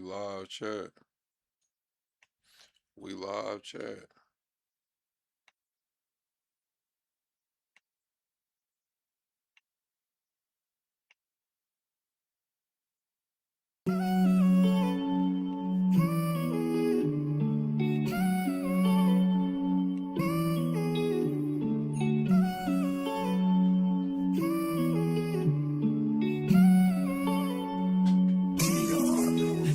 live chat. We live chat.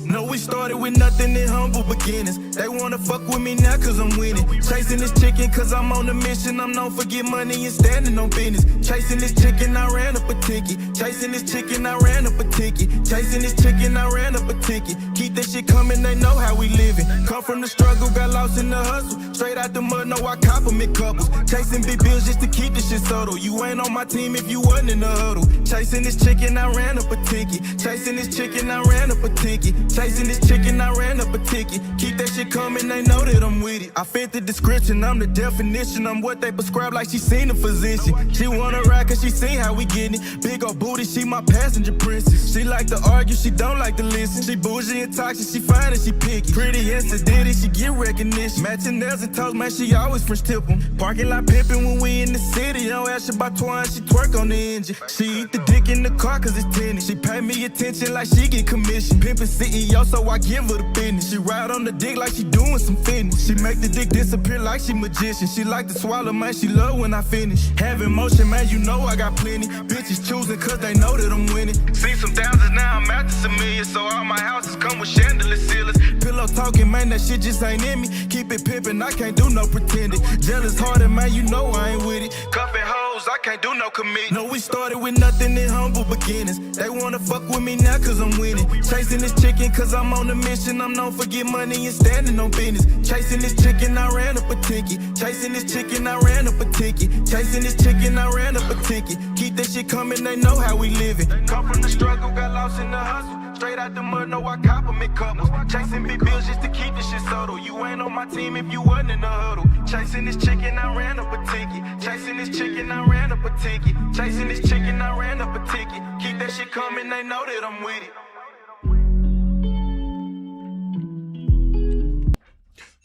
No, we started with nothing in humble beginnings. They wanna fuck with me now cause I'm winning. Chasing this chicken cause I'm on a mission. I'm known for get money and standing on business. Chasing this chicken, I ran up a ticket. Chasing this chicken, I ran up a ticket. Chasing this chicken, I ran up a ticket. Keep that shit coming, they know how we living. Come from the struggle, got lost in the hustle. Straight out the mud, no, I compliment couples. Chasing big bills just to keep this shit subtle. You ain't on my team if you wasn't in the huddle. Chasing this chicken, I ran up a ticket. Chasing this chicken, I ran up a ticket. Chasing this chicken, I ran up a ticket. Keep that shit coming, they know that I'm with it. I fit the description, I'm the definition. I'm what they prescribe like she seen a physician. She wanna ride cause she seen how we getting it. Big ol' booty, she my passenger princess. She like to argue, she don't like to listen. She bougie and toxic, she fine and she picky. Pretty and sedity, she get recognition. Matching nails and toes, man, she always French tip 'em. Parking lot pimping when we in the city. Don't ask her about twine, she twerk on the engine. She eat the dick in the car cause it's tinted. She pay me attention like she get commission. Pimpin' CEO, so I give her the business. She ride on the dick like she doing some fitness. She make the dick disappear like she magician. She like to swallow, man, she love when I finish. Having motion, man, you know I got plenty. Bitches choosing cause they know that I'm winning. See some thousands, now I'm after some millions. So all my houses come with chandelier ceilings. Pillow talking, man, that shit just ain't in me. Keep it pimpin', I can't do no pretending. Jealous hearted, man, you know I ain't with it. Cuffin' hoes, I can't do no commit. No, we started with nothing in humble beginnings. They wanna fuck with me now cause I'm winning. Chasing this chicken cause I'm on a mission. I'm known for get money and standing on business. Chasing this chicken, I ran up a ticket. Chasing this chicken, I ran up a ticket. Chasing this chicken, I ran up a ticket. Keep that shit coming, they know how we living. Come from the struggle, got lost in the hustle. Straight out the mud, no, I compliment couples. Chasing big bills just to keep this shit subtle. You ain't on my team if you wasn't in the huddle. Chasing this chicken, I ran up a ticket. Chasing this chicken, I ran up a ticket. Chasing this chicken, I ran up a ticket. Keep that shit coming, they know that I'm with it.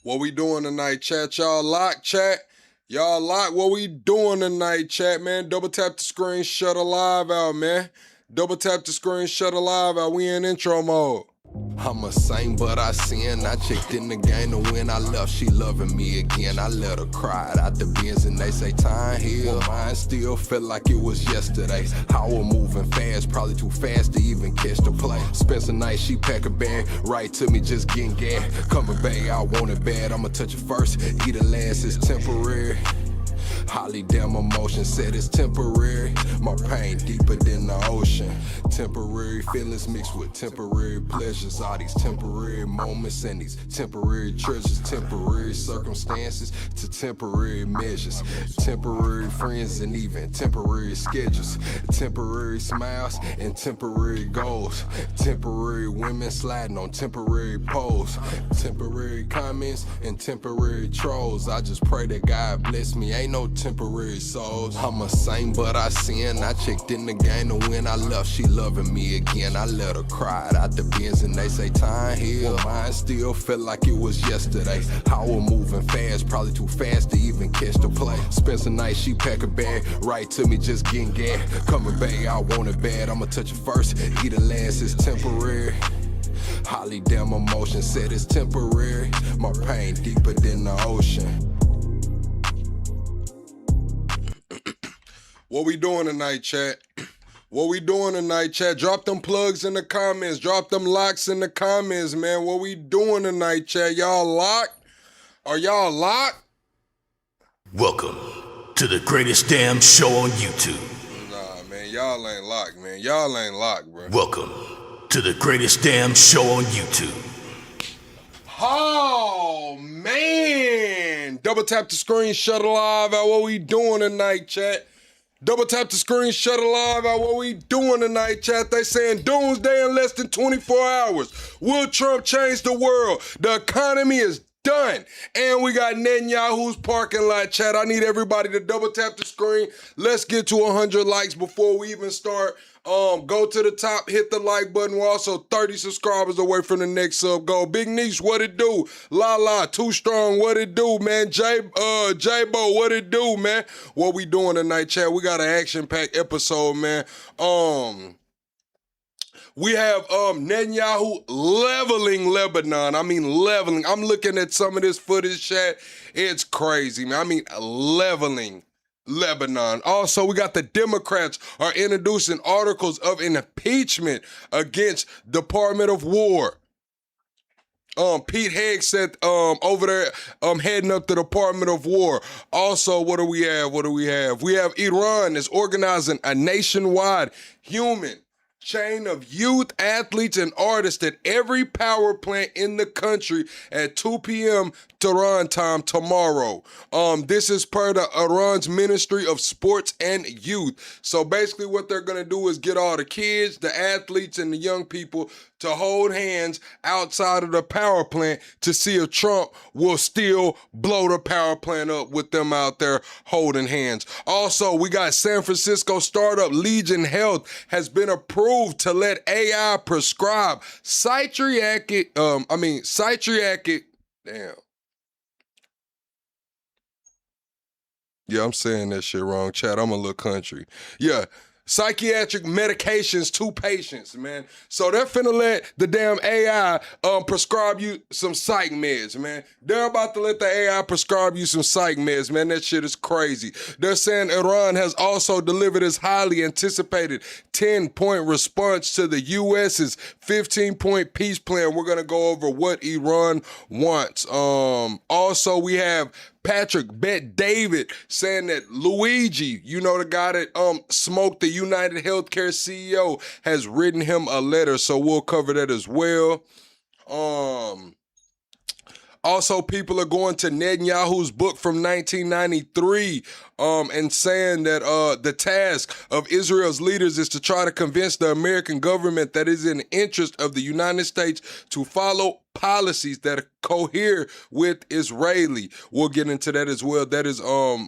What we doing tonight, chat? Y'all lock, chat? Y'all lock? What we doing tonight, chat, man? Double tap the screen, shut a live out, man. Double tap the screen, shut a live out. We in intro mode. I'm a saint, but I sin. I checked in the game to win. I left, she loving me again. I let her cry out the bins and they say time heal. Mine still felt like it was yesterday. How we're moving fast, probably too fast to even catch the play. Spend some night, she pack a bag, right to me, just getting gas. Coming back, I want it bad. I'ma touch it first, eat it last, it's temporary. Holly damn emotion said it's temporary. My pain deeper than the ocean. Temporary feelings mixed with temporary pleasures. All these temporary moments and these temporary treasures. Temporary circumstances to temporary measures. Temporary friends and even temporary schedules. Temporary smiles and temporary goals. Temporary women sliding on temporary poles. Temporary comments and temporary trolls. I just pray that God bless me. Ain't no temporary souls. I'm a saint, but I sin. I checked in the game to win. I left, she loving me again. I let her cry out the bins and they say time heal. Mine still felt like it was yesterday. How we're moving fast, probably too fast to even catch the play. Spend some night, she pack a bag, right to me, just getting gas. Coming back, I want it bad. I'ma touch it first, eat it last, it's temporary. Holly damn emotion said it's temporary. My pain deeper than the ocean. What we doing tonight, chat? What we doing tonight, chat? Drop them plugs in the comments. Drop them locks in the comments, man. What we doing tonight, chat? Y'all locked? Are y'all locked? Welcome to the greatest damn show on YouTube. Nah, man. Y'all ain't locked, man. Y'all ain't locked, bro. Welcome to the greatest damn show on YouTube. Oh, man. Double tap the screen, shut it live out. What we doing tonight, chat? Double tap the screen, shut it live out. What we doing tonight, chat? They saying doomsday in less than 24 hours. Will Trump change the world? The economy is done. And we got Netanyahu'S parking lot, chat. I need everybody to double tap the screen. Let's get to 100 likes before we even start Go to the top, hit the like button. We're also 30 subscribers away from the next sub goal. Big Niche, what it do? La, Too Strong, what it do, man? J-Bo, what it do, man? What we doing tonight, chat? We got an action-packed episode, man. We have Netanyahu leveling Lebanon. I mean, leveling. I'm looking at some of this footage, chat. It's crazy, man. I mean, leveling Lebanon. Also, we got the Democrats are introducing articles of impeachment against Department of War. Pete Hegseth over there heading up the Department of War. Also, what do we have? We have Iran is organizing a nationwide human chain of youth, athletes, and artists at every power plant in the country at 2 p.m. Tehran time tomorrow. This is per the Iran's Ministry of Sports and Youth. So basically what they're going to do is get all the kids, the athletes, and the young people to hold hands outside of the power plant to see if Trump will still blow the power plant up with them out there holding hands. Also, we got San Francisco startup Legion Health has been approved to let AI prescribe psychiatric, damn. Yeah, I'm saying that shit wrong, chat. I'm a little country. Yeah. Psychiatric medications to patients, man. So they're finna let the damn AI prescribe you some psych meds, man. They're about to let the AI prescribe you some psych meds, man. That shit is crazy. They're saying Iran has also delivered its highly anticipated 10-point response to the U.S.'s 15-point peace plan. We're gonna go over what Iran wants. Also, we have Patrick Bet David saying that Luigi, you know, the guy that smoked the United Healthcare CEO, has written him a letter, so we'll cover that as well. Also, people are going to Netanyahu's book from 1993 and saying that the task of Israel's leaders is to try to convince the American government that it is in the interest of the United States to follow policies that cohere with Israeli. We'll get into that as well. That is a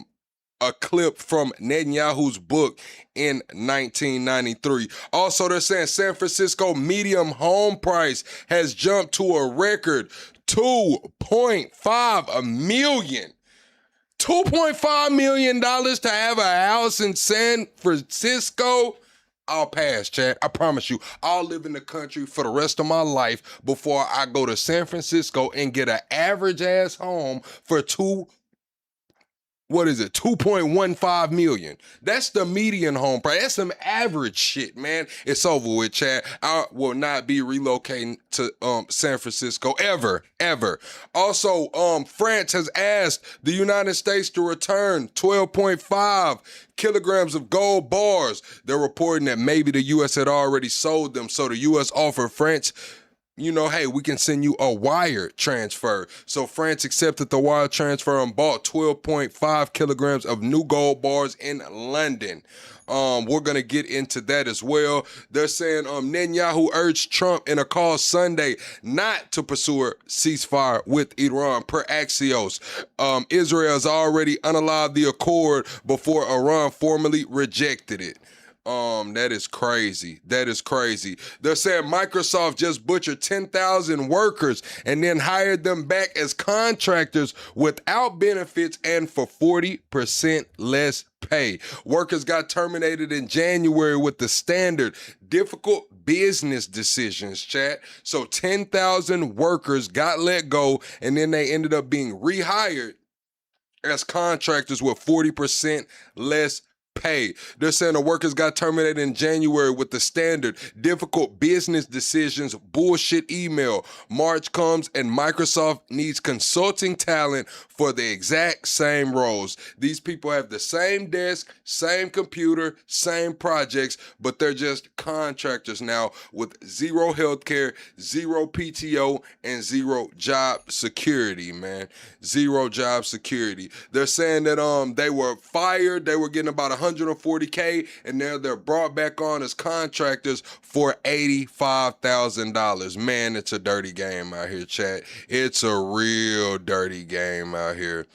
clip from Netanyahu's book in 1993. Also, they're saying San Francisco medium home price has jumped to a record $2.5 million. $2.5 million to have a house in San Francisco. I'll pass, chat. I promise you, I'll live in the country for the rest of my life before I go to San Francisco and get an average ass home for $2.15 million. That's the median home price. That's some average shit, man. It's over with, Chad. I will not be relocating to San Francisco ever. Also, France has asked the United States to return 12.5 kilograms of gold bars. They're reporting that maybe the U.S. had already sold them, so the U.S. offered France, you know, hey, we can send you a wire transfer. So France accepted the wire transfer and bought 12.5 kilograms of new gold bars in London. We're going to get into that as well. They're saying Netanyahu urged Trump in a call Sunday not to pursue a ceasefire with Iran, per Axios. Israel has already unalive the accord before Iran formally rejected it. That is crazy. They're saying Microsoft just butchered 10,000 workers and then hired them back as contractors without benefits and for 40% less pay. Workers got terminated in January with the standard difficult business decisions, chat. So 10,000 workers got let go and then they ended up being rehired as contractors with 40% less pay. They're saying the workers got terminated in January with the standard difficult business decisions bullshit email. March comes and Microsoft needs consulting talent for the exact same roles. These people have the same desk, same computer, same projects, but they're just contractors now with zero healthcare, zero PTO, and zero job security, man. Zero job security. They're saying that they were fired, they were getting about $140K, and now they're brought back on as contractors for $85,000. Man, it's a dirty game out here, chat. It's a real dirty game out here.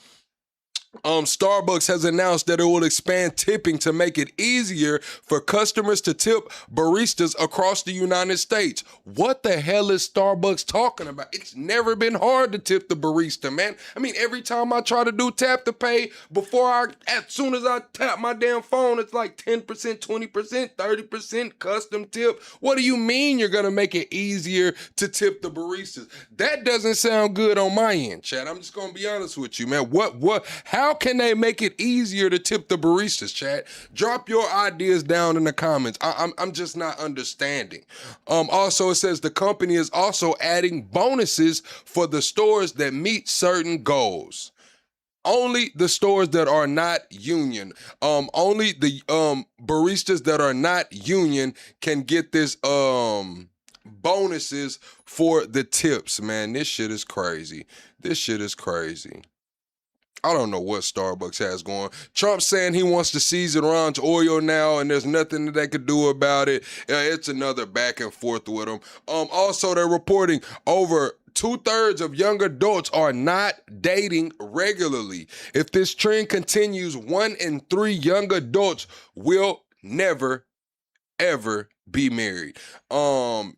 Starbucks has announced that it will expand tipping to make it easier for customers to tip baristas across the United States. What the hell is Starbucks talking about? It's never been hard to tip the barista, man. I mean, every time I try to do tap to pay, as soon as I tap my damn phone, it's like 10%, 20%, 30% custom tip. What do you mean you're gonna make it easier to tip the baristas? That doesn't sound good on my end, Chad. I'm just gonna be honest with you, man. How can they make it easier to tip the baristas, Chad? Drop your ideas down in the comments. I'm just not understanding. Also, it says the company is also adding bonuses for the stores that meet certain goals. Only the stores that are not union, only the baristas that are not union can get this bonuses for the tips, man. This shit is crazy. This shit is crazy. I don't know what Starbucks has going. Trump saying he wants to seize Iran's oil now, and there's nothing that they could do about it. It's another back and forth with them. Also, they're reporting over 2/3 of young adults are not dating regularly. If this trend continues, 1 in 3 young adults will never, ever be married.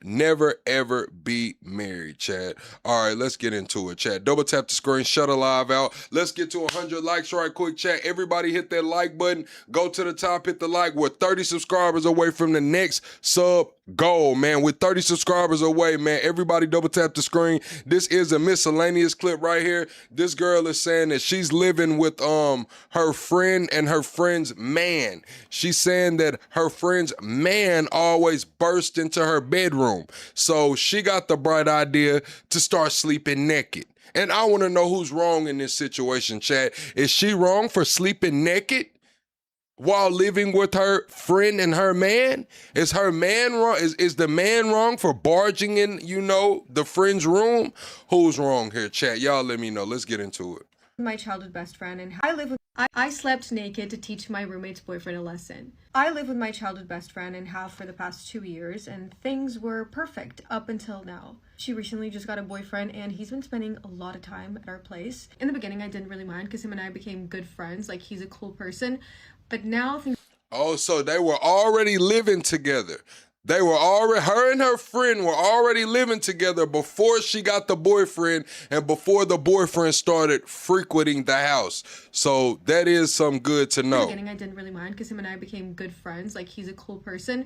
Never ever be married, Chad. All right, let's get into it, Chad. Double tap the screen, shut a live out. Let's get to 100 likes right quick, Chad. Everybody hit that like button. Go to the top, hit the like. We're 30 subscribers away from the next sub goal, man. We're 30 subscribers away, man. Everybody double tap the screen. This is a miscellaneous clip right here. This girl is saying that she's living with her friend and her friend's man. She's saying that her friend's man always burst into her bedroom. So she got the bright idea to start sleeping naked. And I want to know who's wrong in this situation, Chad. Is she wrong for sleeping naked while living with her friend and her man? Is her man wrong? Is the man wrong for barging in, the friend's room? Who's wrong here, Chad? Y'all let me know. Let's get into it. My childhood best friend, and I slept naked to teach my roommate's boyfriend a lesson. I live with my childhood best friend and have for the past 2 years, and things were perfect up until now. She recently just got a boyfriend, and he's been spending a lot of time at our place. In the beginning, I didn't really mind because him and I became good friends, like he's a cool person, but now things... Oh, so they were already living together. Her and her friend were already living together before she got the boyfriend and before the boyfriend started frequenting the house. So that is some good to know. In the beginning, I didn't really mind because him and I became good friends, like he's a cool person.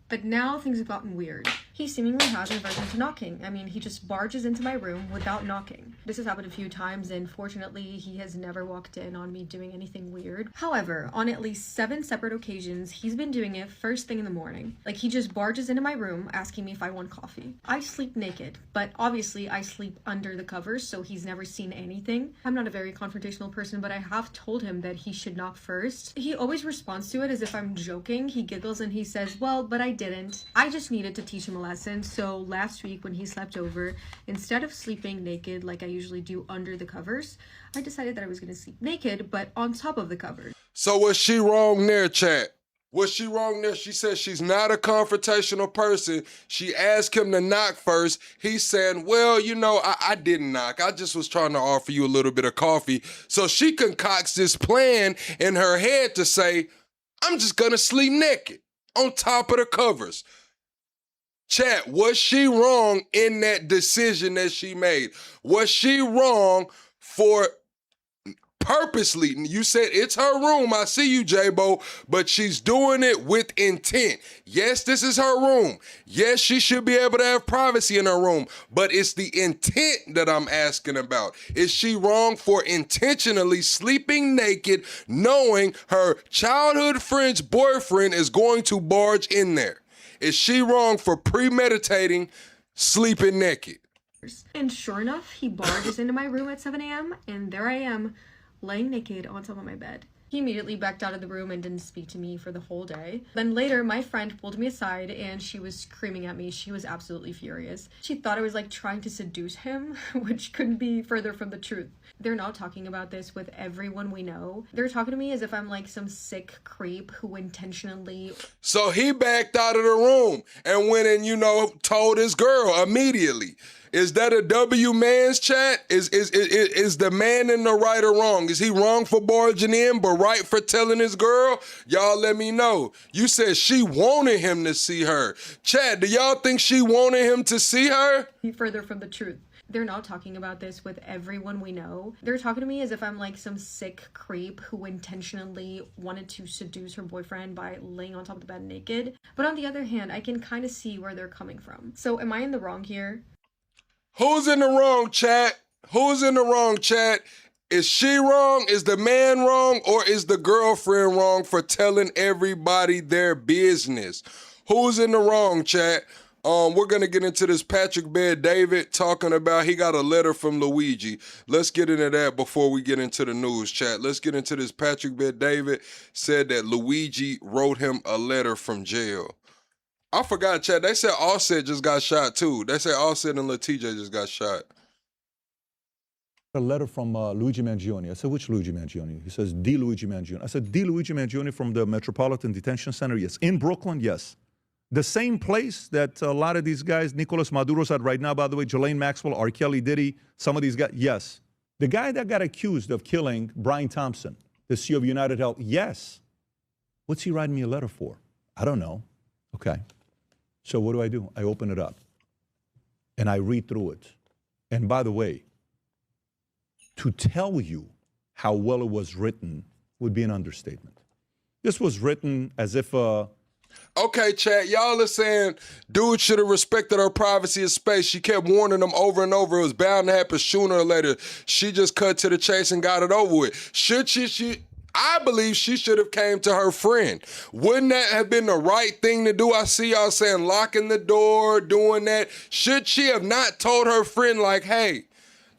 But now things have gotten weird. He seemingly has an aversion to knocking. I mean, he just barges into my room without knocking. This has happened a few times, and fortunately, he has never walked in on me doing anything weird. However, on at least 7 separate occasions, he's been doing it first thing in the morning. Like, he just barges into my room asking me if I want coffee. I sleep naked, but obviously I sleep under the covers, so he's never seen anything. I'm not a very confrontational person, but I have told him that he should knock first. He always responds to it as if I'm joking. He giggles and he says, well, but I didn't. I just needed to teach him a lesson. So last week when he slept over, instead of sleeping naked like I usually do under the covers, I decided that I was going to sleep naked, but on top of the covers. So was she wrong there, chat? Was she wrong there? She said she's not a confrontational person. She asked him to knock first. He's saying, well, I didn't knock. I just was trying to offer you a little bit of coffee. So she concocts this plan in her head to say, I'm just going to sleep naked on top of the covers. Chat, was she wrong in that decision that she made? Was she wrong for purposely? You said it's her room. I see you, J-Bo, but she's doing it with intent. Yes, this is her room. Yes, she should be able to have privacy in her room, but it's the intent that I'm asking about. Is she wrong for intentionally sleeping naked, knowing her childhood friend's boyfriend is going to barge in there? Is she wrong for premeditating sleeping naked? And sure enough, he barges into my room at 7 a.m. and there I am, laying naked on top of my bed. He immediately backed out of the room and didn't speak to me for the whole day. Then later, my friend pulled me aside and she was screaming at me. She was absolutely furious. She thought I was trying to seduce him, which couldn't be further from the truth. They're now talking about this with everyone we know. They're talking to me as if I'm some sick creep who intentionally... So he backed out of the room and went and, told his girl immediately. Is that a W man's chat? Is the man in the right or wrong? Is he wrong for barging in, but right for telling his girl? Y'all let me know. You said she wanted him to see her. Chat, do y'all think she wanted him to see her? Further from the truth. They're not talking about this with everyone we know. They're talking to me as if I'm like some sick creep who intentionally wanted to seduce her boyfriend by laying on top of the bed naked. But on the other hand, I can kind of see where they're coming from. So am I in the wrong here? Who's in the wrong, chat? Who's in the wrong, chat? Is she wrong? Is the man wrong? Or is the girlfriend wrong for telling everybody their business? Who's in the wrong, chat? We're going to get into this Patrick Bet-David talking about he got a letter from Luigi. Let's get into that before we get into the news, chat. Let's get into this. Patrick Bet-David said that Luigi wrote him a letter from jail. I forgot, chat. They said Offset just got shot, too. They said Offset and Lil TJ just got shot. A letter from Luigi Mangione. I said, which Luigi Mangione? He says, D. Luigi Mangione. I said, D. Luigi Mangione from the Metropolitan Detention Center? Yes. In Brooklyn? Yes. The same place that a lot of these guys, Nicolas Maduro's at right now, by the way, Jelaine Maxwell, R. Kelly, Diddy, some of these guys, yes. The guy that got accused of killing Brian Thompson, the CEO of United Health, yes. What's he writing me a letter for? I don't know. Okay. So what do? I open it up and I read through it. And by the way, to tell you how well it was written would be an understatement. This was written as if okay, chat, y'all are saying dude should have respected her privacy and space. She kept warning them over and over. It was bound to happen sooner or later. She just cut to the chase and got it over with. Should she I believe she should have came to her friend. Wouldn't that have been the right thing to do? I see y'all saying locking the door, doing that. Should she have not told her friend like, hey,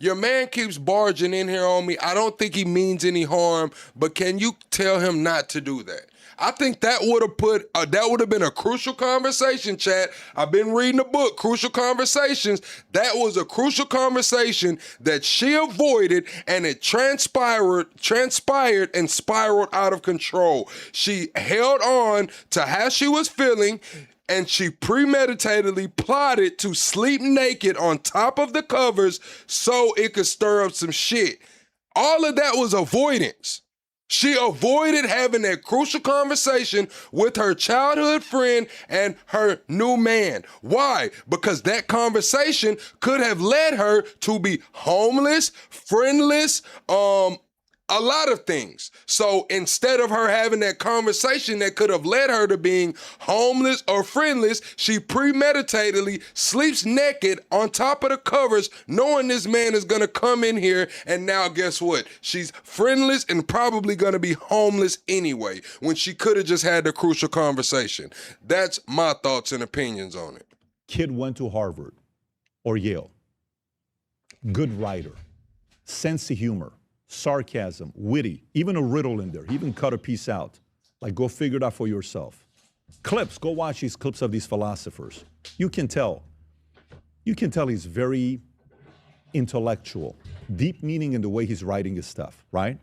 your man keeps barging in here on me. I don't think he means any harm, but can you tell him not to do that? I think that would have been a crucial conversation, chat. I've been reading the book, Crucial Conversations. That was a crucial conversation that she avoided, and it transpired and spiraled out of control. She held on to how she was feeling, and she premeditatedly plotted to sleep naked on top of the covers so it could stir up some shit. All of that was avoidance. She avoided having that crucial conversation with her childhood friend and her new man. Why? Because that conversation could have led her to be homeless, friendless, a lot of things. So instead of her having that conversation that could have led her to being homeless or friendless, she premeditatedly sleeps naked on top of the covers, knowing this man is gonna come in here, and now guess what? She's friendless and probably gonna be homeless anyway, when she could have just had the crucial conversation. That's my thoughts and opinions on it. Kid went to Harvard or Yale. Good writer, sense of humor, sarcasm, witty, even a riddle in there. He even cut a piece out. Like, go figure it out for yourself. Clips, go watch these clips of these philosophers. You can tell he's very intellectual, deep meaning in the way he's writing his stuff, right?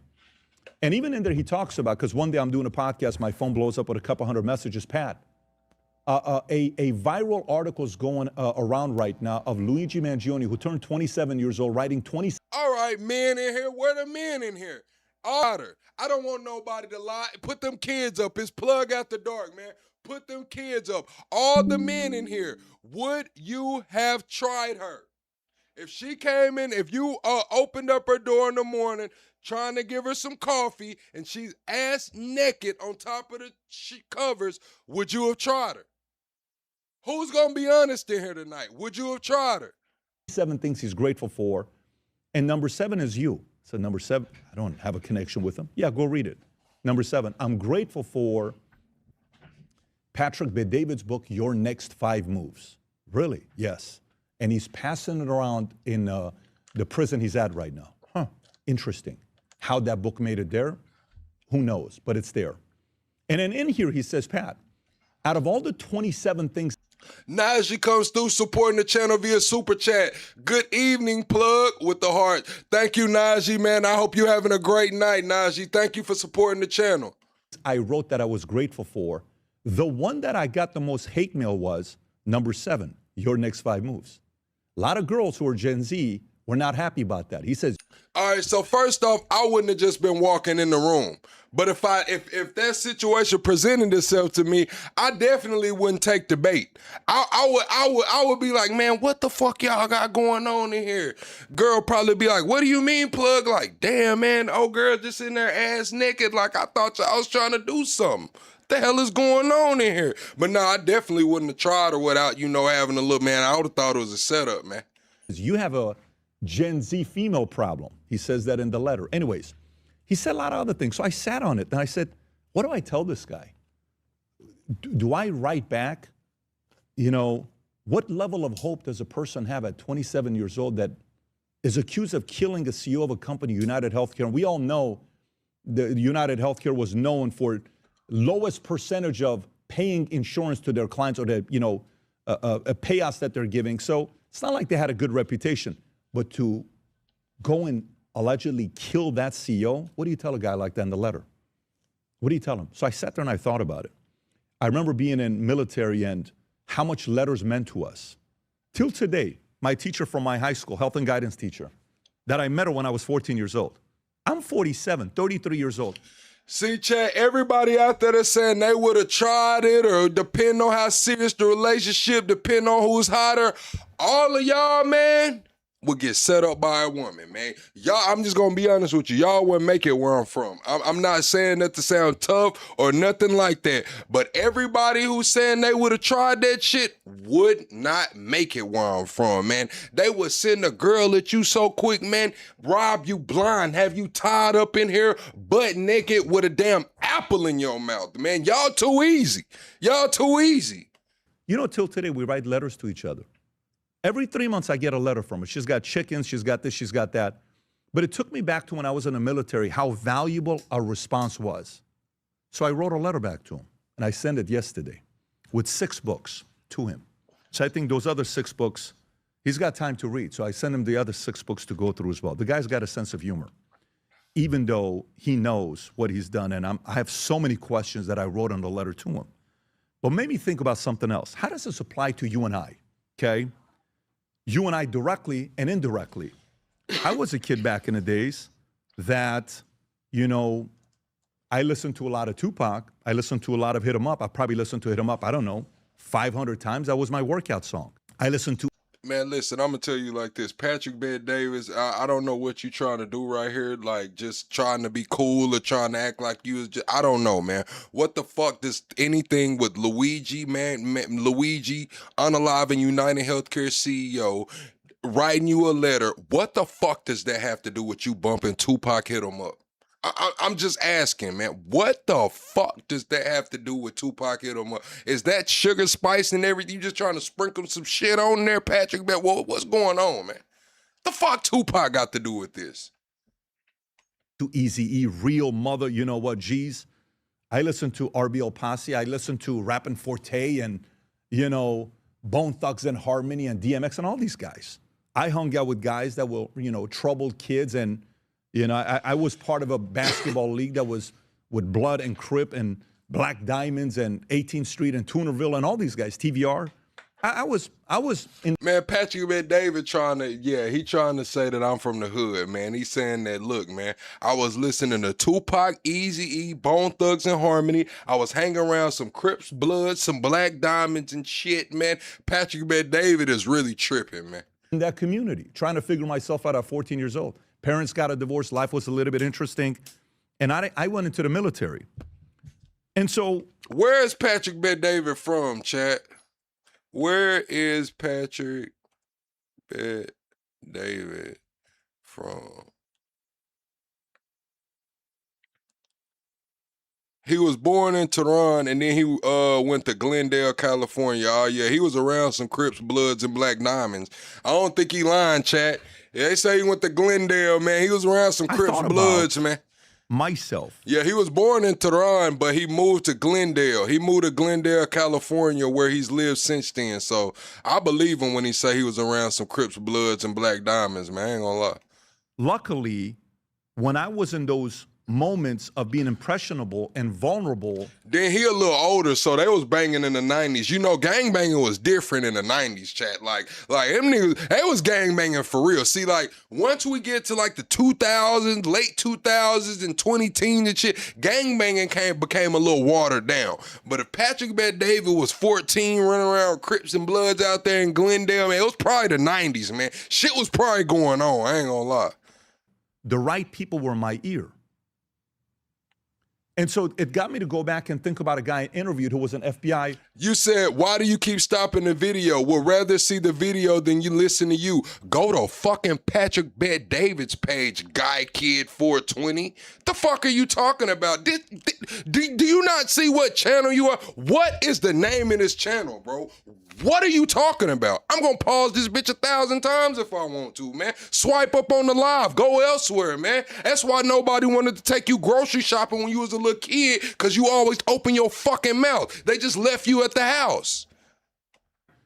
And even in there he talks about, because one day I'm doing a podcast, my phone blows up with a couple hundred messages, Pat, a viral article is going around right now of Luigi Mangione, who turned 27 years old, writing 20. All right, men in here. Where the men in here? Otter. I don't want nobody to lie. Put them kids up. It's plug after dark, man. Put them kids up. All the men in here. Would you have tried her? If she came in, if you opened up her door in the morning trying to give her some coffee and she's ass naked on top of the covers, would you have tried her? Who's going to be honest in here tonight? Would you have tried her? 7 things he's grateful for. And number 7 is you. So number 7, I don't have a connection with him. Yeah, go read it. Number 7, I'm grateful for Patrick Bet-David's book, Your Next 5 Moves. Really? Yes. And he's passing it around in the prison he's at right now. Huh, interesting. How that book made it there, who knows, but it's there. And then in here he says, Pat, out of all the 27 things. Najee comes through supporting the channel via Super Chat. Good evening, plug with the heart. Thank you, Najee, man. I hope you're having a great night, Najee. Thank you for supporting the channel. I wrote that I was grateful for. The one that I got the most hate mail was number 7, Your Next 5 Moves. A lot of girls who are Gen Z were not happy about that. He says, all right, so first off, I wouldn't have just been walking in the room. But if that situation presented itself to me, I definitely wouldn't take the bait. I would be like, man, what the fuck y'all got going on in here? Girl probably be like, what do you mean, plug? Like, damn, man, oh girl just in there ass naked. Like, I thought y'all was trying to do something. What the hell is going on in here? But no, I definitely wouldn't have tried her without, having a look, man. I would have thought it was a setup, man. you have a Gen Z female problem. He says that in the letter. Anyways, he said a lot of other things. So I sat on it and I said, what do I tell this guy? Do I write back? What level of hope does a person have at 27 years old that is accused of killing a CEO of a company, United Healthcare? And we all know the United Healthcare was known for lowest percentage of paying insurance to their clients or the, payouts that they're giving. So it's not like they had a good reputation. But to go and allegedly kill that CEO, what do you tell a guy like that in the letter? What do you tell him? So I sat there and I thought about it. I remember being in military and how much letters meant to us. Till today, my teacher from my high school, health and guidance teacher, that I met her when I was 14 years old. I'm 47, 33 years old. See, Chad, everybody out there that's saying they would have tried it or depend on how serious the relationship, depend on who's hotter, all of y'all, man, would get set up by a woman, man. Y'all, I'm just gonna be honest with you. Y'all wouldn't make it where I'm from. I'm not saying that to sound tough or nothing like that, but everybody who's saying they would have tried that shit would not make it where I'm from, man. They would send a girl at you so quick, man, rob you blind, have you tied up in here butt naked with a damn apple in your mouth, man. Y'all too easy. Y'all too easy. Till today, we write letters to each other. Every 3 months, I get a letter from her. She's got chickens, she's got this, she's got that. But it took me back to when I was in the military, how valuable a response was. So I wrote a letter back to him, and I sent it yesterday with 6 books to him. So I think those other 6 books, he's got time to read. So I sent him the other 6 books to go through as well. The guy's got a sense of humor, even though he knows what he's done. And I have so many questions that I wrote in the letter to him. But made me think about something else. How does this apply to you and I, okay? You and I directly and indirectly. I was a kid back in the days that, I listened to a lot of Tupac. I listened to a lot of Hit 'Em Up. I probably listened to Hit 'Em Up, 500 times. That was my workout song. I listened to... Man, listen, I'm going to tell you like this. Patrick Bet-David, I don't know what you're trying to do right here. Like, just trying to be cool or trying to act like you was just... I don't know, man. What the fuck does anything with Luigi, Luigi, unalive United Healthcare CEO, writing you a letter, what the fuck does that have to do with you bumping Tupac Hit 'Em Up? I'm just asking, man, what the fuck does that have to do with Tupac Hit 'Em Up? Is that sugar, spice, and everything? You just trying to sprinkle some shit on there, Patrick? Man, what's going on, man? The fuck Tupac got to do with this? To Eazy-E, Real Mother, you know what, G's. I listen to RBL Posse. I listen to Rappin' Forte and, Bone Thugs and Harmony and DMX and all these guys. I hung out with guys that were, troubled kids and... I was part of a basketball league that was with Blood and Crip and Black Diamonds and 18th Street and Toonerville and all these guys, TVR. I was in... Man, Patrick Bet-David trying to say that I'm from the hood, man. He's saying that, look, man, I was listening to Tupac, Eazy-E, Bone Thugs and Harmony. I was hanging around some Crips, Blood, some Black Diamonds and shit, man. Patrick Bet-David is really tripping, man. In that community, trying to figure myself out at 14 years old. Parents got a divorce. Life was a little bit interesting. And I went into the military. And so... Where is Patrick Bet-David from, chat? Where is Patrick Bet-David from? He was born in Tehran, and then he went to Glendale, California. Oh, yeah, he was around some Crips, Bloods, and Black Diamonds. I don't think he lying, chat. Yeah, they say he went to Glendale, man. He was around some Crips, Bloods, man. Myself. Yeah, he was born in Tehran, but he moved to Glendale. He moved to Glendale, California, where he's lived since then. So I believe him when he say he was around some Crips, Bloods, and Black Diamonds, man. I ain't gonna lie. Luckily, when I was in those moments of being impressionable and vulnerable. Then he a little older, so they was banging in the 90s. You know, gang banging was different in the 90s, chat. Like them niggas, they was gang banging for real. See, like, once we get to like the 2000s, late 2000s and 2010s and shit, gang banging became a little watered down. But if Patrick Bet-David was 14 running around Crips and Bloods out there in Glendale, man, it was probably the 90s, man. Shit was probably going on, I ain't gonna lie. The right people were in my ear. And so it got me to go back and think about a guy I interviewed who was an FBI. You said, why do you keep stopping the video? Would rather see the video than you listen to you. Go to fucking Patrick Bet-David's page, Guy Kid 420. The fuck are you talking about? Do you not see what channel you are? What is the name of this channel, bro? What are you talking about? I'm gonna pause this bitch 1,000 times if I want to, man. Swipe up on the live, go elsewhere, man. That's why nobody wanted to take you grocery shopping when you was a little kid, because you always open your fucking mouth. They just left you at the house.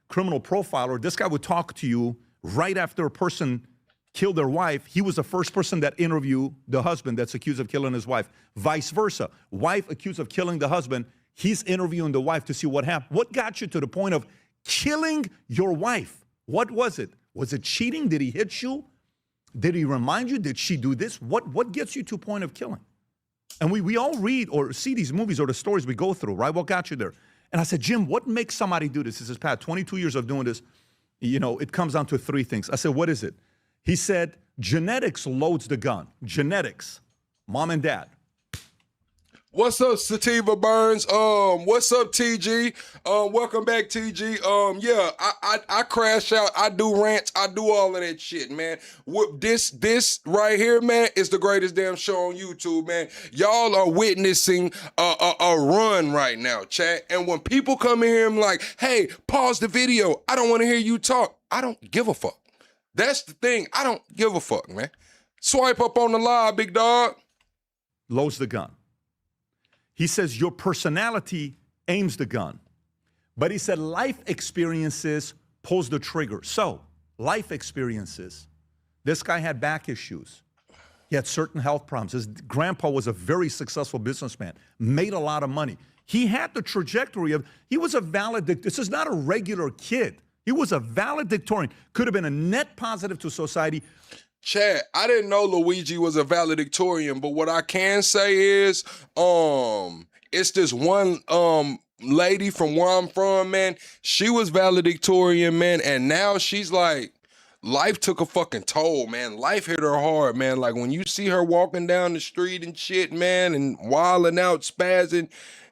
Criminal profiler, this guy would talk to you right after a person killed their wife. He was the first person that interviewed the husband that's accused of killing his wife. Vice versa. Wife accused of killing the husband, he's interviewing the wife to see what happened. What got you to the point of killing your wife? What was it? Was it cheating? Did he hit you? Did he remind you? Did she do this? What gets you to a point of killing? And we all read or see these movies or the stories we go through, right? What got you there? And I said, Jim, what makes somebody do this? He says, Pat, 22 years of doing this, you know, it comes down to three things. I said, what is it? He said, genetics loads the gun. Genetics, mom and dad. What's up, Sativa Burns? What's up, TG? Welcome back, TG. Yeah, I crash out. I do rants. I do all of that shit, man. This right here, man, is the greatest damn show on YouTube, man. Y'all are witnessing a run right now, chat. And when people come in here and like, hey, pause the video. I don't want to hear you talk. I don't give a fuck. That's the thing. I don't give a fuck, man. Swipe up on the live, big dog. Loads the gun. He says your personality aims the gun. But he said life experiences pulls the trigger. So, life experiences. This guy had back issues. He had certain health problems. His grandpa was a very successful businessman, made a lot of money. He had the trajectory of, he was a valedictorian. This is not a regular kid. He was a valedictorian. Could have been a net positive to society. Chad, I didn't know Luigi was a valedictorian, but what I can say is, it's this one lady from where I'm from, man. She was valedictorian, man, and now she's like, life took a fucking toll, man. Life hit her hard, man. Like when you see her walking down the street and shit, man, and wilding out, spazzing,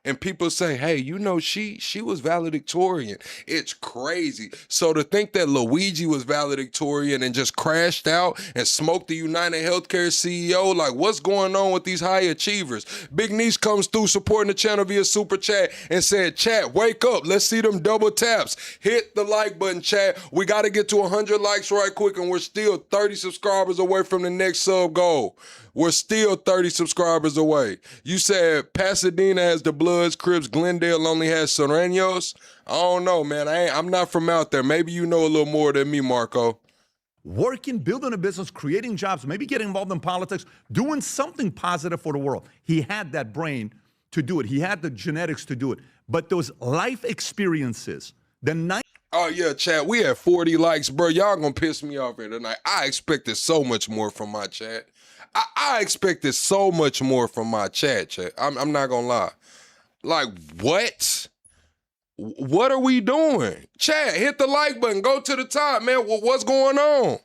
and people say, hey, you know, she was valedictorian. It's crazy. So to think that Luigi was valedictorian and just crashed out and smoked the United Healthcare CEO, like what's going on with these high achievers? Big Niece comes through supporting the channel via Super Chat and said, chat, wake up. Let's see them double taps. Hit the like button, chat. We got to get to 100 likes right quick, and we're still 30 subscribers away from the next sub goal. We're still 30 subscribers away. You said Pasadena has the Bloods, Crips, Glendale only has Serenos. I don't know, man. I'm not from out there. Maybe you know a little more than me, Marco. Working, building a business, creating jobs, maybe getting involved in politics, doing something positive for the world. He had that brain to do it. He had the genetics to do it. But those life experiences, Oh, yeah, chat. We had 40 likes, bro. Y'all gonna piss me off here tonight. I expected so much more from my chat. I expected so much more from my chat. I'm not gonna lie. Like, what? What are we doing? Chat, hit the like button. Go to the top, man. What's going on?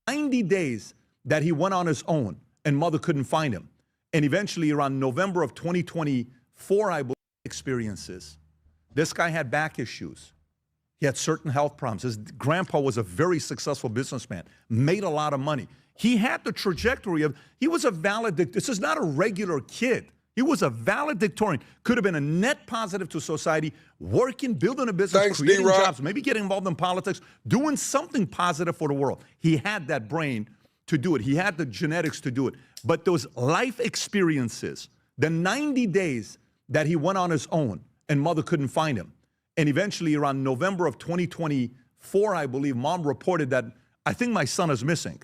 90 days that he went on his own and mother couldn't find him. And eventually around November of 2024, I believe, experiences. This guy had back issues. He had certain health problems. His grandpa was a very successful businessman, made a lot of money. He had the trajectory of, he was a valedictorian. This is not a regular kid. He was a valedictorian. Could have been a net positive to society, working, building a business, creating jobs, maybe getting involved in politics, doing something positive for the world. He had that brain to do it. He had the genetics to do it. But those life experiences, the 90 days that he went on his own and mother couldn't find him, and eventually around November of 2024, I believe, mom reported that, I think my son is missing.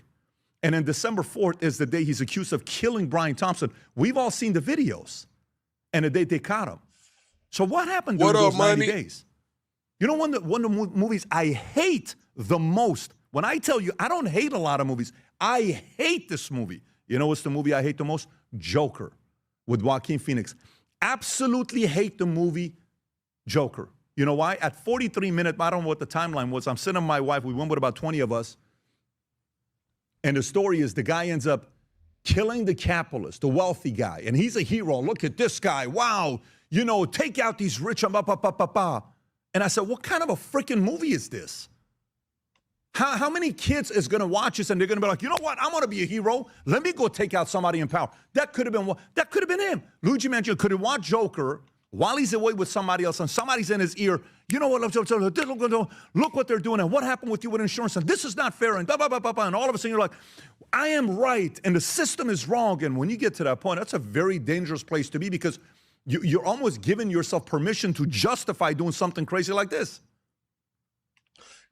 And then December 4th is the day he's accused of killing Brian Thompson. We've all seen the videos and the day they caught him. So what happened during those 90 days? You know, one of the movies I hate the most, when I tell you I don't hate a lot of movies, I hate this movie. You know what's the movie I hate the most? Joker with Joaquin Phoenix. Absolutely hate the movie Joker. You know why? At 43 minutes, I don't know what the timeline was. I'm sitting with my wife. We went with about 20 of us. And the story is the guy ends up killing the capitalist, the wealthy guy. And he's a hero. Look at this guy. Wow. You know, take out these rich. And I said, what kind of a freaking movie is this? How many kids is going to watch this and they're going to be like, you know what? I'm going to be a hero. Let me go take out somebody in power. That could have been what? That could have been him. Luigi Mangione could have watched Joker while he's away with somebody else and somebody's in his ear. You know what? Look what they're doing and what happened with you with insurance and this is not fair and blah, blah, blah, blah, blah. And all of a sudden you're like, I am right and the system is wrong. And when you get to that point, that's a very dangerous place to be because you're almost giving yourself permission to justify doing something crazy like this.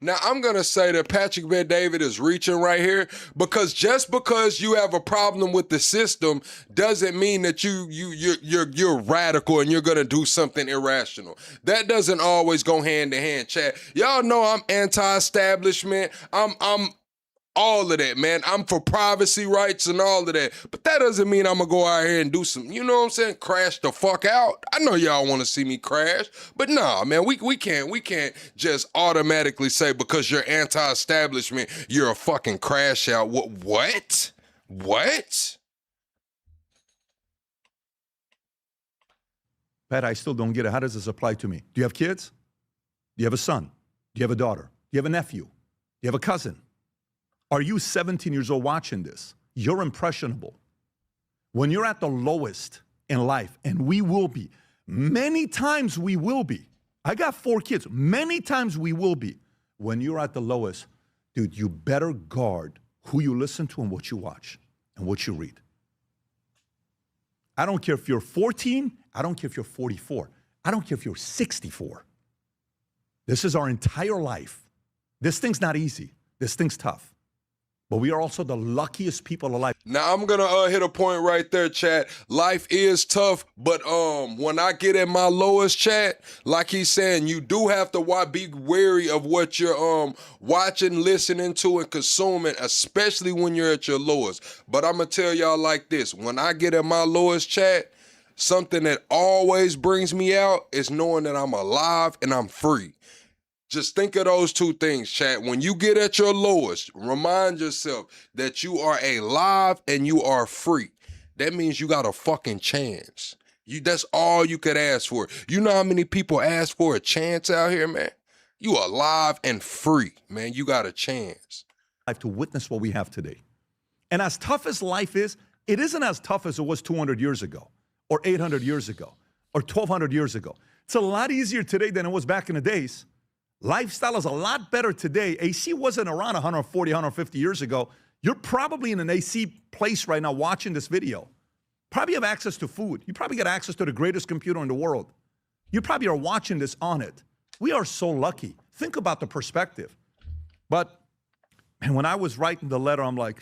Now, I'm going to say that Patrick Bet-David is reaching right here because just because you have a problem with the system doesn't mean that you're radical and you're going to do something irrational. That doesn't always go hand in hand, chat. Y'all know I'm anti-establishment. I'm all of that, man. I'm for privacy rights and all of that. But that doesn't mean I'm going to go out here and do some, you know what I'm saying, crash the fuck out. I know y'all want to see me crash, but nah, man, we can't just automatically say because you're anti-establishment, you're a fucking crash out. What? Pat, I still don't get it. How does this apply to me? Do you have kids? Do you have a son? Do you have a daughter? Do you have a nephew? Do you have a cousin? Are you 17 years old watching this? You're impressionable. When you're at the lowest in life, and we will be, many times we will be. I got 4 kids. Many times we will be. When you're at the lowest, dude, you better guard who you listen to and what you watch and what you read. I don't care if you're 14. I don't care if you're 44. I don't care if you're 64. This is our entire life. This thing's not easy. This thing's tough. But we are also the luckiest people alive. Now, I'm going to hit a point right there, chat. Life is tough, but when I get at my lowest, chat, like he's saying, you do have to be wary of what you're watching, listening to, and consuming, especially when you're at your lowest. But I'm going to tell y'all like this. When I get at my lowest, chat, something that always brings me out is knowing that I'm alive and I'm free. Just think of those two things, chat. When you get at your lowest, remind yourself that you are alive and you are free. That means you got a fucking chance. That's all you could ask for. You know how many people ask for a chance out here, man? You alive and free, man. You got a chance. To witness what we have today. And as tough as life is, it isn't as tough as it was 200 years ago or 800 years ago or 1,200 years ago. It's a lot easier today than it was back in the days. Lifestyle is a lot better today. AC wasn't around 140, 150 years ago. You're probably in an AC place right now watching this video. Probably have access to food. You probably got access to the greatest computer in the world. You probably are watching this on it. We are so lucky. Think about the perspective. But and when I was writing the letter, I'm like,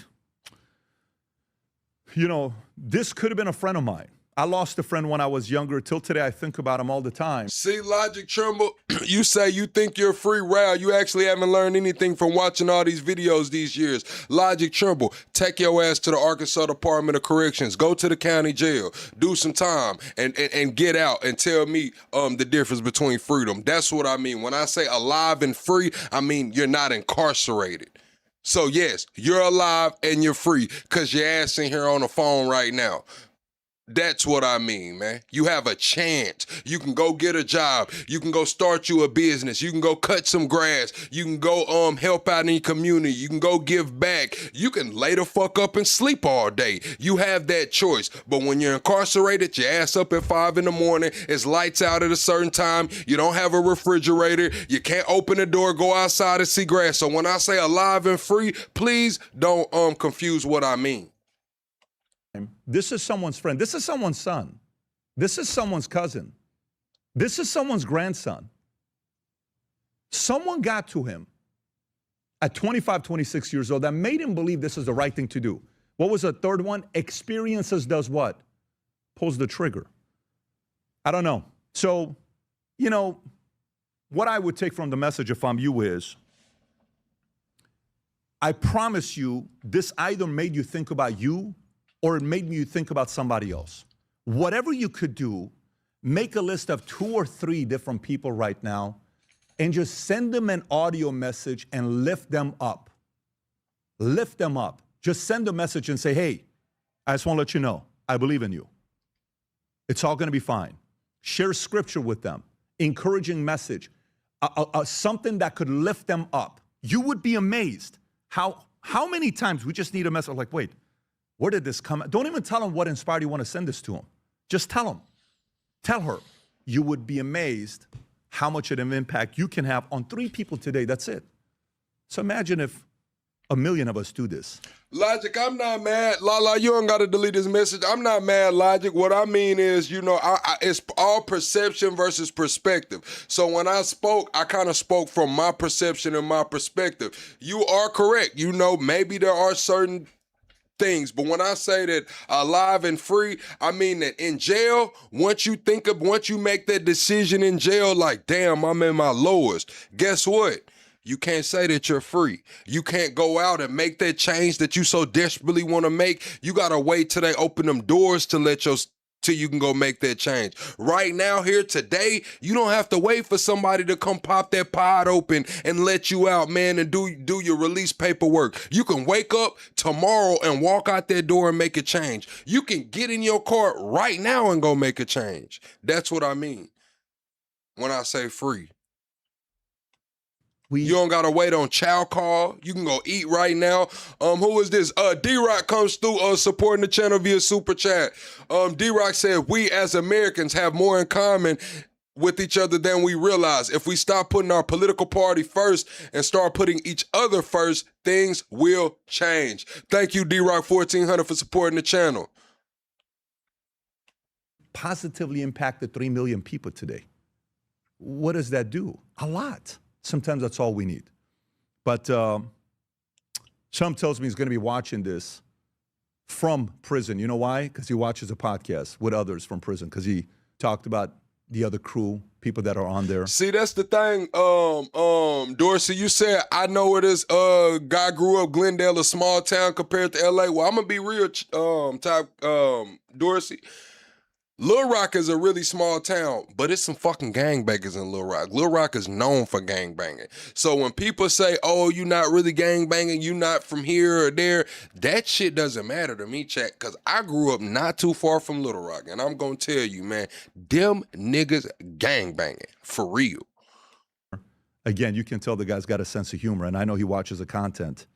you know, this could have been a friend of mine. I lost a friend when I was younger. Till today, I think about him all the time. See, Logic Tremble, you say you think you're free. Wow, you actually haven't learned anything from watching all these videos these years. Logic Tremble, take your ass to the Arkansas Department of Corrections. Go to the county jail. Do some time and get out and tell me the difference between freedom. That's what I mean. When I say alive and free, I mean you're not incarcerated. So yes, you're alive and you're free because your ass in here on the phone right now. That's what I mean, man. You have a chance. You can go get a job. You can go start you a business. You can go cut some grass. You can go help out in your community. You can go give back. You can lay the fuck up and sleep all day. You have that choice. But when you're incarcerated, your ass up at 5 in the morning, it's lights out at a certain time. You don't have a refrigerator. You can't open the door, go outside and see grass. So when I say alive and free, please don't confuse what I mean. This is someone's friend. This is someone's son. This is someone's cousin. This is someone's grandson. Someone got to him at 25, 26 years old that made him believe this is the right thing to do. What was the third one? Experiences does what? Pulls the trigger. I don't know. So, you know, what I would take from the message if I'm you is, I promise you, this either made you think about you or it made you think about somebody else. Whatever you could do, make a list of 2 or 3 different people right now and just send them an audio message and lift them up. Lift them up. Just send a message and say, hey, I just want to let you know, I believe in you. It's all going to be fine. Share scripture with them. Encouraging message. Something that could lift them up. You would be amazed how many times we just need a message like, wait, where did this come? Don't even tell them what inspired you want to send this to them. Just tell them. Tell her. You would be amazed how much of an impact you can have on 3 people today. That's it. So imagine if 1 million of us do this. Logic, I'm not mad. Lala, you don't got to delete this message. I'm not mad, Logic. What I mean is, you know, it's all perception versus perspective. So when I spoke, I kind of spoke from my perception and my perspective. You are correct. You know, maybe there are certain things, but when I say that alive and free, I mean that in jail, once you make that decision in jail, like, damn, I'm in my lowest, guess what? You can't say that you're free. You can't go out and make that change that you so desperately want to make. You got to wait till they open them doors till you can go make that change. Right now, here today, you don't have to wait for somebody to come pop that pod open and let you out, man, and do your release paperwork. You can wake up tomorrow and walk out that door and make a change. You can get in your car right now and go make a change. That's what I mean when I say free. You don't gotta wait on chow call. You can go eat right now. Who is this? D-Rock comes through supporting the channel via Super Chat. D-Rock said, we as Americans have more in common with each other than we realize. If we stop putting our political party first and start putting each other first, things will change. Thank you, D-Rock 1400 for supporting the channel. Positively impacted 3 million people today. What does that do? A lot. Sometimes that's all we need. But Trump tells me he's going to be watching this from prison. You know why? Because he watches a podcast with others from prison, because he talked about the other crew, people that are on there. See, that's the thing, Dorsey. You said, I know where this guy grew up, Glendale, a small town compared to LA. Well, I'm going to be real, Dorsey. Little Rock is a really small town, but it's some fucking gangbangers in Little Rock. Little Rock is known for gangbanging. So when people say, oh, you not really gangbanging, you not from here or there, that shit doesn't matter to me, chat, because I grew up not too far from Little Rock, and I'm going to tell you, man, them niggas gangbanging, for real. Again, you can tell the guy's got a sense of humor, and I know he watches the content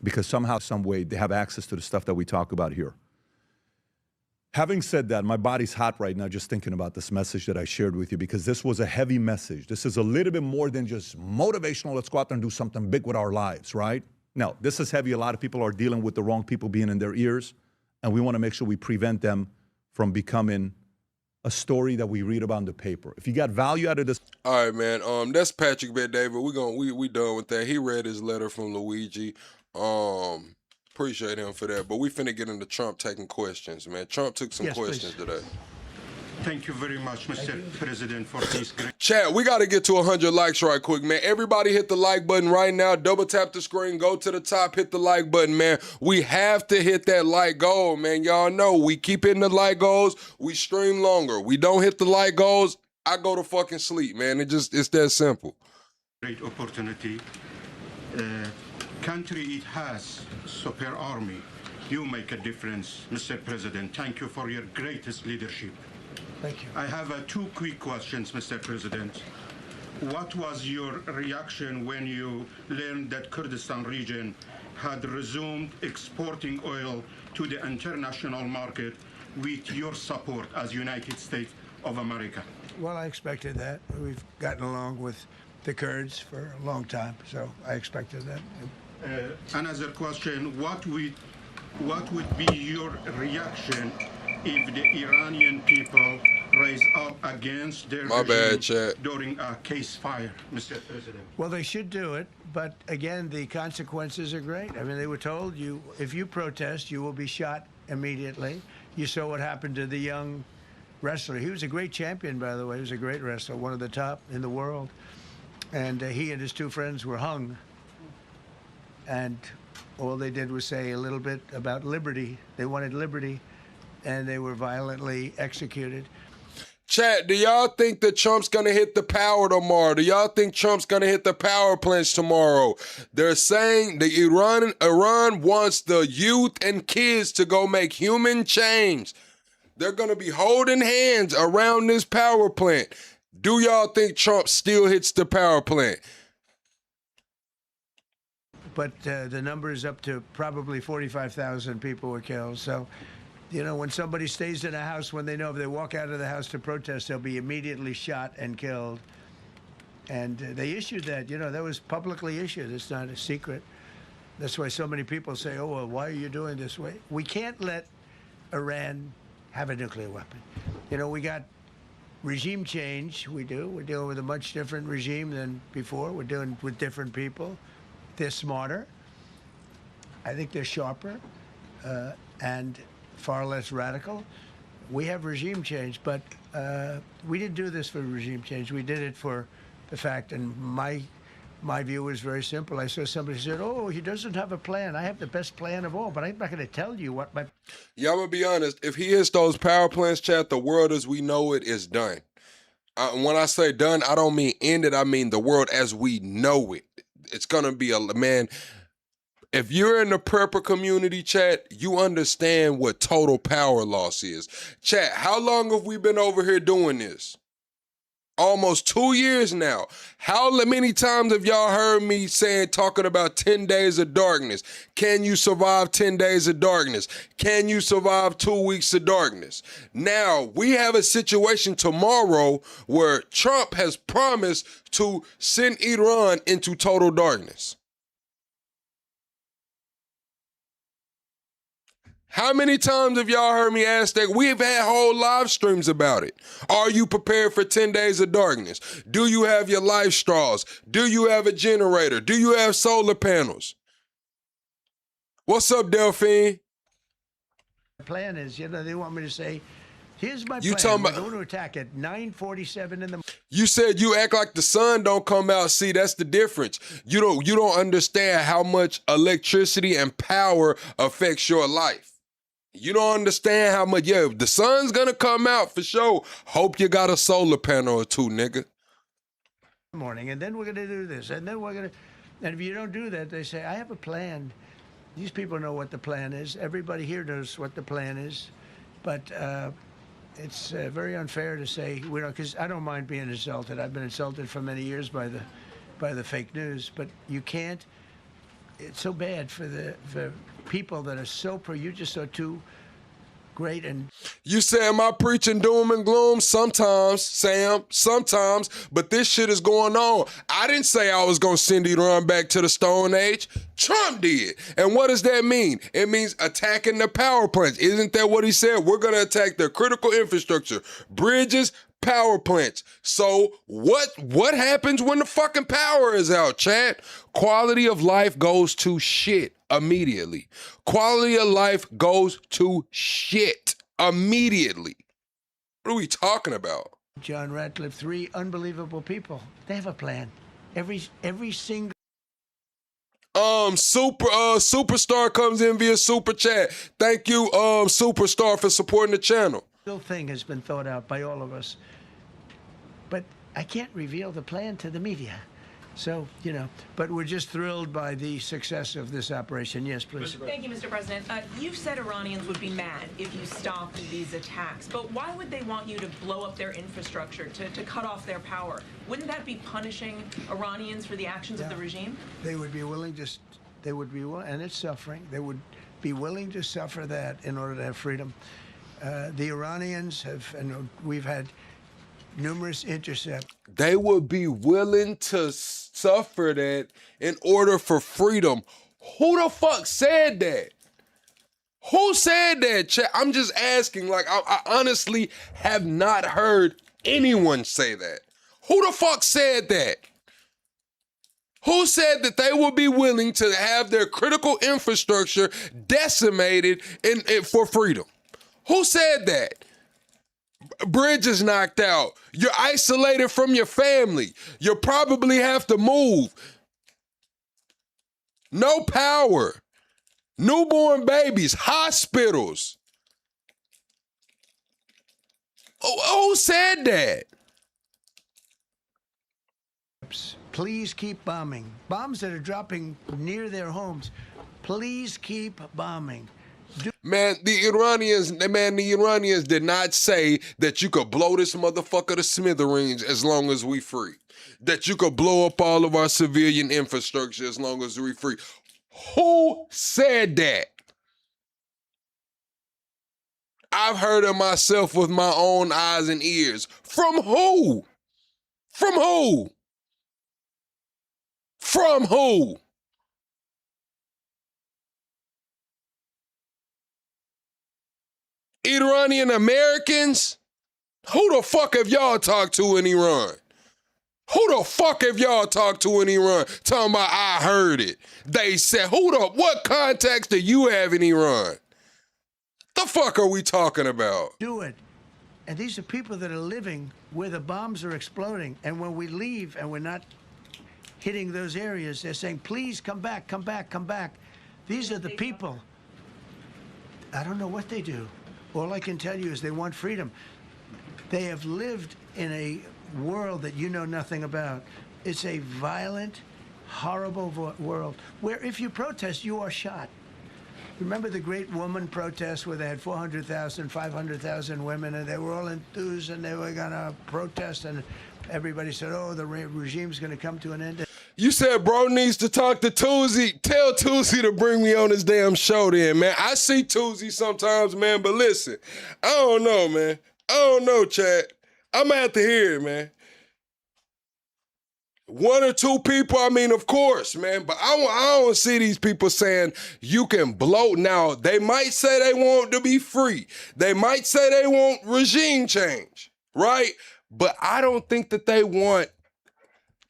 because somehow, some way, they have access to the stuff that we talk about here. Having said that, my body's hot right now just thinking about this message that I shared with you, because this was a heavy message. This is a little bit more than just motivational, let's go out there and do something big with our lives, right? No, this is heavy. A lot of people are dealing with the wrong people being in their ears, and we want to make sure we prevent them from becoming a story that we read about in the paper. If you got value out of this... All right, man. That's Patrick Bet David. We done with that. He read his letter from Luigi. Appreciate him for that. But we finna get into Trump taking questions, man. Trump took some questions today. Thank you very much, Mr. President, for this great... Chat, we got to get to 100 likes right quick, man. Everybody hit the like button right now. Double tap the screen. Go to the top. Hit the like button, man. We have to hit that like goal, man. Y'all know we keep hitting the like goals. We stream longer. We don't hit the like goals, I go to fucking sleep, man. It's that simple. Great opportunity. Country it has super army. You make a difference, Mr. President. Thank you for your greatest leadership. Thank you. I have 2 quick questions, Mr. President. What was your reaction when you learned that Kurdistan region had resumed exporting oil to the international market with your support as United States of America? Well, I expected that. We've gotten along with the Kurds for a long time, so I expected that. Another question, what would be your reaction if the Iranian people rise up against their My bad, regime chat. during a case fire, Mr. President? Well, they should do it, but again, the consequences are great. I mean, they were told if you protest, you will be shot immediately. You saw what happened to the young wrestler. He was a great champion, by the way. He was a great wrestler, one of the top in the world. And he and his two friends were hung. And all they did was say a little bit about liberty. They wanted liberty, and they were violently executed. Chat, do y'all think that Trump's gonna hit the power tomorrow? Do y'all think Trump's gonna hit the power plants tomorrow? They're saying that Iran wants the youth and kids to go make human change. They're gonna be holding hands around this power plant. Do y'all think Trump still hits the power plant? But the number is up to probably 45,000 people were killed. So, you know, when somebody stays in a house, when they know if they walk out of the house to protest, they'll be immediately shot and killed. And they issued that, you know, that was publicly issued. It's not a secret. That's why so many people say, oh, well, why are you doing this way? We can't let Iran have a nuclear weapon. You know, we got regime change. We do. We're dealing with a much different regime than before. We're dealing with different people. They're smarter. I think they're sharper and far less radical. We have regime change, but we didn't do this for regime change. We did it for the fact, and my view was very simple. I saw somebody said, oh, he doesn't have a plan. I have the best plan of all, but I'm not going to tell you what my... Yeah, I'm gonna be honest. If he hits those power plants, chat, the world as we know it is done. When I say done, I don't mean ended. I mean the world as we know it. It's gonna be man. If you're in the prepper community, chat, you understand what total power loss is. Chat, how long have we been over here doing this? Almost 2 years now. How many times have y'all heard me talking about 10 days of darkness? Can you survive 10 days of darkness? Can you survive 2 weeks of darkness? Now, we have a situation tomorrow where Trump has promised to send Iran into total darkness. How many times have y'all heard me ask that? We've had whole live streams about it. Are you prepared for 10 days of darkness? Do you have your life straws? Do you have a generator? Do you have solar panels? What's up, Delphine? The plan is, you know, they want me to say, here's my You plan. talking We're about- going to attack at 9:47 in the morning. You said you act like the sun don't come out. See, that's the difference. You don't understand how much electricity and power affects your life. You don't understand how much, the sun's gonna come out for sure. Hope you got a solar panel or two, nigga. Morning, and then we're going to do this, and then we're going to, and if you don't do that, they say, I have a plan. These people know what the plan is. Everybody here knows what the plan is, but it's very unfair to say, we don't, because I don't mind being insulted. I've been insulted for many years by the fake news, but you can't. It's so bad for people that are so you just so too great. And You say, am I preaching doom and gloom? Sometimes, Sam, sometimes, but this shit is going on. I didn't say I was gonna send Iran back to the Stone Age. Trump did. And what does that mean? It means attacking the power plants. Isn't that what he said? We're gonna attack their critical infrastructure, bridges, power plants. So what happens when the fucking power is out, chat? Quality of life goes to shit immediately. Quality of life goes to shit immediately. What are we talking about? John Ratcliffe, 3 unbelievable people. They have a plan. Every single Superstar comes in via super chat. Thank you, Superstar, for supporting the channel. thing has been thought out by all of us. But I can't reveal the plan to the media. So, you know, but we're just thrilled by the success of this operation. Yes, please. Thank you, Mr. President. You said Iranians would be mad if you stopped these attacks, but why would they want you to blow up their infrastructure, to cut off their power? Wouldn't that be punishing Iranians for the actions of the regime? They would be willing to, and it's suffering, they would be willing to suffer that in order to have freedom. The Iranians have, and we've had numerous intercepts. They would be willing to suffer that in order for freedom. Who the fuck said that? Who said that, chat? I'm just asking. Like, I honestly have not heard anyone say that. Who the fuck said that? Who said that they will be willing to have their critical infrastructure decimated for freedom? Who said that? Bridges knocked out. You're isolated from your family. You'll probably have to move. No power. Newborn babies. Hospitals. Who said that? Please keep bombing. Bombs that are dropping near their homes. Please keep bombing. Man, the Iranians did not say that you could blow this motherfucker to smithereens as long as we free. That you could blow up all of our civilian infrastructure as long as we free. Who said that? I've heard it myself with my own eyes and ears. From who? From who? From who? Iranian Americans? Who the fuck have y'all talked to in Iran? Who the fuck have y'all talked to in Iran? Talking about I heard it. They said, what contacts do you have in Iran? The fuck are we talking about? Do it. And these are people that are living where the bombs are exploding. And when we leave and we're not hitting those areas, they're saying, please come back, come back, come back. These are the people. I don't know what they do. All I can tell you is they want freedom. They have lived in a world that you know nothing about. It's a violent, horrible world where if you protest, you are shot. Remember the great woman protests where they had 400,000, 500,000 women, and they were all enthused and they were going to protest, and everybody said, oh, the regime's going to come to an end. You said bro needs to talk to Tuesday. Tell Tuesday to bring me on his damn show then, man. I see Tuesday sometimes, man, but listen, I don't know, man. I don't know, chat. I'm going to have to hear it, man. One or two people, I mean, of course, man, but I don't see these people saying you can blow. Now, they might say they want to be free. They might say they want regime change, right? But I don't think that they want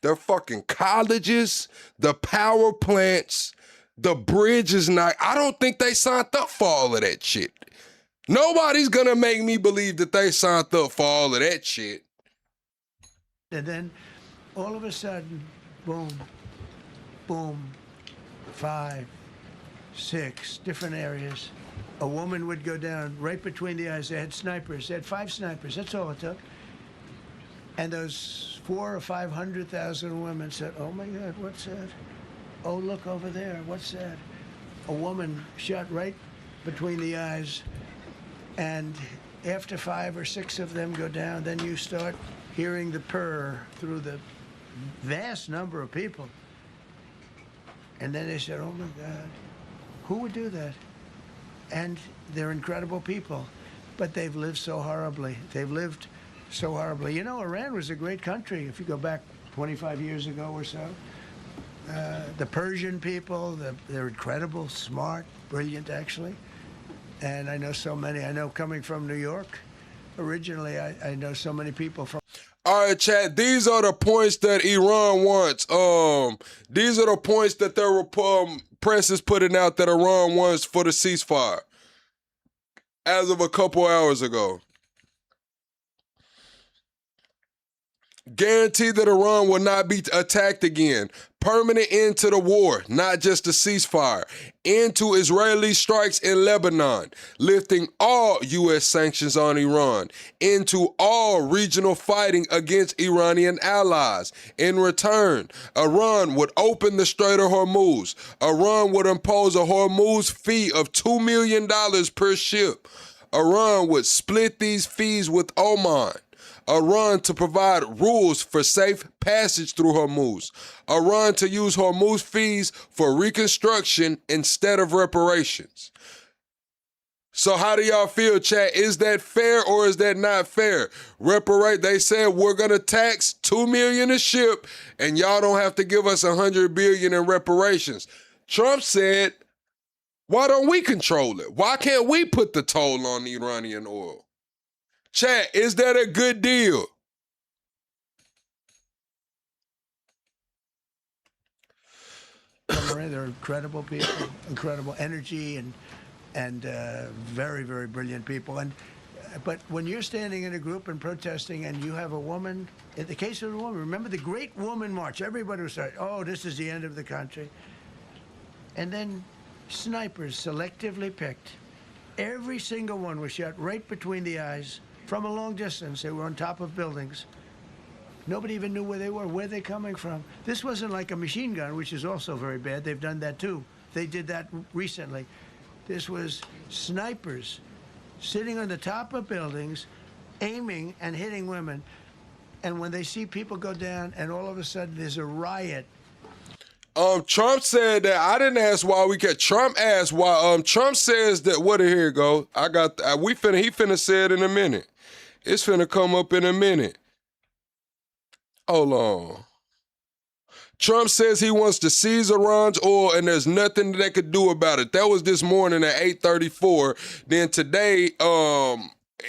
their fucking colleges, the power plants, the bridges. I don't think they signed up for all of that shit. Nobody's gonna make me believe that they signed up for all of that shit. And then all of a sudden, boom, boom, 5, 6 different areas. A woman would go down right between the eyes. They had snipers. They had 5 snipers. That's all it took. And those 400,000 or 500,000 women said, oh my God, what's that? Oh, look over there, what's that? A woman shot right between the eyes. And after 5 or 6 of them go down, then you start hearing the purr through the vast number of people. And then they said, oh my God, who would do that? And they're incredible people, but they've lived so horribly. They've lived so horribly. You know, Iran was a great country if you go back 25 years ago or so. The Persian people, they're incredible, smart, brilliant, actually. And I know so many. I know coming from New York, originally, I know so many people from... All right, chat, these are the points that Iran wants. These are the points that their press is putting out that Iran wants for the ceasefire as of a couple hours ago. Guarantee that Iran will not be attacked again. Permanent end to the war, not just a ceasefire. End to Israeli strikes in Lebanon. Lifting all U.S. sanctions on Iran. End to all regional fighting against Iranian allies. In return, Iran would open the Strait of Hormuz. Iran would impose a Hormuz fee of $2 million per ship. Iran would split these fees with Oman. Iran to provide rules for safe passage through Hormuz. Iran to use Hormuz fees for reconstruction instead of reparations. So how do y'all feel, chat? Is that fair or is that not fair? They said we're gonna tax $2 million a ship and y'all don't have to give us $100 billion in reparations. Trump said Why don't we control it? Why can't we put the toll on Iranian oil? Chat, is that a good deal? They're incredible people, incredible energy, and very, very brilliant people. But when you're standing in a group and protesting, and you have a woman, in the case of a woman, remember the Great Woman March? Everybody was saying, "Oh, this is the end of the country," and then snipers selectively picked. Every single one was shot right between the eyes from a long distance. They were on top of buildings. Nobody even knew where they were, where they're coming from. This wasn't like a machine gun, which is also very bad. They've done that too. They did that recently. This was snipers sitting on the top of buildings, aiming and hitting women. And when they see people go down, and all of a sudden there's a riot. Trump said that. I didn't ask why we get. Trump asked why. Trump says that. What? Here it go. I got. He finna say it in a minute. It's finna come up in a minute. Hold on. Trump says he wants to seize Iran's oil and there's nothing they could do about it. That was this morning at 8:34. Then today,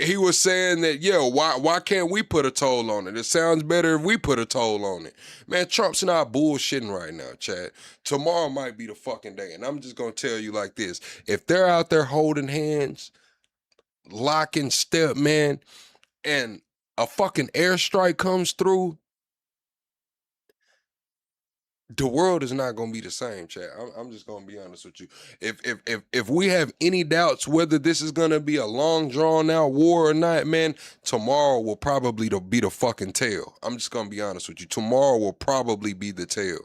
he was saying that, why can't we put a toll on it? It sounds better if we put a toll on it. Man, Trump's not bullshitting right now, Chad. Tomorrow might be the fucking day. And I'm just going to tell you like this. If they're out there holding hands, locking step, man, and a fucking airstrike comes through, the world is not going to be the same, Chad. I'm just going to be honest with you. If we have any doubts whether this is going to be a long, drawn-out war or not, man, tomorrow will probably be the fucking tell. I'm just going to be honest with you. Tomorrow will probably be the tell.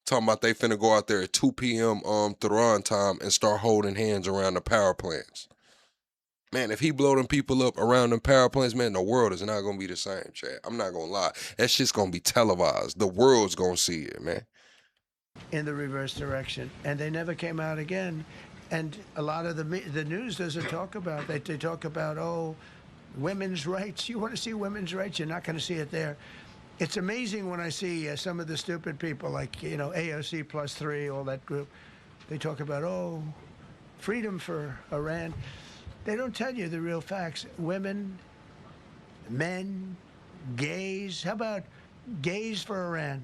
Talking about they finna go out there at 2 p.m. Tehran time and start holding hands around the power plants. Man, if he blow them people up around them power plants, man, the world is not going to be the same, Chad. I'm not going to lie. That shit's going to be televised. The world's going to see it, man. In the reverse direction. And they never came out again. And a lot of the news doesn't talk about that. They talk about, oh, women's rights. You want to see women's rights? You're not going to see it there. It's amazing when I see some of the stupid people like, AOC plus 3, all that group. They talk about, oh, freedom for Iran. They don't tell you the real facts. Women, men, gays. How about gays for Iran?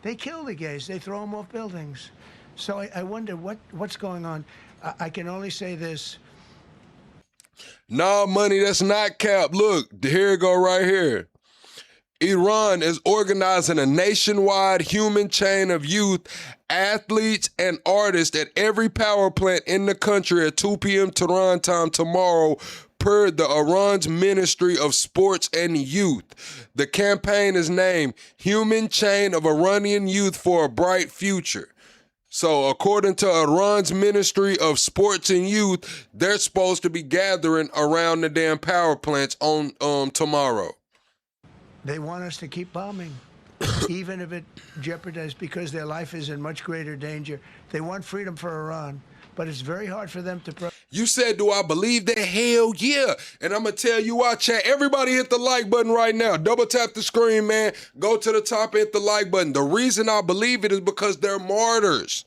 They kill the gays. They throw them off buildings. So I wonder what's going on. I can only say this. Nah, money, that's not cap. Look, here it go right here. Iran is organizing a nationwide human chain of youth, athletes, and artists at every power plant in the country at 2 p.m. Tehran time tomorrow, per the Iran's Ministry of Sports and Youth. The campaign is named Human Chain of Iranian Youth for a Bright Future. So according to Iran's Ministry of Sports and Youth, they're supposed to be gathering around the damn power plants on tomorrow. They want us to keep bombing, even if it jeopardizes, because their life is in much greater danger. They want freedom for Iran, but it's very hard for them to... You said, do I believe that? Hell yeah. And I'm going to tell you why, chat. Everybody hit the like button right now. Double tap the screen, man. Go to the top and hit the like button. The reason I believe it is because they're martyrs.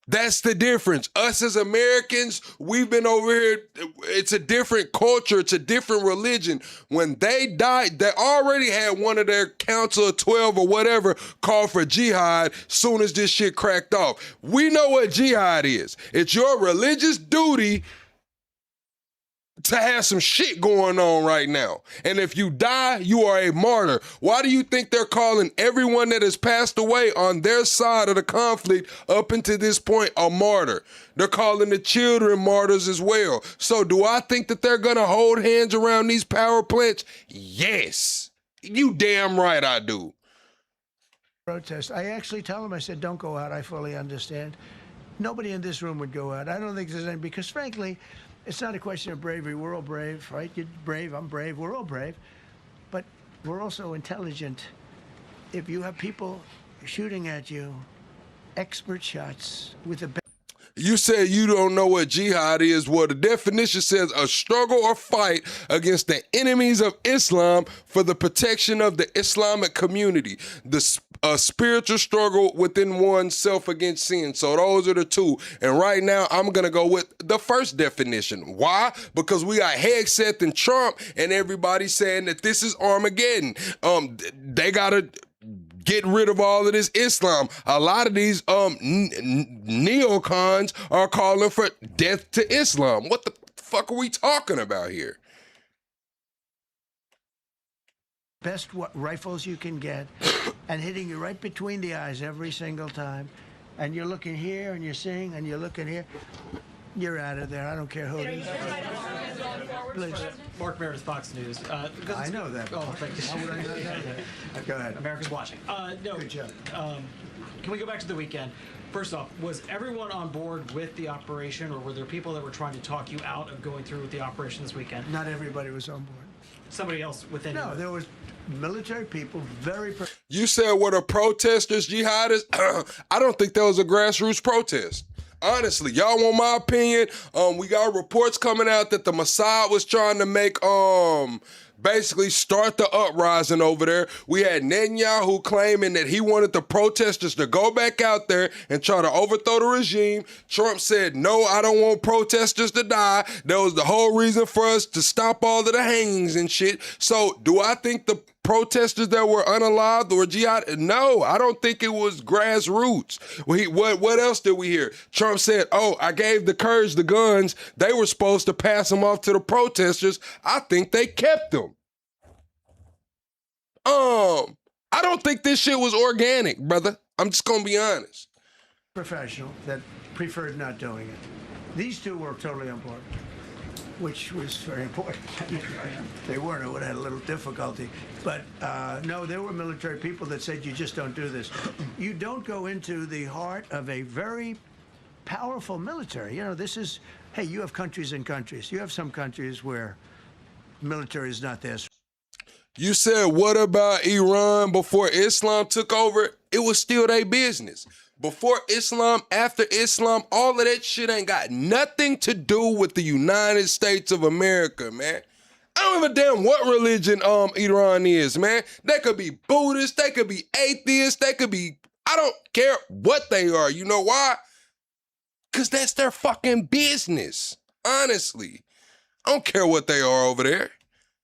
That's the difference. Us as Americans, we've been over here. It's a different culture. It's a different religion. When they died, they already had one of their council of 12 or whatever call for jihad soon as this shit cracked off. We know what jihad is. It's your religious duty to have some shit going on right now. And if you die, you are a martyr. Why do you think they're calling everyone that has passed away on their side of the conflict up until this point a martyr? They're calling the children martyrs as well. So do I think that they're going to hold hands around these power plants? Yes. You damn right I do. Protest. I actually tell them, I said, don't go out. I fully understand. Nobody in this room would go out. I don't think there's any, because frankly, it's not a question of bravery. We're all brave, right? You're brave, I'm brave, we're all brave. But we're also intelligent. If you have people shooting at you, expert shots with a... You said you don't know what jihad is. Well, the definition says a struggle or fight against the enemies of Islam for the protection of the Islamic community. A spiritual struggle within oneself against sin. So those are the two. And right now, I'm going to go with the first definition. Why? Because we got Hegseth and Trump and everybody saying that this is Armageddon. They got to get rid of all of this Islam. A lot of these neocons are calling for death to Islam. What the fuck are we talking about here? Best rifles you can get and hitting you right between the eyes every single time. And you're looking here and you're seeing and you're looking here. You're out of there. I don't care who it is. Please. Mark Meredith, Fox News. I know that. Oh, thank you. How would I know that? Go ahead. America's watching. No. Good job. Can we go back to the weekend? First off, was everyone on board with the operation, or were there people that were trying to talk you out of going through with the operation this weekend? Not everybody was on board. Somebody else within No, there was military people, very... You said were the protesters jihadists? I don't think that was a grassroots protest. Honestly, y'all want my opinion? We got reports coming out that the Mossad was trying to make basically start the uprising over there. We had Netanyahu claiming that he wanted the protesters to go back out there and try to overthrow the regime. Trump said, no, I don't want protesters to die. That was the whole reason for us to stop all of the hangings and shit. So do I think the protesters that were unalived were jihad? No, I don't think it was grassroots. What else did we hear? Trump said, oh, I gave the Kurds the guns. They were supposed to pass them off to the protesters. I think they kept them. I don't think this shit was organic, brother. I'm just gonna be honest. Professional that preferred not doing it. These two were totally on board, which was very important. They weren't, it would have had a little difficulty. But no, there were military people that said, you just don't do this. You don't go into the heart of a very powerful military. You know, this is, hey, you have countries and countries. You have some countries where military is not there. You said, what about Iran before Islam took over? It was still their business. Before Islam, after Islam, all of that shit ain't got nothing to do with the United States of America, man. I don't give a damn what religion Iran is, man. They could be Buddhist, they could be atheists, they could be, I don't care what they are. You know why? Because that's their fucking business, honestly. I don't care what they are over there.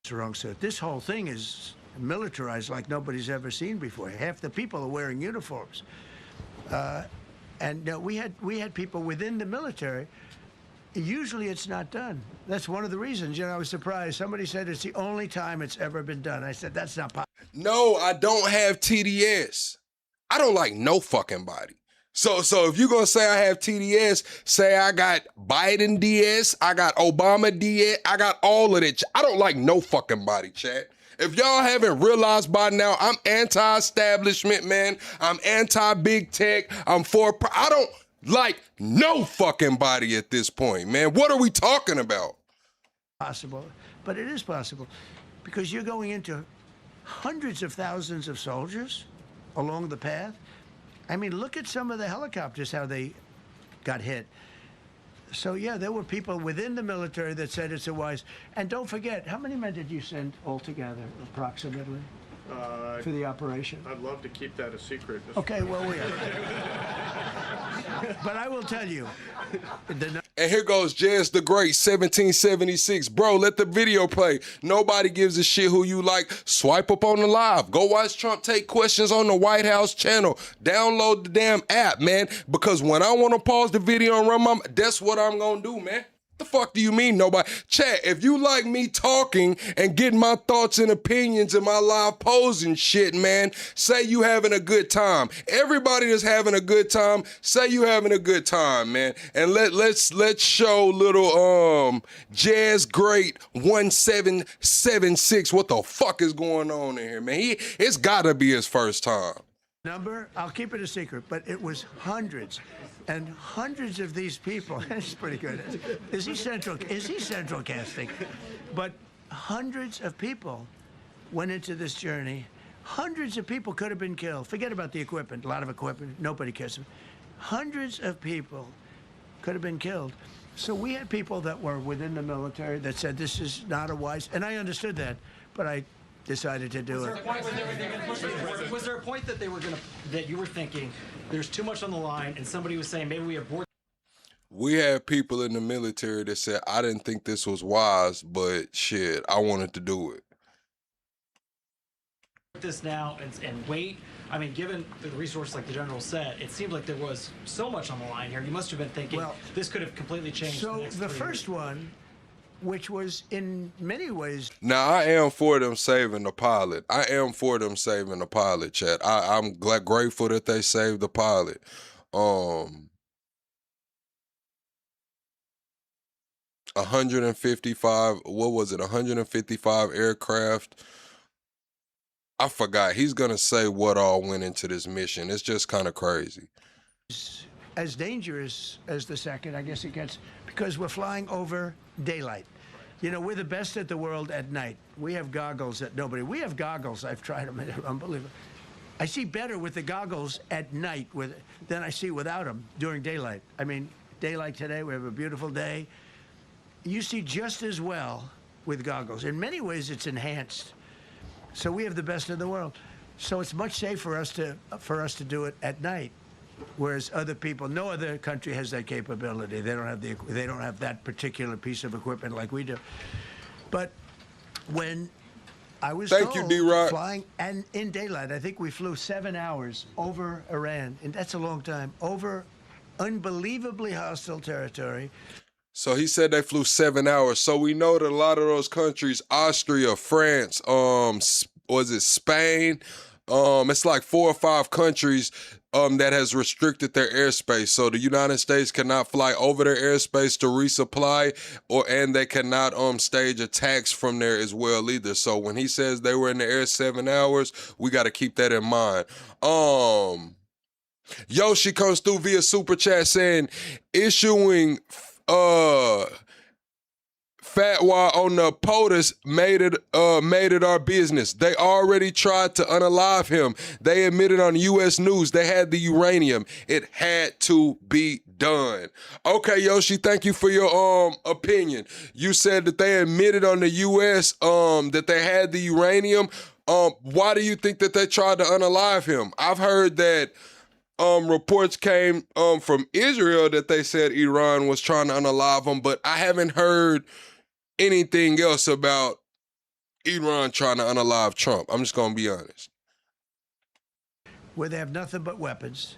It's wrong, sir. This whole thing is militarized like nobody's ever seen before. Half the people are wearing uniforms. And we had people within the military. Usually it's not done. That's one of the reasons. You know, I was surprised. Somebody said it's the only time it's ever been done. I said, that's not possible. No, I don't have TDS. I don't like no fucking body. So if you're going to say I have TDS, say I got Biden DS, I got Obama DS, I got all of that. I don't like no fucking body, chat. If y'all haven't realized by now, I'm anti-establishment, man. I'm anti-big tech. I'm for... I don't like no fucking body at this point, man. What are we talking about? Possible, but it is possible because you're going into hundreds of thousands of soldiers along the path. I mean, look at some of the helicopters, how they got hit. So, yeah, there were people within the military that said it's a wise. And don't forget, how many men did you send altogether, approximately, for the operation? I'd love to keep that a secret. Okay, well, we are. But I will tell you. And here goes Jazz the Great, 1776. Bro, let the video play. Nobody gives a shit who you like. Swipe up on the live. Go watch Trump take questions on the White House channel. Download the damn app, man. Because when I want to pause the video and run that's what I'm going to do, man. The fuck do you mean nobody? Chat, if you like me talking and getting my thoughts and opinions in my live posing shit, man, say you having a good time. Everybody that's having a good time, say you having a good time, man. And let's show little Jazz Great 1776 what the fuck is going on in here, man. It's gotta be his first time. Number, I'll keep it a secret, but it was hundreds. And hundreds of these people, that's pretty good. Is he central casting? But hundreds of people went into this journey. Hundreds of people could have been killed. Forget about the equipment, a lot of equipment, nobody cares. Hundreds of people could have been killed. So we had people that were within the military that said this is not a wise, and I understood that, but I decided to do it. Was there a point that they were going to, that you were thinking there's too much on the line, and somebody was saying maybe we abort We had people in the military that said, I didn't think this was wise, but shit, I wanted to do it. this now and wait? I mean, given the resources like the general said, it seemed like there was so much on the line here. You must have been thinking, Well, this could have completely changed. So the the first one, which was in many ways Now, I am for them saving the pilot. I am for them saving the pilot, chat. I'm grateful that they saved the pilot. 155, what was it, 155 aircraft? I forgot. He's going to say what all went into this mission. It's just kind of crazy. as dangerous as the second, I guess it gets, because we're flying over daylight. You know, we're the best at the world at night. We have goggles that nobody, we have goggles, I've tried them, they're unbelievable. I see better with the goggles at night than I see without them during daylight. I mean, daylight today, we have a beautiful day. You see just as well with goggles. In many ways, it's enhanced. So we have the best in the world. So it's much safer for us to do it at night, whereas other people, no other country has that capability. They don't have that particular piece of equipment like we do. But when I was flying and in daylight, I think we flew 7 hours over Iran, and that's a long time, over unbelievably hostile territory. So he said they flew 7 hours. So we know that a lot of those countries, Austria, France, was it Spain? It's like 4 or 5 countries that has restricted their airspace. So the United States cannot fly over their airspace to resupply, and they cannot stage attacks from there as well either. So when he says they were in the air 7 hours, we got to keep that in mind. Yoshi comes through via super chat saying issuing fatwa on the POTUS made it our business. They already tried to unalive him. They admitted on U.S. News they had the uranium. It had to be done. Okay, Yoshi, thank you for your opinion. You said that they admitted on the U.S. That they had the uranium. Why do you think that they tried to unalive him? I've heard that reports came from Israel that they said Iran was trying to unalive him, but I haven't heard anything else about Iran trying to unalive Trump. I'm just going to be honest. Where they have nothing but weapons.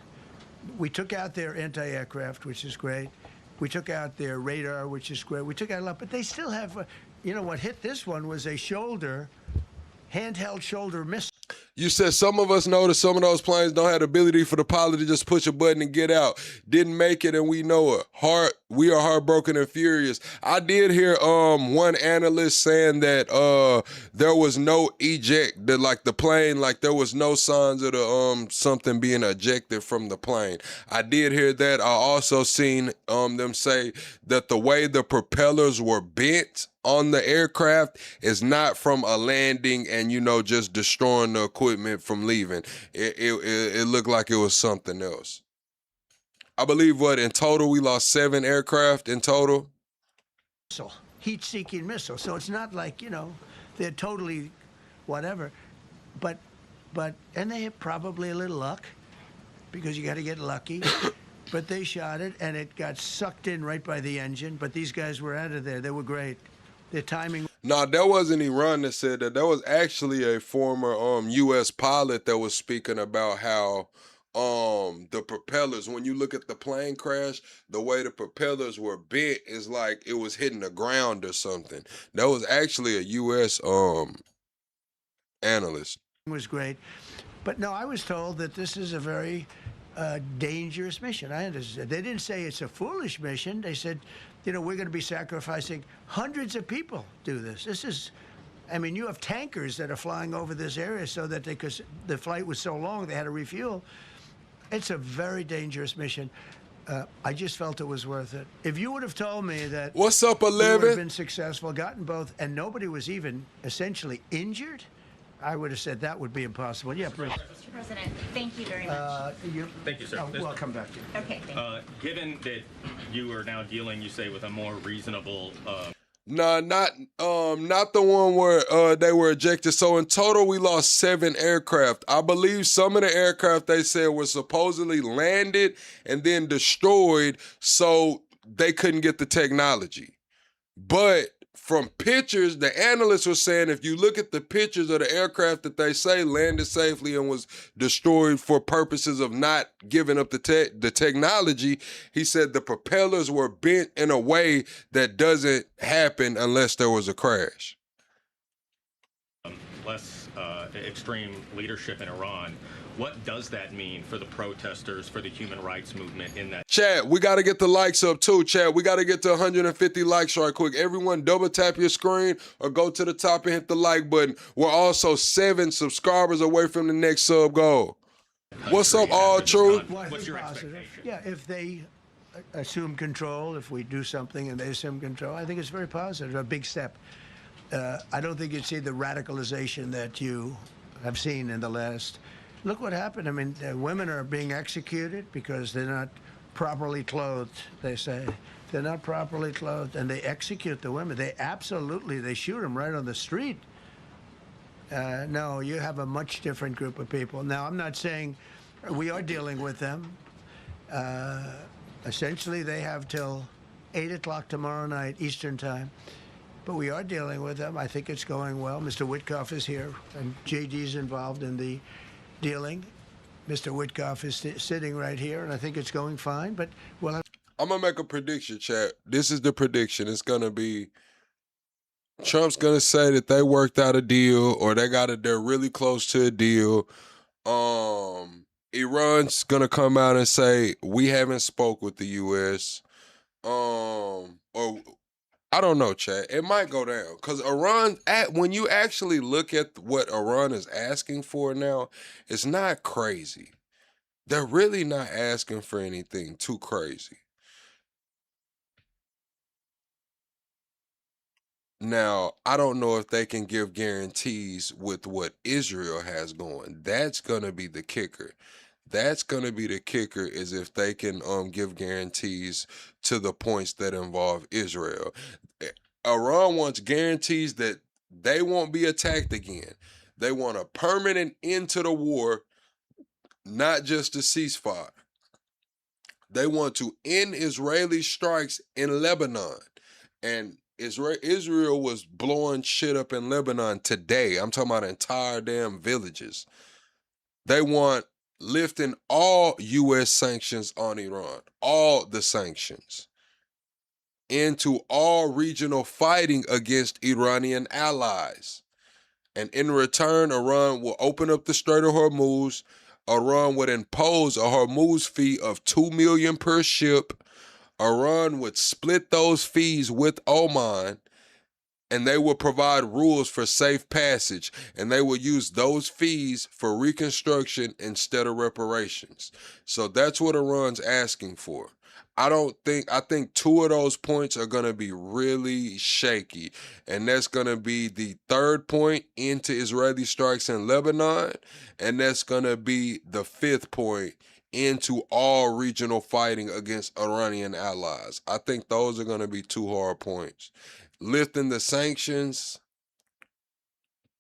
We took out their anti-aircraft, which is great. We took out their radar, which is great. We took out a lot, but they still have, you know, what hit this one was a handheld shoulder missile. You said some of us know that some of those planes don't have the ability for the pilot to just push a button and get out. Didn't make it, and we know it. We are heartbroken and furious. I did hear one analyst saying that there was no eject, that like the plane, like there was no signs of the something being ejected from the plane. I did hear that. I also seen them say that the way the propellers were bent on the aircraft is not from a landing and, you know, just destroying the equipment from leaving. It looked like it was something else. I believe in total we lost 7 aircraft in total. Heat-seeking missile. So it's not like, you know, they're totally whatever. But and they have probably a little luck, because you got to get lucky. But they shot it and it got sucked in right by the engine. But these guys were out of there. They were great. Their timing. No, that wasn't Iran that said that. That was actually a former U.S. pilot that was speaking about how the propellers, when you look at the plane crash, the way the propellers were bent is like it was hitting the ground or something. That was actually a U.S. analyst. It was great. But no, I was told that this is a very dangerous mission. I understand. They didn't say it's a foolish mission. They said, you know, we're going to be sacrificing hundreds of people do this. This is, I mean, you have tankers that are flying over this area so that the flight was so long they had to refuel. It's a very dangerous mission. I just felt it was worth it. If you would have told me that what's up, 11? We would have been successful, gotten both, and nobody was even essentially injured, I would have said that would be impossible. Yeah, Bruce. Mr. President, thank you very much. Thank you, sir. Oh, we'll come back to you. Okay, thank you. Given that you are now dealing, you say, with a more reasonable. Nah, not the one where they were ejected. So in total, we lost 7 aircraft. I believe some of the aircraft they said were supposedly landed and then destroyed, so they couldn't get the technology. But from pictures, the analysts were saying if you look at the pictures of the aircraft that they say landed safely and was destroyed for purposes of not giving up the technology, he said the propellers were bent in a way that doesn't happen unless there was a crash. Less extreme leadership in Iran. What does that mean for the protesters, for the human rights movement in that? Chat, we got to get the likes up too, chat. We got to get to 150 likes right quick. Everyone double tap your screen or go to the top and hit the like button. We're also 7 subscribers away from the next sub goal. What's up, All Truth? What's your expectation? Yeah, if they assume control, if we do something and they assume control, I think it's very positive, a big step. I don't think you'd see the radicalization that you have seen in the last. Look what happened. I mean, women are being executed because they're not properly clothed, they say. They're not properly clothed, and they execute the women. They shoot them right on the street. No, you have a much different group of people. Now, I'm not saying we are dealing with them. Essentially, they have till 8 o'clock tomorrow night, Eastern time. But we are dealing with them. I think it's going well. Mr. Witkoff is here, and JD's involved in the dealing. Mr. Witkoff is sitting right here, and I think it's going fine, but we'll have... I'm going to make a prediction, chat. This is the prediction. It's going to be Trump's going to say that they worked out a deal or they're really close to a deal. Iran's going to come out and say, we haven't spoke with the U.S. Or I don't know, chat. It might go down because Iran, when you actually look at what Iran is asking for now, it's not crazy. They're really not asking for anything too crazy. Now, I don't know if they can give guarantees with what Israel has going. That's going to be the kicker. That's going to be the kicker is if they can give guarantees to the points that involve Israel. Iran wants guarantees that they won't be attacked again. They want a permanent end to the war, not just a ceasefire. They want to end Israeli strikes in Lebanon. And Israel was blowing shit up in Lebanon today. I'm talking about entire damn villages. They want lifting all U.S. sanctions on Iran, all the sanctions, into all regional fighting against Iranian allies. And in return, Iran will open up the Strait of Hormuz. Iran would impose a Hormuz fee of $2 million per ship. Iran would split those fees with Oman, and they will provide rules for safe passage, and they will use those fees for reconstruction instead of reparations. So that's what Iran's asking for. I think 2 of those points are going to be really shaky, and that's going to be the 3rd point into Israeli strikes in Lebanon, and that's going to be the 5th point into all regional fighting against Iranian allies. I think those are going to be 2 hard points. Lifting the sanctions,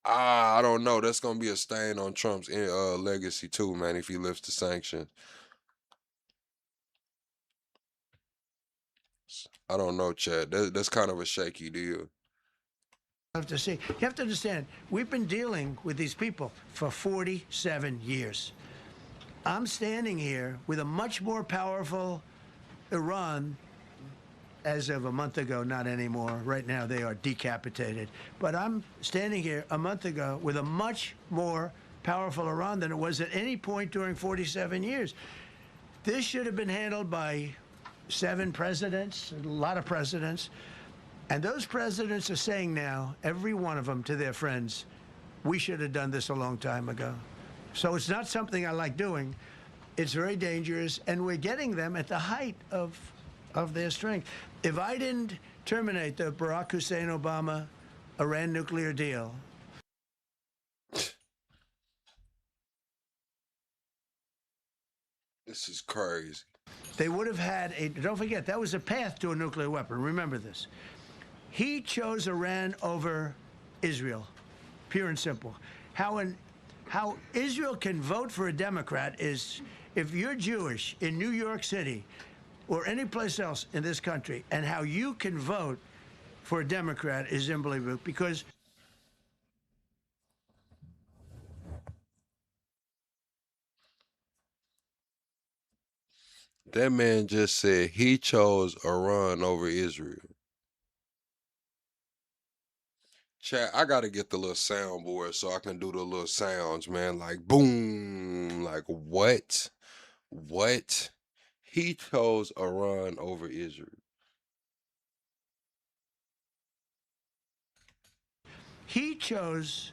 I don't know. That's going to be a stain on Trump's legacy too, man, if he lifts the sanctions. I don't know, Chad. That's kind of a shaky deal. Have to see. You have to understand, we've been dealing with these people for 47 years. I'm standing here with a much more powerful Iran as of a month ago, not anymore. Right now, they are decapitated. But I'm standing here a month ago with a much more powerful Iran than it was at any point during 47 years. This should have been handled by 7 presidents, a lot of presidents. And those presidents are saying now, every one of them to their friends, we should have done this a long time ago. So it's not something I like doing. It's very dangerous, and we're getting them at the height of their strength. If I didn't terminate the Barack Hussein Obama Iran nuclear deal, This is crazy. They would have had a, don't forget, that was a path to a nuclear weapon. Remember this. He chose Iran over Israel, pure and simple. How Israel can vote for a Democrat is, if you're Jewish in New York City or any place else in this country, and how you can vote for a Democrat is unbelievable, because that man just said he chose Iran over Israel. Chat, I gotta get the little soundboard so I can do the little sounds, man. Like boom, like what? What? He chose Iran over Israel. he chose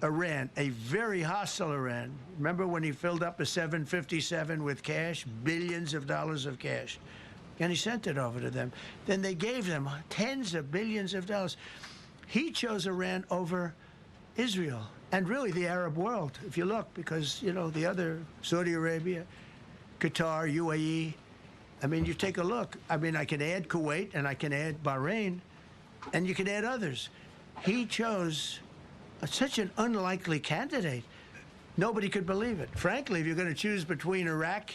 Iran, a very hostile Iran. Remember when he filled up a 757 with cash, billions of dollars of cash, and he sent it over to them. Then they gave them tens of billions of dollars. He chose Iran over Israel and really the Arab world, if you look, because, you know, the other, Saudi Arabia, Qatar, UAE, I mean, you take a look. I mean, I can add Kuwait and I can add Bahrain, and you can add others. He chose such an unlikely candidate. Nobody could believe it. Frankly, if you're going to choose between Iraq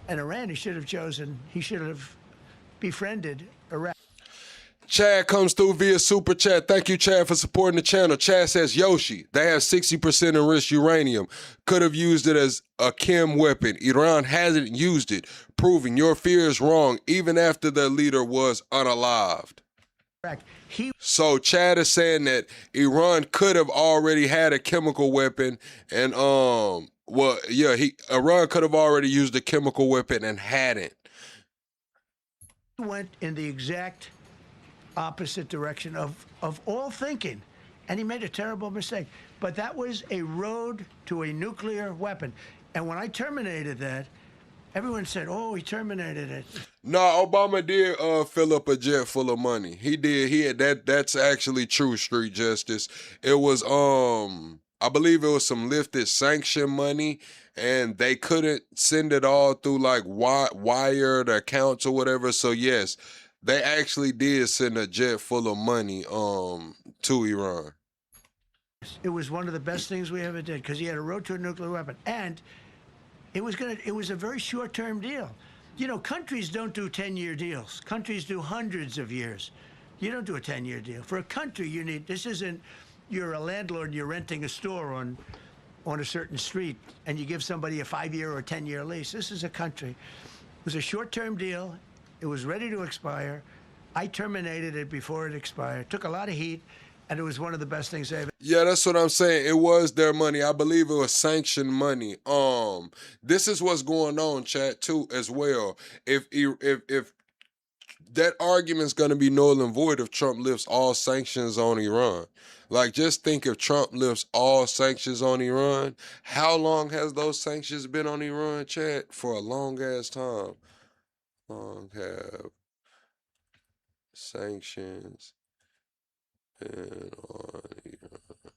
and Iran, he should have befriended Iraq. Chad comes through via Super Chat. Thank you, Chad, for supporting the channel. Chad says, Yoshi, they have 60% enriched uranium. Could have used it as a chem weapon. Iran hasn't used it, proving your fear is wrong even after their leader was unalived. So Chad is saying that Iran could have already had a chemical weapon and, Iran could have already used a chemical weapon and hadn't. He went in the exact opposite direction of all thinking, and he made a terrible mistake. But that was a road to a nuclear weapon. And when I terminated that, everyone said, oh, he terminated it. No, Obama did fill up a jet full of money. He did. He had that's actually true, Street Justice. It was I believe it was some lifted sanction money, and they couldn't send it all through like wired accounts or whatever. So yes, they actually did send a jet full of money to Iran. It was one of the best things we ever did, because he had a road to a nuclear weapon. And it was a very short-term deal. You know, countries don't do 10-year deals. Countries do hundreds of years. You don't do a 10-year deal. For a country, you need, this isn't, you're a landlord and you're renting a store on a certain street and you give somebody a 5-year or 10-year lease. This is a country. It was a short-term deal. It was ready to expire. I terminated it before it expired. Took a lot of heat, and it was one of the best things I ever. Yeah, that's what I'm saying. It was their money. I believe it was sanctioned money. This is what's going on, chat, too, as well. If that argument's gonna be null and void if Trump lifts all sanctions on Iran. Like, just think if Trump lifts all sanctions on Iran, how long has those sanctions been on Iran, chat? For a long ass time. Long have sanctions been on Iran.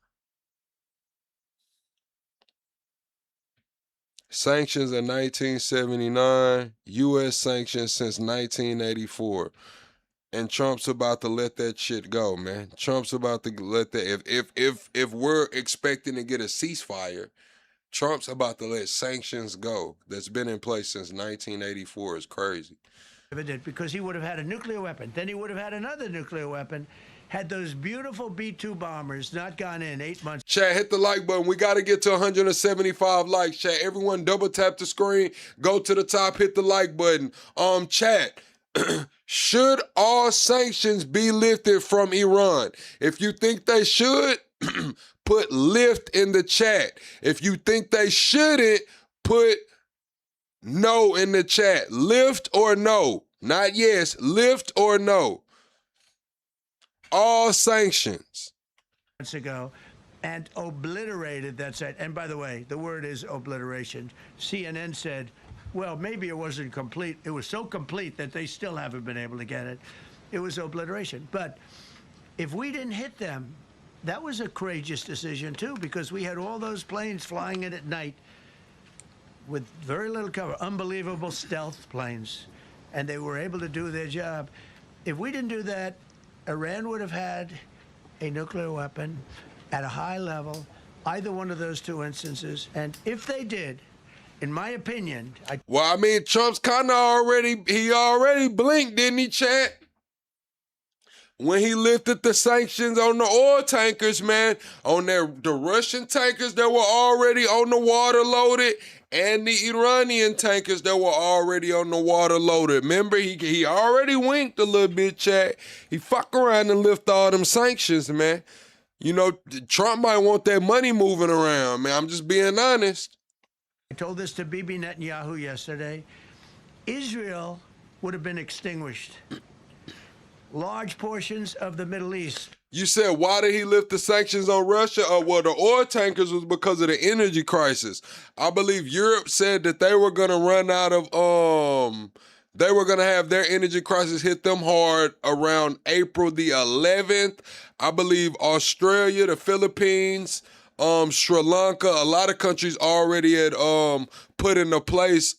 Sanctions in 1979, U.S. sanctions since 1984. And Trump's about to let that shit go, man. Trump's about to let that, if we're expecting to get a ceasefire, Trump's about to let sanctions go that's been in place since 1984. It's crazy. Ever did, because he would have had a nuclear weapon. Then he would have had another nuclear weapon. Had those beautiful B-2 bombers not gone in 8 months. Chat, hit the like button. We got to get to 175 likes, chat. Everyone double tap the screen. Go to the top, hit the like button. Chat, should all sanctions be lifted from Iran? If you think they should, put lift in the chat. If you think they shouldn't, put no in the chat. Lift or no. Not yes. Lift or no. All sanctions. Months ago, and obliterated that site. And by the way, the word is obliteration. CNN said, well, maybe it wasn't complete. It was so complete that they still haven't been able to get it. It was obliteration. But if we didn't hit them, that was a courageous decision, too, because we had all those planes flying in at night. with very little cover, unbelievable stealth planes, and they were able to do their job. If we didn't do that, Iran would have had a nuclear weapon at a high level, either one of those two instances. And if they did, in my opinion, well, I mean, Trump's kind of already blinked, didn't he, chat? When he lifted the sanctions on the oil tankers, man, on the Russian tankers that were already on the water loaded, and the Iranian tankers that were already on the water loaded. Remember, he already winked a little bit, chat. He fuck around and lift all them sanctions, man. You know, Trump might want that money moving around, man. I'm just being honest. I told this to Bibi Netanyahu yesterday. Israel would have been extinguished. Large portions of the Middle East. You said, why did he lift the sanctions on Russia? Well, the oil tankers was because of the energy crisis. I believe Europe said that they were going to run out of, they were going to have their energy crisis hit them hard around April the 11th. I believe Australia, the Philippines, Sri Lanka, a lot of countries already had put into place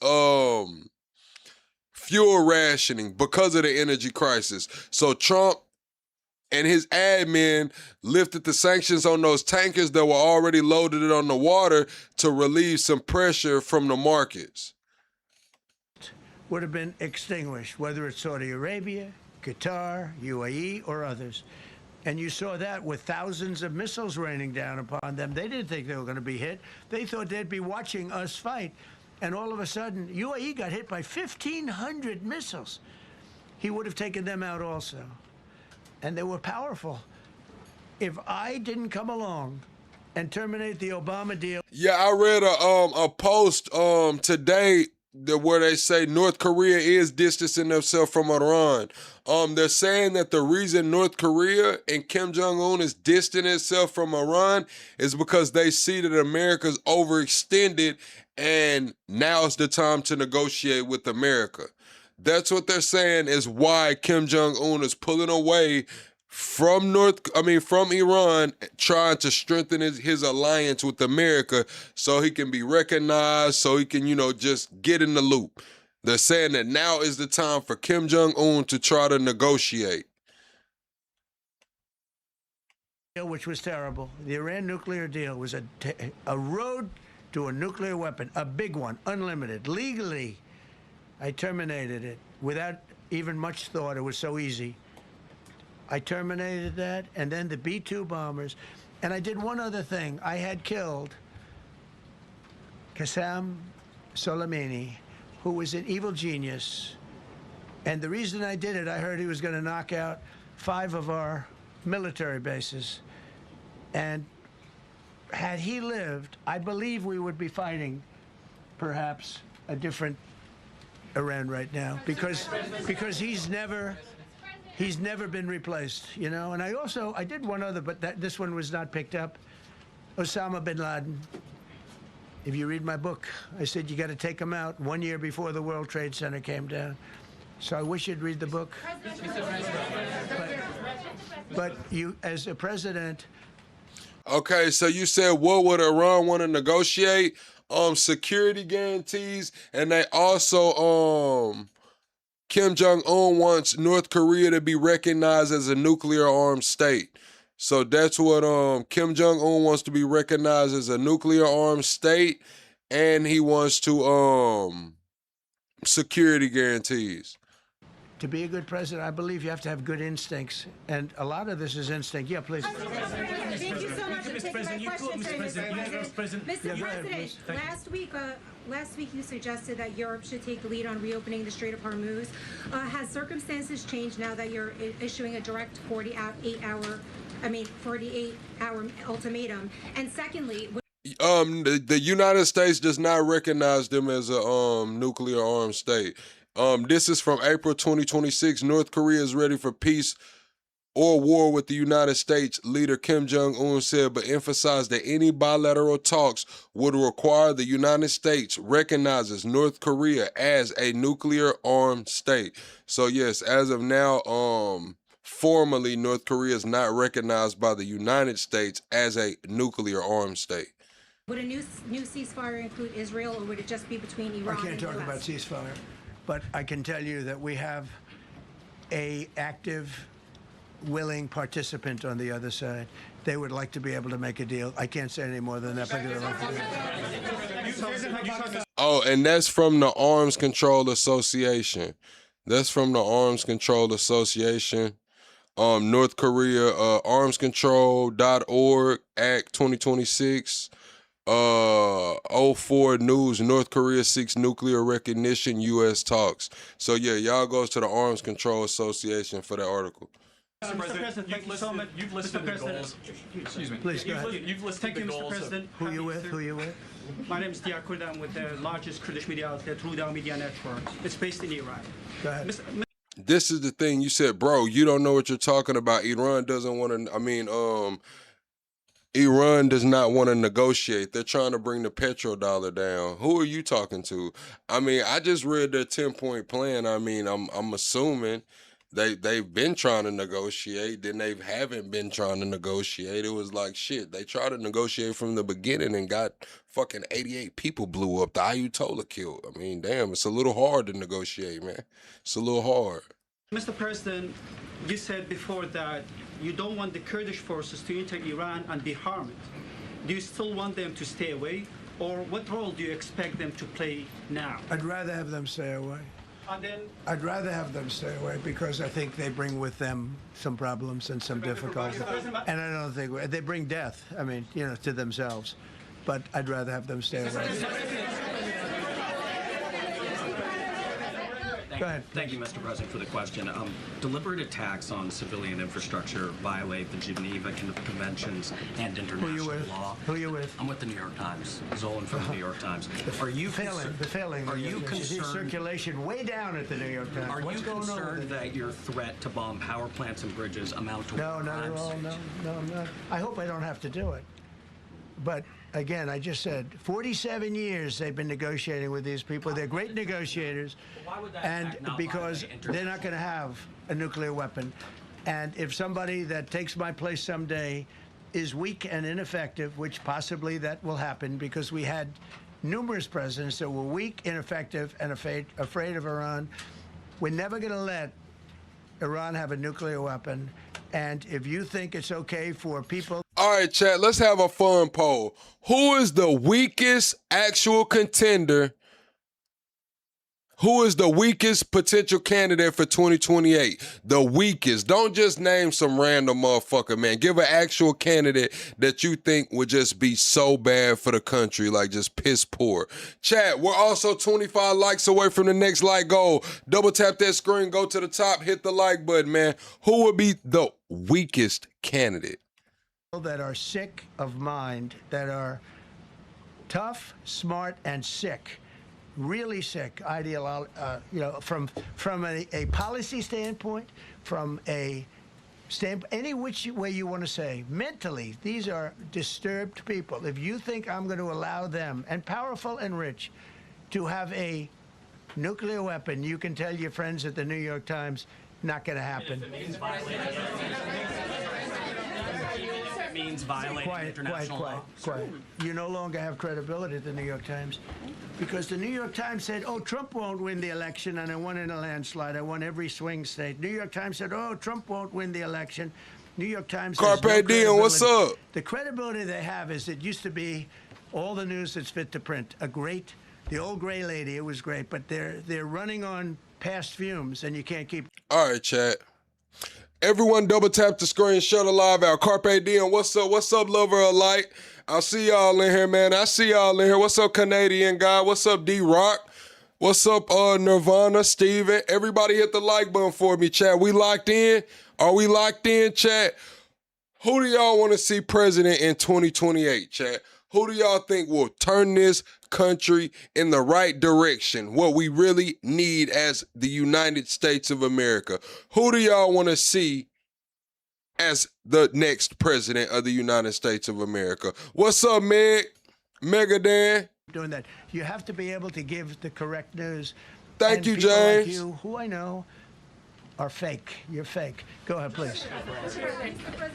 fuel rationing because of the energy crisis. So Trump and his admin lifted the sanctions on those tankers that were already loaded on the water to relieve some pressure from the markets. Would have been extinguished, whether it's Saudi Arabia, Qatar, UAE, or others. And you saw that with thousands of missiles raining down upon them. They didn't think they were going to be hit. They thought they'd be watching us fight. And all of a sudden, UAE got hit by 1,500 missiles. He would have taken them out also. And they were powerful. If I didn't come along and terminate the Obama deal. Yeah, I read a post today where they say North Korea is distancing themselves from Iran. They're saying that the reason North Korea and Kim Jong-un is distancing itself from Iran is because they see that America's overextended and now's the time to negotiate with America. That's what they're saying is why Kim Jong-un is pulling away from Iran, trying to strengthen his alliance with America so he can be recognized, so he can, just get in the loop. They're saying that now is the time for Kim Jong-un to try to negotiate. Which was terrible. The Iran nuclear deal was a road to a nuclear weapon, a big one, unlimited. Legally, I terminated it without even much thought. It was so easy. I terminated that, and then the B-2 bombers. And I did one other thing. I had killed Qasem Soleimani, who was an evil genius. And the reason I did it, I heard he was going to knock out 5 of our military bases. And had he lived, I believe we would be fighting perhaps a different Iran right now, because he's never been replaced, And I did one other, but this one was not picked up. Osama bin Laden. If you read my book, I said you got to take him out 1 year before the World Trade Center came down. So I wish you'd read the book. But you, as a president. Okay, so you said what would Iran want to negotiate? Security guarantees, and they also Kim Jong-un wants North Korea to be recognized as a nuclear-armed state. So that's what Kim Jong-un wants to be recognized as a nuclear-armed state, and he wants to security guarantees. To be a good president, I believe you have to have good instincts, and a lot of this is instinct. Yeah, please. Thank you so much for taking my question, Mr. President. Mr. President, last week you suggested that Europe should take the lead on reopening the Strait of Hormuz. Has circumstances changed now that you're issuing a direct 48-hour ultimatum? And secondly, the United States does not recognize them as a nuclear-armed state. This is from April 2026. North Korea is ready for peace or war with the United States, leader Kim Jong-un said, but emphasized that any bilateral talks would require the United States recognizes North Korea as a nuclear-armed state. So yes, as of now, formally, North Korea is not recognized by the United States as a nuclear-armed state. Would a new ceasefire include Israel, or would it just be between Iran I can't and talk US? about ceasefire, but I can tell you that we have a active, willing participant on the other side. They would like to be able to make a deal. I can't say any more than that, but they would like to do it. Oh, and that's from the Arms Control Association. That's from the Arms Control Association. North Korea, armscontrol.org, Act 2026. 04 News, North Korea seeks nuclear recognition, U.S. talks. So yeah, y'all goes to the Arms Control Association for that article. Mr. President, thank you so much. You've listed the goals. Excuse me. Please, go ahead. You've listed Thank the you, Mr. goals. President. Who you with? Who you with? My name is Diakur. I'm with the largest Kurdish media outlet, Ruda Media Network. It's based in Iran. Go ahead. This is the thing you said, bro. You don't know what you're talking about. Iran doesn't want to. Iran does not want to negotiate. They're trying to bring the petrodollar down. Who are you talking to? I just read their 10-point plan. I'm assuming they've been trying to negotiate, then they haven't been trying to negotiate. It was like shit. They tried to negotiate from the beginning and got fucking 88 people blew up. The Ayatollah killed. Damn, it's a little hard to negotiate, man. It's a little hard. Mr. President, you said before that you don't want the Kurdish forces to enter Iran and be harmed. Do you still want them to stay away? Or what role do you expect them to play now? I'd rather have them stay away. I'd rather have them stay away because I think they bring with them some problems and some difficulties. And I don't think they bring death, to themselves. But I'd rather have them stay away. Go ahead. Thank you, Mr. President, for the question. Deliberate attacks on civilian infrastructure violate the Geneva Conventions and international law. Who are you with? I'm with the New York Times. Zolan from the New York Times. Are you failing? Are you concerned? Circulation way down at the New York Times. Are you concerned that your threat to bomb power plants and bridges amount to No, not at all. No, I'm not. I hope I don't have to do it. But again, I just said 47 years they've been negotiating with these people. They're great negotiators, and because they're not going to have a nuclear weapon. And if somebody that takes my place someday is weak and ineffective, which possibly that will happen because we had numerous presidents that were weak, ineffective, and afraid of Iran, we're never going to let Iran have a nuclear weapon. And if you think it's okay for people... All right, chat, let's have a fun poll. Who is the weakest actual contender? Who is the weakest potential candidate for 2028? The weakest. Don't just name some random motherfucker, man. Give an actual candidate that you think would just be so bad for the country, like just piss poor. Chat, we're also 25 likes away from the next like goal. Double tap that screen, go to the top, hit the like button, man. Who would be the weakest candidate? That are sick of mind, that are tough, smart, and sick. Really sick, from a policy standpoint, from a any which way you want to say, mentally, these are disturbed people. If you think I'm going to allow them, and powerful and rich, to have a nuclear weapon, you can tell your friends at the New York Times, not going to happen. Means violating international law. Quiet. You no longer have credibility at the New York Times because the New York Times said, oh, Trump won't win the election, and I won in a landslide. I won every swing state. New York Times said, oh, Trump won't win the election. New York Times says Carpe Diem, what's up? The credibility they have is it used to be all the news that's fit to print. The old gray lady, it was great, but they're running on past fumes, and you can't keep... All right, chat. Everyone double tap the screen, shut the live out. Carpe Diem, what's up? What's up, lover of light? I'll see y'all in here, man. I see y'all in here. What's up, Canadian guy? What's up, D-Rock? What's up, Nirvana, Steven? Everybody hit the like button for me, chat. We locked in? Are we locked in, chat? Who do y'all want to see president in 2028, chat? Who do y'all think will turn this country in the right direction? What we really need as the United States of America. Who do y'all want to see as the next president of the United States of America? What's up, Meg? Megadan? Doing that. You have to be able to give the correct news. Thank and you, people James. like you, who I know, are fake. You're fake. Go ahead, please.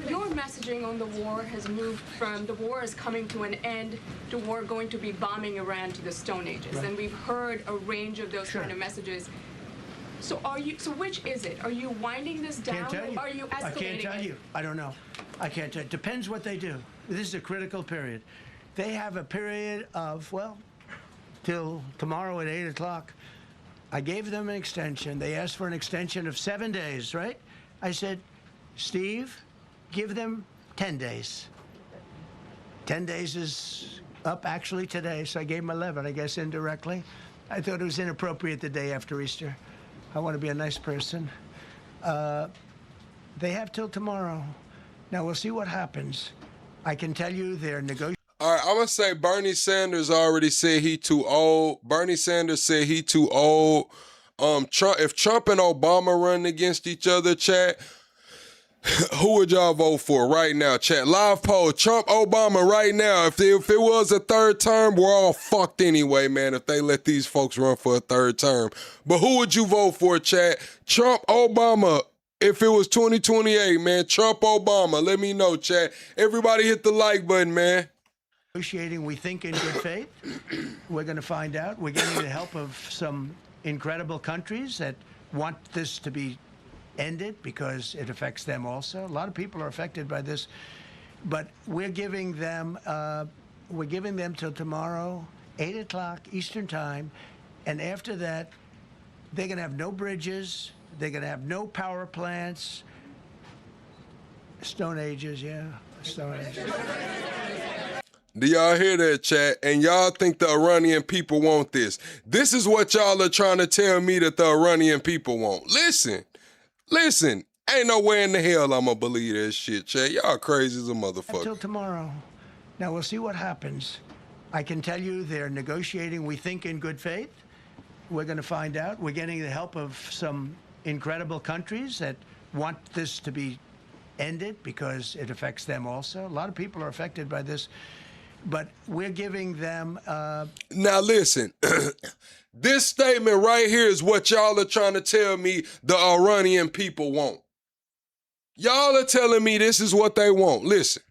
Your messaging on the war has moved from the war is coming to an end to war going to be bombing Iran to the Stone Ages. Right. And we've heard a range of those Sure. kind of messages. So so which is it? Are you winding this down? Can't tell you. Or are you escalating I can't tell it? you. I don't know. I can't tell you. Depends what they do. This is a critical period. They have a period of, well, till tomorrow at 8 o'clock. I gave them an extension. They asked for an extension of 7 days, right? I said, Steve, give them 10 days. 10 days is up actually today, so I gave them 11, I guess, indirectly. I thought it was inappropriate the day after Easter. I want to be a nice person. They have till tomorrow. Now, we'll see what happens. I can tell you they're negotiating. All right, I'm going to say Bernie Sanders already said he too old. Bernie Sanders said he too old. If Trump and Obama run against each other, chat, who would y'all vote for right now, chat? Live poll, Trump, Obama right now. If it was a third term, we're all fucked anyway, man, if they let these folks run for a third term. But who would you vote for, chat? Trump, Obama. If it was 2028, man, Trump, Obama, let me know, chat. Everybody hit the like button, man. Negotiating, we think, in good faith. We're going to find out. We're getting the help of some incredible countries that want this to be ended because it affects them also. A lot of people are affected by this, but we're giving them till tomorrow, 8 o'clock Eastern time, and after that, they're going to have no bridges. They're going to have no power plants. Stone Ages, yeah, Stone Ages. Do y'all hear that, chat? And y'all think the Iranian people want this. This is what y'all are trying to tell me that the Iranian people want. Listen. Ain't no way in the hell I'm going to believe that shit, chat. Y'all crazy as a motherfucker. Until tomorrow. Now, we'll see what happens. I can tell you they're negotiating, we think, in good faith. We're going to find out. We're getting the help of some incredible countries that want this to be ended because it affects them also. A lot of people are affected by this. But we're giving them... Now listen, this statement right here is what y'all are trying to tell me the Iranian people want. Y'all are telling me this is what they want. Listen.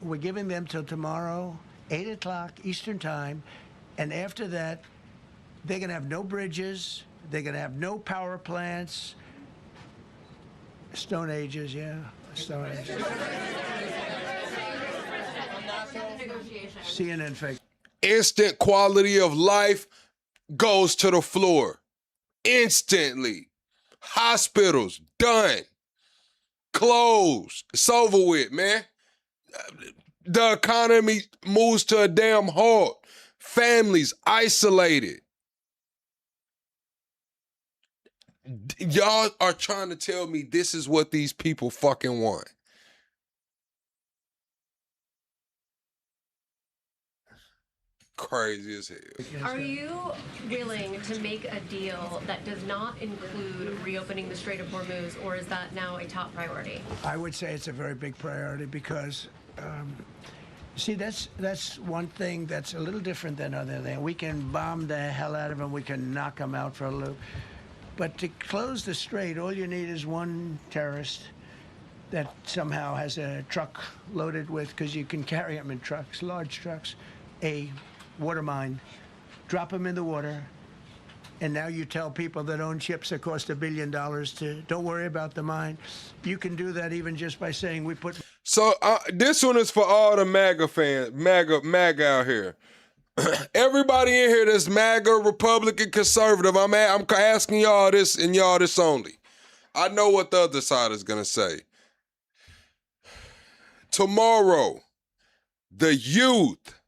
We're giving them till tomorrow, 8 o'clock Eastern time. And after that, they're going to have no bridges. They're going to have no power plants. Stone Ages, yeah. Stone Ages. CNN fake. Instant quality of life goes to the floor. Instantly. Hospitals, done. Closed. It's over with, man. The economy moves to a damn halt. Families isolated. Y'all are trying to tell me this is what these people fucking want. Crazy as hell. Are you willing to make a deal that does not include reopening the Strait of Hormuz, or is that now a top priority? I would say it's a very big priority because, see, that's one thing that's a little different than other things. We can bomb the hell out of them. We can knock them out for a loop. But to close the strait, all you need is one terrorist that somehow has a truck loaded with, because you can carry them in trucks, large trucks, a water mine, drop them in the water, and now you tell people that own ships that cost $1 billion to don't worry about the mine. You can do that even just by saying we put... So this one is for all the MAGA fans, MAGA out here. Everybody in here that's MAGA, Republican, conservative, I'm asking y'all this and y'all this only. I know what the other side is going to say. Tomorrow, the youth,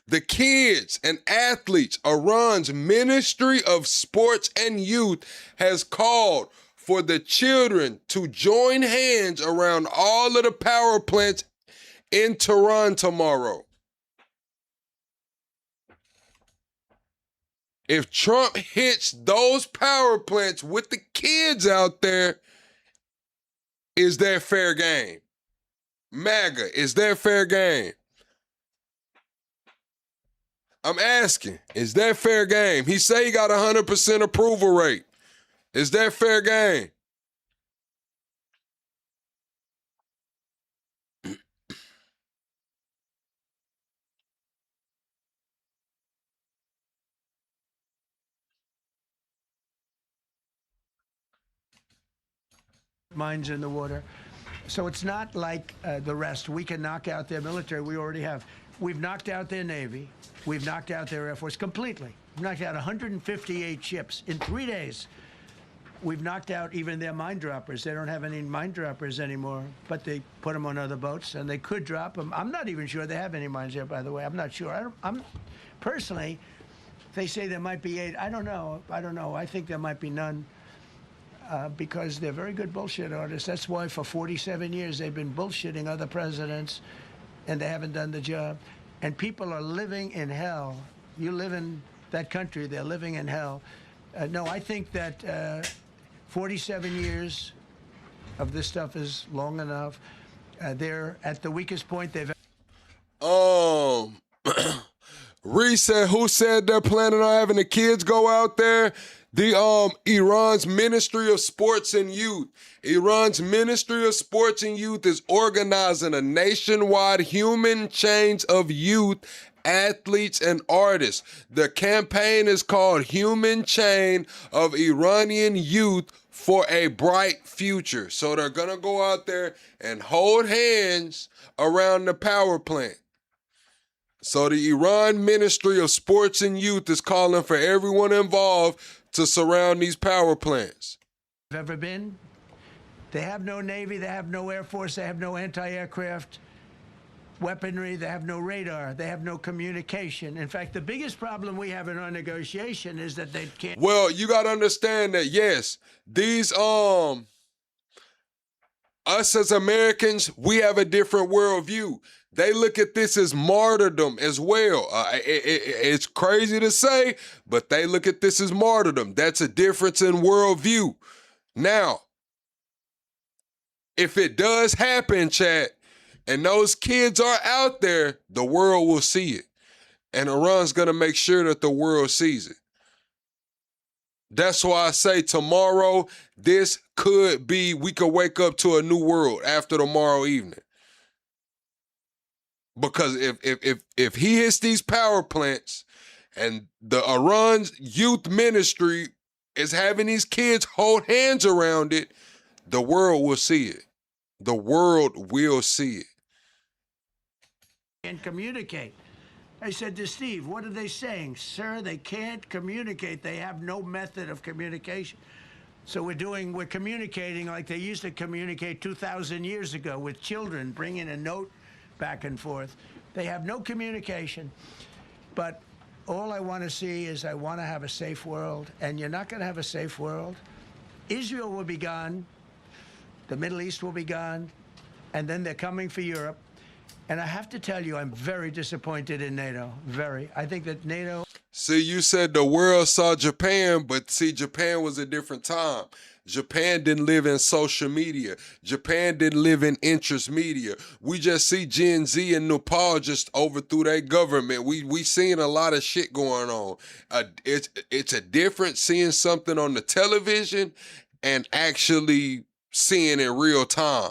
the kids and athletes, Iran's Ministry of Sports and Youth has called for the children to join hands around all of the power plants in Tehran tomorrow. If Trump hits those power plants with the kids out there, is that fair game? MAGA, is that fair game? I'm asking, is that fair game? He say he got 100% approval rate. Is that fair game? mines in the water. So it's not like the rest. We can knock out their military. We already have. We've knocked out their Navy. We've knocked out their Air Force completely. We've knocked out 158 ships in 3 days. We've knocked out even their mine droppers. They don't have any mine droppers anymore, but they put them on other boats, and they could drop them. I'm not even sure they have any mines there, by the way. I'm not sure. I'm personally, they say there might be 8. I don't know. I think there might be none. Because they're very good bullshit artists. That's why for 47 years they've been bullshitting other presidents, and they haven't done the job. And people are living in hell. You live in that country, they're living in hell. No, I think that 47 years of this stuff is long enough. They're at the weakest point they've Reese said, who said they're planning on having the kids go out there? The Iran's Ministry of Sports and Youth. Iran's Ministry of Sports and Youth is organizing a nationwide human change of youth, athletes, and artists. The campaign is called Human Chain of Iranian Youth for a Bright Future. So they're gonna go out there and hold hands around the power plant. So the Iran Ministry of Sports and Youth is calling for everyone involved to surround these power plants. ever been. They have no Navy, they have no Air Force, they have no anti-aircraft weaponry, they have no radar, they have no communication. In fact, the biggest problem we have in our negotiation is that they can't... Well, you got to understand that, yes, these, us as Americans, we have a different worldview. They look at this as martyrdom as well. It's crazy to say, but they look at this as martyrdom. That's a difference in worldview. Now, if it does happen, chat, and those kids are out there, the world will see it. And Iran's going to make sure that the world sees it. That's why I say tomorrow, this could be, we could wake up to a new world after tomorrow evening. Because if he hits these power plants and the Iran's youth ministry is having these kids hold hands around it, the world will see it. The world will see it. And communicate. I said to Steve, what are they saying? Sir, they can't communicate. They have no method of communication. So we're communicating like they used to communicate 2,000 years ago with children, bringing a note back and forth. They have no communication. But all I want to see is I want to have a safe world, and you're not going to have a safe world. Israel will be gone. The Middle East will be gone. And then they're coming for Europe. And I have to tell you, I'm very disappointed in NATO. Very. I think that NATO... See, you said the world saw Japan, but see, Japan was a different time. Japan didn't live in social media. Japan didn't live in interest media. We just see Gen Z and Nepal just overthrew their government. We seen a lot of shit going on. It's a difference seeing something on the television and actually seeing it in real time.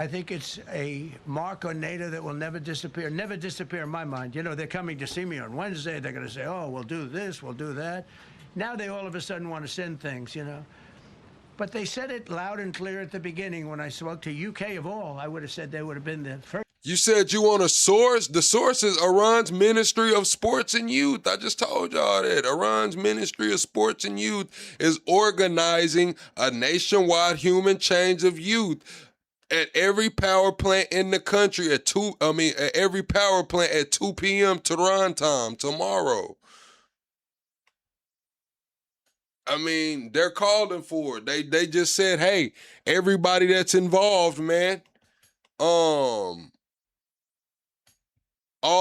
I think it's a mark on NATO that will never disappear in my mind. You know, they're coming to see me on Wednesday. They're going to say, oh, we'll do this, we'll do that. Now they all of a sudden want to send things, you know. But they said it loud and clear at the beginning when I spoke to UK of all. I would have said they would have been the first. You said you want a source? The source is Iran's Ministry of Sports and Youth. I just told y'all that. Iran's Ministry of Sports and Youth is organizing a nationwide human change of youth at every power plant in the country at every power plant at 2 p.m. Tehran time tomorrow. I mean, they're calling for it. They just said, hey, everybody that's involved, man, all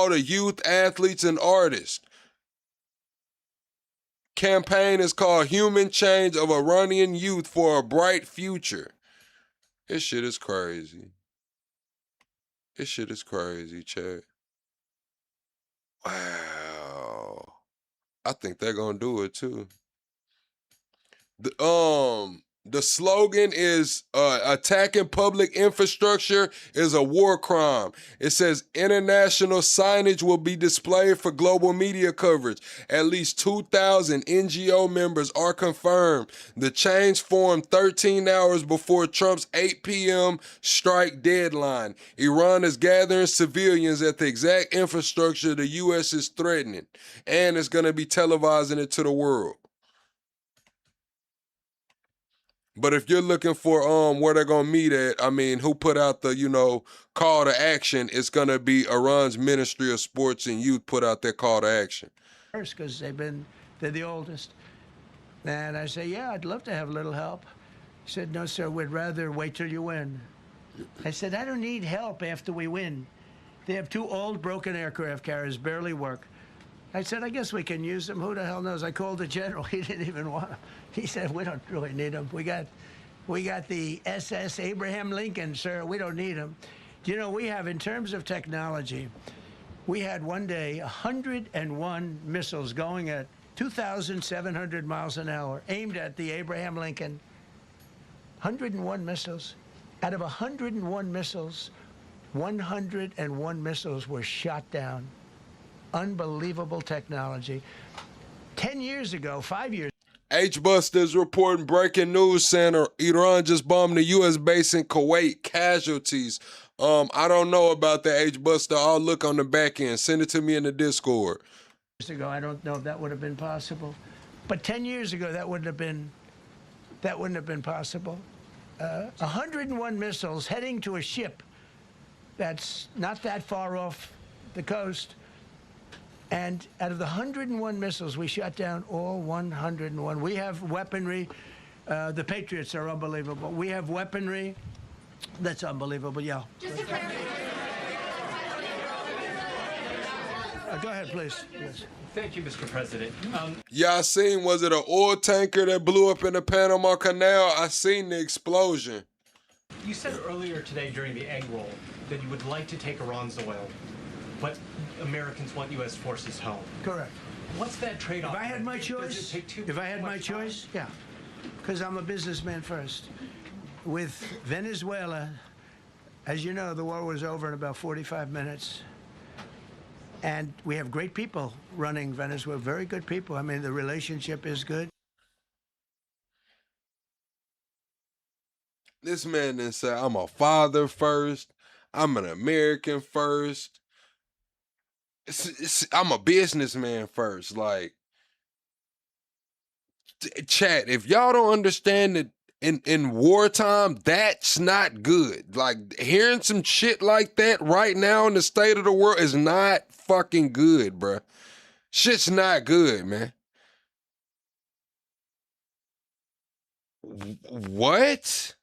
the youth, athletes, and artists. Campaign is called Human Change of Iranian Youth for a Bright Future. This shit is crazy. This shit is crazy, chat. Wow. I think they're gonna do it too. The slogan is attacking public infrastructure is a war crime. It says international signage will be displayed for global media coverage. At least 2,000 NGO members are confirmed. The change formed 13 hours before Trump's 8 p.m. strike deadline. Iran is gathering civilians at the exact infrastructure the U.S. is threatening, and it's going to be televising it to the world. But if you're looking for where they're gonna meet at, I mean, who put out the, call to action, it's gonna be Iran's Ministry of Sports and Youth put out their call to action. First, because they're the oldest. And I say, yeah, I'd love to have a little help. He said, no, sir, we'd rather wait till you win. I said, I don't need help after we win. They have 2 old broken aircraft carriers, barely work. I said, I guess we can use them. Who the hell knows? I called the general. He didn't even want them. He said, we don't really need them. We got the SS Abraham Lincoln, sir. We don't need them. You know, we have, in terms of technology, we had one day 101 missiles going at 2,700 miles an hour aimed at the Abraham Lincoln. 101 missiles. Out of 101 missiles, 101 missiles were shot down. Unbelievable technology. 10 years ago, 5 years. H-Buster is reporting breaking news saying Iran just bombed the U.S. base in Kuwait. Casualties. I don't know about the H-Buster. I'll look on the back end. Send it to me in the Discord. Years ago, I don't know if that would have been possible. But 10 years ago, that wouldn't have been possible. 101 missiles heading to a ship that's not that far off the coast. And out of the 101 missiles, we shot down all 101. We have weaponry. The Patriots are unbelievable. We have weaponry that's unbelievable. Yeah. Go ahead, please. Yes. Thank you, Mr. President. Y'all seen, was it an oil tanker that blew up in the Panama Canal? I seen the explosion. You said earlier today during the egg roll that you would like to take Iran's oil, but Americans want U.S. forces home. Correct. What's that trade-off? If I had my choice, yeah, because I'm a businessman first. With Venezuela, as you know, the war was over in about 45 minutes. And we have great people running Venezuela, very good people. I mean, the relationship is good. This man then said, I'm a father first. I'm an American first. I'm a businessman first. Like, chat, if y'all don't understand that in wartime, that's not good. Like, hearing some shit like that right now in the state of the world is not fucking good, bruh. Shit's not good, man. What?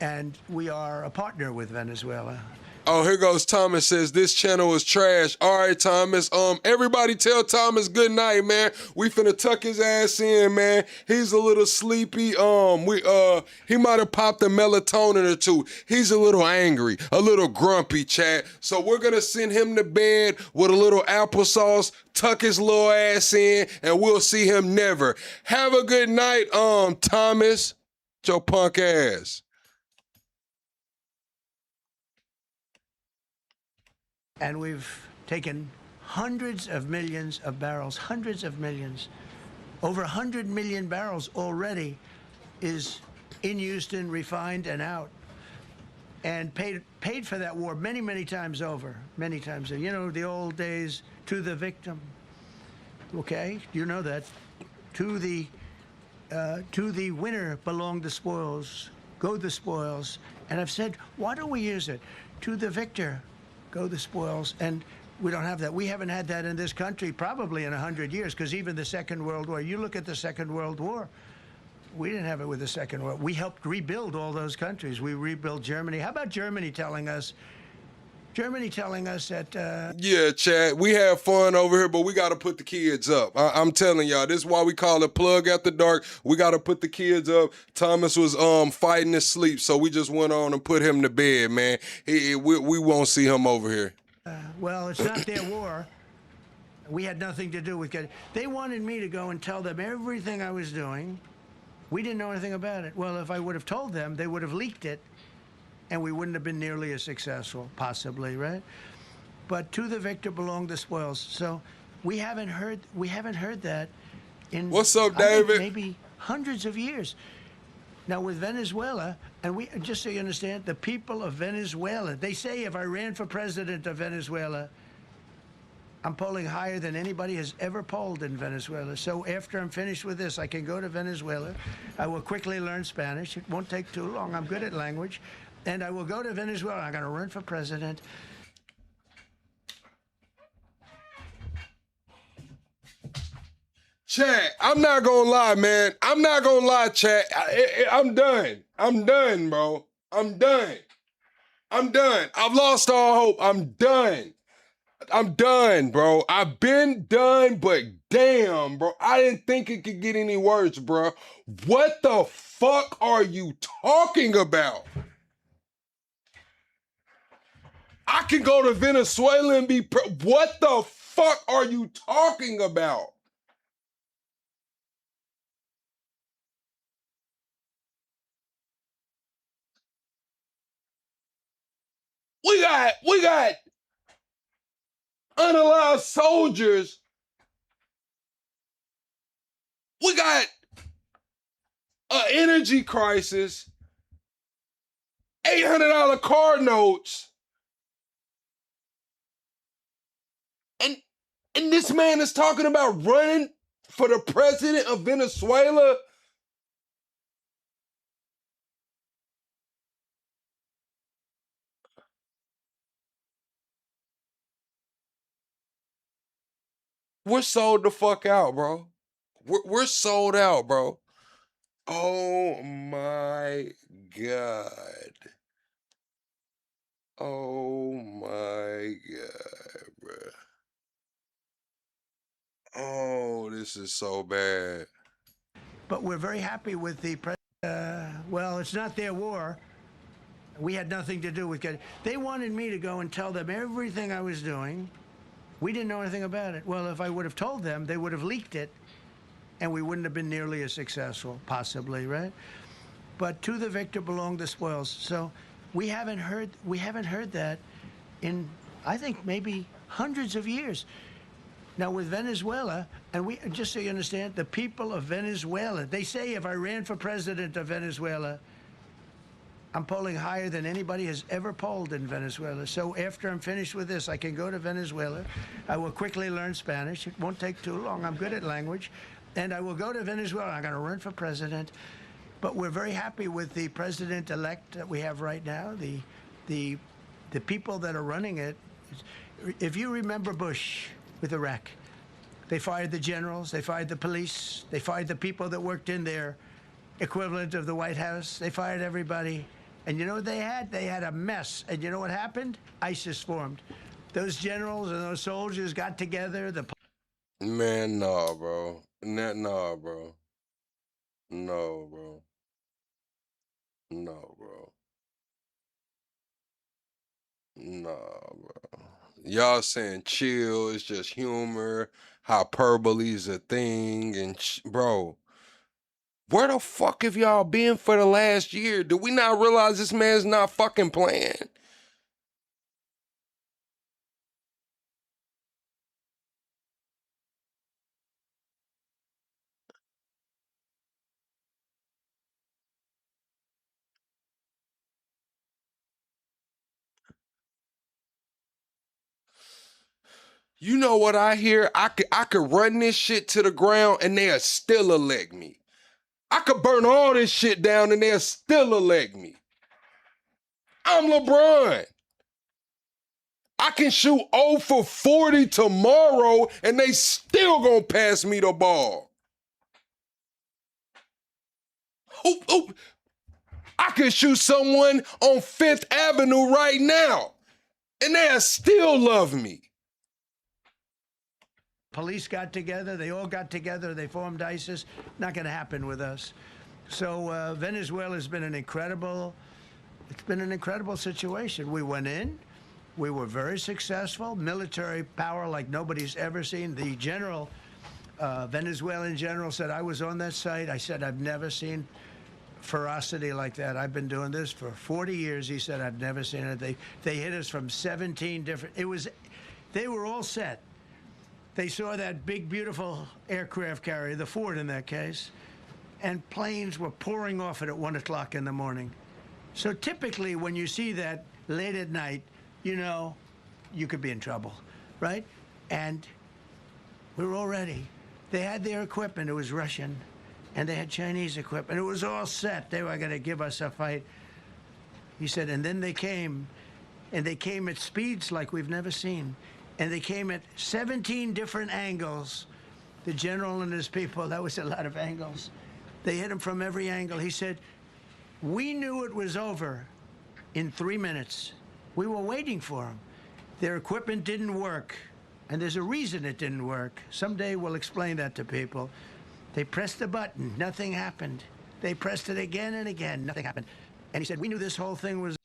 And we are a partner with Venezuela. Oh, here goes Thomas says this channel is trash. All right, Thomas. Everybody tell Thomas good night, man. We finna tuck his ass in, man. He's a little sleepy. He might have popped a melatonin or 2. He's a little angry, a little grumpy, chat. So we're gonna send him to bed with a little applesauce, tuck his little ass in, and we'll see him never. Have a good night, Thomas. Your punk ass. And we've taken hundreds of millions of barrels, hundreds of millions. Over 100 million barrels already is in Houston, refined and out. And paid for that war many, many times over, many times. You know, the old days, to the victim. Okay, you know that. To the winner belong the spoils, go the spoils. And I've said, why don't we use it? To the victor go the spoils, and we don't have that. We haven't had that in this country probably in 100 years, because even the Second World War, you look at the Second World War, we didn't have it with the Second World. We helped rebuild all those countries. We rebuilt Germany. How about Germany telling us that... Yeah, Chad, we have fun over here, but we got to put the kids up. I'm telling y'all, this is why we call it Plug After Dark. We got to put the kids up. Thomas was fighting his sleep, so we just went on and put him to bed, man. We won't see him over here. Well, it's not their war. We had nothing to do with getting. They wanted me to go and tell them everything I was doing. We didn't know anything about it. Well, if I would have told them, they would have leaked it, and we wouldn't have been nearly as successful, possibly, right? But to the victor belong the spoils. So we haven't heard that in What's up, I think David? maybe hundreds of years. Now with Venezuela, and we just so you understand, the people of Venezuela, they say if I ran for president of Venezuela, I'm polling higher than anybody has ever polled in Venezuela. So after I'm finished with this, I can go to Venezuela. I will quickly learn Spanish. It won't take too long. I'm good at language. And I will go to Venezuela. I'm going to run for president. Chat, I'm not gonna lie, man. I'm not gonna lie, chat. I'm done. I'm done, bro. I'm done. I'm done. I've lost all hope. I'm done. I'm done, bro. I've been done, but damn, bro. I didn't think it could get any worse, bro. What the fuck are you talking about? I can go to Venezuela and be what the fuck are you talking about? We got unalive soldiers. We got an energy crisis, $800 car notes, and this man is talking about running for the president of Venezuela. We're sold the fuck out, bro. We're sold out, bro. Oh my God. Oh my God, bro. Oh, this is so bad. But we're very happy with the well, it's not their war. We had nothing to do with getting. They wanted me to go and tell them everything I was doing. We didn't know anything about it. Well, if I would have told them, they would have leaked it, and we wouldn't have been nearly as successful, possibly, right? But to the victor belong the spoils. So we haven't heard that in, I think, maybe hundreds of years. Now with Venezuela, and we just so you understand, the people of Venezuela, they say if I ran for president of Venezuela, I'm polling higher than anybody has ever polled in Venezuela. So after I'm finished with this, I can go to Venezuela. I will quickly learn Spanish. It won't take too long. I'm good at language. And I will go to Venezuela. I'm going to run for president. But we're very happy with the president-elect that we have right now, the people that are running it. If you remember Bush with Iraq, they fired the generals, they fired the police, they fired the people that worked in their equivalent of the White House. They fired everybody. And you know what they had? They had a mess. And you know what happened? ISIS formed. Those generals and those soldiers got together. Man, nah, bro. Nah, bro. No, bro. No, bro. Nah, bro. Y'all saying chill, it's just humor, hyperbole's a thing, and bro, where the fuck have y'all been for the last year? Do we not realize this man's not fucking playing? You know what I hear? I could run this shit to the ground and they'll still elect me. I could burn all this shit down and they'll still elect me. I'm LeBron. I can shoot 0 for 40 tomorrow and they still gonna pass me the ball. I can shoot someone on 5th Avenue right now and they'll still love me. Police got together. They all got together. They formed ISIS. Not going to happen with us. So Venezuela has been an incredible situation. We went in. We were very successful, military power like nobody's ever seen. The general, Venezuelan general, said, I was on that site. I said, I've never seen ferocity like that. I've been doing this for 40 years. He said, I've never seen it. They hit us from 17 different, they were all set. They saw that big, beautiful aircraft carrier, the Ford in that case, and planes were pouring off it at 1 o'clock in the morning. So typically when you see that late at night, you know you could be in trouble, right? And we were all ready. They had their equipment. It was Russian, and they had Chinese equipment. It was all set. They were going to give us a fight. He said, and then they came, and they came at speeds like we've never seen. And they came at 17 different angles. The general and his people, that was a lot of angles. They hit him from every angle. He said, we knew it was over in 3 minutes. We were waiting for them. Their equipment didn't work, and there's a reason it didn't work. Someday we'll explain that to people. They pressed the button, nothing happened. They pressed it again and again, nothing happened. And he said, we knew this whole thing was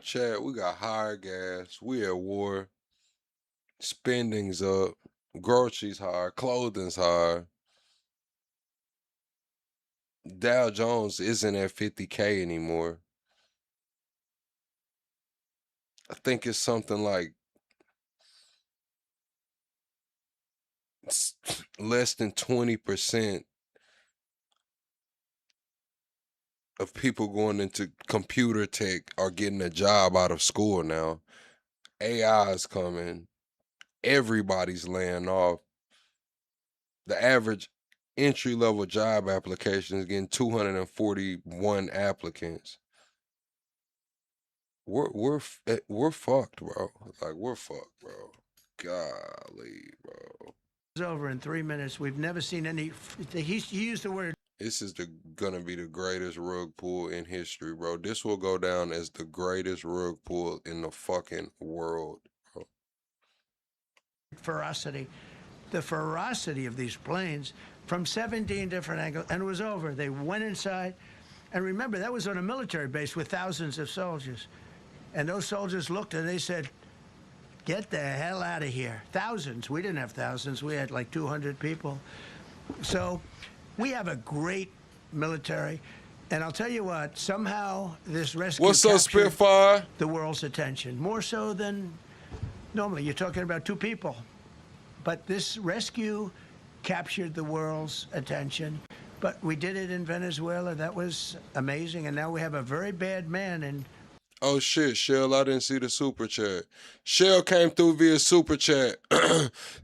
Chad, we got higher gas. We at war. Spending's up. Groceries higher. Clothing's higher. Dow Jones isn't at 50K anymore. I think it's something like less than 20% of people going into computer tech are getting a job out of school now. AI is coming. Everybody's laying off. The average entry-level job application is getting 241 applicants. We're fucked, bro. Like, we're fucked, bro. Golly, bro. It was over in 3 minutes. We've never seen any. He used the word. This is gonna be the greatest rug pull in history, bro. This will go down as the greatest rug pull in the fucking world, bro. Ferocity. The ferocity of these planes from 17 different angles, and it was over. They went inside, and remember, that was on a military base with thousands of soldiers. And those soldiers looked and they said, get the hell out of here. Thousands. We didn't have thousands. We had like 200 people. So we have a great military. And I'll tell you what, somehow this rescue What's up, Spitfire? The world's attention. More so than normally. You're talking about 2 people. But this rescue captured the world's attention. But we did it in Venezuela. That was amazing. And now we have a very bad man in. Oh shit, Shell, I didn't see the super chat. Shell came through via super chat.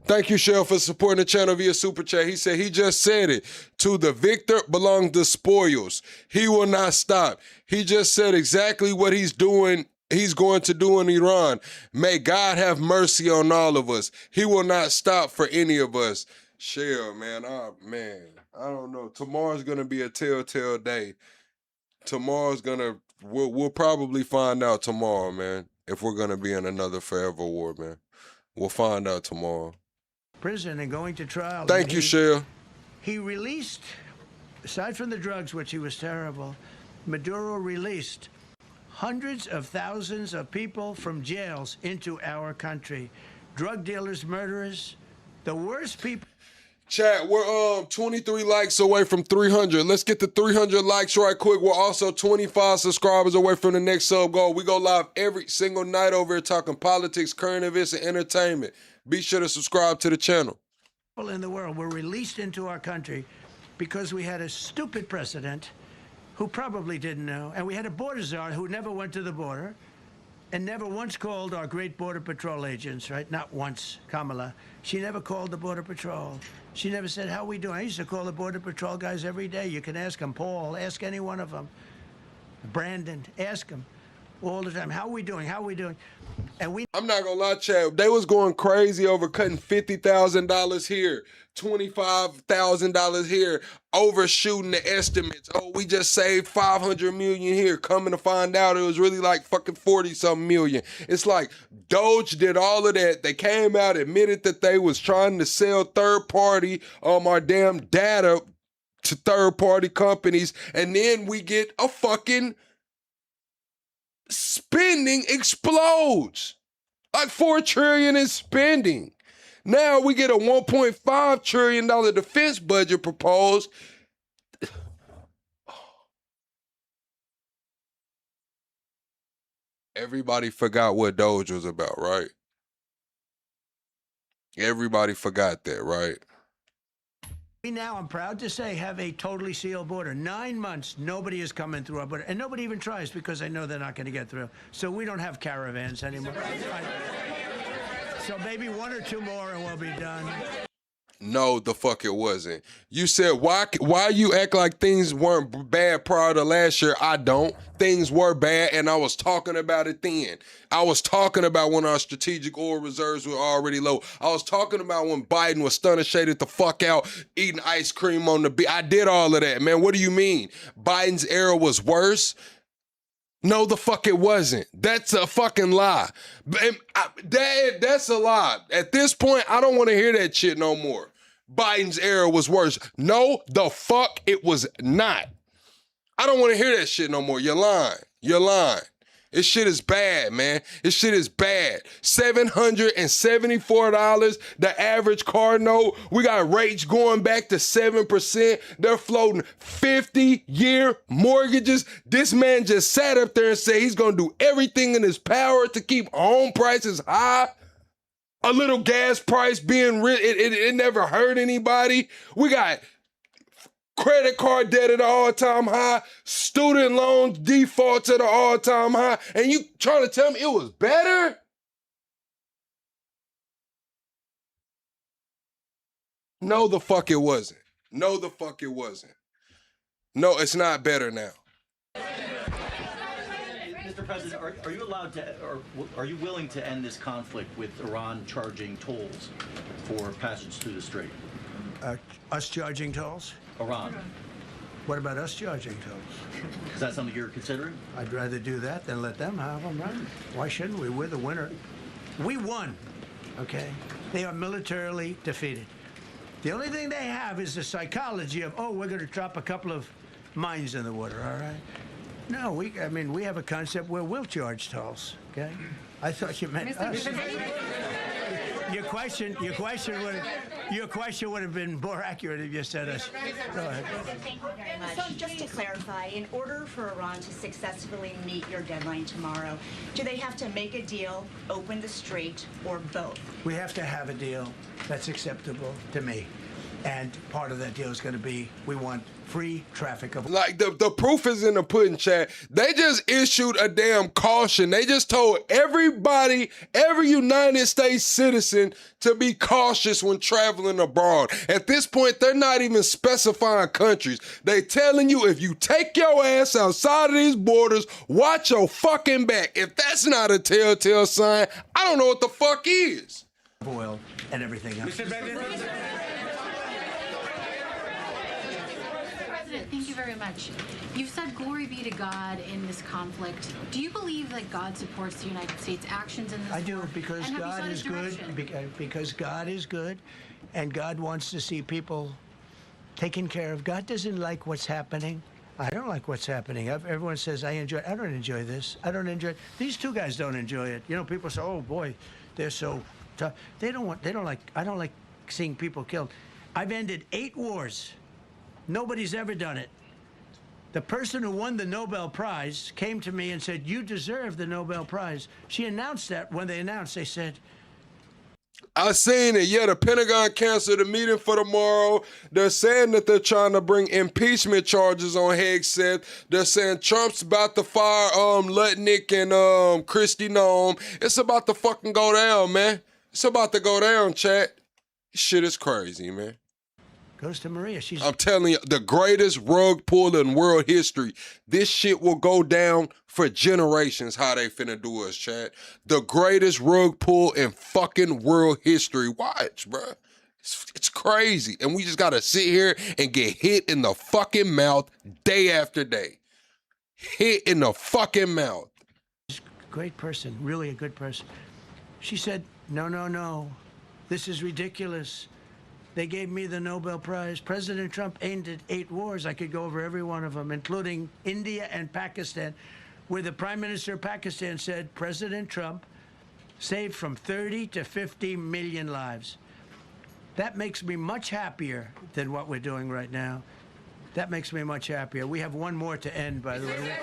Thank you, Shell, for supporting the channel via super chat. He said, he just said it. To the victor belong the spoils. He will not stop. He just said exactly what he's doing. He's going to do in Iran. May God have mercy on all of us. He will not stop for any of us. Shell, man, I don't know. Tomorrow's gonna be a telltale day. Tomorrow's gonna. We'll probably find out tomorrow, man, if we're going to be in another forever war, man. We'll find out tomorrow. Prison and going to trial. Thank you, Shell. He released, aside from the drugs, which he was terrible, Maduro released hundreds of thousands of people from jails into our country. Drug dealers, murderers, the worst people. Chat, we're 23 likes away from 300. Let's get to 300 likes right quick. We're also 25 subscribers away from the next sub goal. We go live every single night over here talking politics, current events, and entertainment. Be sure to subscribe to the channel. People in the world were released into our country because we had a stupid president who probably didn't know, and we had a border czar who never went to the border and never once called our great Border Patrol agents, right? Not once, Kamala. She never called the Border Patrol. She never said, how we doing? I used to call the Border Patrol guys every day. You can ask them, Paul, ask any one of them. Brandon, ask them all the time. How we doing? How we doing? And I'm not gonna lie, Chad. They was going crazy over cutting $50,000 here, $25,000 here, overshooting the estimates. Oh, we just saved 500 million here. Coming to find out, it was really like fucking 40-something million. It's like Doge did all of that. They came out, admitted that they was trying to sell third party our damn data to third-party companies, and then we get a fucking spending explodes. Like $4 trillion in spending. Now we get a $1.5 trillion defense budget proposed. Everybody forgot what Doge was about, right? Everybody forgot that, right? We now, I'm proud to say, have a totally sealed border. 9 months, nobody is coming through our border. And nobody even tries because they know they're not going to get through. So we don't have caravans anymore. So maybe 1 or 2 more and we'll be done. No, the fuck it wasn't. You said, why you act like things weren't bad prior to last year? I don't. Things were bad, and I was talking about it then. I was talking about when our strategic oil reserves were already low. I was talking about when Biden was stunning shaded the fuck out, eating ice cream on the beach. I did all of that, man. What do you mean? Biden's era was worse? No, the fuck it wasn't. That's a fucking lie. That's a lie. At this point, I don't want to hear that shit no more. Biden's era was worse. No, the fuck it was not. I don't want to hear that shit no more. You're lying. You're lying. This shit is bad, man. This shit is bad. $774, the average car note. We got rates going back to 7%. They're floating 50-year mortgages. This man just sat up there and said he's going to do everything in his power to keep home prices high. A little gas price being it never hurt anybody. We got credit card debt at an all-time high, student loan defaults at an all-time high, and you trying to tell me it was better? No, the fuck it wasn't. No, the fuck it wasn't. No, it's not better now. Mr. President, are you allowed to, or are you willing to end this conflict with Iran charging tolls for passage through the strait? Us charging tolls? Iran. What about us charging tolls? Is that something you're considering? I'd rather do that than let them have them, right? Why shouldn't we? We're the winner. We won, okay? They are militarily defeated. The only thing they have is the psychology of, oh, we're going to drop a couple of mines in the water, all right? No, we have a concept where we'll charge tolls, okay? I thought you meant us. Your question would have been more accurate if you said us. Go ahead. Thank you very much. So just to clarify, in order for Iran to successfully meet your deadline tomorrow, do they have to make a deal, open the strait, or both? We have to have a deal that's acceptable to me. And part of that deal is going to be we want free traffic of... Like, the proof is in the pudding, chat. They just issued a damn caution. They just told everybody, every United States citizen to be cautious when traveling abroad. At this point, they're not even specifying countries. They telling you if you take your ass outside of these borders, watch your fucking back. If that's not a telltale sign, I don't know what the fuck is. Oil and everything else. Thank you very much. You've said glory be to God in this conflict. Do you believe that God supports the United States' actions in this war? I do, because And have you God sought is his direction? good. Because God is good, and God wants to see people taken care of. God doesn't like what's happening. I don't like what's happening. Everyone says I enjoy it. I don't enjoy this. I don't enjoy it. These two guys don't enjoy it. You know, people say, "Oh boy, they're so tough." I don't like seeing people killed. I've ended 8 wars. Nobody's ever done it. The person who won the Nobel Prize came to me and said, "You deserve the Nobel Prize." She announced that when they announced, they said, I seen it. Yeah, the Pentagon canceled the meeting for tomorrow. They're saying that they're trying to bring impeachment charges on Hegseth. They're saying Trump's about to fire Lutnick and Kristi Noem. It's about to fucking go down, man. It's about to go down, chat. This shit is crazy, man. Goes to Maria. I'm telling you, the greatest rug pull in world history. This shit will go down for generations, how they finna do us, chat. The greatest rug pull in fucking world history. Watch, bruh. It's crazy. And we just gotta sit here and get hit in the fucking mouth day after day. Hit in the fucking mouth. Great person, really a good person. She said, no, this is ridiculous. They gave me the Nobel Prize. President Trump ended 8 wars. I could go over every one of them, including India and Pakistan, where the Prime Minister of Pakistan said President Trump saved from 30 to 50 million lives. That makes me much happier than what we're doing right now. That makes me much happier. We have one more to end, by the way.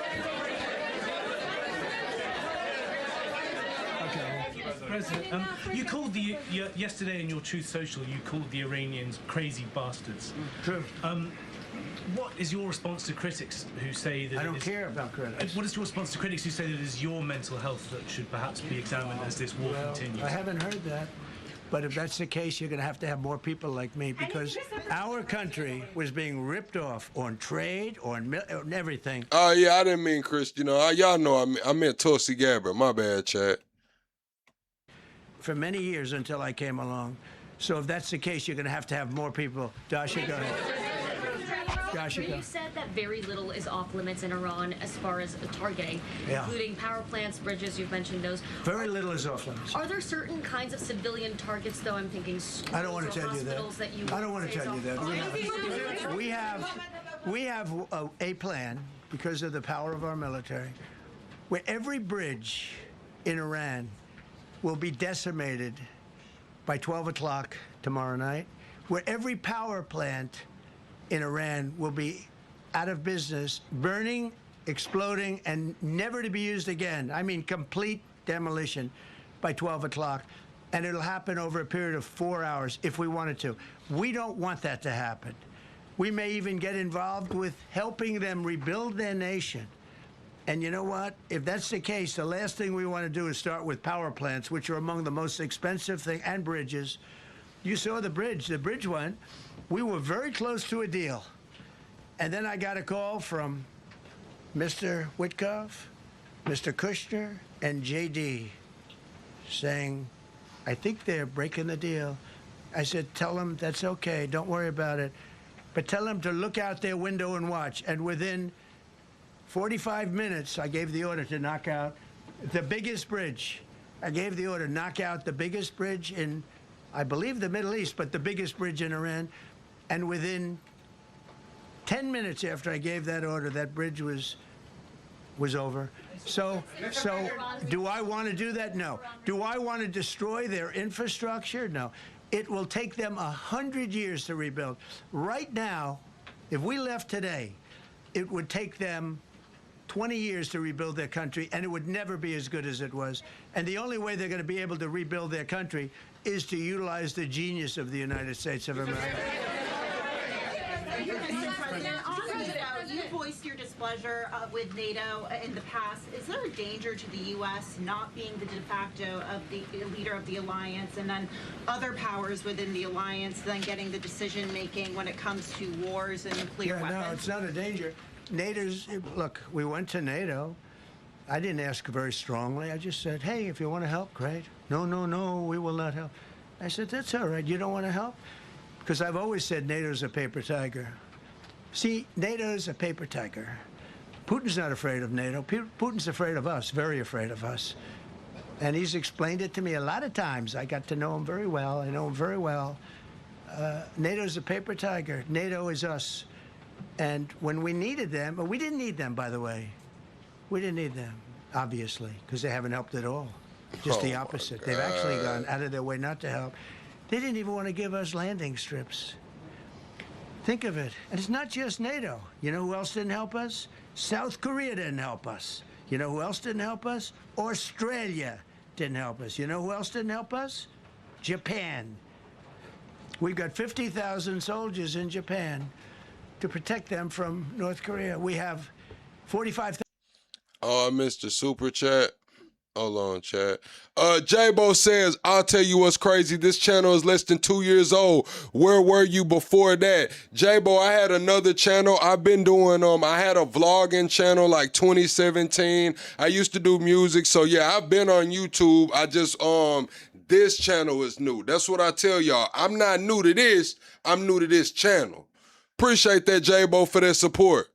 President, you called yesterday in your Truth Social, you called the Iranians crazy bastards. True. What is your response to critics who say that I don't care about critics. What is your response to critics who say that it is your mental health that should perhaps be examined as this war continues? I haven't heard that. But if that's the case, you're going to have more people like me, because our country was being ripped off on trade, on everything. Oh, yeah, I didn't mean Chris. You know, y'all know I meant Tulsi Gabbard. My bad, Chad. For many years until I came along. So if that's the case, you're going to have more people. Dasha, go ahead. You said that very little is off limits in Iran as far as targeting, including power plants, bridges. You've mentioned those. Very little is off limits. Are there certain kinds of civilian targets, though? I'm thinking schools I don't want to tell you that. I don't want to tell you that. We have a plan, because of the power of our military, where every bridge in Iran will be decimated by 12 o'clock tomorrow night, where every power plant in Iran will be out of business, burning, exploding, and never to be used again. I mean, complete demolition by 12 o'clock. And it'll happen over a period of 4 hours if we wanted to. We don't want that to happen. We may even get involved with helping them rebuild their nation. And you know what? If that's the case, the last thing we want to do is start with power plants, which are among the most expensive thing, and bridges. You saw the bridge. The bridge went. We were very close to a deal. And then I got a call from Mr. Witkoff, Mr. Kushner, and JD saying, I think they're breaking the deal. I said, tell them that's okay. Don't worry about it. But tell them to look out their window and watch. And within 45 minutes, I gave the order to knock out the biggest bridge. I gave the order, knock out the biggest bridge in, I believe, the Middle East, but the biggest bridge in Iran. And within 10 minutes after I gave that order, that bridge was over. So do I want to do that? No. Do I want to destroy their infrastructure? No. It will take them 100 years to rebuild. Right now, if we left today, it would take them 20 years to rebuild their country, and it would never be as good as it was. And the only way they're going to be able to rebuild their country is to utilize the genius of the United States of America. You voiced your displeasure with NATO in the past. Is there a danger to the U.S. not being the de facto of the leader of the alliance, and then other powers within the alliance then getting the decision-making when it comes to wars and nuclear weapons? No, it's not a danger. Look, we went to NATO. I didn't ask very strongly. I just said, hey, if you want to help, great. No, we will not help. I said, that's all right. You don't want to help? Because I've always said NATO's a paper tiger. See, NATO's a paper tiger. Putin's not afraid of NATO. Putin's afraid of us, very afraid of us. And he's explained it to me a lot of times. I got to know him very well. I know him very well. NATO's a paper tiger. NATO is us. And when we needed them, but we didn't need them, by the way. We didn't need them, obviously, because they haven't helped at all. Just the opposite. They've actually gone out of their way not to help. They didn't even want to give us landing strips. Think of it. And it's not just NATO. You know who else didn't help us? South Korea didn't help us. You know who else didn't help us? Australia didn't help us. You know who else didn't help us? Japan. We've got 50,000 soldiers in Japan to protect them from North Korea. We have 45,000. Oh, I missed the super chat. Hold on, chat. J-Bo says, I'll tell you what's crazy. This channel is less than 2 years old. Where were you before that? J-Bo, I had another channel. I've been doing, I had a vlogging channel like 2017. I used to do music. So yeah, I've been on YouTube. I just, this channel is new. That's what I tell y'all. I'm not new to this. I'm new to this channel. Appreciate that, J-Bo, for that support.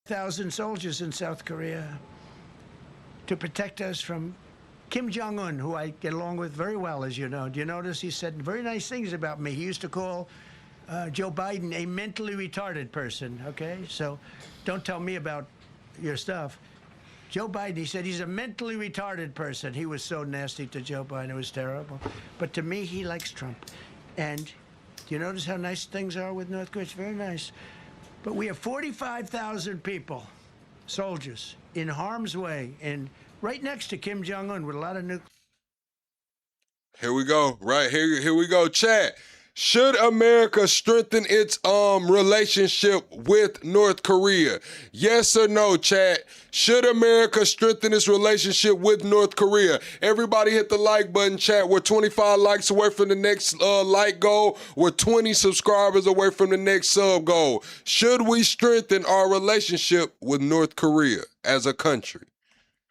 1,000 soldiers in South Korea to protect us from Kim Jong-un, who I get along with very well, as you know. Do you notice he said very nice things about me? He used to call Joe Biden a mentally retarded person, okay? So don't tell me about your stuff. Joe Biden, he said he's a mentally retarded person. He was so nasty to Joe Biden. It was terrible. But to me, he likes Trump. And do you notice how nice things are with North Korea? It's very nice. But we have 45,000 people, soldiers, in harm's way, and right next to Kim Jong-un with a lot of nuclear. Here we go. Right here we go. Chat. Should America strengthen its relationship with North Korea? Yes or no, chat? Should America strengthen its relationship with North Korea? Everybody hit the like button, chat. We're 25 likes away from the next like goal. We're 20 subscribers away from the next sub goal. Should we strengthen our relationship with North Korea as a country?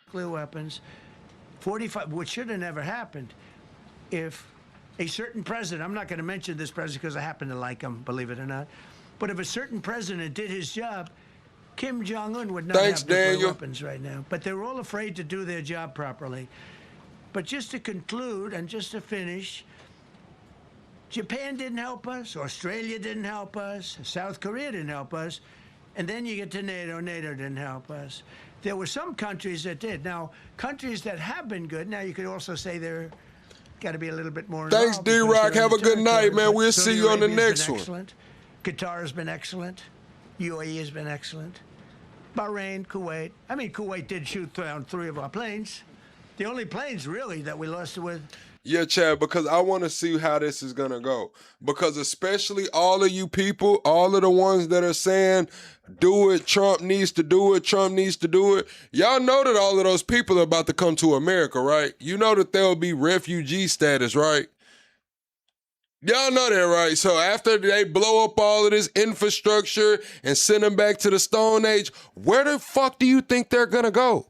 Nuclear weapons, 45, which should have never happened if a certain president, I'm not going to mention this president because I happen to like him, believe it or not, but if a certain president did his job, Kim Jong-un would not have nuclear weapons right now. But they're all afraid to do their job properly. But just to conclude and just to finish, Japan didn't help us, Australia didn't help us, South Korea didn't help us, and then you get to NATO. NATO didn't help us. There were some countries that did. Now, countries that have been good, now you could also say they're got to be a little bit more involved. Thanks, D-Rock. Have a good night, man. We'll see you on the next one. Excellent. Qatar has been excellent. UAE has been excellent. Bahrain, Kuwait. I mean, Kuwait did shoot down 3 of our planes. The only planes, really, that we lost with. Yeah, Chad, because I want to see how this is going to go. Because especially all of you people, all of the ones that are saying, do it, Trump needs to do it, Trump needs to do it. Y'all know that all of those people are about to come to America, right? You know that there will be refugee status, right? Y'all know that, right? So after they blow up all of this infrastructure and send them back to the Stone Age, where the fuck do you think they're going to go?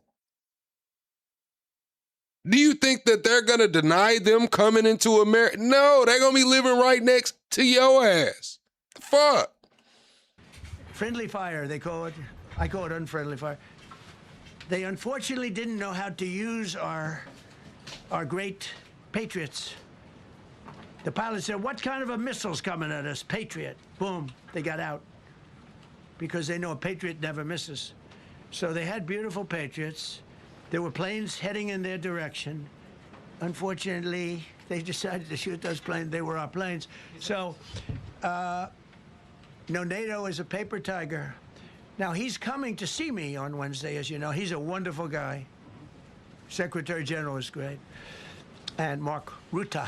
Do you think that they're going to deny them coming into America? No, they're going to be living right next to your ass. Fuck. Friendly fire, they call it. I call it unfriendly fire. They unfortunately didn't know how to use our great Patriots. The pilot said, what kind of a missile's coming at us? Patriot. Boom, they got out. Because they know a Patriot never misses. So they had beautiful Patriots. There were planes heading in their direction. Unfortunately, they decided to shoot those planes. They were our planes. So, no, NATO is a paper tiger. Now, he's coming to see me on Wednesday, as you know. He's a wonderful guy. Secretary General is great. And Mark Rutte,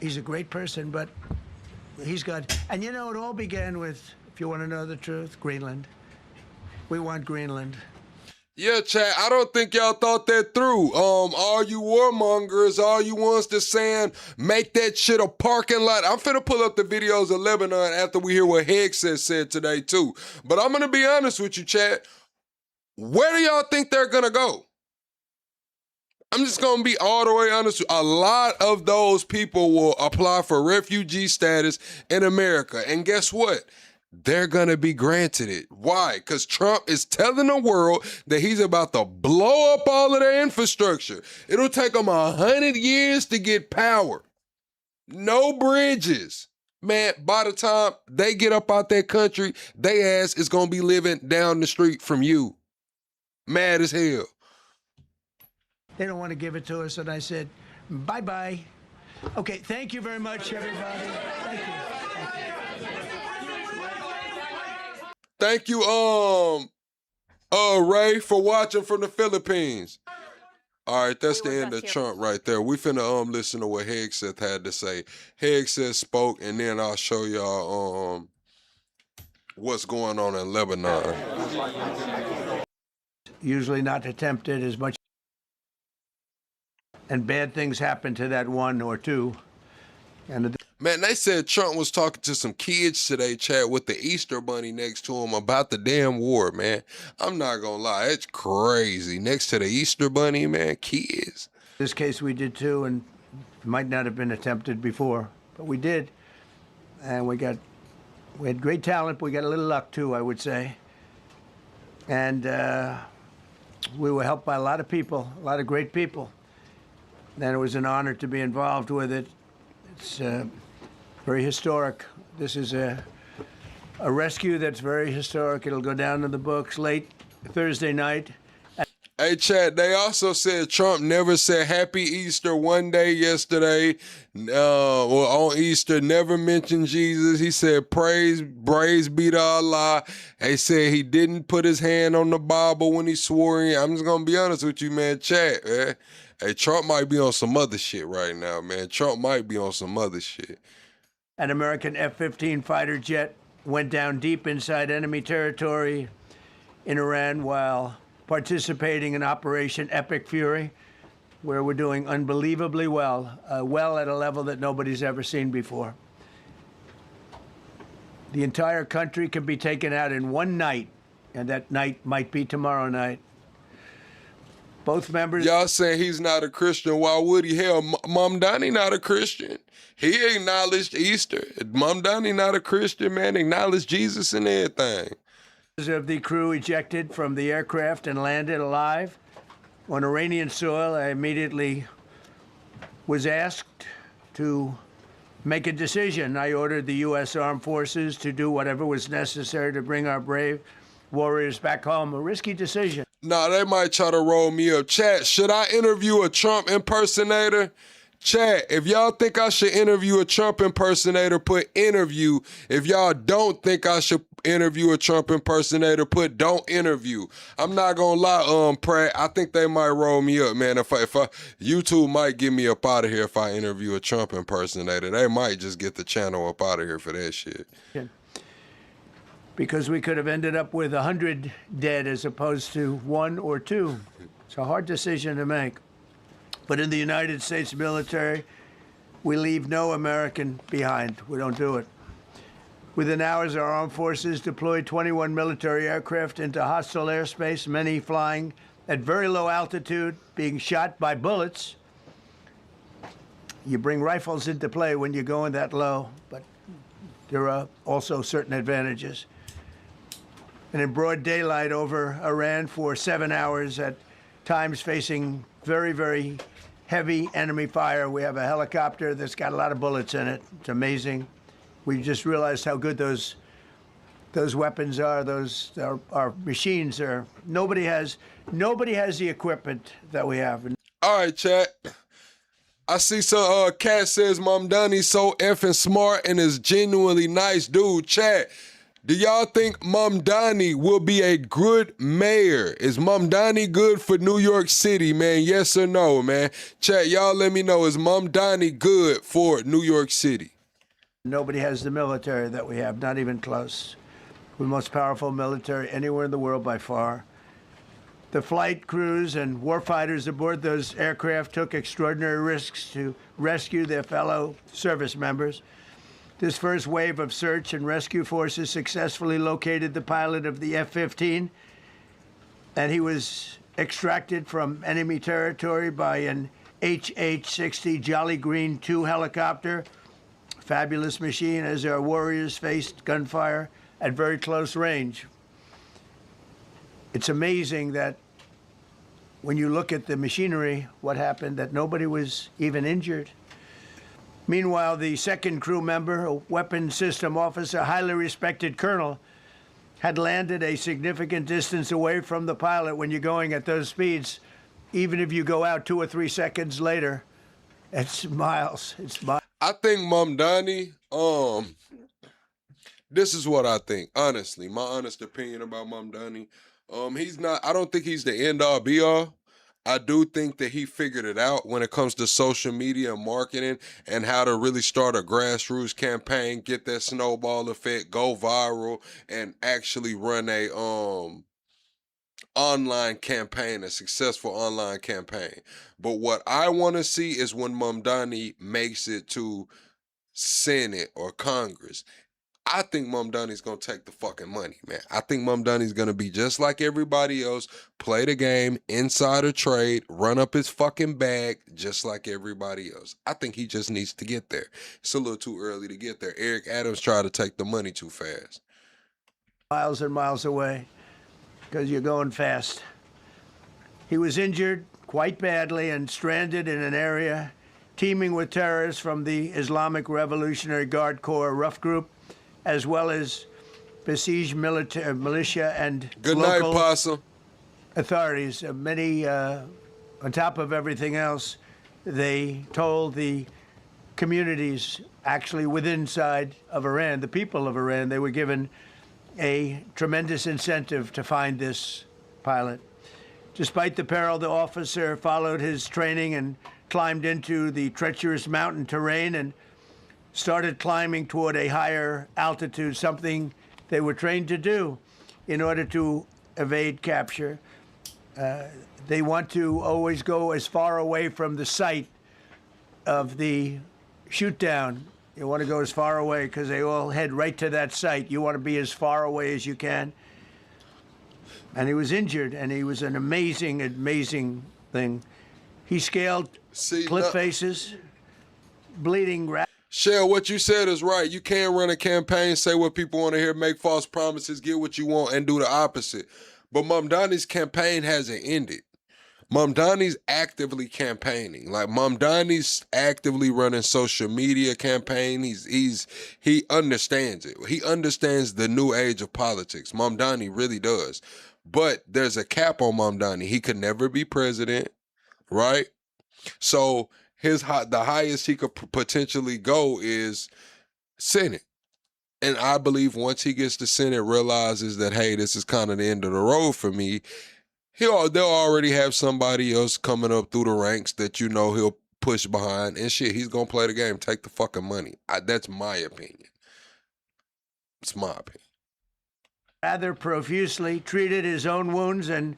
he's a great person, but he's got... And you know, it all began with, if you want to know the truth, Greenland. We want Greenland. Yeah, chat, I don't think y'all thought that through. All you warmongers, all you ones that saying, make that shit a parking lot. I'm finna pull up the videos of Lebanon after we hear what Hegseth said today, too. But I'm gonna be honest with you, chat. Where do y'all think they're gonna go? I'm just gonna be all the way honest with you. A lot of those people will apply for refugee status in America. And guess what? They're going to be granted it. Why? Because Trump is telling the world that he's about to blow up all of their infrastructure. It'll take them 100 years to get power. No bridges. Man, by the time they get up out that country, they ass is going to be living down the street from you. Mad as hell. They don't want to give it to us, and I said, bye-bye. Okay, thank you very much, everybody. Thank you. Thank you, Ray, for watching from the Philippines. All right, that's the end of Trump right there. We finna listen to what Hegseth had to say. Hegseth spoke, and then I'll show y'all what's going on in Lebanon. Usually not attempted as much, and bad things happen to that one or two. And man, they said Trump was talking to some kids today, chat, with the Easter bunny next to him about the damn war, man. I'm not gonna lie, it's crazy. Next to the Easter bunny, man, kids. This case we did too, and it might not have been attempted before, but we did. And we had great talent, but we got a little luck too, I would say. And we were helped by a lot of people, a lot of great people. and it was an honor to be involved with it. It's very historic. This is a rescue that's very historic. It'll go down in the books late Thursday night. Hey, Chad, they also said Trump never said Happy Easter one day yesterday, or on Easter, never mentioned Jesus. He said, praise be to Allah. They said he didn't put his hand on the Bible when he swore in. I'm just going to be honest with you, man, Chad, man. Hey, Trump might be on some other shit right now, man. Trump might be on some other shit. An American F-15 fighter jet went down deep inside enemy territory in Iran while participating in Operation Epic Fury, where we're doing unbelievably well, well at a level that nobody's ever seen before. The entire country can be taken out in one night, and that night might be tomorrow night. Both members... Y'all saying he's not a Christian. Why would he? Hell, Mamdani not a Christian. He acknowledged Easter. Mamdani not a Christian, man. Acknowledged Jesus and everything. Of the crew ejected from the aircraft and landed alive on Iranian soil. I immediately was asked to make a decision. I ordered the U.S. Armed Forces to do whatever was necessary to bring our brave warriors back home. A risky decision. Nah, they might try to roll me up. Chat, should I interview a Trump impersonator? Chat, if y'all think I should interview a Trump impersonator, put interview. If y'all don't think I should interview a Trump impersonator, put don't interview. I'm not gonna lie, Pratt, I think they might roll me up, man. If YouTube might get me up out of here if I interview a Trump impersonator. They might just get the channel up out of here for that shit. Because we could have ended up with 100 dead as opposed to 1 or 2. It's a hard decision to make. But in the United States military, we leave no American behind. We don't do it. Within hours, our armed forces deployed 21 military aircraft into hostile airspace, many flying at very low altitude, being shot by bullets. You bring rifles into play when you're going that low, but there are also certain advantages. And in broad daylight over Iran for 7 hours, at times facing very, very heavy enemy fire. We have a helicopter that's got a lot of bullets in it. It's amazing. We just realized how good those weapons are. Those our machines are. Nobody has the equipment that we have. All right, chat. I see some Cat says Mamdani's so effing smart and is genuinely nice dude. Chat. Do y'all think Mamdani will be a good mayor? Is Mamdani good for New York City, man? Yes or no, man? Chat, y'all let me know. Is Mamdani good for New York City? Nobody has the military that we have, not even close. We're the most powerful military anywhere in the world by far. The flight crews and warfighters aboard those aircraft took extraordinary risks to rescue their fellow service members. This first wave of search and rescue forces successfully located the pilot of the F-15, and he was extracted from enemy territory by an HH-60 Jolly Green II helicopter. Fabulous machine as our warriors faced gunfire at very close range. It's amazing that when you look at the machinery, what happened, that nobody was even injured. Meanwhile, the second crew member, a weapons system officer, highly respected colonel, had landed a significant distance away from the pilot. When you're going at those speeds, even if you go out 2 or 3 seconds later, it's miles. It's miles. I think Mamdani, this is what I think, honestly, my honest opinion about Mamdani. I don't think he's the end-all, be-all. I do think that he figured it out when it comes to social media and marketing and how to really start a grassroots campaign, get that snowball effect, go viral, and actually run a online campaign, a successful online campaign. But what I want to see is when Mamdani makes it to Senate or Congress. I think Mamdani's going to take the fucking money, man. I think Mamdani's going to be just like everybody else, play the game, insider trade, run up his fucking bag just like everybody else. I think he just needs to get there. It's a little too early to get there. Eric Adams tried to take the money too fast. Miles and miles away because you're going fast. He was injured quite badly and stranded in an area teeming with terrorists from the Islamic Revolutionary Guard Corps rough group, as well as besieged militia and Good night, Possum. authorities. Many, on top of everything else, they told the communities actually within side of Iran, the people of Iran, they were given a tremendous incentive to find this pilot. Despite the peril, the officer followed his training and climbed into the treacherous mountain terrain and started climbing toward a higher altitude, something they were trained to do in order to evade capture. They want to always go as far away from the site of the shoot down. You want to go as far away because they all head right to that site. You want to be as far away as you can. And he was injured, and he was an amazing, amazing thing. He scaled cliff faces, bleeding. Shell, what you said is right. You can't run a campaign, say what people want to hear, make false promises, get what you want, and do the opposite. But Mamdani's campaign hasn't ended. Mamdani's actively campaigning. Like, Mamdani's actively running social media campaign. He understands it. He understands the new age of politics. Mamdani really does. But there's a cap on Mamdani. He could never be president, right? So the highest he could potentially go is Senate. And I believe once he gets to Senate, realizes that, hey, this is kind of the end of the road for me, they'll already have somebody else coming up through the ranks that he'll push behind, and shit, he's gonna play the game, take the fucking money. That's my opinion. It's my opinion. Rather profusely treated his own wounds and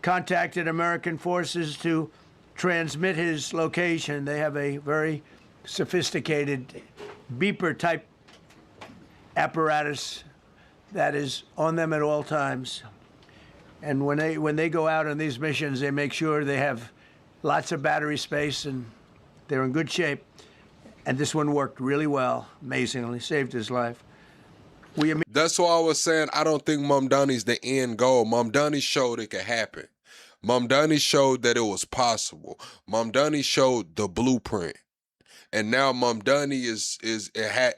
contacted American forces to transmit his location. They have a very sophisticated beeper-type apparatus that is on them at all times. And when they go out on these missions, they make sure they have lots of battery space and they're in good shape. And this one worked really well, amazingly, saved his life. That's why I was saying I don't think Mamdani's the end goal. Mamdani showed it could happen. Mamdani showed that it was possible. Mamdani showed the blueprint. And now Mamdani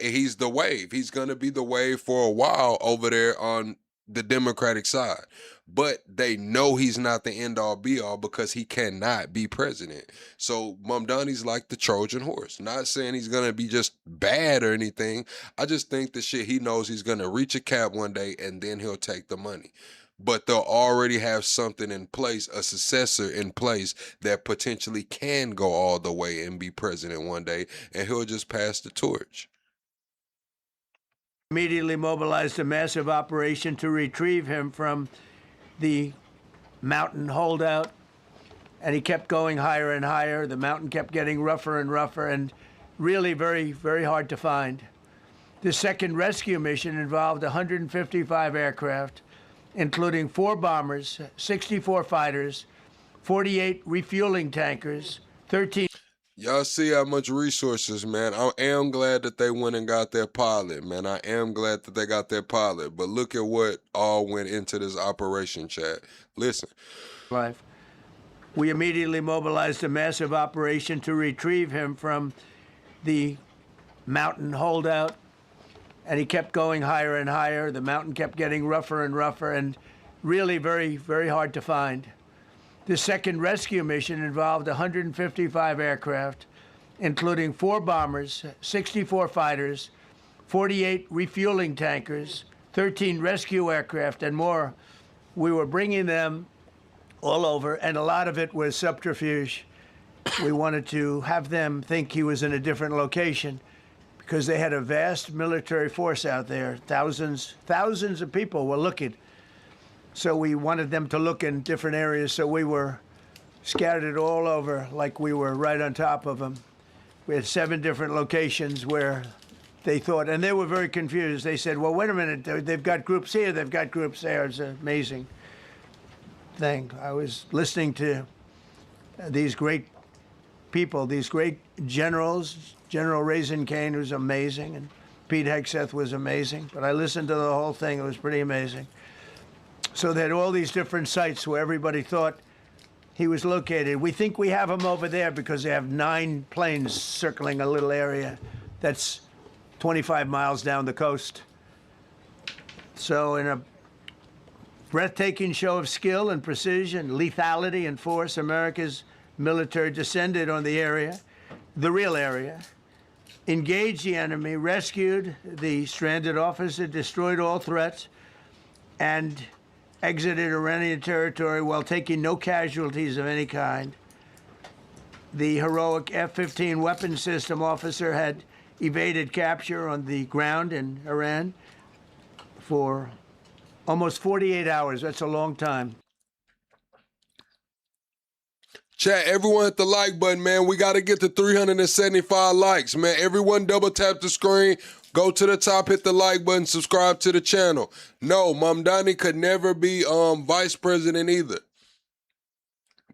he's the wave. He's gonna be the wave for a while over there on the Democratic side. But they know he's not the end-all be-all because he cannot be president. So Mamdani's like the Trojan horse. Not saying he's going to be just bad or anything. I just think the shit he knows he's going to reach a cap one day and then he'll take the money. But they'll already have something in place, a successor in place that potentially can go all the way and be president one day, and he'll just pass the torch. Immediately mobilized a massive operation to retrieve him from the mountain holdout, and he kept going higher and higher. The mountain kept getting rougher and rougher and really very, very hard to find. The second rescue mission involved 155 aircraft, including 4 bombers, 64 fighters, 48 refueling tankers, 13... Y'all see how much resources, man. I am glad that they went and got their pilot, man. I am glad that they got their pilot. But look at what all went into this operation, chat. Listen. Life. We immediately mobilized a massive operation to retrieve him from the mountain holdout, and he kept going higher and higher. The mountain kept getting rougher and rougher and really very, very hard to find. The second rescue mission involved 155 aircraft, including 4 bombers, 64 fighters, 48 refueling tankers, 13 rescue aircraft, and more. We were bringing them all over, and a lot of it was subterfuge. We wanted to have them think he was in a different location because they had a vast military force out there. Thousands of people were looking. So we wanted them to look in different areas, so we were scattered all over like we were right on top of them. We had 7 different locations where they thought, and they were very confused. They said, well, wait a minute, they've got groups here, they've got groups there. It's an amazing thing. I was listening to these great people, these great generals. General Raisin Kane was amazing, and Pete Hegseth was amazing. But I listened to the whole thing. It was pretty amazing. So they had all these different sites where everybody thought he was located. We think we have him over there because they have 9 planes circling a little area that's 25 miles down the coast. So in a breathtaking show of skill and precision, lethality and force, America's military descended on the area, the real area, engaged the enemy, rescued the stranded officer, destroyed all threats, and exited Iranian territory while taking no casualties of any kind. The heroic F-15 weapon system officer had evaded capture on the ground in Iran for almost 48 hours. That's a long time. Chat, everyone hit the like button, man. We got to get to 375 likes, man. Everyone double tap the screen. Go to the top, hit the like button, subscribe to the channel. No, Mamdani could never be vice president either.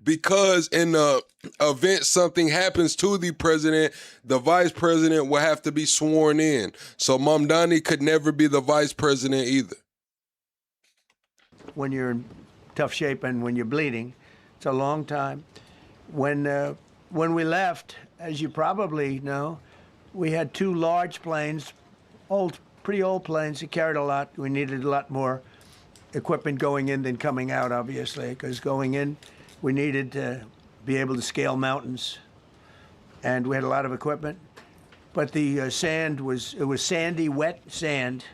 Because in the event something happens to the president, the vice president will have to be sworn in. So Mamdani could never be the vice president either. When you're in tough shape and when you're bleeding, it's a long time. When we left, as you probably know, we had 2 large planes, pretty old planes that carried a lot. We needed a lot more equipment going in than coming out, obviously, because going in, we needed to be able to scale mountains, and we had a lot of equipment. But the sand was sandy, wet sand,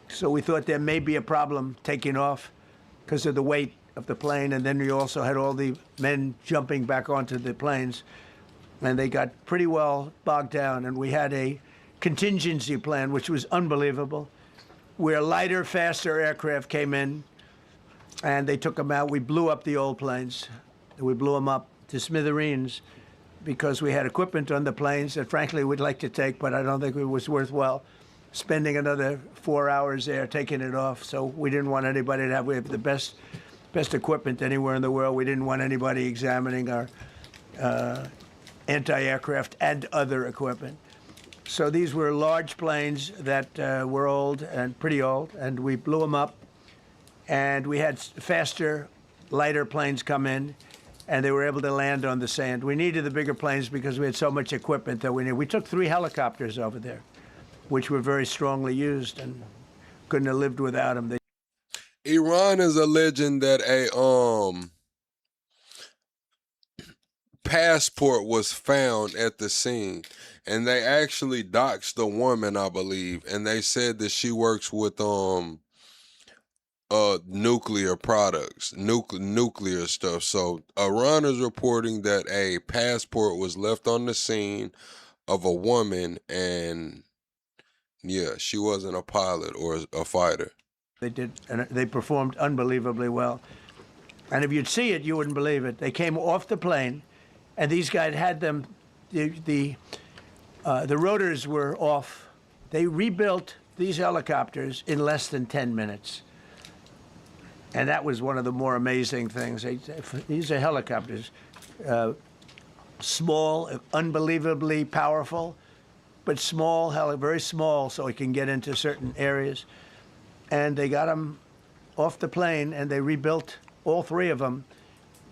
so we thought there may be a problem taking off because of the weight of the plane, and then we also had all the men jumping back onto the planes, and they got pretty well bogged down, and we had a contingency plan, which was unbelievable, where lighter, faster aircraft came in, and they took them out. We blew up the old planes. We blew them up to smithereens because we had equipment on the planes that, frankly, we'd like to take, but I don't think it was worthwhile spending another 4 hours there taking it off. So we didn't want anybody to have, we have the best equipment anywhere in the world. We didn't want anybody examining our anti-aircraft and other equipment. So these were large planes that were old and pretty old, and we blew them up. And we had faster, lighter planes come in, and they were able to land on the sand. We needed the bigger planes because we had so much equipment that we needed. We took 3 helicopters over there, which were very strongly used and couldn't have lived without them. Iran is alleging that a passport was found at the scene, and they actually doxed the woman, I believe, and they said that she works with nuclear products, nuclear stuff. So Iran is reporting that a passport was left on the scene of a woman, and yeah, she wasn't a pilot or a fighter. They did, and they performed unbelievably well. And if you'd see it, you wouldn't believe it. They came off the plane, and these guys had them. The rotors were off. They rebuilt these helicopters in less than 10 minutes. And that was one of the more amazing things. These are helicopters, small, unbelievably powerful, but small, very small, so it can get into certain areas. And they got them off the plane, and they rebuilt all 3 of them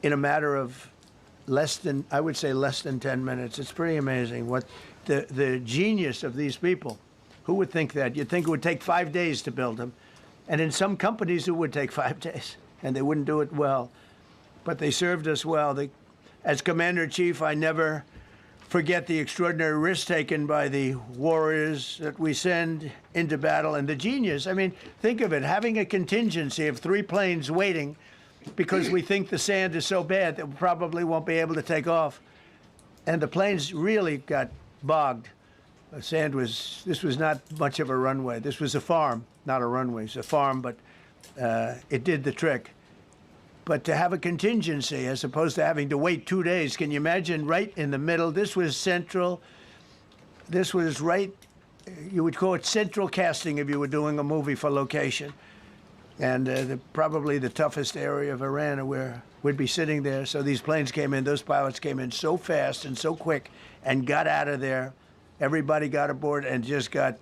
in a matter of less than 10 minutes. It's pretty amazing what the genius of these people. Who would think that? You'd think it would take 5 days to build them. And in some companies, it would take 5 days, and they wouldn't do it well. But they served us well. As Commander-in-Chief, I never forget the extraordinary risk taken by the warriors that we send into battle, and the genius. I mean, think of it, having a contingency of 3 planes waiting because we think the sand is so bad that we probably won't be able to take off. And the planes really got bogged. This was not much of a runway. This was a farm, not a runway. It's a farm, but it did the trick. But to have a contingency as opposed to having to wait 2 days, can you imagine, right in the middle? This was central. This was right, you would call it central casting if you were doing a movie for location. And probably the toughest area of Iran where we'd be sitting there. So these planes came in, those pilots came in so fast and so quick and got out of there. Everybody got aboard and just got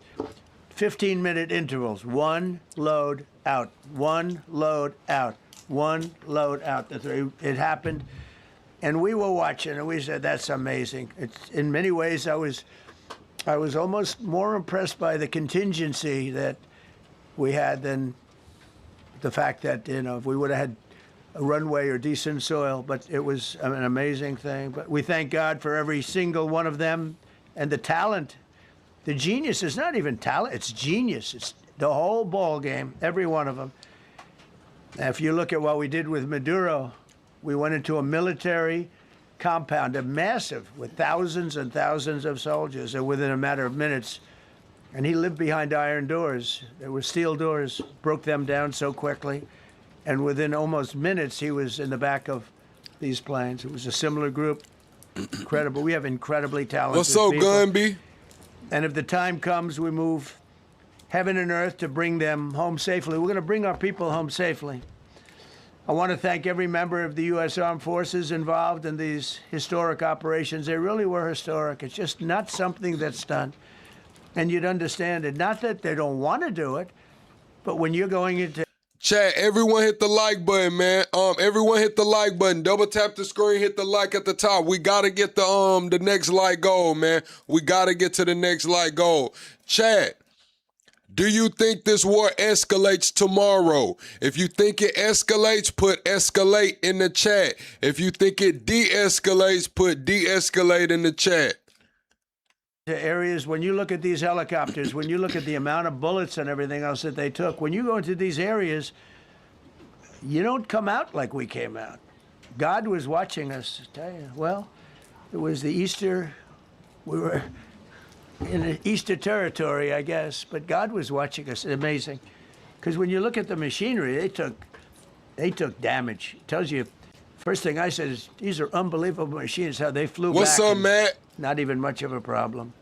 15-minute intervals. 1 load out, 1 load out, 1 load out. It happened And we were watching, and we said, that's amazing. It's, in many ways, I was almost more impressed by the contingency that we had than the fact that, you know, if we would have had a runway or decent soil, but it was an amazing thing. But we thank God for every single one of them and the talent. The genius is not even talent, it's genius. It's the whole ball game, every one of them. If you look at what we did with Maduro, we went into a military compound, a massive, with thousands and thousands of soldiers, and within a matter of minutes, and he lived behind iron doors. There were steel doors, broke them down so quickly, and within almost minutes, he was in the back of these planes. It was a similar group. Incredible. We have incredibly talented What's up, people. Gunby? And if the time comes, we move heaven and earth to bring them home safely. We're going to bring our people home safely. I want to thank every member of the U.S. Armed Forces involved in these historic operations. They really were historic. It's just not something that's done. And you'd understand it. Not that they don't want to do it, but when you're going into... Chat, everyone hit the like button, man. Everyone hit the like button. Double tap the screen, hit the like at the top. We gotta get the next like goal, man. We gotta get to the next like goal. Chat, do you think this war escalates tomorrow? If you think it escalates, put escalate in the chat. If you think it de-escalates, put de-escalate in the chat. Areas, when you look at these helicopters, when you look at the amount of bullets and everything else that they took, when you go into these areas, you don't come out like we came out. God was watching us. I tell you, well, it was the Easter, we were in the Easter territory, I guess, but God was watching us. Amazing. Because when you look at the machinery, they took damage. It tells you, first thing I said is, these are unbelievable machines, how they flew What's back. up, Matt? Not even much of a problem.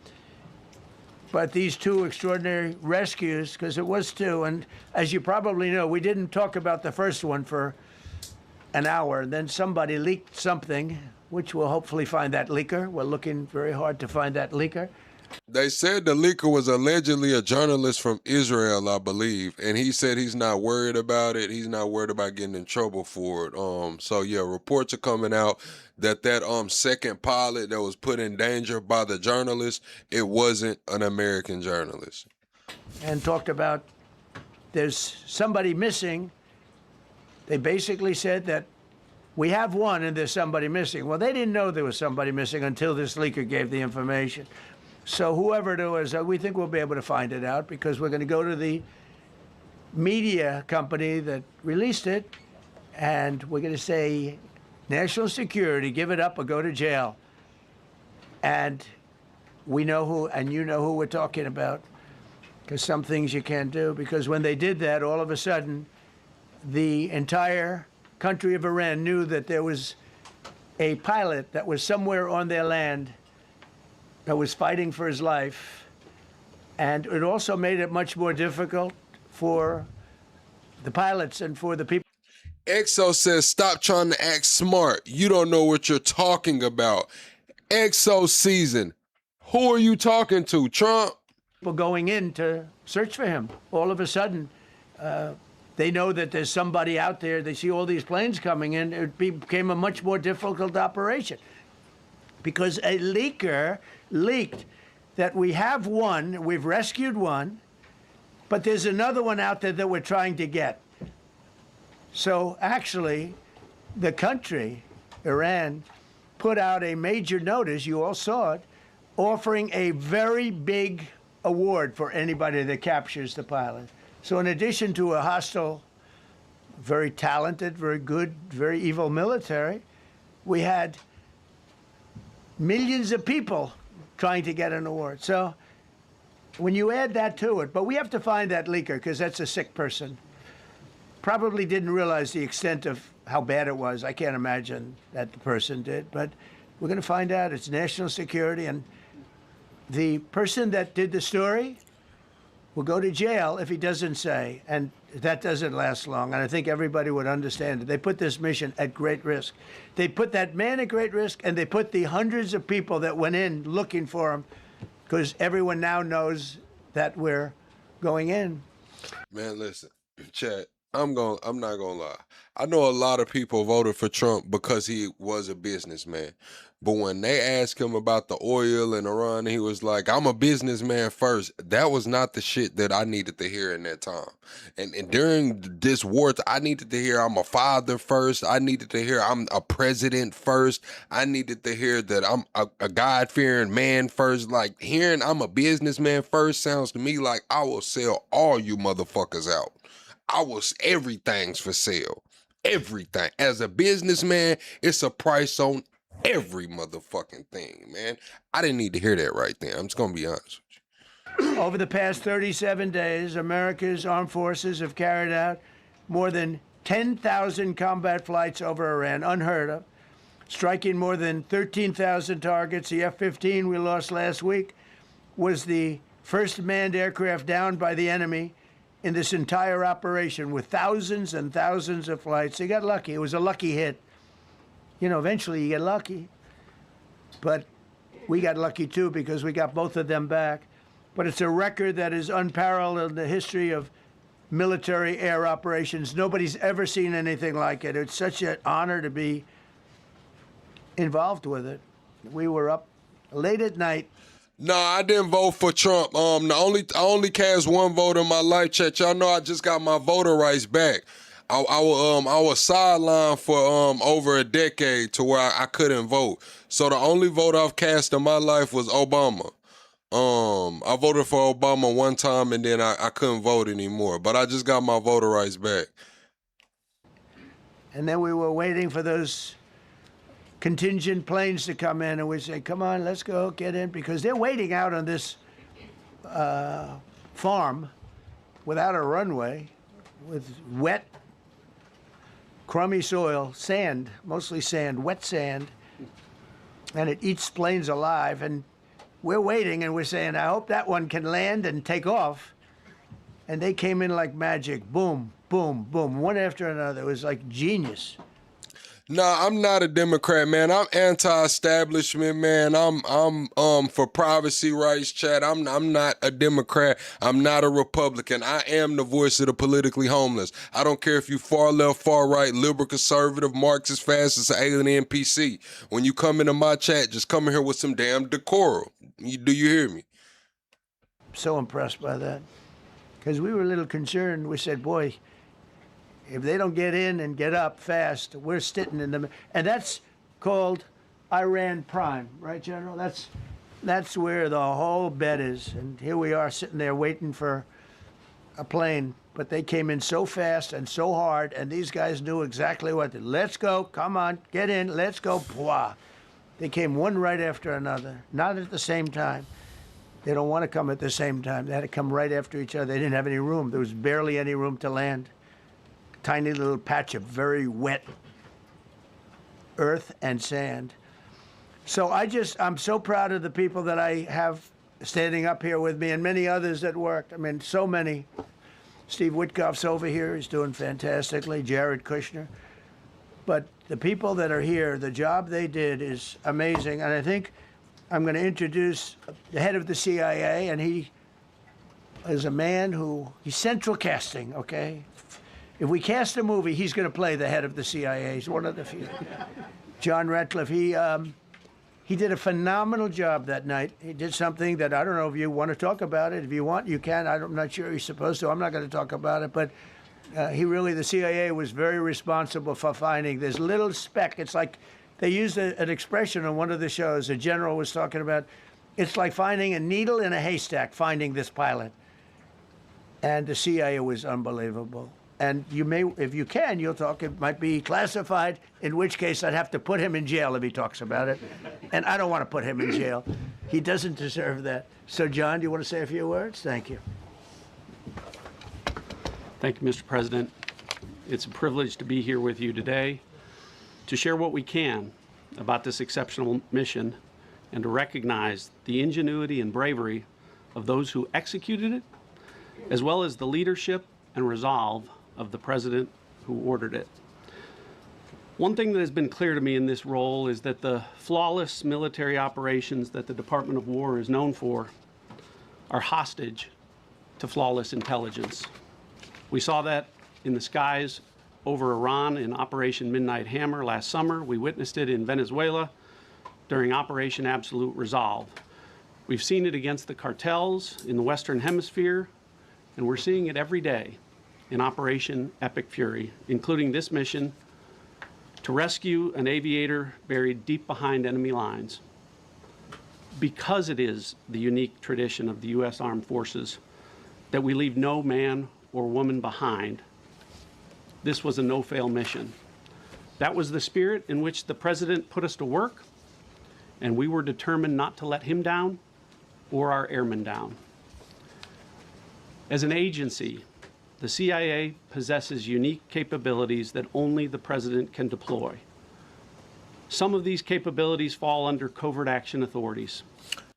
But these two extraordinary rescues, because it was two, and as you probably know, we didn't talk about the first one for an hour, and then somebody leaked something, which we'll hopefully find that leaker. We're looking very hard to find that leaker. They said the leaker was allegedly a journalist from Israel, I believe, and he said he's not worried about it. He's not worried about getting in trouble for it. So yeah, reports are coming out that second pilot that was put in danger by the journalist, it wasn't an American journalist. And talked about there's somebody missing. They basically said that we have one and there's somebody missing. Well, they didn't know there was somebody missing until this leaker gave the information. So whoever it was, we think we'll be able to find it out because we're going to go to the media company that released it, and we're going to say, national security, give it up or go to jail. And we know who, and you know who we're talking about, because some things you can't do. Because when they did that, all of a sudden, the entire country of Iran knew that there was a pilot that was somewhere on their land that was fighting for his life. And it also made it much more difficult for the pilots and for the people. EXO says, stop trying to act smart. You don't know what you're talking about. EXO season. Who are you talking to, Trump? People going in to search for him. All of a sudden, they know that there's somebody out there. They see all these planes coming in. It became a much more difficult operation because a leaker leaked that we have one, we've rescued one, but there's another one out there that we're trying to get. So actually, the country, Iran, put out a major notice, you all saw it, offering a very big award for anybody that captures the pilot. So in addition to a hostile, very talented, very good, very evil military, we had millions of people trying to get an award. So when you add that to it, but we have to find that leaker because that's a sick person. Probably didn't realize the extent of how bad it was. I can't imagine that the person did, but we're going to find out. It's national security, and the person that did the story will go to jail if he doesn't say, and that doesn't last long, and I think everybody would understand it. They put this mission at great risk. They put that man at great risk, and they put the hundreds of people that went in looking for him, because everyone now knows that we're going in. Man, listen, chat, I'm not gonna lie. I know a lot of people voted for Trump because he was a businessman. But when they asked him about the oil and Iran, he was like, I'm a businessman first. That was not the shit that I needed to hear in that time. And during this war, I needed to hear I'm a father first. I needed to hear I'm a president first. I needed to hear that I'm a God-fearing man first. Like, hearing I'm a businessman first sounds to me like I will sell all you motherfuckers out. Everything's for sale. Everything. As a businessman, it's a price on every motherfucking thing, man. I didn't need to hear that right there. I'm just gonna be honest with you. Over the past 37 days, America's armed forces have carried out more than 10,000 combat flights over Iran, unheard of, striking more than 13,000 targets. The F-15 we lost last week was the first manned aircraft downed by the enemy in this entire operation, with thousands and thousands of flights. They got lucky. It was a lucky hit. You know, eventually you get lucky. But we got lucky too because we got both of them back. But it's a record that is unparalleled in the history of military air operations. Nobody's ever seen anything like it. It's such an honor to be involved with it. We were up late at night. No, I didn't vote for Trump. I only cast one vote in my life, chat. Y'all know I just got my voter rights back. I was sidelined for over a decade to where I couldn't vote. So the only vote I've cast in my life was Obama. I voted for Obama one time and then I couldn't vote anymore. But I just got my voter rights back. And then we were waiting for those contingent planes to come in, and we say, come on, let's go, get in, because they're waiting out on this farm without a runway, with wet, crummy soil, sand, mostly sand, wet sand, and it eats planes alive. And we're waiting, and we're saying, I hope that one can land and take off. And they came in like magic, boom, boom, boom, one after another. It was like genius. Nah, I'm not a Democrat, man. I'm anti-establishment, man. I'm for privacy rights, chat. I'm not a Democrat. I'm not a Republican. I am the voice of the politically homeless. I don't care if you far left, far right, liberal, conservative, Marxist, fascist, or alien NPC. When you come into my chat, just come in here with some damn decorum. Do you hear me? So impressed by that, because we were a little concerned. We said, boy, if they don't get in and get up fast, we're sitting in them. And that's called Iran Prime, right, General? That's where the whole bet is. And here we are sitting there waiting for a plane. But they came in so fast and so hard, and these guys knew exactly what to do. Let's go, come on, get in, let's go, Pwah. They came one right after another, not at the same time. They don't want to come at the same time. They had to come right after each other. They didn't have any room. There was barely any room to land. Tiny little patch of very wet earth and sand. So I'm so proud of the people that I have standing up here with me, and many others that worked. I mean, so many. Steve Witkoff's over here. He's doing fantastically. Jared Kushner. But the people that are here, the job they did is amazing. And I think I'm going to introduce the head of the CIA, and he is a man he's central casting, okay? If we cast a movie, he's going to play the head of the CIA. He's one of the few. John Ratcliffe, he did a phenomenal job that night. He did something that I don't know if you want to talk about it. If you want, you can. I'm not sure you're supposed to. I'm not going to talk about it. But the CIA was very responsible for finding this little speck. It's like they used an expression on one of the shows. A general was talking about, it's like finding a needle in a haystack, finding this pilot. And the CIA was unbelievable. And you may, if you can, you'll talk. It might be classified, in which case I'd have to put him in jail if he talks about it. And I don't want to put him in jail. He doesn't deserve that. So, John, do you want to say a few words? Thank you. Thank you, Mr. President. It's a privilege to be here with you today to share what we can about this exceptional mission and to recognize the ingenuity and bravery of those who executed it, as well as the leadership and resolve of the president who ordered it. One thing that has been clear to me in this role is that the flawless military operations that the Department of War is known for are hostage to flawless intelligence. We saw that in the skies over Iran in Operation Midnight Hammer last summer. We witnessed it in Venezuela during Operation Absolute Resolve. We've seen it against the cartels in the Western Hemisphere, and we're seeing it every day in Operation Epic Fury, including this mission to rescue an aviator buried deep behind enemy lines. Because it is the unique tradition of the U.S. Armed Forces that we leave no man or woman behind, this was a no-fail mission. That was the spirit in which the President put us to work, and we were determined not to let him down or our airmen down. As an agency, the CIA possesses unique capabilities that only the President can deploy. Some of these capabilities fall under covert action authorities.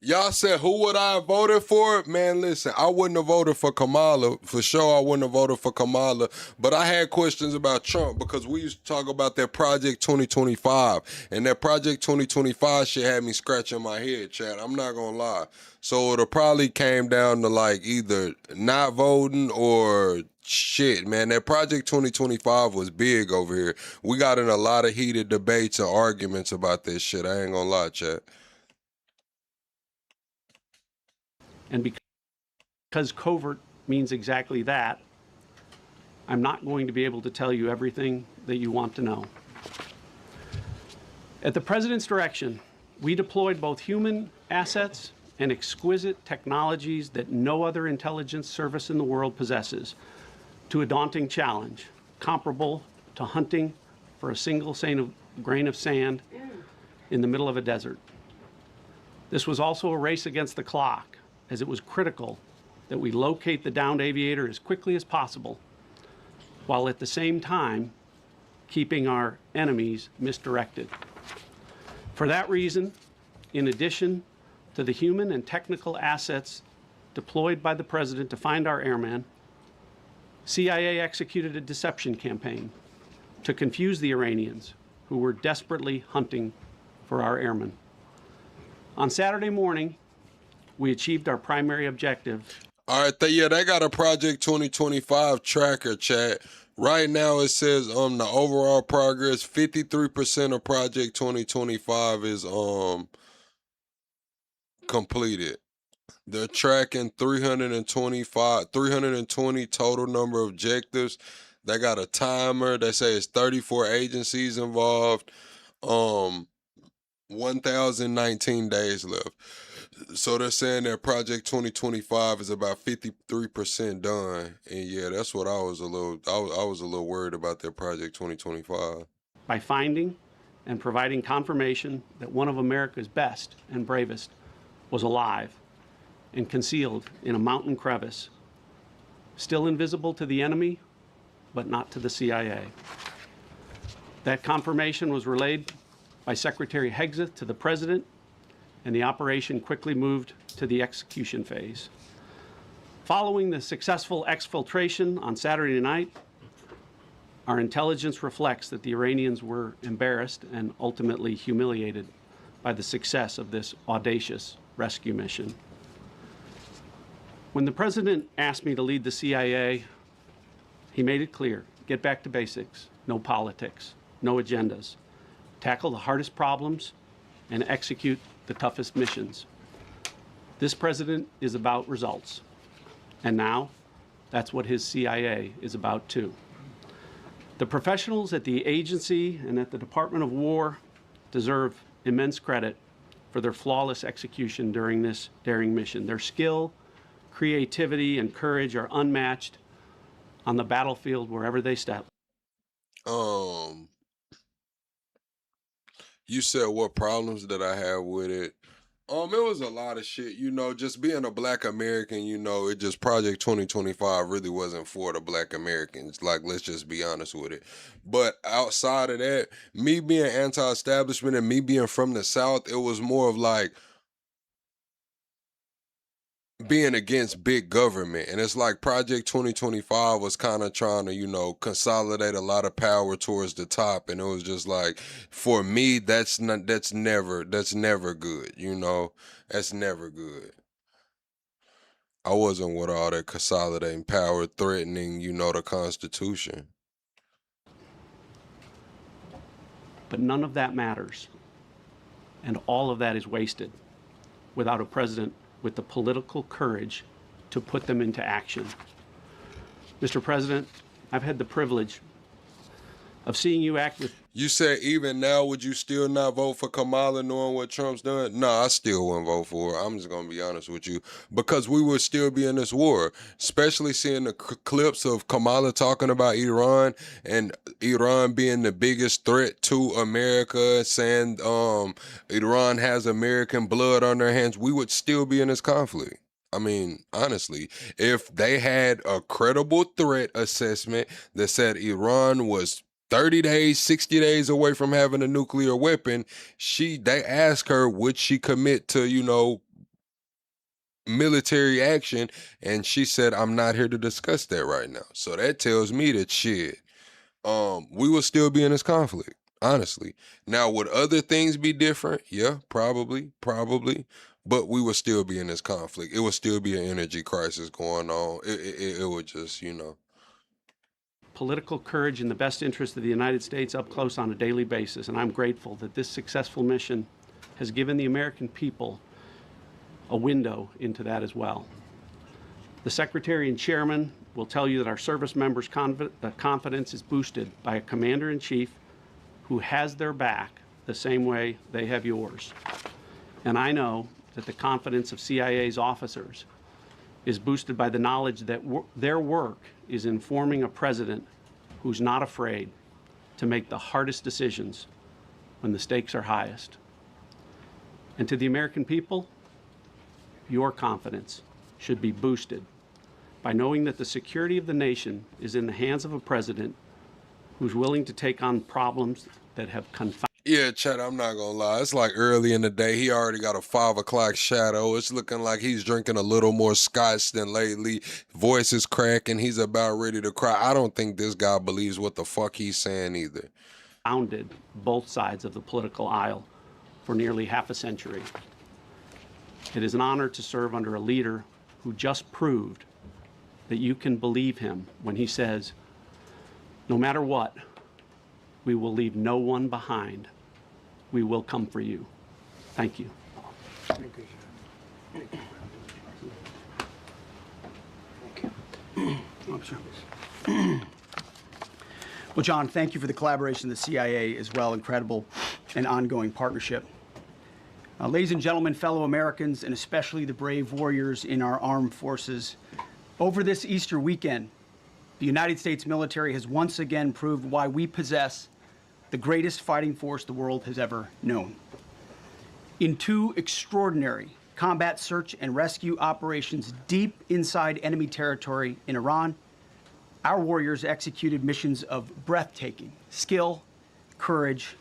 Y'all said, who would I have voted for? Man, listen, I wouldn't have voted for Kamala. For sure, I wouldn't have voted for Kamala. But I had questions about Trump because we used to talk about that Project 2025. And that Project 2025 shit had me scratching my head, Chad. I'm not going to lie. So it probably came down to like either not voting or shit, man. That Project 2025 was big over here. We got in a lot of heated debates and arguments about this shit. I ain't going to lie, Chad. And because covert means exactly that, I'm not going to be able to tell you everything that you want to know. At the President's direction, we deployed both human assets and exquisite technologies that no other intelligence service in the world possesses to a daunting challenge, comparable to hunting for a single grain of sand in the middle of a desert. This was also a race against the clock, as it was critical that we locate the downed aviator as quickly as possible, while at the same time keeping our enemies misdirected. For that reason, in addition to the human and technical assets deployed by the President to find our airmen, CIA executed a deception campaign to confuse the Iranians who were desperately hunting for our airmen. On Saturday morning, we achieved our primary objective. All right, they got a Project 2025 tracker, chat. Right now it says the overall progress, 53% of Project 2025 is completed. They're tracking 320 total number of objectives. They got a timer. They say it's 34 agencies involved. 1,019 days left. So they're saying that Project 2025 is about 53% done. And yeah, that's what I was a little worried about that Project 2025. By finding and providing confirmation that one of America's best and bravest was alive and concealed in a mountain crevice, still invisible to the enemy, but not to the CIA. That confirmation was relayed by Secretary Hegseth to the President, and the operation quickly moved to the execution phase. Following the successful exfiltration on Saturday night, our intelligence reflects that the Iranians were embarrassed and ultimately humiliated by the success of this audacious rescue mission. When the President asked me to lead the CIA, he made it clear, get back to basics, no politics, no agendas, tackle the hardest problems, and execute the toughest missions. This President is about results. And now, that's what his CIA is about too. The professionals at the agency and at the Department of War deserve immense credit for their flawless execution during this daring mission. Their skill, creativity, and courage are unmatched on the battlefield wherever they step. You said what problems that I have with it. It was a lot of shit, just being a black American, it just Project 2025 really wasn't for the black Americans. Like, let's just be honest with it. But outside of that, me being anti-establishment and me being from the South, it was more of like being against big government. And it's like Project 2025 was kind of trying to, consolidate a lot of power towards the top. And it was just like, for me, that's never good, That's never good. I wasn't with all that consolidating power, threatening, you know, the Constitution. But none of that matters. And all of that is wasted without a president with the political courage to put them into action. Mr. President, I've had the privilege of seeing you act with... You said even now, would you still not vote for Kamala knowing what Trump's done? No, I still wouldn't vote for her. I'm just going to be honest with you. Because we would still be in this war, especially seeing the clips of Kamala talking about Iran and Iran being the biggest threat to America, saying Iran has American blood on their hands. We would still be in this conflict. I mean, honestly, if they had a credible threat assessment that said Iran was 30 days, 60 days away from having a nuclear weapon, they asked her, would she commit to, you know, military action? And she said, I'm not here to discuss that right now. So that tells me that shit, we will still be in this conflict, honestly. Now, would other things be different? Yeah, probably. But we would still be in this conflict. It would still be an energy crisis going on. It would just, you know. Political courage in the best interest of the United States up close on a daily basis, and I'm grateful that this successful mission has given the American people a window into that as well. The Secretary and Chairman will tell you that our service members' confidence is boosted by a Commander-in-Chief who has their back the same way they have yours. And I know that the confidence of CIA's officers is boosted by the knowledge that their work is informing a president who's not afraid to make the hardest decisions when the stakes are highest. And to the American people, your confidence should be boosted by knowing that the security of the nation is in the hands of a president who's willing to take on problems that have confounded. Yeah, Chad, I'm not gonna lie. It's like early in the day. He already got a 5 o'clock shadow. It's looking like he's drinking a little more scotch than lately. Voice is cracking. He's about ready to cry. I don't think this guy believes what the fuck he's saying either. Founded both sides of the political aisle for nearly half a century. It is an honor to serve under a leader who just proved that you can believe him when he says, no matter what, we will leave no one behind. We will come for you. Thank you. Well, John, thank you for the collaboration with the CIA as well. Incredible and ongoing partnership. Ladies and gentlemen, fellow Americans, and especially the brave warriors in our armed forces, over this Easter weekend, the United States military has once again proved why we possess the greatest fighting force the world has ever known. In 2 extraordinary combat search and rescue operations deep inside enemy territory in Iran, our warriors executed missions of breathtaking skill, courage,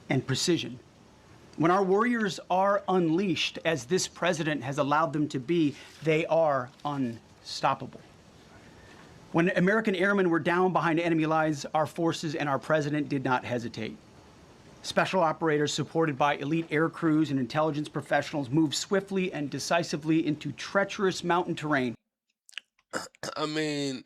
and precision. When our warriors are unleashed, as this president has allowed them to be, they are unstoppable. When American airmen were down behind enemy lines, our forces and our president did not hesitate. Special operators supported by elite air crews and intelligence professionals moved swiftly and decisively into treacherous mountain terrain. I mean,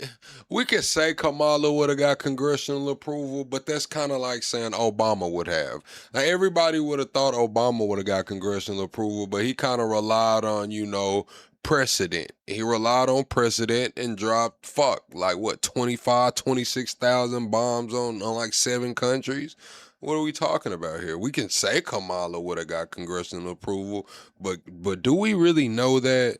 we could say Kamala would have got congressional approval, but that's kind of like saying Obama would have. Now, everybody would have thought Obama would have got congressional approval, but he kind of relied on, you know, precedent. He relied on precedent and dropped, 26,000 bombs on like 7 countries. What are we talking about here? We can say Kamala would have got congressional approval, but do we really know that?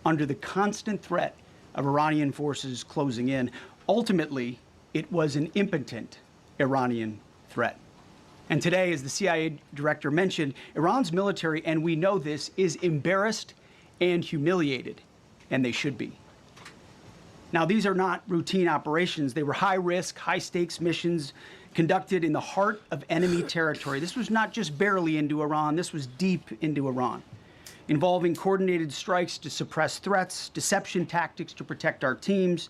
Under the constant threat of Iranian forces closing in, ultimately, it was an impotent Iranian threat. And today, as the CIA director mentioned, Iran's military, and we know this, is embarrassed and humiliated, and they should be. Now, these are not routine operations. They were high-risk, high-stakes missions conducted in the heart of enemy territory. This was not just barely into Iran. This was deep into Iran, involving coordinated strikes to suppress threats, deception tactics to protect our teams,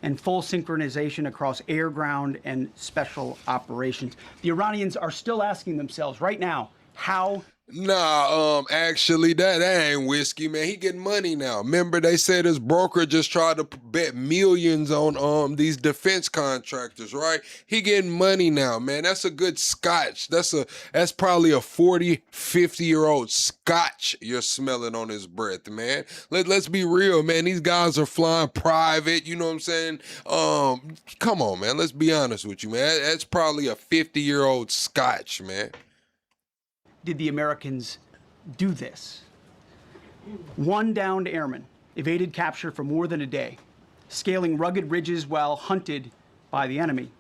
and full synchronization across air, ground, and special operations. The Iranians are still asking themselves right now, How? Nah, actually, that ain't whiskey, man. He getting money now. Remember, they said his broker just tried to bet millions on these defense contractors, right? He getting money now, man. That's a good scotch. That's probably a 40, 50-year-old scotch you're smelling on his breath, man. Let's be real, man. These guys are flying private, you know what I'm saying? Come on, man. Let's be honest with you, man. That's probably a 50-year-old scotch, man. Did the Americans do this? One downed airman evaded capture for more than a day, scaling rugged ridges while hunted by the enemy.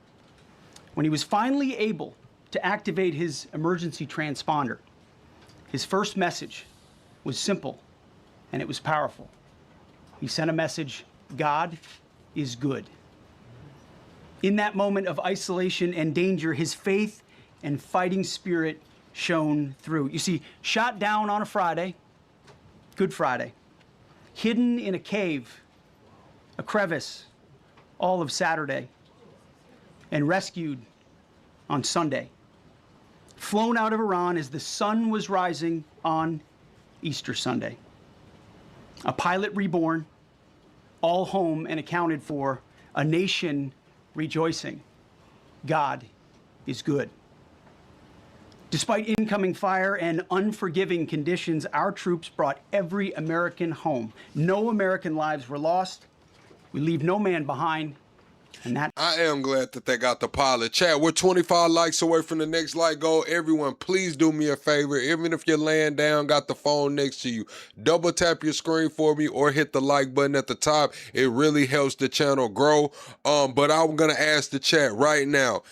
When he was finally able to activate his emergency transponder, his first message was simple and it was powerful. He sent a message, God is good. In that moment of isolation and danger, his faith and fighting spirit shone through. You see, shot down on a Friday, Good Friday, hidden in a cave, a crevice, all of Saturday, and rescued on Sunday. Flown out of Iran as the sun was rising on Easter Sunday. A pilot reborn, all home and accounted for, a nation rejoicing. God is good. Despite incoming fire and unforgiving conditions, our troops brought every American home. No American lives were lost. We leave no man behind. And that I am glad that they got the pilot. Chat, we're 25 likes away from the next like goal. Everyone, please do me a favor. Even if you're laying down, got the phone next to you, double tap your screen for me or hit the like button at the top. It really helps the channel grow. But I'm going to ask the chat right now.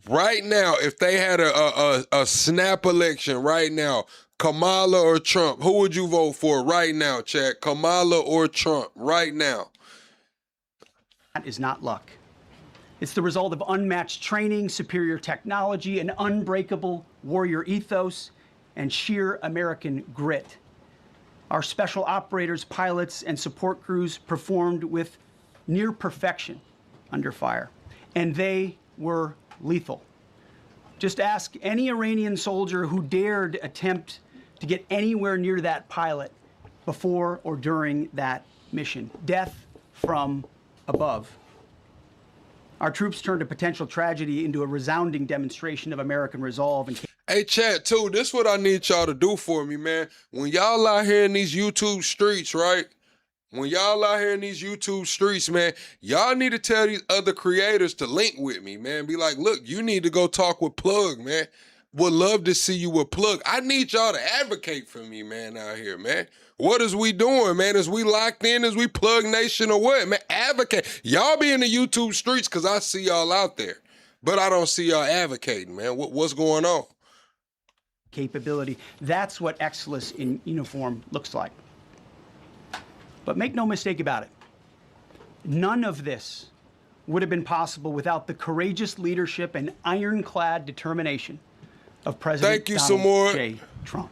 Right now, if they had a snap election right now, Kamala or Trump, who would you vote for right now, chat? Kamala or Trump right now? That is not luck. It's the result of unmatched training, superior technology, an unbreakable warrior ethos, and sheer American grit. Our special operators, pilots, and support crews performed with near perfection under fire, and they were lethal. Just ask any Iranian soldier who dared attempt to get anywhere near that pilot before or during that mission. Death from above. Our troops turned a potential tragedy into a resounding demonstration of American resolve. And hey, chat, too, this is what I need y'all to do for me, man. When y'all out here in these YouTube streets, right? When y'all out here in these YouTube streets, man, y'all need to tell these other creators to link with me, man. Be like, look, you need to go talk with Plug, man. Would love to see you with Plug. I need y'all to advocate for me, man, out here, man. What is we doing, man? Is we locked in? Is we Plug Nation or what, man? Advocate. Y'all be in the YouTube streets because I see y'all out there, but I don't see y'all advocating, man. What's going on? Capability. That's what Exodus in uniform looks like. But make no mistake about it, none of this would have been possible without the courageous leadership and ironclad determination of President Donald J. Trump.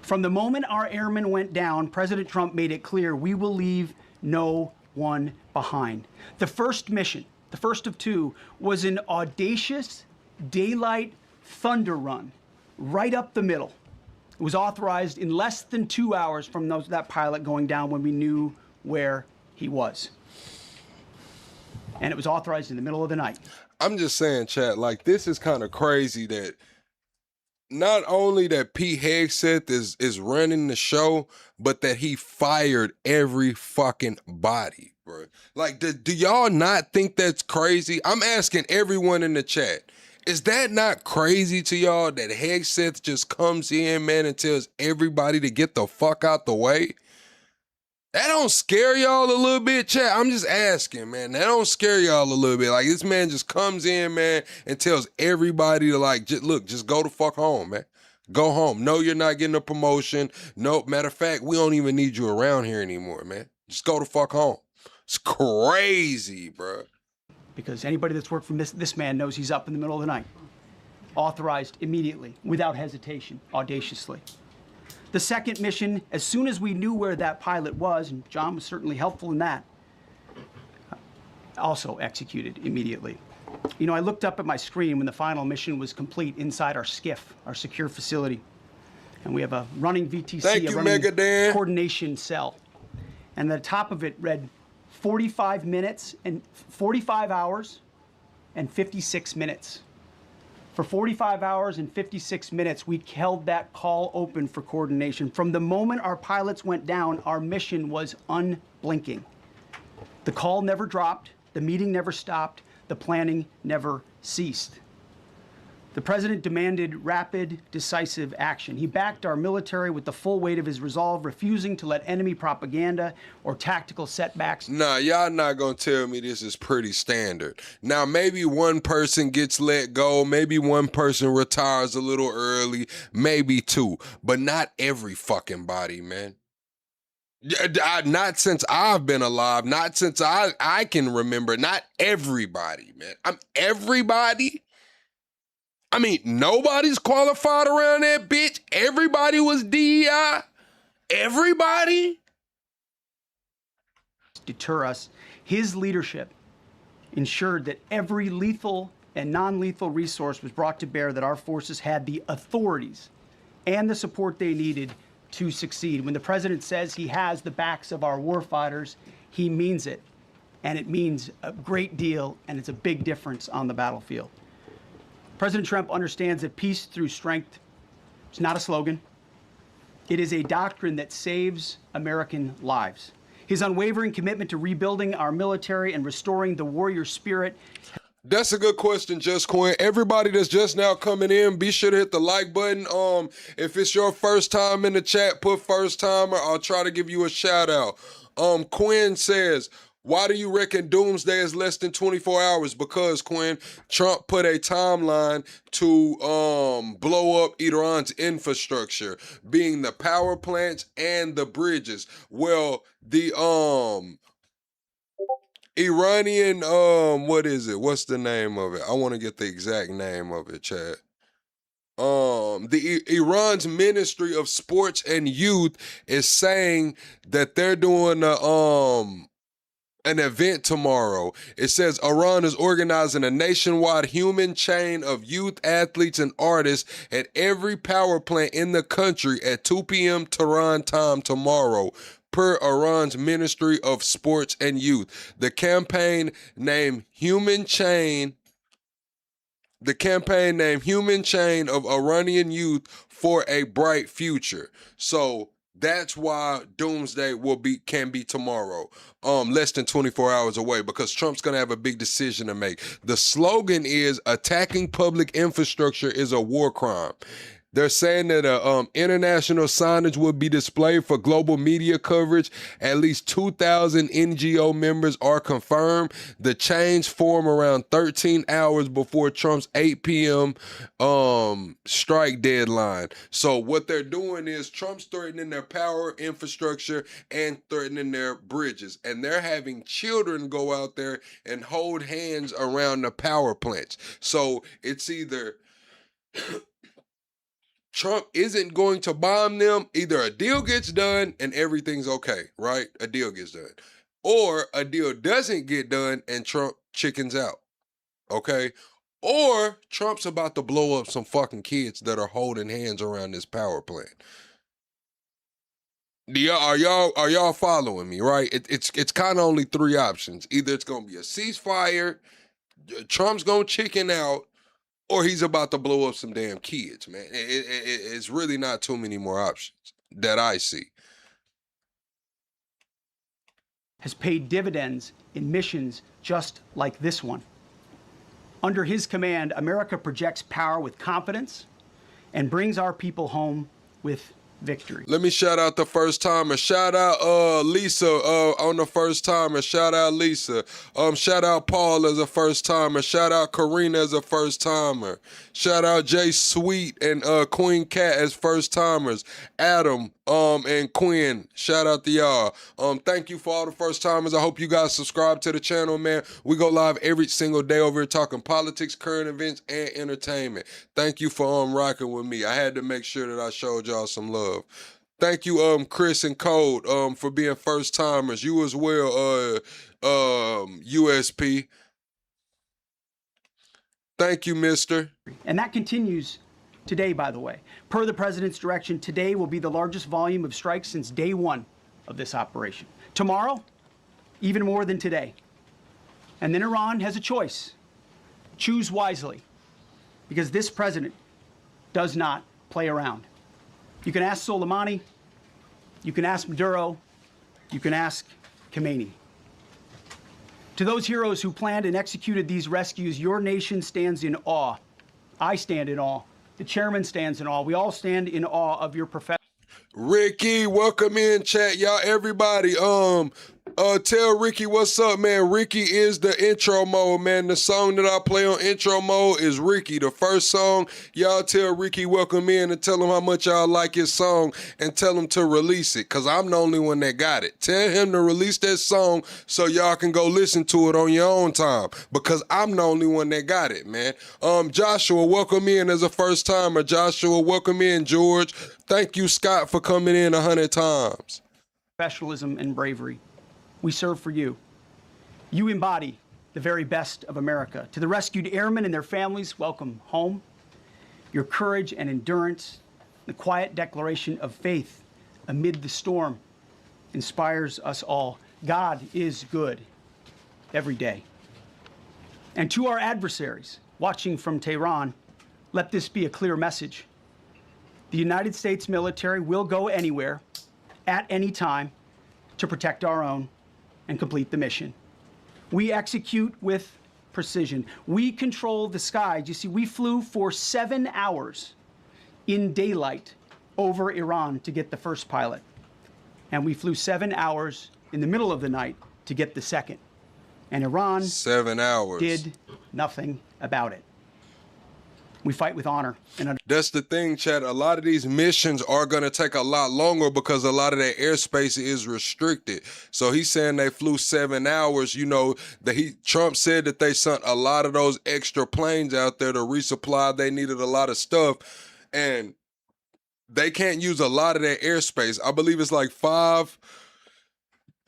From the moment our airmen went down, President Trump made it clear we will leave no one behind. The first mission, the first of two, was an audacious daylight thunder run right up the middle. It was authorized in less than 2 hours from that pilot going down when we knew where he was. And it was authorized in the middle of the night. I'm just saying, chat, like, this is kind of crazy that not only that Pete Hegseth is running the show, but that he fired every fucking body, bro. Like, do y'all not think that's crazy? I'm asking everyone in the chat. Is that not crazy to y'all that Hegseth just comes in, man, and tells everybody to get the fuck out the way? That don't scare y'all a little bit, chat? I'm just asking, man. That don't scare y'all a little bit. Like, this man just comes in, man, and tells everybody to, like, look, just go the fuck home, man. Go home. No, you're not getting a promotion. No, matter of fact, we don't even need you around here anymore, man. Just go the fuck home. It's crazy, bro. Because anybody that's worked for this man knows he's up in the middle of the night. Authorized immediately, without hesitation, audaciously. The second mission, as soon as we knew where that pilot was, and John was certainly helpful in that, also executed immediately. You know, I looked up at my screen when the final mission was complete inside our skiff, our secure facility. And we have a running VTC, Thank you, running Mega Dan. coordination cell. And the top of it read 45 minutes and 45 hours and 56 minutes. For 45 hours and 56 minutes, we held that call open for coordination. From the moment our pilots went down, our mission was unblinking. The call never dropped, the meeting never stopped, the planning never ceased. The president demanded rapid, decisive action. He backed our military with the full weight of his resolve, refusing to let enemy propaganda or tactical setbacks. Nah, y'all not gonna tell me this is pretty standard. Now, maybe one person gets let go, maybe one person retires a little early, maybe two, but not every fucking body, man. Not since I've been alive, not since I can remember, not everybody, man. Everybody? I mean, nobody's qualified around that bitch. Everybody was DEI. Everybody? Deter us. His leadership ensured that every lethal and non-lethal resource was brought to bear, that our forces had the authorities and the support they needed to succeed. When the president says he has the backs of our warfighters, he means it. And it means a great deal, and it's a big difference on the battlefield. President Trump understands that peace through strength is not a slogan. It is a doctrine that saves American lives. His unwavering commitment to rebuilding our military and restoring the warrior spirit. That's a good question, Just Quinn. Everybody that's just now coming in, be sure to hit the like button. If it's your first time in the chat, put first timer. I'll try to give you a shout out. Quinn says, why do you reckon Doomsday is less than 24 hours? Because, Quinn, Trump put a timeline to blow up Iran's infrastructure, being the power plants and the bridges. Well, the Iranian, what is it? What's the name of it? I want to get the exact name of it, Chad. Iran's Ministry of Sports and Youth is saying that they're doing an event tomorrow. It says Iran is organizing a nationwide human chain of youth athletes and artists at every power plant in the country at 2 p.m. Tehran time tomorrow, per Iran's Ministry of Sports and Youth. The campaign named Human Chain of Iranian Youth for a Bright Future. So that's why Doomsday can be tomorrow, less than 24 hours away, because Trump's going to have a big decision to make. The slogan is, attacking public infrastructure is a war crime. They're saying that international signage will be displayed for global media coverage. At least 2,000 NGO members are confirmed. The change formed around 13 hours before Trump's 8 p.m. Strike deadline. So what they're doing is Trump's threatening their power infrastructure and threatening their bridges. And they're having children go out there and hold hands around the power plants. So it's either Trump isn't going to bomb them. Either a deal gets done and everything's okay, right? A deal gets done. Or a deal doesn't get done and Trump chickens out, okay? Or Trump's about to blow up some fucking kids that are holding hands around this power plant. Are y'all following me, right? It's kind of only three options. Either it's going to be a ceasefire, Trump's going to chicken out, or he's about to blow up some damn kids, man. It's really not too many more options that I see. Has paid dividends in missions just like this one. Under his command, America projects power with confidence and brings our people home with victory. Let me shout out the first timer. Shout out Lisa on the first timer. Shout out Lisa. Shout out Paul as a first timer. Shout out Karina as a first timer. Shout out Jay Sweet and Queen Cat as first timers. Adam and Quinn, shout out to y'all. Thank you for all the first timers. I hope you guys subscribe to the channel, man. We go live every single day over here talking politics, current events, and entertainment. Thank you for rocking with me. I had to make sure that I showed y'all some love. Thank you, Chris and Code, for being first timers. You as well, USP. Thank you, mister. And that continues today, by the way. Per the president's direction, today will be the largest volume of strikes since day one of this operation. Tomorrow, even more than today. And then Iran has a choice. Choose wisely, because this president does not play around. You can ask Soleimani, you can ask Maduro, you can ask Khamenei. To those heroes who planned and executed these rescues, your nation stands in awe. I stand in awe. The chairman stands in awe. We all stand in awe of your profession. Ricky, welcome in, chat, y'all. Everybody, tell Ricky what's up, man. Ricky is the intro mode, man. The song that I play on intro mode is Ricky, the first song. Y'all tell Ricky welcome in and tell him how much y'all like his song and tell him to release it, because I'm the only one that got it. Tell him to release that song so y'all can go listen to it on your own time, because I'm the only one that got it, man. Joshua, welcome in as a first timer. Joshua, welcome in, George. Thank you, Scott, for coming in 100 times. Professionalism and bravery. We serve for you. You embody the very best of America. To the rescued airmen and their families, welcome home. Your courage and endurance, the quiet declaration of faith amid the storm, inspires us all. God is good every day. And to our adversaries watching from Tehran, let this be a clear message. The United States military will go anywhere, at any time, to protect our own and complete the mission. We execute with precision. We control the skies. You see, we flew for 7 hours in daylight over Iran to get the first pilot. And we flew 7 hours in the middle of the night to get the second. And Iran 7 hours. Did nothing about it. We fight with honor. That's the thing, Chad. A lot of these missions are going to take a lot longer because a lot of their airspace is restricted. So he's saying they flew 7 hours. You know, Trump said that they sent a lot of those extra planes out there to resupply. They needed a lot of stuff. And they can't use a lot of their airspace. I believe it's like 5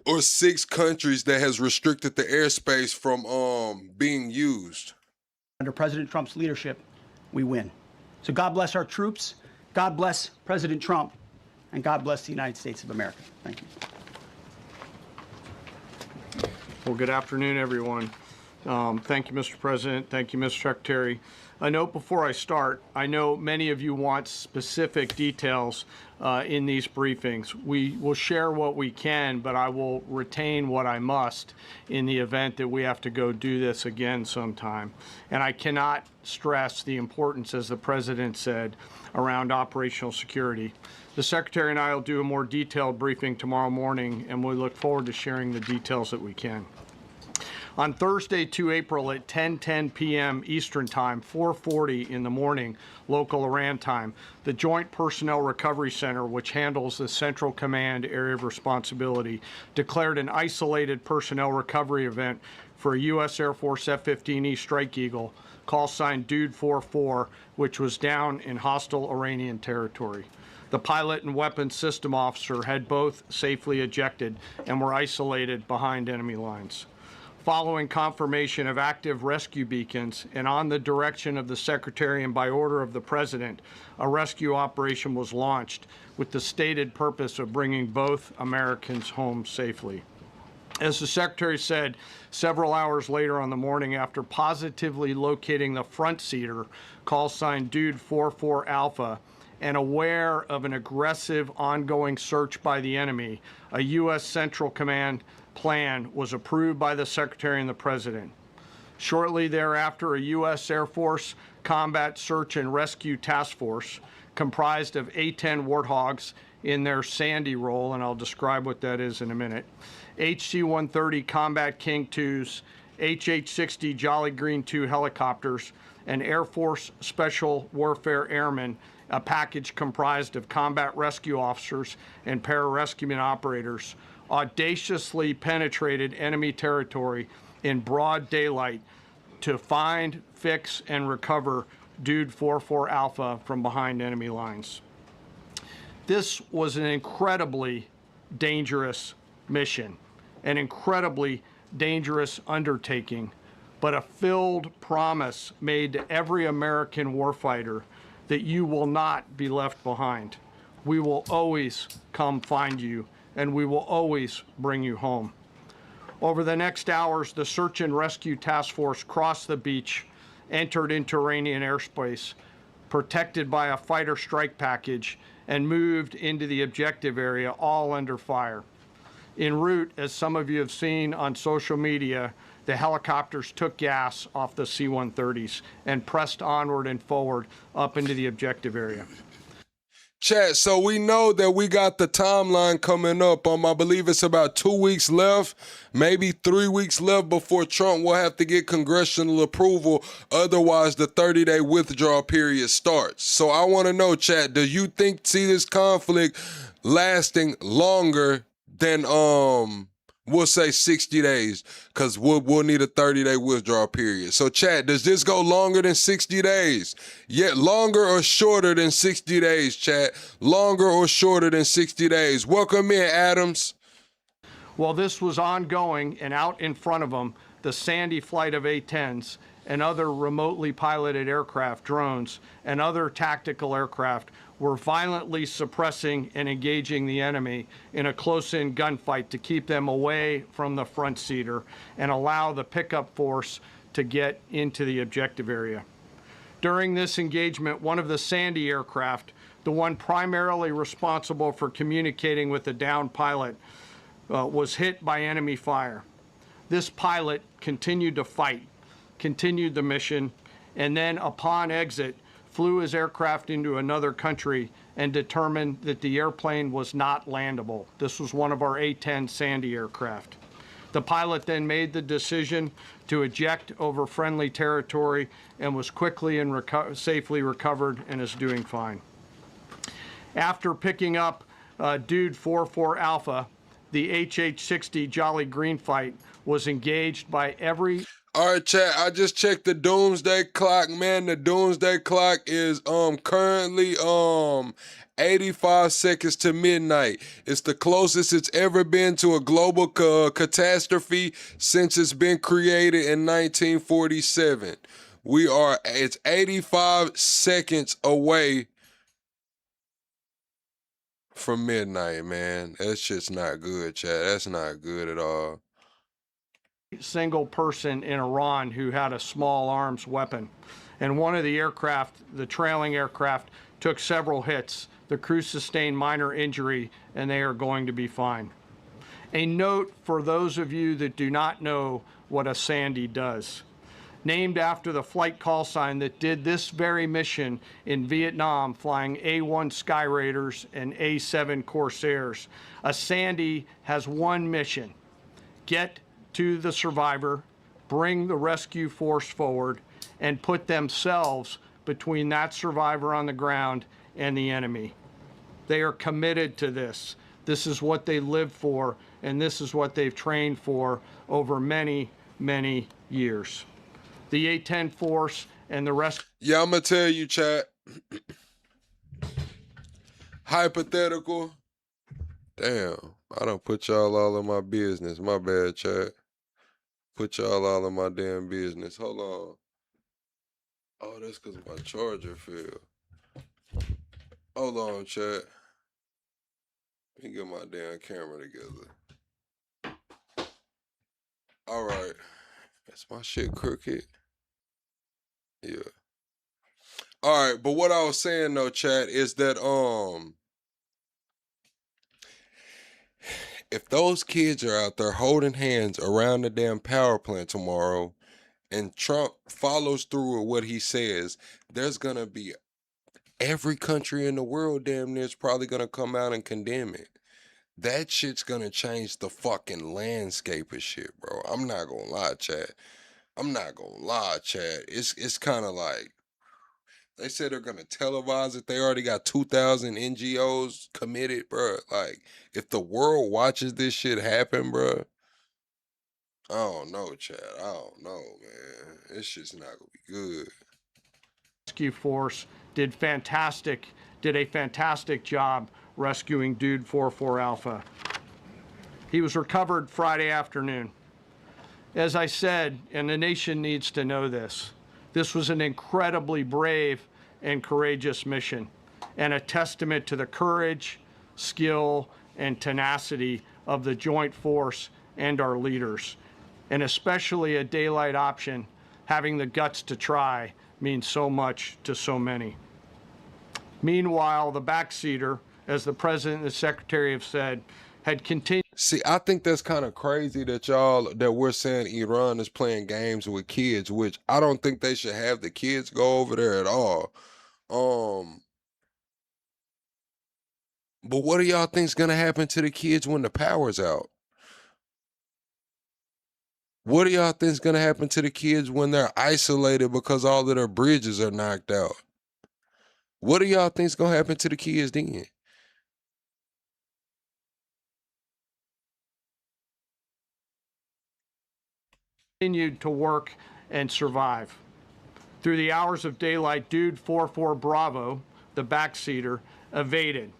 or 6 countries that has restricted the airspace from being used. Under President Trump's leadership, we win. So God bless our troops, God bless President Trump, and God bless the United States of America. Thank you. Well, good afternoon, everyone. Thank you, Mr. President. Thank you, Mr. Secretary. A note before I start, I know many of you want specific details in these briefings. We will share what we can, but I will retain what I must in the event that we have to go do this again sometime. And I cannot stress the importance, as the President said, around operational security. The Secretary and I will do a more detailed briefing tomorrow morning, and we look forward to sharing the details that we can. On Thursday, 2 April at 10:10 p.m. Eastern Time, 4:40 in the morning, local Iran time, the Joint Personnel Recovery Center, which handles the Central Command area of responsibility, declared an isolated personnel recovery event for a U.S. Air Force F-15E Strike Eagle, call sign Dude 44, which was down in hostile Iranian territory. The pilot and weapons system officer had both safely ejected and were isolated behind enemy lines. Following confirmation of active rescue beacons and on the direction of the Secretary and by order of the President, a rescue operation was launched with the stated purpose of bringing both Americans home safely. As the Secretary said, several hours later on the morning, after positively locating the front seater, call sign Dude 44 Alpha, and aware of an aggressive ongoing search by the enemy, a U.S. Central Command plan was approved by the Secretary and the President. Shortly thereafter, a U.S. Air Force Combat Search and Rescue Task Force, comprised of A-10 Warthogs in their Sandy role, and I'll describe what that is in a minute, HC-130 Combat King IIs, HH-60 Jolly Green II helicopters, and Air Force Special Warfare Airmen, a package comprised of combat rescue officers and pararescueman operators, audaciously penetrated enemy territory in broad daylight to find, fix, and recover Dude 44 Alpha from behind enemy lines. This was an incredibly dangerous mission, an incredibly dangerous undertaking, but a filled promise made to every American warfighter that you will not be left behind. We will always come find you, and we will always bring you home. Over the next hours, the search and rescue task force crossed the beach, entered into Iranian airspace, protected by a fighter strike package, and moved into the objective area, all under fire. En route, as some of you have seen on social media, the helicopters took gas off the C-130s and pressed onward and forward up into the objective area. Chat, so we know that we got the timeline coming up. I believe it's about 2 weeks left, maybe 3 weeks left before Trump will have to get congressional approval. Otherwise, the 30-day withdrawal period starts. So I want to know, chat, do you see this conflict lasting longer than, we'll say 60 days, because we'll need a 30-day withdrawal period. So, chat, does this go longer than 60 days? Yet longer or shorter than 60 days, chat? Longer or shorter than 60 days? Welcome in, Adams. While this was ongoing and out in front of them, the Sandy flight of A-10s and other remotely piloted aircraft, drones, and other tactical aircraft were violently suppressing and engaging the enemy in a close-in gunfight to keep them away from the front seater and allow the pickup force to get into the objective area. During this engagement, one of the Sandy aircraft, the one primarily responsible for communicating with the downed pilot, was hit by enemy fire. This pilot continued to fight, continued the mission, and then upon exit, flew his aircraft into another country and determined that the airplane was not landable. This was one of our A-10 Sandy aircraft. The pilot then made the decision to eject over friendly territory and was quickly and safely recovered and is doing fine. After picking up Dude 44 Alpha, the HH-60 Jolly Green fight was engaged by every... All right, chat, I just checked the Doomsday clock, man. The Doomsday clock is currently 85 seconds to midnight. It's the closest it's ever been to a global catastrophe since it's been created in 1947. It's 85 seconds away from midnight, man. That shit's not good, chat. That's not good at all. Single person in Iran who had a small arms weapon. And one of the aircraft, the trailing aircraft, took several hits. The crew sustained minor injury and they are going to be fine. A note for those of you that do not know what a Sandy does. Named after the flight call sign that did this very mission in Vietnam, flying A-1 Sky Raiders and A-7 Corsairs. A Sandy has one mission: get to the survivor, bring the rescue force forward, and put themselves between that survivor on the ground and the enemy. They are committed to this. This is what they live for, and this is what they've trained for over many, many years. The A-10 force and the rest... Yeah, I'm going to tell you, chat. Hypothetical. Damn, I done put y'all all in my business. My bad, chat. Put y'all all in my damn business. Hold on. Oh, that's because my charger fell. Hold on, chat. Let me get my damn camera together. All right. Is my shit crooked? Yeah. All right, but what I was saying though, chat, is that if those kids are out there holding hands around the damn power plant tomorrow and Trump follows through with what he says, there's going to be every country in the world damn near is probably going to come out and condemn it. That shit's going to change the fucking landscape of shit, bro. I'm not going to lie, chat. It's kind of like, they said they're going to televise it. They already got 2,000 NGOs committed, bro. Like, if the world watches this shit happen, bro, I don't know, Chad. I don't know, man. This shit's not going to be good. Rescue force did a fantastic job rescuing Dude 44 Alpha. He was recovered Friday afternoon. As I said, and the nation needs to know this was an incredibly brave and courageous mission, and a testament to the courage, skill, and tenacity of the joint force and our leaders. And especially a daylight option, having the guts to try, means so much to so many. Meanwhile, the backseater, as the President and the Secretary have said, had continued. See, I think that's kind of crazy that we're saying Iran is playing games with kids, which I don't think they should have the kids go over there at all. But what do y'all think's gonna happen to the kids when the power's out? What do y'all think's gonna happen to the kids when they're isolated because all of their bridges are knocked out? What do y'all think's gonna happen to the kids then? Continued to work and survive. Through the hours of daylight, Dude 44 Bravo, the backseater, evaded.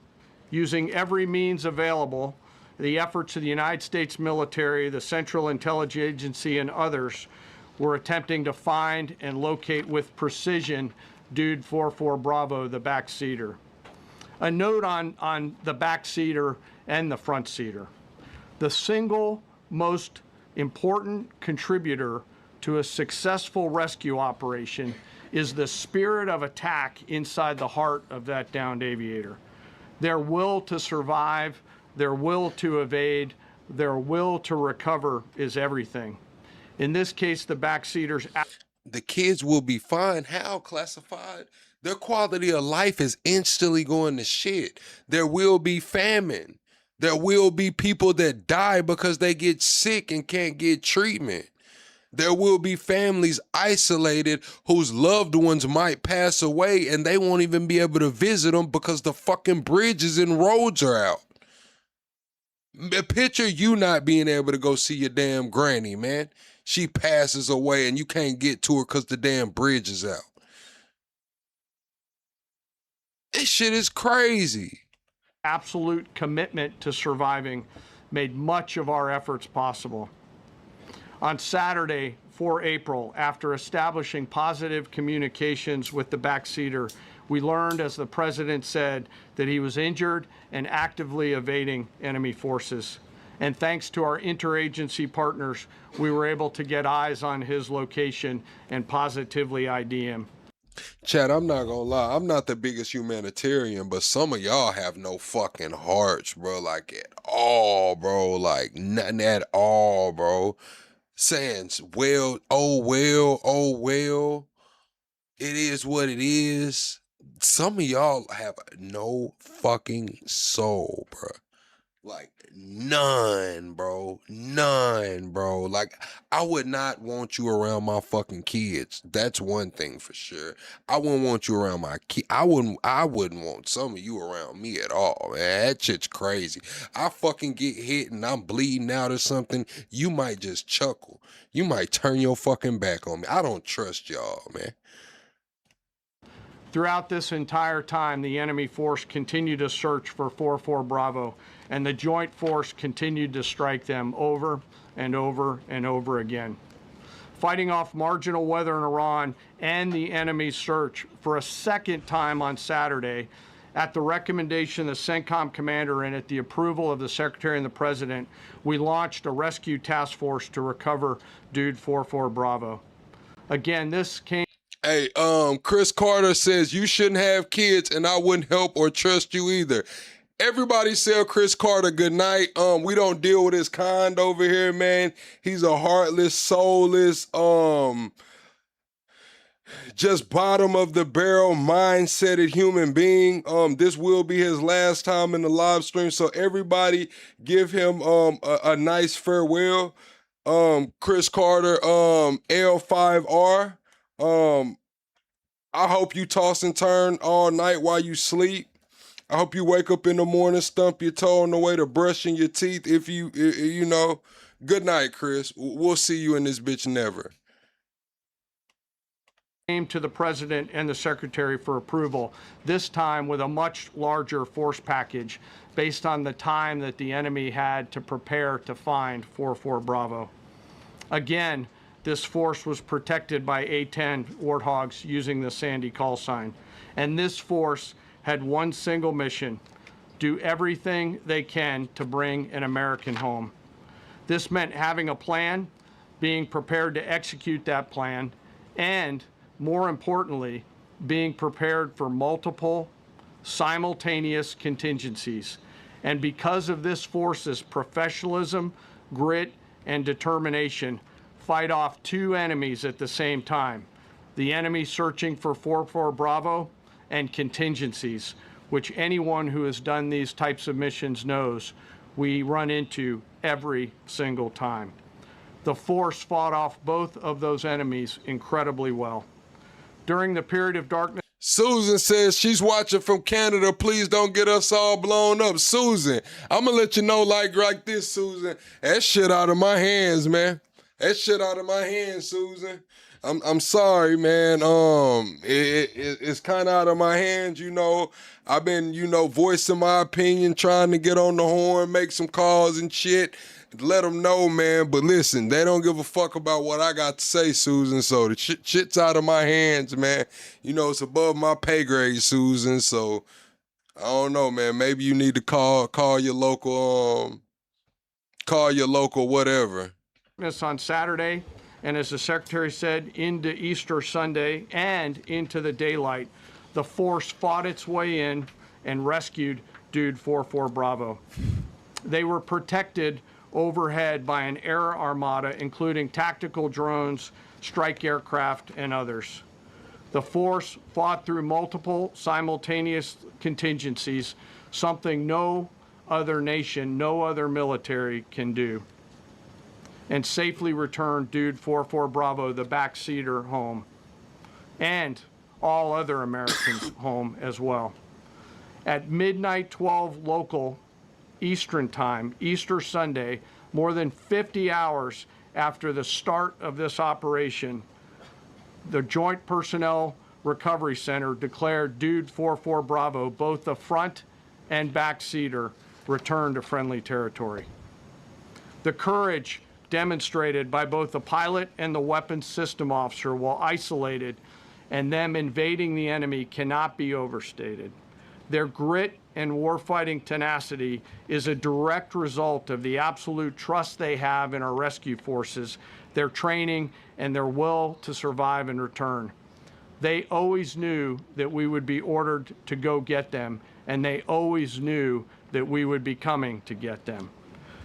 Using every means available, the efforts of the United States military, the Central Intelligence Agency, and others were attempting to find and locate with precision Dude 44 Bravo, the backseater. A note on the backseater and the front seater. The single most important contributor to a successful rescue operation is the spirit of attack inside the heart of that downed aviator. Their will to survive, their will to evade, their will to recover is everything. In this case, the backseaters. The kids will be fine. How classified? Their quality of life is instantly going to shit. There will be famine. There will be people that die because they get sick and can't get treatment. There will be families isolated whose loved ones might pass away and they won't even be able to visit them because the fucking bridges and roads are out. Picture you not being able to go see your damn granny, man. She passes away and you can't get to her because the damn bridge is out. This shit is crazy. Absolute commitment to surviving made much of our efforts possible. On Saturday, 4 April, after establishing positive communications with the backseater, we learned, as the President said, that he was injured and actively evading enemy forces. And thanks to our interagency partners, we were able to get eyes on his location and positively ID him. Chad, I'm not gonna lie, I'm not the biggest humanitarian, but some of y'all have no fucking hearts, bro, like at all, bro, like nothing at all, bro. Saying, well, it is what it is. Some of y'all have no fucking soul, bro. Like, none, bro. None, bro. Like, I would not want you around my fucking kids. That's one thing for sure. I wouldn't want you around my kids. I wouldn't want some of you around me at all, man. That shit's crazy. I fucking get hit and I'm bleeding out or something, you might just chuckle. You might turn your fucking back on me. I don't trust y'all, man. Throughout this entire time, the enemy force continued to search for 44 Bravo, and the joint force continued to strike them over and over and over again. Fighting off marginal weather in Iran and the enemy's search for a second time on Saturday, at the recommendation of the CENTCOM commander and at the approval of the Secretary and the President, we launched a rescue task force to recover Dude 44 Bravo. Again, this came... Hey, Chris Carter says you shouldn't have kids and I wouldn't help or trust you either. Everybody tell Chris Carter good night. We don't deal with his kind over here, man. He's a heartless, soulless, just bottom of the barrel mindseted human being. This will be his last time in the live stream, so everybody give him a nice farewell. Chris Carter, L5R. I hope you toss and turn all night while you sleep. I hope you wake up in the morning, stump your toe on the way to brushing your teeth. If you know, good night, Chris. We'll see you in this bitch never. Came to the President and the Secretary for approval, this time with a much larger force package based on the time that the enemy had to prepare to find 44 Bravo. Again, this force was protected by A-10 Warthogs using the Sandy call sign. And this force had one single mission: do everything they can to bring an American home. This meant having a plan, being prepared to execute that plan, and more importantly, being prepared for multiple simultaneous contingencies. And because of this force's professionalism, grit, and determination, fight off two enemies at the same time: the enemy searching for 4-4 Bravo and contingencies, which anyone who has done these types of missions knows we run into every single time. The force fought off both of those enemies incredibly well. During the period of darkness, Susan says she's watching from Canada. Please don't get us all blown up. Susan, I'm gonna let you know like this, Susan. That shit out of my hands, man. That shit out of my hands, Susan. I'm sorry, man. It's kind of out of my hands, you know. I've been, voicing my opinion, trying to get on the horn, make some calls and shit. Let them know, man. But listen, they don't give a fuck about what I got to say, Susan. So the shit's out of my hands, man. It's above my pay grade, Susan. So I don't know, man. Maybe you need to call your local whatever. On Saturday, and as the Secretary said, into Easter Sunday and into the daylight, the force fought its way in and rescued Dude 4-4 Bravo. They were protected overhead by an air armada, including tactical drones, strike aircraft, and others. The force fought through multiple simultaneous contingencies, something no other nation, no other military can do, and safely returned Dude 4-4 Bravo, the backseater, home, and all other Americans home as well. At midnight 12 local Eastern time, Easter Sunday, more than 50 hours after the start of this operation, the Joint Personnel Recovery Center declared Dude 4-4 Bravo, both the front and backseater, returned to friendly territory. The courage demonstrated by both the pilot and the weapons system officer while isolated and them invading the enemy cannot be overstated. Their grit and warfighting tenacity is a direct result of the absolute trust they have in our rescue forces, their training, and their will to survive and return. They always knew that we would be ordered to go get them, and they always knew that we would be coming to get them.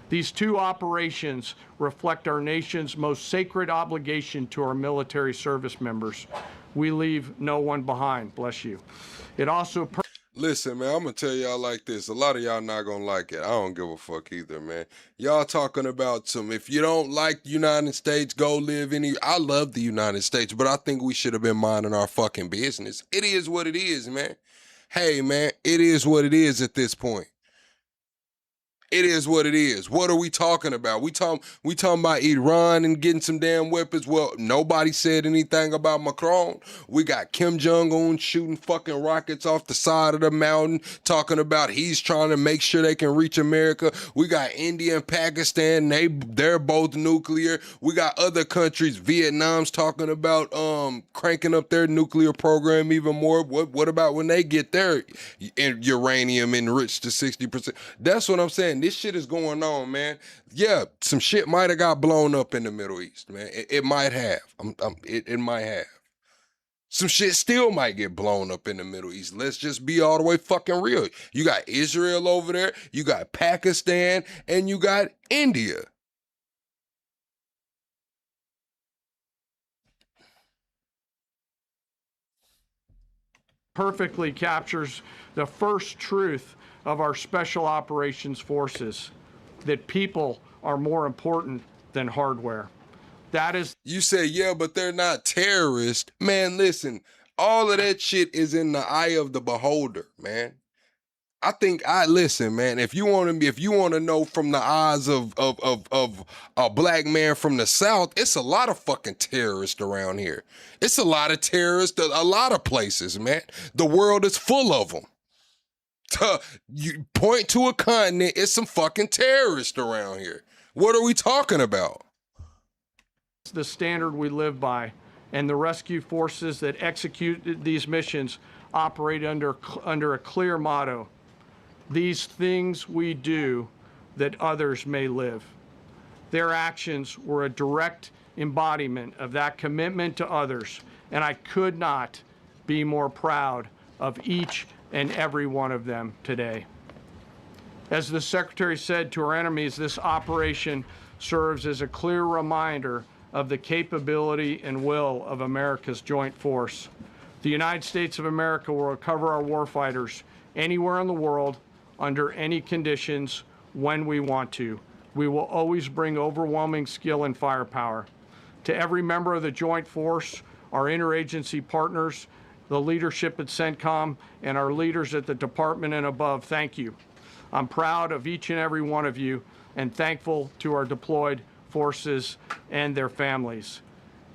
These two operations reflect our nation's most sacred obligation to our military service members. We leave no one behind. Bless you. It also... Listen, man, I'm going to tell y'all like this. A lot of y'all not going to like it. I don't give a fuck either, man. Y'all talking about if you don't like the United States, go live I love the United States, but I think we should have been minding our fucking business. It is what it is, man. Hey, man, it is what it is at this point. It is what it is. What are we talking about? We talking about Iran and getting some damn weapons. Well, nobody said anything about Macron. We got Kim Jong-un shooting fucking rockets off the side of the mountain, talking about he's trying to make sure they can reach America. We got India and Pakistan. They're both nuclear. We got other countries. Vietnam's talking about cranking up their nuclear program even more. What about when they get their uranium enriched to 60%? That's what I'm saying. This shit is going on, man. Yeah, some shit might have got blown up in the Middle East, man. It might have. It might have. Some shit still might get blown up in the Middle East. Let's just be all the way fucking real. You got Israel over there, you got Pakistan, and you got India. Perfectly captures the first truth of our special operations forces, that people are more important than hardware. That is... You say, yeah, but they're not terrorists. Man, listen, all of that shit is in the eye of the beholder, man. Listen, man, if you want to know from the eyes of a black man from the South, it's a lot of fucking terrorists around here. It's a lot of terrorists, a lot of places, man. The world is full of them. You point to a continent, it's some fucking terrorists around here. What are we talking about? the standard we live by, and the rescue forces that execute these missions operate under a clear motto: these things we do that others may live. Their actions were a direct embodiment of that commitment to others, and I could not be more proud of each and every one of them today. As the Secretary said to our enemies, this operation serves as a clear reminder of the capability and will of America's joint force. The United States of America will recover our warfighters anywhere in the world, under any conditions, when we want to. We will always bring overwhelming skill and firepower. To every member of the joint force, our interagency partners, the leadership at CENTCOM, and our leaders at the department and above, thank you. I'm proud of each and every one of you and thankful to our deployed forces and their families.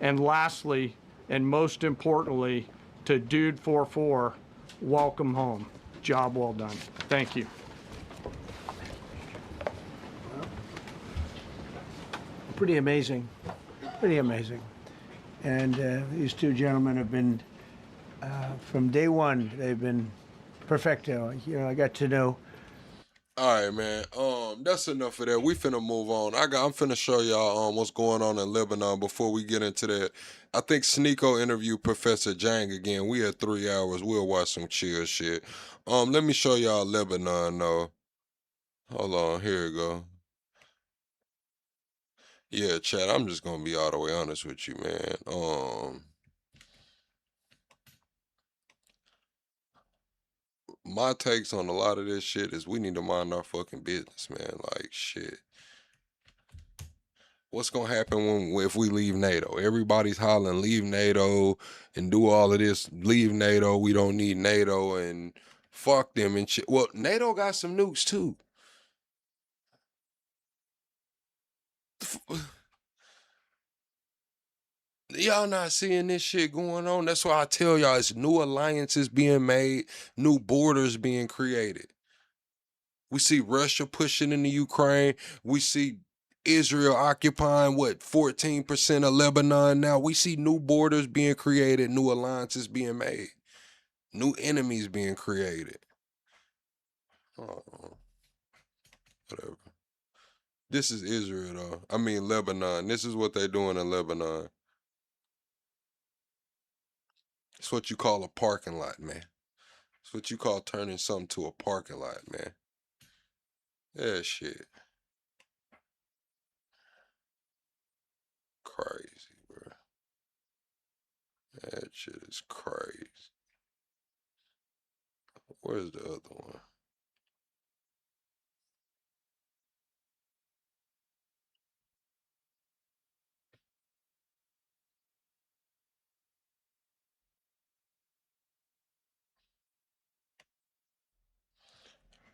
And lastly, and most importantly, to Dude 44, welcome home. Job well done. Thank you. Pretty amazing. Pretty amazing. And these two gentlemen have been, from day one, they've been perfecto. You know, I got to know. All right, man. That's enough of that. We finna move on. I'm finna show y'all what's going on in Lebanon before we get into that. I think Sneeko interviewed Professor Jang again. We had 3 hours. We'll watch some chill shit. Let me show y'all Lebanon though. Hold on, here we go. Yeah, Chad, I'm just gonna be all the way honest with you, man. My takes on a lot of this shit is we need to mind our fucking business, man. Like, shit. What's gonna happen if we leave NATO? Everybody's hollering, leave NATO and do all of this. Leave NATO. We don't need NATO and fuck them and shit. Well, NATO got some nukes too. Y'all not seeing this shit going on? That's why I tell y'all it's new alliances being made, new borders being created. We see Russia pushing into Ukraine. We see Israel occupying, 14% of Lebanon now. We see new borders being created, new alliances being made, new enemies being created. Oh, whatever. This is Israel, though. I mean, Lebanon. This is what they're doing in Lebanon. It's what you call a parking lot, man. It's what you call turning something to a parking lot, man. Yeah, shit. Crazy, bro. That shit is crazy. Where's the other one?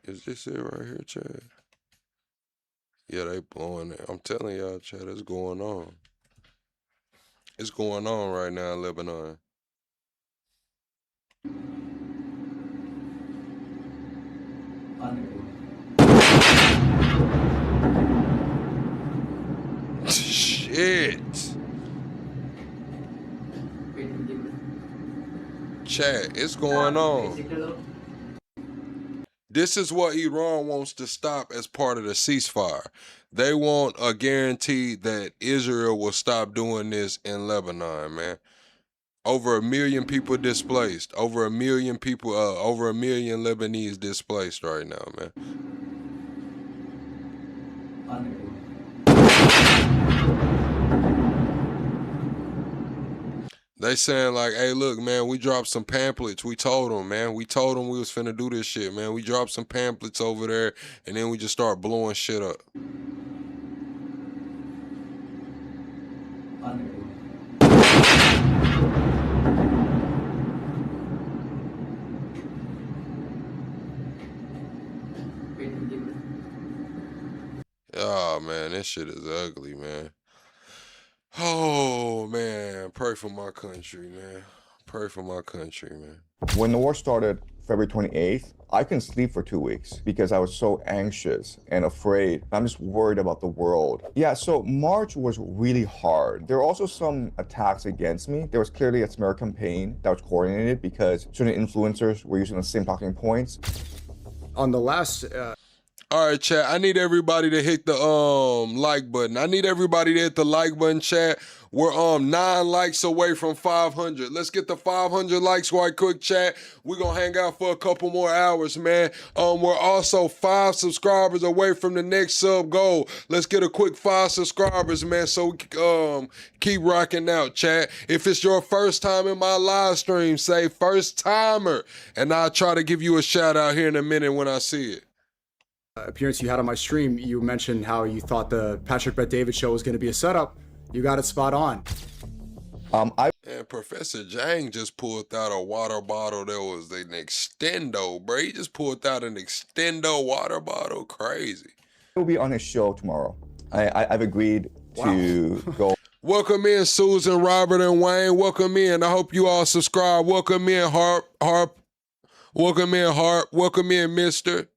Is this it right here, Chad? Yeah, they blowing it. I'm telling y'all, Chad, it's going on. It's going on right now in Lebanon. Shit. Chad, it's going on. This is what Iran wants to stop as part of the ceasefire. They want a guarantee that Israel will stop doing this in Lebanon, man. Over 1 million people displaced. Over 1 million people, over 1 million Lebanese displaced right now, man. They saying like, hey, look, man, we dropped some pamphlets. We told them, man. We told them we was finna do this shit, man. We dropped some pamphlets over there, and then we just start blowing shit up. Oh, man, this shit is ugly, man. Oh, man, pray for my country, man. pray for my country, man. When the war started February 28th, I couldn't sleep for 2 weeks because I was so anxious and afraid. I'm just worried about the world. Yeah, so March was really hard. There were also some attacks against me. There was clearly a smear campaign that was coordinated because certain influencers were using the same talking points. On the last... All right, chat. I need everybody to hit the like button. I need everybody to hit the like button, chat. We're 9 likes away from 500. Let's get the 500 likes right quick, chat. We're gonna hang out for a couple more hours, man. We're also 5 subscribers away from the next sub goal. Let's get a quick 5 subscribers, man, so we can keep rocking out, chat. If it's your first time in my live stream, say first timer, and I'll try to give you a shout out here in a minute when I see it. Appearance you had on my stream, you mentioned how you thought the Patrick Bet-David show was going to be a setup. You got it spot on. And Professor Jang just pulled out a water bottle that was an extendo, bro. He just pulled out an extendo water bottle. Crazy. I will be on his show tomorrow. I've agreed to go. Welcome in, Susan, Robert, and Wayne. Welcome in. I hope you all subscribe. Welcome in, Harp. Welcome in, Harp. Welcome in, Mister.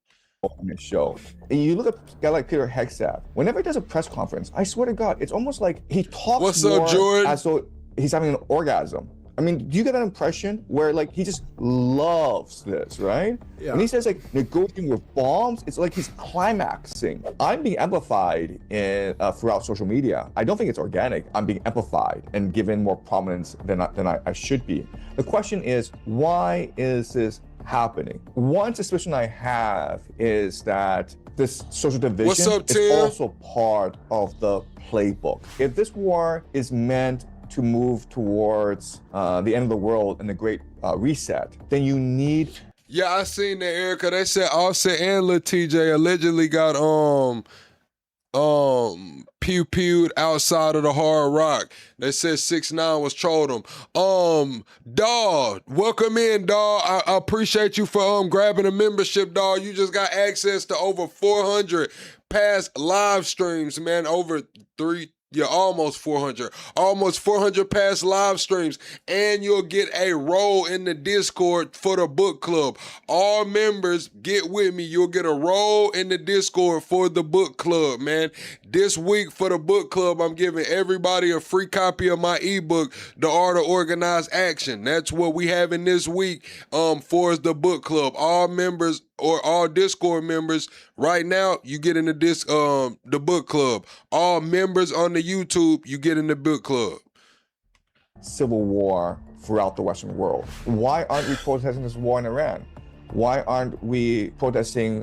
On his show. And you look at a guy like Peter Hegseth, whenever he does a press conference, I swear to God, it's almost like he talks more as though he's having an orgasm. I mean, do you get that impression where like he just loves this, right? Yeah. When he says like negotiating with bombs, it's like he's climaxing. I'm being amplified throughout social media. I don't think it's organic. I'm being amplified and given more prominence than I should be. The question is, why is this happening? One suspicion I have is that this social division is also part of the playbook. If this war is meant to move towards the end of the world and the Great Reset, then you need... Yeah, I seen that, Erica. They said Offset and Lil TJ allegedly got pew-pewed outside of the Hard Rock. They said 6ix9ine was trolled him. Dawg, welcome in, dawg. I appreciate you for grabbing a membership, dawg. You just got access to over 400 past live streams, man. Almost 400 past live streams, and you'll get a role in the Discord for the book club. All members, get with me. You'll get a role in the Discord for the book club, man. This week for the book club, I'm giving everybody a free copy of my ebook, The Art of Organized Action. That's what we have in this week for the book club. All members or all Discord members, right now, you get in the book club. All members on the YouTube, you get in the book club. Civil war throughout the Western world. Why aren't we protesting this war in Iran? Why aren't we protesting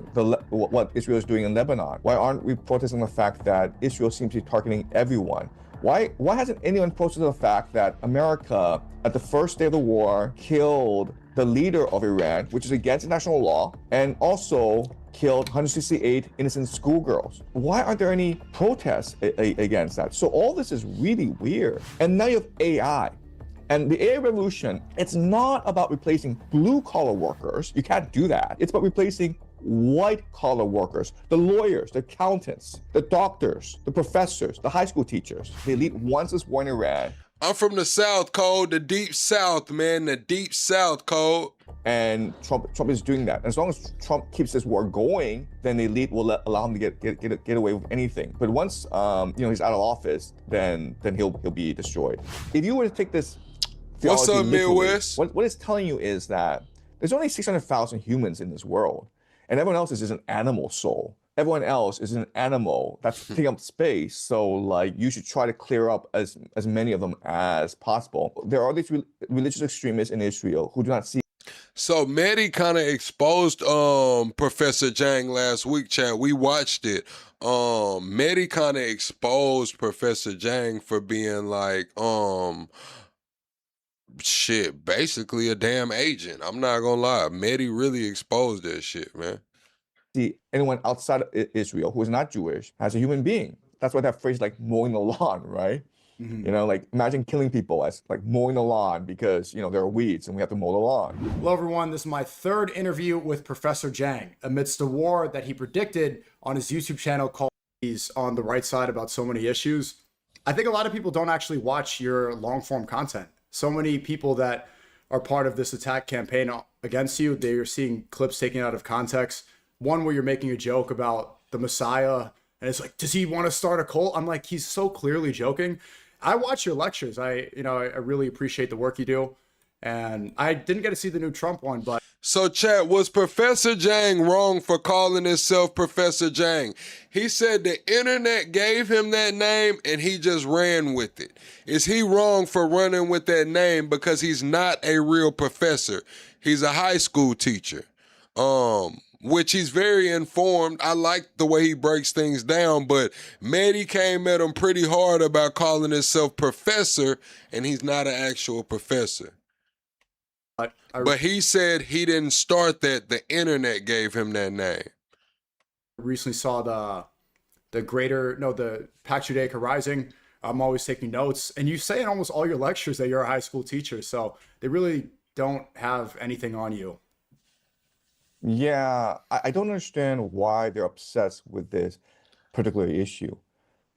what Israel is doing in Lebanon? Why aren't we protesting the fact that Israel seems to be targeting everyone? Why hasn't anyone protested the fact that America, at the first day of the war, killed the leader of Iran, which is against international law, and also killed 168 innocent schoolgirls? Why aren't there any protests against that? So all this is really weird. And now you have AI. And the AI revolution, it's not about replacing blue-collar workers. You can't do that. It's about replacing white-collar workers, the lawyers, the accountants, the doctors, the professors, the high school teachers. The elite wants this war in Iran. I'm from the South, Code, the deep South, man, the deep South, Code. And Trump is doing that. And as long as Trump keeps this war going, then the elite will allow him to get away with anything. But once he's out of office, then he'll be destroyed. If you were to take this theology, what's up, Midwest? What it's telling you is that there's only 600,000 humans in this world, and everyone else is just an animal soul. Everyone else is an animal that's taking up space. So like you should try to clear up as many of them as possible. There are these religious extremists in Israel who do not see. So Mehdi kind of exposed Professor Jang last week, chat. We watched it. Mehdi kind of exposed Professor Jang for being like basically a damn agent. I'm not gonna lie. Mehdi really exposed that shit, man. See anyone outside of Israel who is not Jewish as a human being. That's why that phrase like mowing the lawn, right? Mm-hmm. You know, like imagine killing people as like mowing the lawn because, there are weeds and we have to mow the lawn. Hello, everyone. This is my third interview with Professor Jang amidst a war that he predicted on his YouTube channel called He's on the Right Side about so many issues. I think a lot of people don't actually watch your long form content. So many people that are part of this attack campaign against you. They are seeing clips taken out of context. One where you're making a joke about the Messiah, and it's like, does he want to start a cult? I'm like, he's so clearly joking. I watch your lectures. I really appreciate the work you do. And I didn't get to see the new Trump one, but... So, chat, was Professor Jang wrong for calling himself Professor Jang? He said the internet gave him that name and he just ran with it. Is he wrong for running with that name because he's not a real professor? He's a high school teacher, which he's very informed. I like the way he breaks things down, but Mehdi came at him pretty hard about calling himself professor, and he's not an actual professor. But he said he didn't start that. The internet gave him that name. Recently saw the Pax Judaica Rising. I'm always taking notes. And you say in almost all your lectures that you're a high school teacher. So they really don't have anything on you. Yeah, I don't understand why they're obsessed with this particular issue.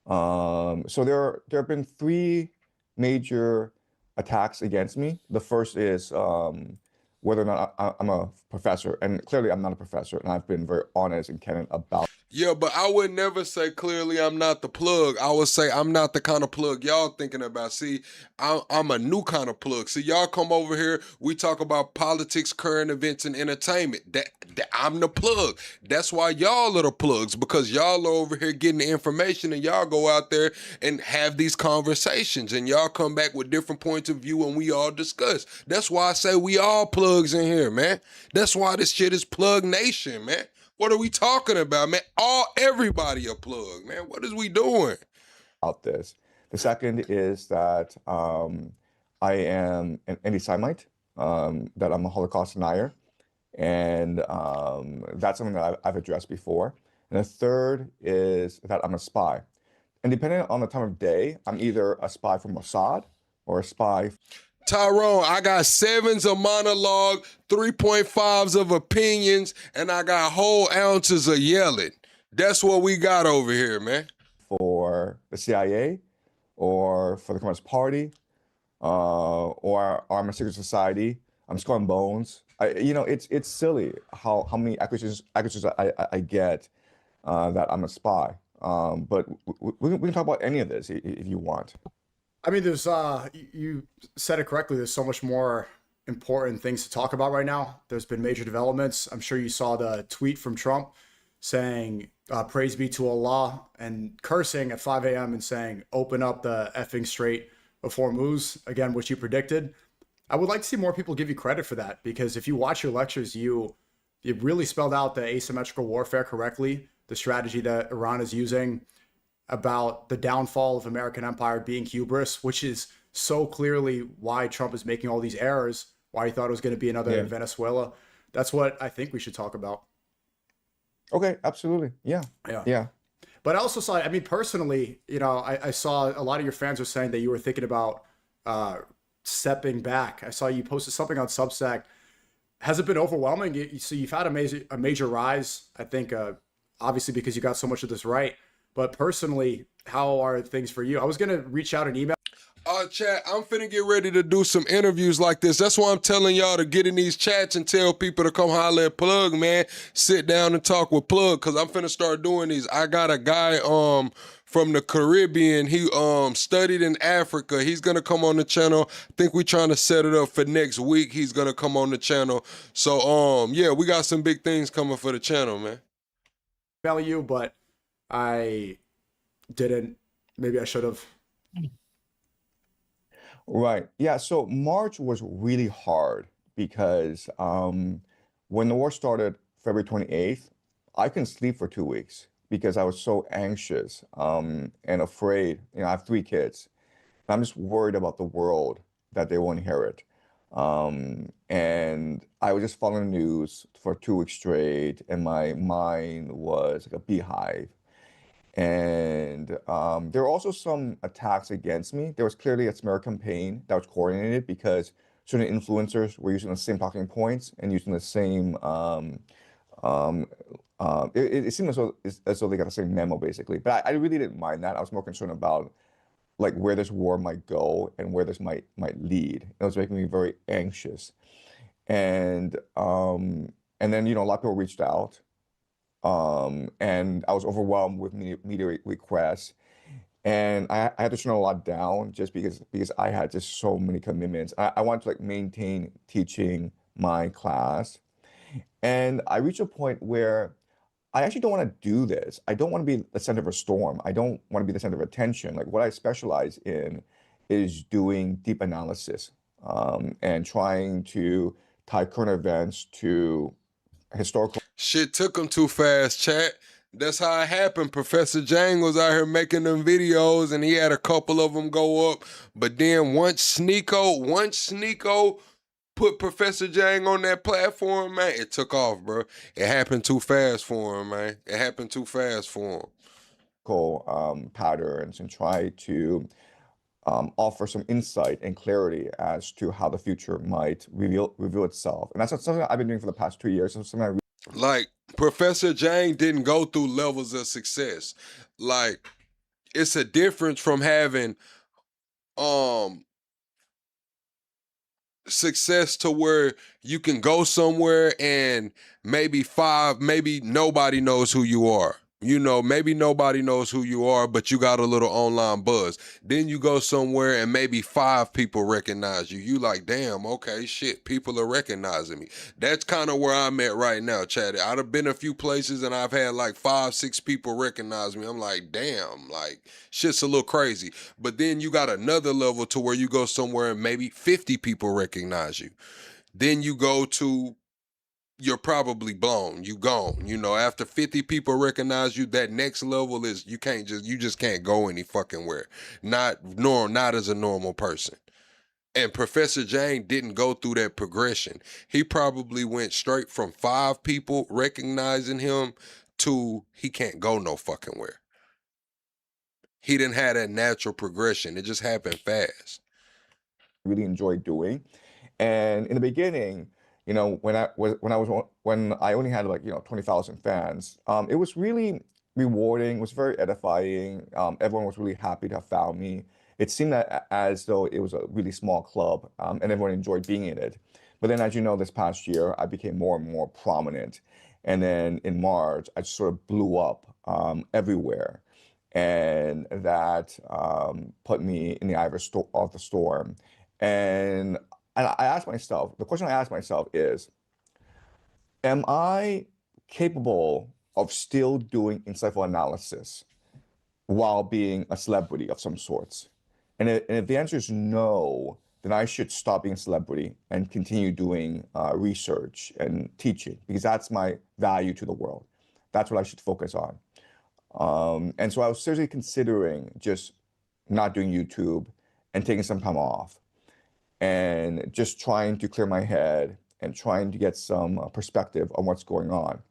So there have been 3 major attacks against me. The first is whether or not I'm a professor, and clearly I'm not a professor, and I've been very honest and candid about. Yeah, but I would never say clearly I'm not the plug. I would say I'm not the kind of plug y'all thinking about. See, I'm a new kind of plug. See, y'all come over here, we talk about politics, current events, and entertainment. That I'm the plug. That's why y'all are the plugs, because y'all are over here getting the information, and y'all go out there and have these conversations, and y'all come back with different points of view, and we all discuss. That's why I say we all plugs in here, man. That's why this shit is Plug Nation, man. What are we talking about, man? Everybody a plug, man. What is we doing? About this. The second is that I am an anti-Semite, that I'm a Holocaust denier, and that's something that I've addressed before. And the third is that I'm a spy. And depending on the time of day, I'm either a spy from Mossad or a spy. Tyrone, I got 7s of monologue, 3.5s of opinions, and I got whole ounces of yelling. That's what we got over here, man. For the CIA, or for the Communist Party, or I'm a secret society. I'm Skull and Bones. It's silly how many accusations I get that I'm a spy. But we can talk about any of this if you want. I mean, there's you said it correctly. There's so much more important things to talk about right now. There's been major developments. I'm sure you saw the tweet from Trump saying, praise be to Allah, and cursing at 5 a.m. and saying, open up the effing Strait of Hormuz, again, which you predicted. I would like to see more people give you credit for that, because if you watch your lectures, you really spelled out the asymmetrical warfare correctly, the strategy that Iran is using, about the downfall of American empire being hubris, which is so clearly why Trump is making all these errors, why he thought it was going to be another Venezuela. That's what I think we should talk about. Okay, absolutely. Yeah. But I also saw, I mean, personally, I saw a lot of your fans were saying that you were thinking about stepping back. I saw you posted something on Substack. Has it been overwhelming? So you've had a major rise, I think, obviously because you got so much of this right. But personally, how are things for you? I was going to reach out and email. Chat, I'm finna get ready to do some interviews like this. That's why I'm telling y'all to get in these chats and tell people to come holler at Plug, man. Sit down and talk with Plug, because I'm finna start doing these. I got a guy from the Caribbean. He studied in Africa. He's gonna come on the channel. I think we're trying to set it up for next week. He's gonna come on the channel. So yeah, we got some big things coming for the channel, man. Email you, but I didn't. Maybe I should have. Right. Yeah. So March was really hard because when the war started February 28th, I couldn't sleep for 2 weeks because I was so anxious and afraid. I have 3 kids. I'm just worried about the world that they will inherit. And I was just following the news for 2 weeks straight, and my mind was like a beehive. And there were also some attacks against me. There was clearly a smear campaign that was coordinated because certain influencers were using the same talking points and using the same. It seemed as though they got the same memo basically. But I really didn't mind that. I was more concerned about like where this war might go and where this might lead. It was making me very anxious. And then, you know, a lot of people reached out. And I was overwhelmed with media requests. And I had to turn a lot down just because I had just so many commitments. I wanted to like maintain teaching my class. And I reached a point where I actually don't want to do this. I don't want to be the center of a storm. I don't want to be the center of attention. Like what I specialize in is doing deep analysis, and trying to tie current events to historical. Shit took him too fast, chat. That's how it happened. Professor Jang was out here making them videos, and he had a couple of them go up. But then once Sneeko put Professor Jang on that platform, man, it took off, bro. It happened too fast for him, man. It happened too fast for him. Patterns and try to offer some insight and clarity as to how the future might reveal itself. And that's something I've been doing for the past 2 years. So something like Professor Jang didn't go through levels of success. Like it's a difference from having success to where you can go somewhere and maybe nobody knows who you are. You know, maybe nobody knows who you are, but you got a little online buzz. Then you go somewhere and maybe 5 people recognize you. You like, damn, okay, shit, people are recognizing me. That's kind of where I'm at right now, Chad. I'd have been a few places and I've had like 5, 6 people recognize me. I'm like, damn, like shit's a little crazy. But then you got another level to where you go somewhere and maybe 50 people recognize you. Then you go to you're probably blown. You gone. You know, after 50 people recognize you, that next level is you just can't go any fucking where. Not as a normal person. And Professor Jang didn't go through that progression. He probably went straight from 5 people recognizing him to he can't go no fucking where. He didn't have that natural progression. It just happened fast. Really enjoy doing. And in the beginning, you know, when I only had like, you know, 20,000 fans, it was really rewarding. It was very edifying. Everyone was really happy to have found me. It seemed as though it was a really small club, and everyone enjoyed being in it. But then, as you know, this past year, I became more and more prominent. And then in March, I just sort of blew up everywhere. And that put me in the eye of the storm. And I asked myself, the question I asked myself is, am I capable of still doing insightful analysis while being a celebrity of some sorts? And if the answer is no, then I should stop being a celebrity and continue doing research and teaching, because that's my value to the world. That's what I should focus on. And so I was seriously considering just not doing YouTube and taking some time off and just trying to clear my head and trying to get some perspective on what's going on.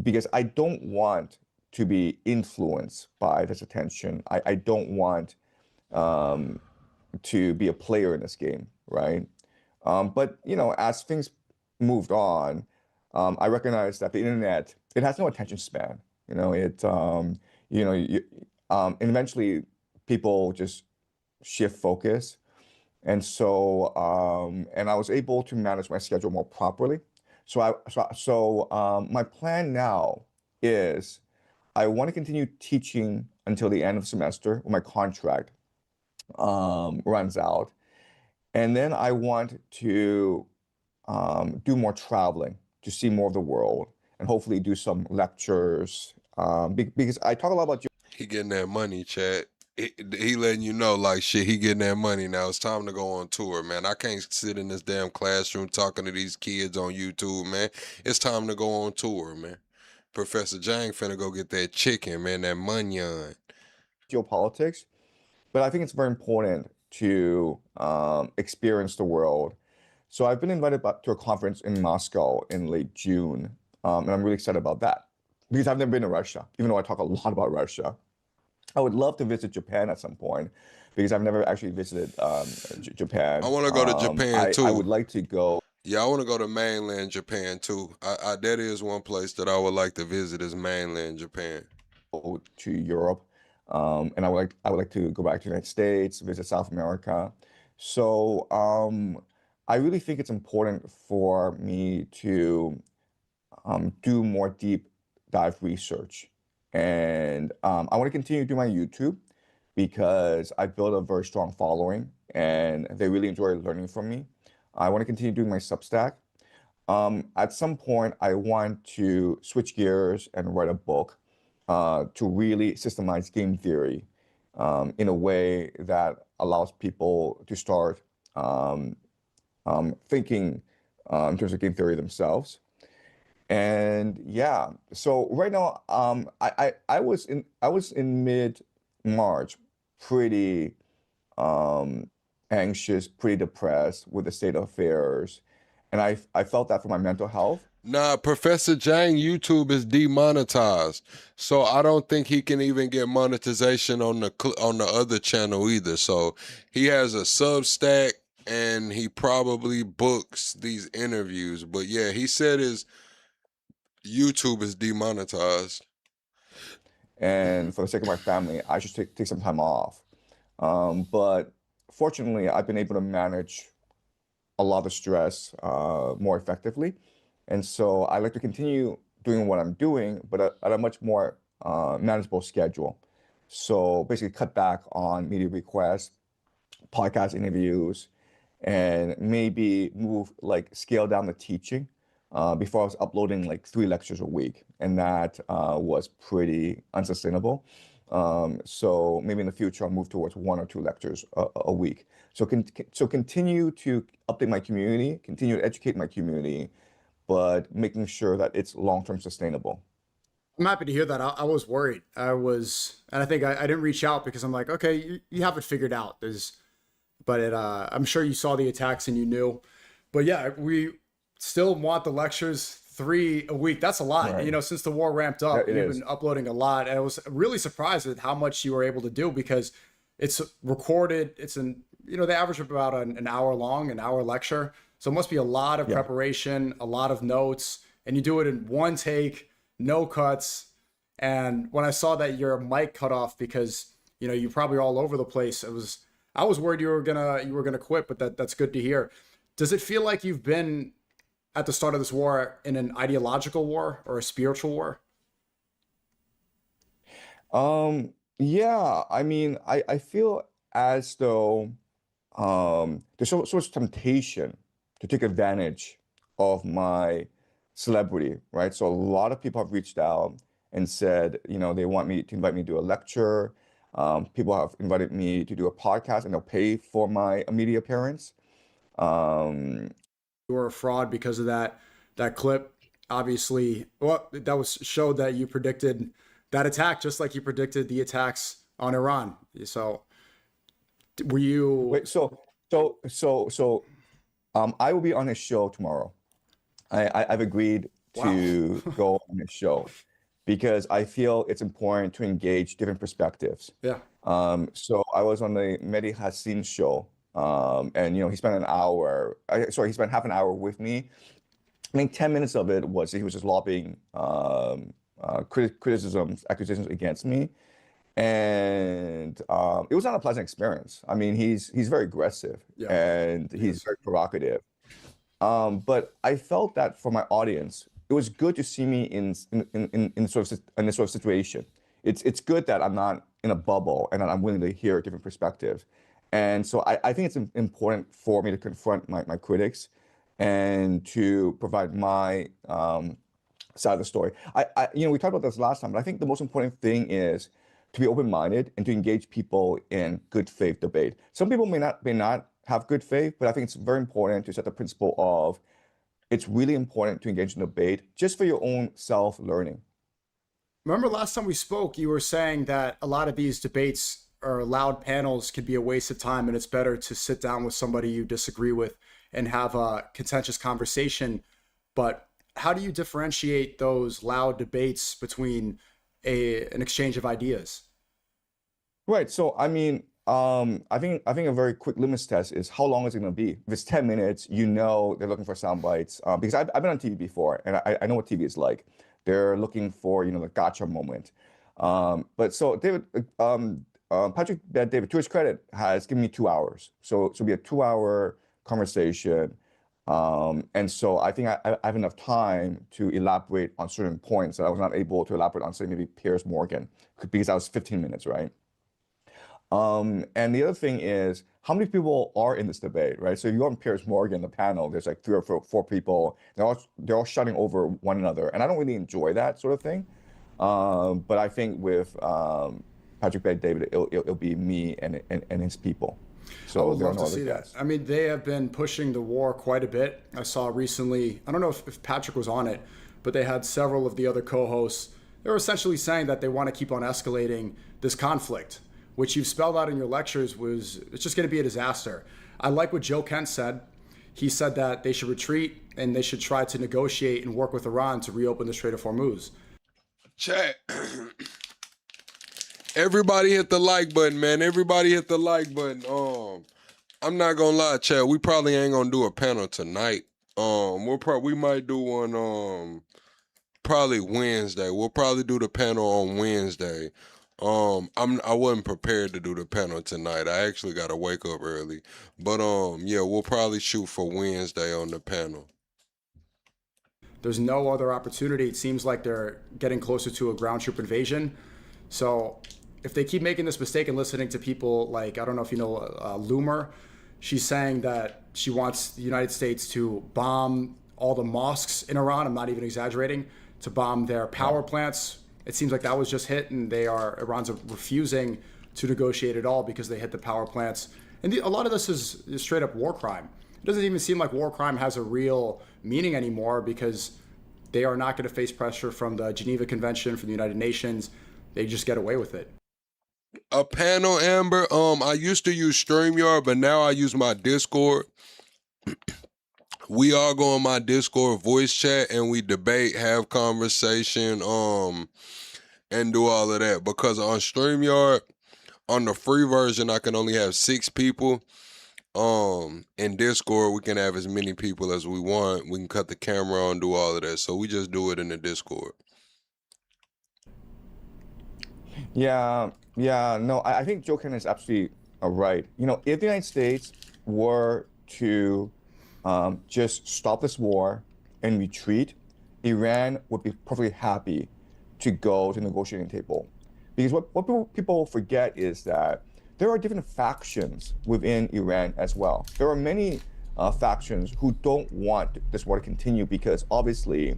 Because I don't want to be influenced by this attention. I don't want to be a player in this game, right? But, you know, as things moved on, I recognized that the internet, it has no attention span. You know, and eventually people just shift focus. And so, and I was able to manage my schedule more properly. So my plan now is I want to continue teaching until the end of the semester when my contract runs out. And then I want to do more traveling to see more of the world and hopefully do some lectures, because I talk a lot about. He getting that money, Chad. He letting you know, like, shit, he getting that money now. It's time to go on tour, man. I can't sit in this damn classroom talking to these kids on YouTube, man. It's time to go on tour, man. Professor Jang finna go get that chicken, man, that munyon. Geopolitics, but I think it's very important to experience the world. So I've been invited to a conference in Moscow in late June, and I'm really excited about that because I've never been to Russia, even though I talk a lot about Russia. I would love to visit Japan at some point because I've never actually visited Japan. I want to go to Japan too. I would like to go. Yeah, I want to go to mainland Japan too. That is one place that I would like to visit is mainland Japan. To Europe. And I would like to go back to the United States, visit South America. So I really think it's important for me to do more deep dive research. And I want to continue to do my YouTube because I built a very strong following and they really enjoy learning from me. I want to continue doing my Substack. At some point, I want to switch gears and write a book to really systemize game theory in a way that allows people to start thinking in terms of game theory themselves. And yeah, so right now, I was in mid-March, pretty anxious, pretty depressed with the state of affairs, and I felt that for my mental health. Nah, Professor Jang YouTube is demonetized, so I don't think he can even get monetization on the other channel either. So he has a Substack, and he probably books these interviews. But yeah, he said his YouTube is demonetized. And for the sake of my family, I should take some time off. But fortunately, I've been able to manage a lot of stress more effectively. And so I like to continue doing what I'm doing, but at a much more manageable schedule. So basically cut back on media requests, podcast interviews, and maybe scale down the teaching. Before I was uploading like 3 lectures a week, and that was pretty unsustainable. So maybe in the future I'll move towards 1 or 2 lectures a week. So continue to update my community, continue to educate my community, but making sure that it's long-term sustainable. I'm happy to hear that. I was worried. And I think I didn't reach out because I'm like, okay, you have it figured out. I'm sure you saw the attacks and you knew. But yeah, we still want the lectures 3 a week. That's a lot. Right. You know, since the war ramped up, Yeah, you've been uploading a lot. And I was really surprised at how much you were able to do because it's recorded. They average about an hour long, an hour lecture. So it must be a lot of preparation, a lot of notes, and you do it in one take, no cuts. And when I saw that your mic cut off because, you're probably all over the place, I was worried you were gonna quit, but that's good to hear. Does it feel like you've been at the start of this war in an ideological war or a spiritual war? Yeah, I mean, I feel as though there's so much temptation to take advantage of my celebrity, right? So a lot of people have reached out and said, they want me to invite me to do a lecture. People have invited me to do a podcast and they'll pay for my media appearance. You were a fraud because of that clip. Obviously, showed that you predicted that attack just like you predicted the attacks on Iran. So were you wait, so I will be on his show tomorrow. I've agreed to go on his show because I feel it's important to engage different perspectives. Yeah. So I was on the Mehdi Hassan show, and he spent he spent half an hour with me. I think 10 minutes of it was he was just lobbing criticisms, accusations against me, and it was not a pleasant experience. I mean, he's very aggressive and he's very provocative. But I felt that for my audience, it was good to see me in this sort of situation. It's good that I'm not in a bubble and that I'm willing to hear a different perspective. And so I think it's important for me to confront my critics and to provide my side of the story. We talked about this last time, but I think the most important thing is to be open-minded and to engage people in good faith debate. Some people may not have good faith, but I think it's very important to set the principle of it's really important to engage in debate just for your own self-learning. Remember last time we spoke, you were saying that a lot of these debates or loud panels can be a waste of time and it's better to sit down with somebody you disagree with and have a contentious conversation. But how do you differentiate those loud debates between an exchange of ideas? Right. So, I mean, I think a very quick litmus test is how long is it going to be? If it's 10 minutes, they're looking for sound bites. Because I've been on TV before and I know what TV is like. They're looking for, the gotcha moment. But so David, Patrick Bet-David, to his credit, has given me 2 hours. So it'll be a 2-hour conversation. And so I think I have enough time to elaborate on certain points that I was not able to elaborate on, say, maybe Piers Morgan, because that was 15 minutes, right? And the other thing is, how many people are in this debate, right? So if you go on Piers Morgan, the panel, there's like 3 or 4 people. They're all shouting over one another, and I don't really enjoy that sort of thing. But I think with Patrick Bet-David, it'll be me and his people. So I would love to see that. I mean, they have been pushing the war quite a bit. I saw recently, I don't know if Patrick was on it, but they had several of the other co-hosts. They were essentially saying that they want to keep on escalating this conflict, which you've spelled out in your lectures it's just going to be a disaster. I like what Joe Kent said. He said that they should retreat and they should try to negotiate and work with Iran to reopen the Strait of Hormuz. Chat. Everybody hit the like button, man. Everybody hit the like button. I'm not gonna lie, chat. We probably ain't gonna do a panel tonight. We might do one probably Wednesday. We'll probably do the panel on Wednesday. I wasn't prepared to do the panel tonight. I actually gotta wake up early. But yeah, we'll probably shoot for Wednesday on the panel. There's no other opportunity. It seems like they're getting closer to a ground troop invasion. So if they keep making this mistake and listening to people like, I don't know if you know Loomer, she's saying that she wants the United States to bomb all the mosques in Iran. I'm not even exaggerating, to bomb their power plants. It seems like that was just hit, and Iran's refusing to negotiate at all because they hit the power plants. And a lot of this is straight up war crime. It doesn't even seem like war crime has a real meaning anymore because they are not going to face pressure from the Geneva Convention, from the United Nations. They just get away with it. A panel, Amber. I used to use StreamYard, but now I use my Discord. We all go on my Discord voice chat and we debate, have conversation, and do all of that. Because on StreamYard, on the free version, I can only have 6 people. In Discord, we can have as many people as we want. We can cut the camera on, do all of that. So we just do it in the Discord. Yeah, no, I think Joe Kent is absolutely right. You know, if the United States were to just stop this war and retreat, Iran would be perfectly happy to go to the negotiating table. Because what people forget is that there are different factions within Iran as well. There are many factions who don't want this war to continue because obviously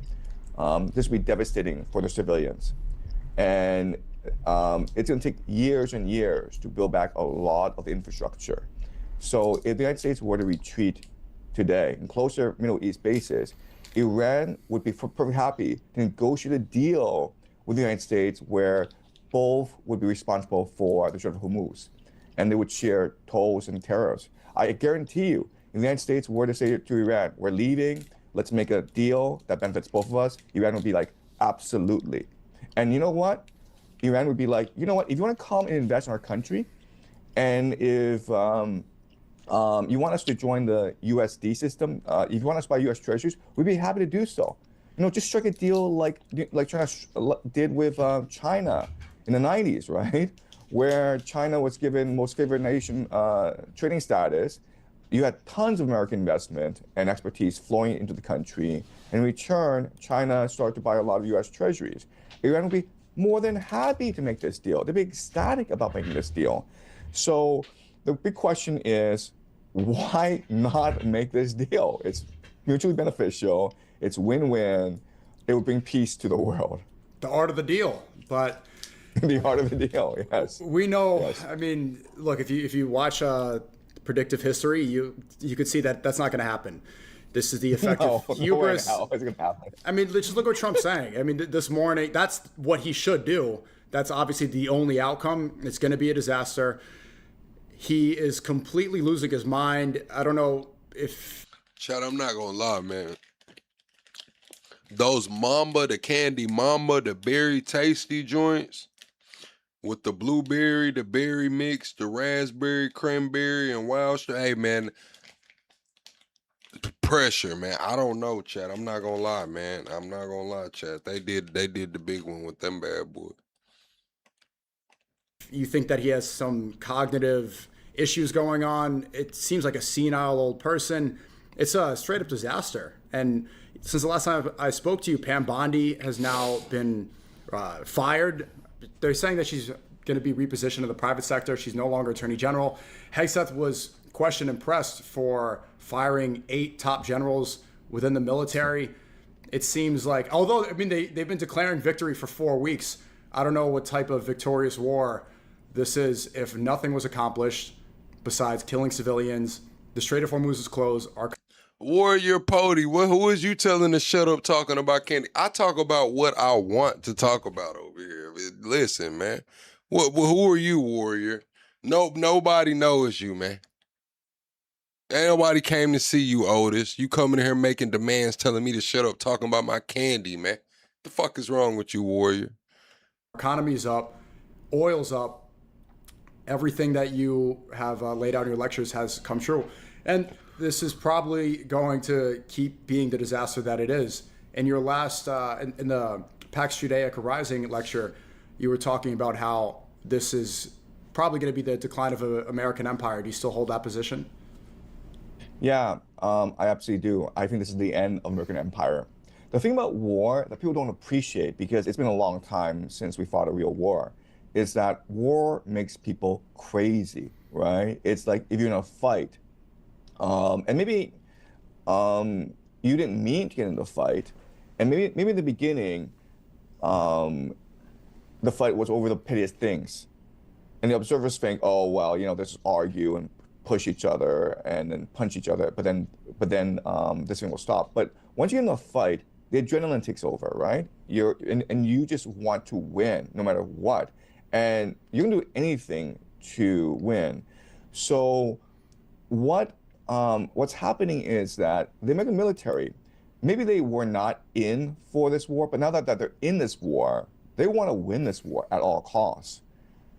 this would be devastating for the civilians. And it's going to take years and years to build back a lot of the infrastructure. So if the United States were to retreat today and close their Middle East bases, Iran would be perfectly happy to negotiate a deal with the United States where both would be responsible for the Strait of Hormuz, and they would share tolls and tariffs. I guarantee you, if the United States were to say to Iran, we're leaving, let's make a deal that benefits both of us, Iran would be like, absolutely. And you know what? Iran would be like, you know what, if you want to come and invest in our country, and if you want us to join the USD system, if you want us to buy US treasuries, we'd be happy to do so. You know, just strike a deal like China did with China in the 90s, right? Where China was given most favored nation trading status. You had tons of American investment and expertise flowing into the country. In return, China started to buy a lot of US treasuries. Iran would be more than happy to make this deal. They'd be ecstatic about making this deal. So the big question is, why not make this deal? It's mutually beneficial. It's win-win. It would bring peace to the world. The art of the deal, but the art of the deal, yes. We know. Yes. I mean, look, if you watch predictive history, you could see that that's not going to happen. This is the effect of hubris. No, it's going to happen. I mean, just look what Trump's saying. I mean, this morning, that's what he should do. That's obviously the only outcome. It's going to be a disaster. He is completely losing his mind. I don't know if... Chad, I'm not going to lie, man. Those Mamba, the Candy Mamba, the berry tasty joints with the blueberry, the berry mix, the raspberry, cranberry, and wild strawberry. Hey, man, pressure, man. I don't know, Chad. I'm not going to lie, man. I'm not going to lie, Chad. They did the big one with them bad boys. you think that he has some cognitive issues going on. It seems like a senile old person. It's a straight up disaster. And since the last time I spoke to you, Pam Bondi has now been fired. They're saying that she's going to be repositioned to the private sector. She's no longer Attorney General. Hegseth was questioned and pressed for firing 8 top generals within the military. It seems like, although, I mean, they've been declaring victory for 4 weeks. I don't know what type of victorious war this is if nothing was accomplished besides killing civilians. The Strait of Hormuz is closed. Warrior Pody, who is you telling to shut up talking about candy? I talk about what I want to talk about over here. Listen, man. Who are you, Warrior? Nobody knows you, man. Ain't nobody came to see you, Otis. You coming here making demands telling me to shut up talking about my candy, man. The fuck is wrong with you, Warrior? Economy's up. Oil's up. Everything that you have laid out in your lectures has come true. And this is probably going to keep being the disaster that it is. In your last, in the Pax Judaica Rising lecture, you were talking about how this is probably going to be the decline of an American empire. Do you still hold that position? Yeah, I absolutely do. I think this is the end of American empire. The thing about war that people don't appreciate, because it's been a long time since we fought a real war, is that war makes people crazy, right? It's like if you're in a fight, and maybe you didn't mean to get in the fight, and maybe in the beginning, the fight was over the pettiest things, and the observers think, oh well, you know, let's just argue and push each other and then punch each other, but then this thing will stop. But once you're in a fight, the adrenaline takes over, right? And you just want to win no matter what, and you can do anything to win. So what's happening is that the American military, maybe they were not in for this war, but now that they're in this war, they want to win this war at all costs.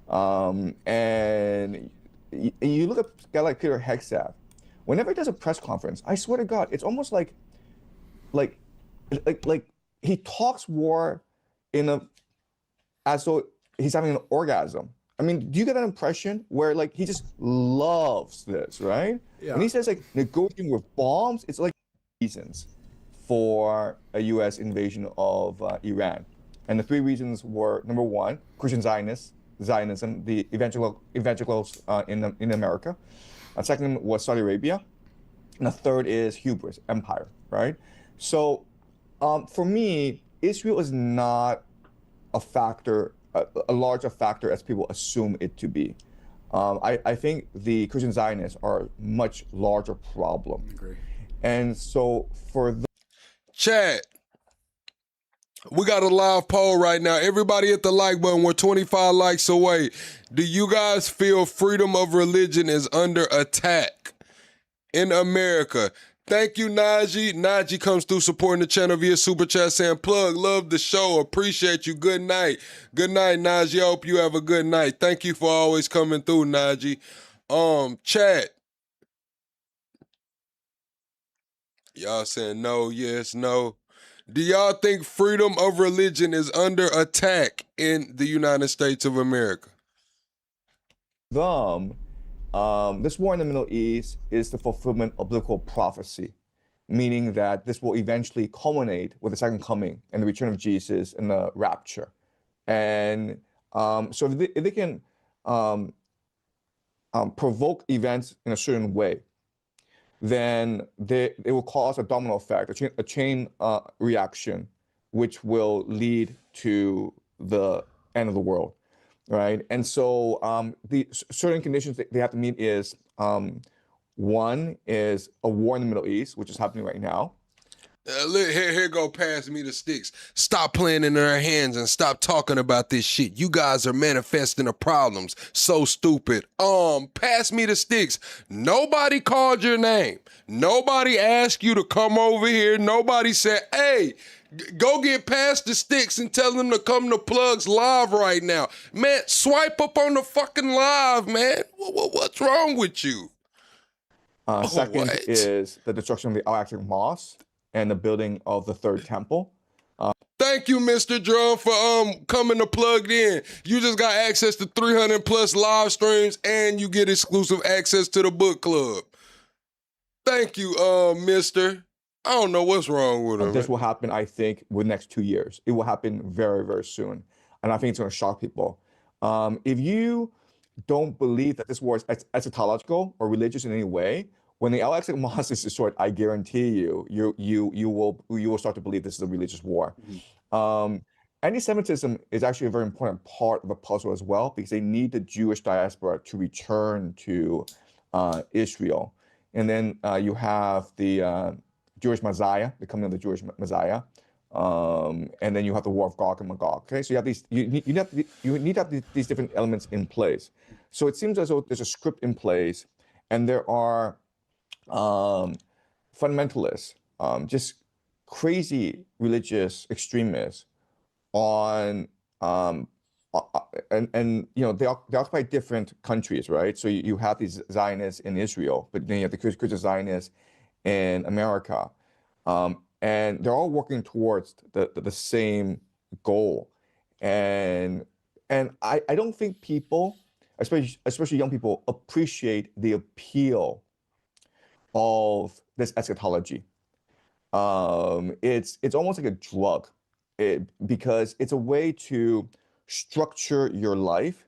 And you look at a guy like Peter Hegseth, whenever he does a press conference, I swear to God, it's almost like he talks war as though he's having an orgasm. I mean, do you get that impression where like he just loves this, right? Yeah. When he says like negotiating with bombs, it's like reasons for a U.S. invasion of Iran. And the 3 reasons were, number 1, Christian Zionism, the evangelicals in America. Second was Saudi Arabia. And the third is hubris, empire, right? So for me, Israel is not a factor, a larger factor as people assume it to be. I think the Christian Zionists are a much larger problem. I agree. And so for the Chad, we got a live poll right now. Everybody hit the like button. We're 25 likes away. Do you guys feel freedom of religion is under attack in America? Thank you, Najee. Najee comes through supporting the channel via Super Chat saying, plug, love the show, appreciate you. Good night. Good night, Najee. I hope you have a good night. Thank you for always coming through, Najee. Chat. Y'all saying no, yes, no. Do y'all think freedom of religion is under attack in the United States of America? This war in the Middle East is the fulfillment of biblical prophecy, meaning that this will eventually culminate with the second coming and the return of Jesus and the rapture. And so if they can provoke events in a certain way, then it will cause a domino effect, a chain reaction, which will lead to the end of the world, right? And so the certain conditions that they have to meet is, one is a war in the Middle East, which is happening right now. Here go, pass me the sticks. Stop playing in their hands and stop talking about this shit. You guys are manifesting the problems. So stupid. Pass me the sticks. Nobody called your name. Nobody asked you to come over here. Nobody said, hey, go get past the sticks and tell them to come to Plugs Live right now. Man, swipe up on the fucking live, man. What's wrong with you? Second is the destruction of the Al-Aqsa Mosque and the building of the Third Temple. Thank Thank you, Mr. Drum, for coming to Plugged In. You just got access to 300 plus live streams, and you get exclusive access to the book club. Thank you, Mister. I don't know what's wrong with him. This will happen, I think, within the next 2 years. It will happen very, very soon. And I think it's going to shock people. If you don't believe that this war is eschatological or religious in any way, when the Al-Aqsa Mosque is destroyed, I guarantee you will start to believe this is a religious war. Anti-Semitism is actually a very important part of the puzzle as well, because they need the Jewish diaspora to return to Israel. And then you have the Jewish Messiah, the coming of the Jewish Messiah. And then you have the war of Gog and Magog. Okay, so you have these. You need to have these different elements in place. So it seems as though there's a script in place, and there are fundamentalists, just crazy religious extremists, and you know they occupy different countries, right? So you have these Zionists in Israel, but then you have the Christian Zionists in America. And they're all working towards the same goal. And I don't think people, especially young people, appreciate the appeal of this eschatology. It's almost like a drug, because it's a way to structure your life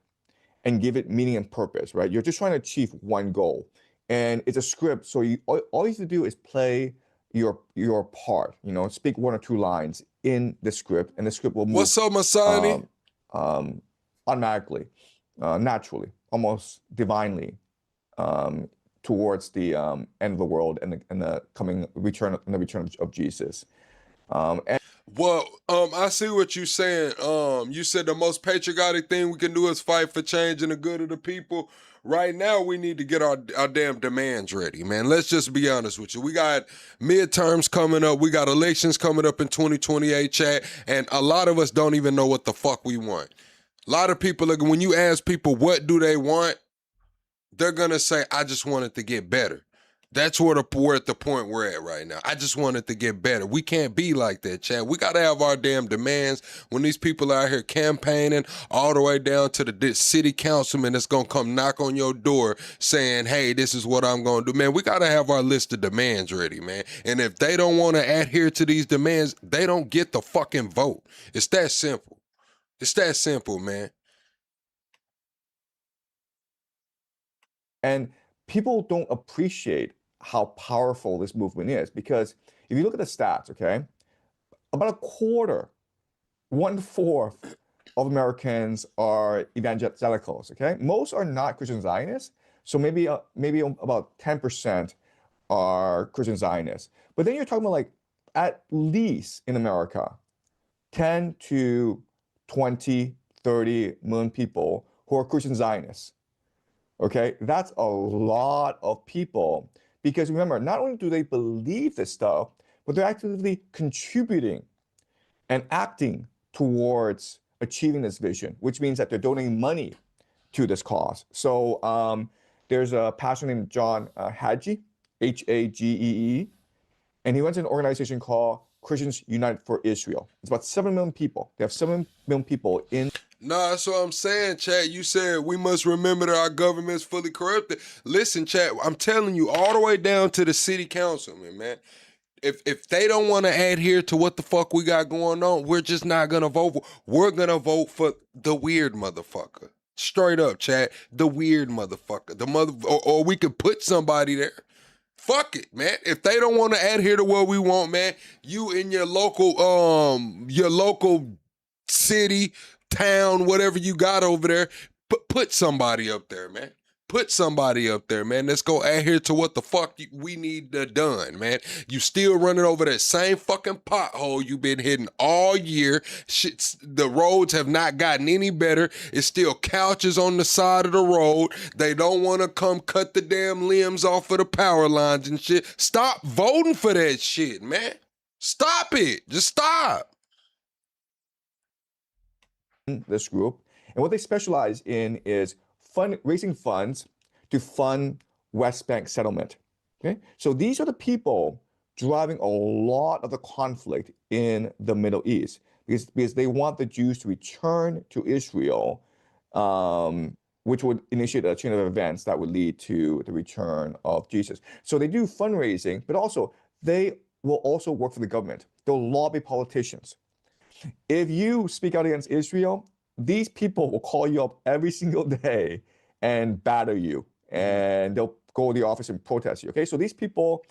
and give it meaning and purpose, right? You're just trying to achieve one goal. And it's a script, so all you have to do is play your part, you know, speak one or two lines in the script, and the script will move. What's up, Masani? Automatically, naturally, almost divinely, towards the end of the world and the coming return of Jesus. Well, I see what you're saying. You said the most patriotic thing we can do is fight for change and the good of the people. Right now, we need to get our damn demands ready, man. Let's just be honest with you. We got midterms coming up. We got elections coming up in 2028, chat. And a lot of us don't even know what the fuck we want. A lot of people, when you ask people what do they want, they're going to say, I just want it to get better. That's we're at the point we're at right now. I just want it to get better. We can't be like that, Chad. We got to have our damn demands. When these people out here campaigning all the way down to the city councilman that's going to come knock on your door saying, hey, this is what I'm going to do. Man, we got to have our list of demands ready, man. And if they don't want to adhere to these demands, they don't get the fucking vote. It's that simple. It's that simple, man. And people don't appreciate how powerful this movement is, because if you look at the stats, okay, about a quarter, 1/4 of Americans are evangelicals, okay? Most are not Christian Zionists, so maybe about 10% are Christian Zionists. But then you're talking about, like, at least in America, 10 to 20, 30 million people who are Christian Zionists. Okay, that's a lot of people, because remember, not only do they believe this stuff, but they're actively contributing and acting towards achieving this vision, which means that they're donating money to this cause. So there's a pastor named John Hagee, Hagee, and he runs an organization called Christians United for Israel. It's about 7 million people. They have 7 million people in. Nah, that's what I'm saying, chat. You said we must remember that our government is fully corrupted. Listen, chat, I'm telling you, all the way down to the city councilman, man. If they don't want to adhere to what the fuck we got going on, we're just not gonna vote. We're gonna vote for the weird motherfucker. Straight up, chat. The weird motherfucker. Or we could put somebody there. Fuck it, man. If they don't want to adhere to what we want, man, you in your local city, town, whatever you got over there, put somebody up there, man. Put somebody up there, man. Let's go adhere to what the fuck we need done, man. You still running over that same fucking pothole you've been hitting all year. Shit, the roads have not gotten any better. It's still couches on the side of the road. They don't want to come cut the damn limbs off of the power lines and shit. Stop voting for that shit, man. Stop it. Just stop. This group, and what they specialize in is raising funds to fund West Bank settlement. Okay, so these are the people driving a lot of the conflict in the Middle East. because they want the Jews to return to Israel, which would initiate a chain of events that would lead to the return of Jesus. So they do fundraising, but also they will also work for the government. They'll lobby politicians. If you speak out against Israel, these people will call you up every single day and batter you, and they'll go to the office and protest you. Okay, so these people,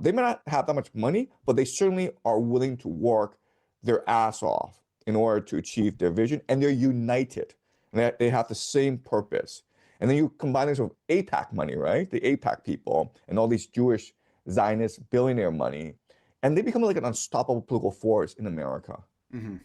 they may not have that much money, but they certainly are willing to work their ass off in order to achieve their vision, and they're united. And they have the same purpose. And then you combine this with AIPAC money, right? The AIPAC people and all these Jewish Zionist billionaire money, and they become like an unstoppable political force in America. Mm-hmm.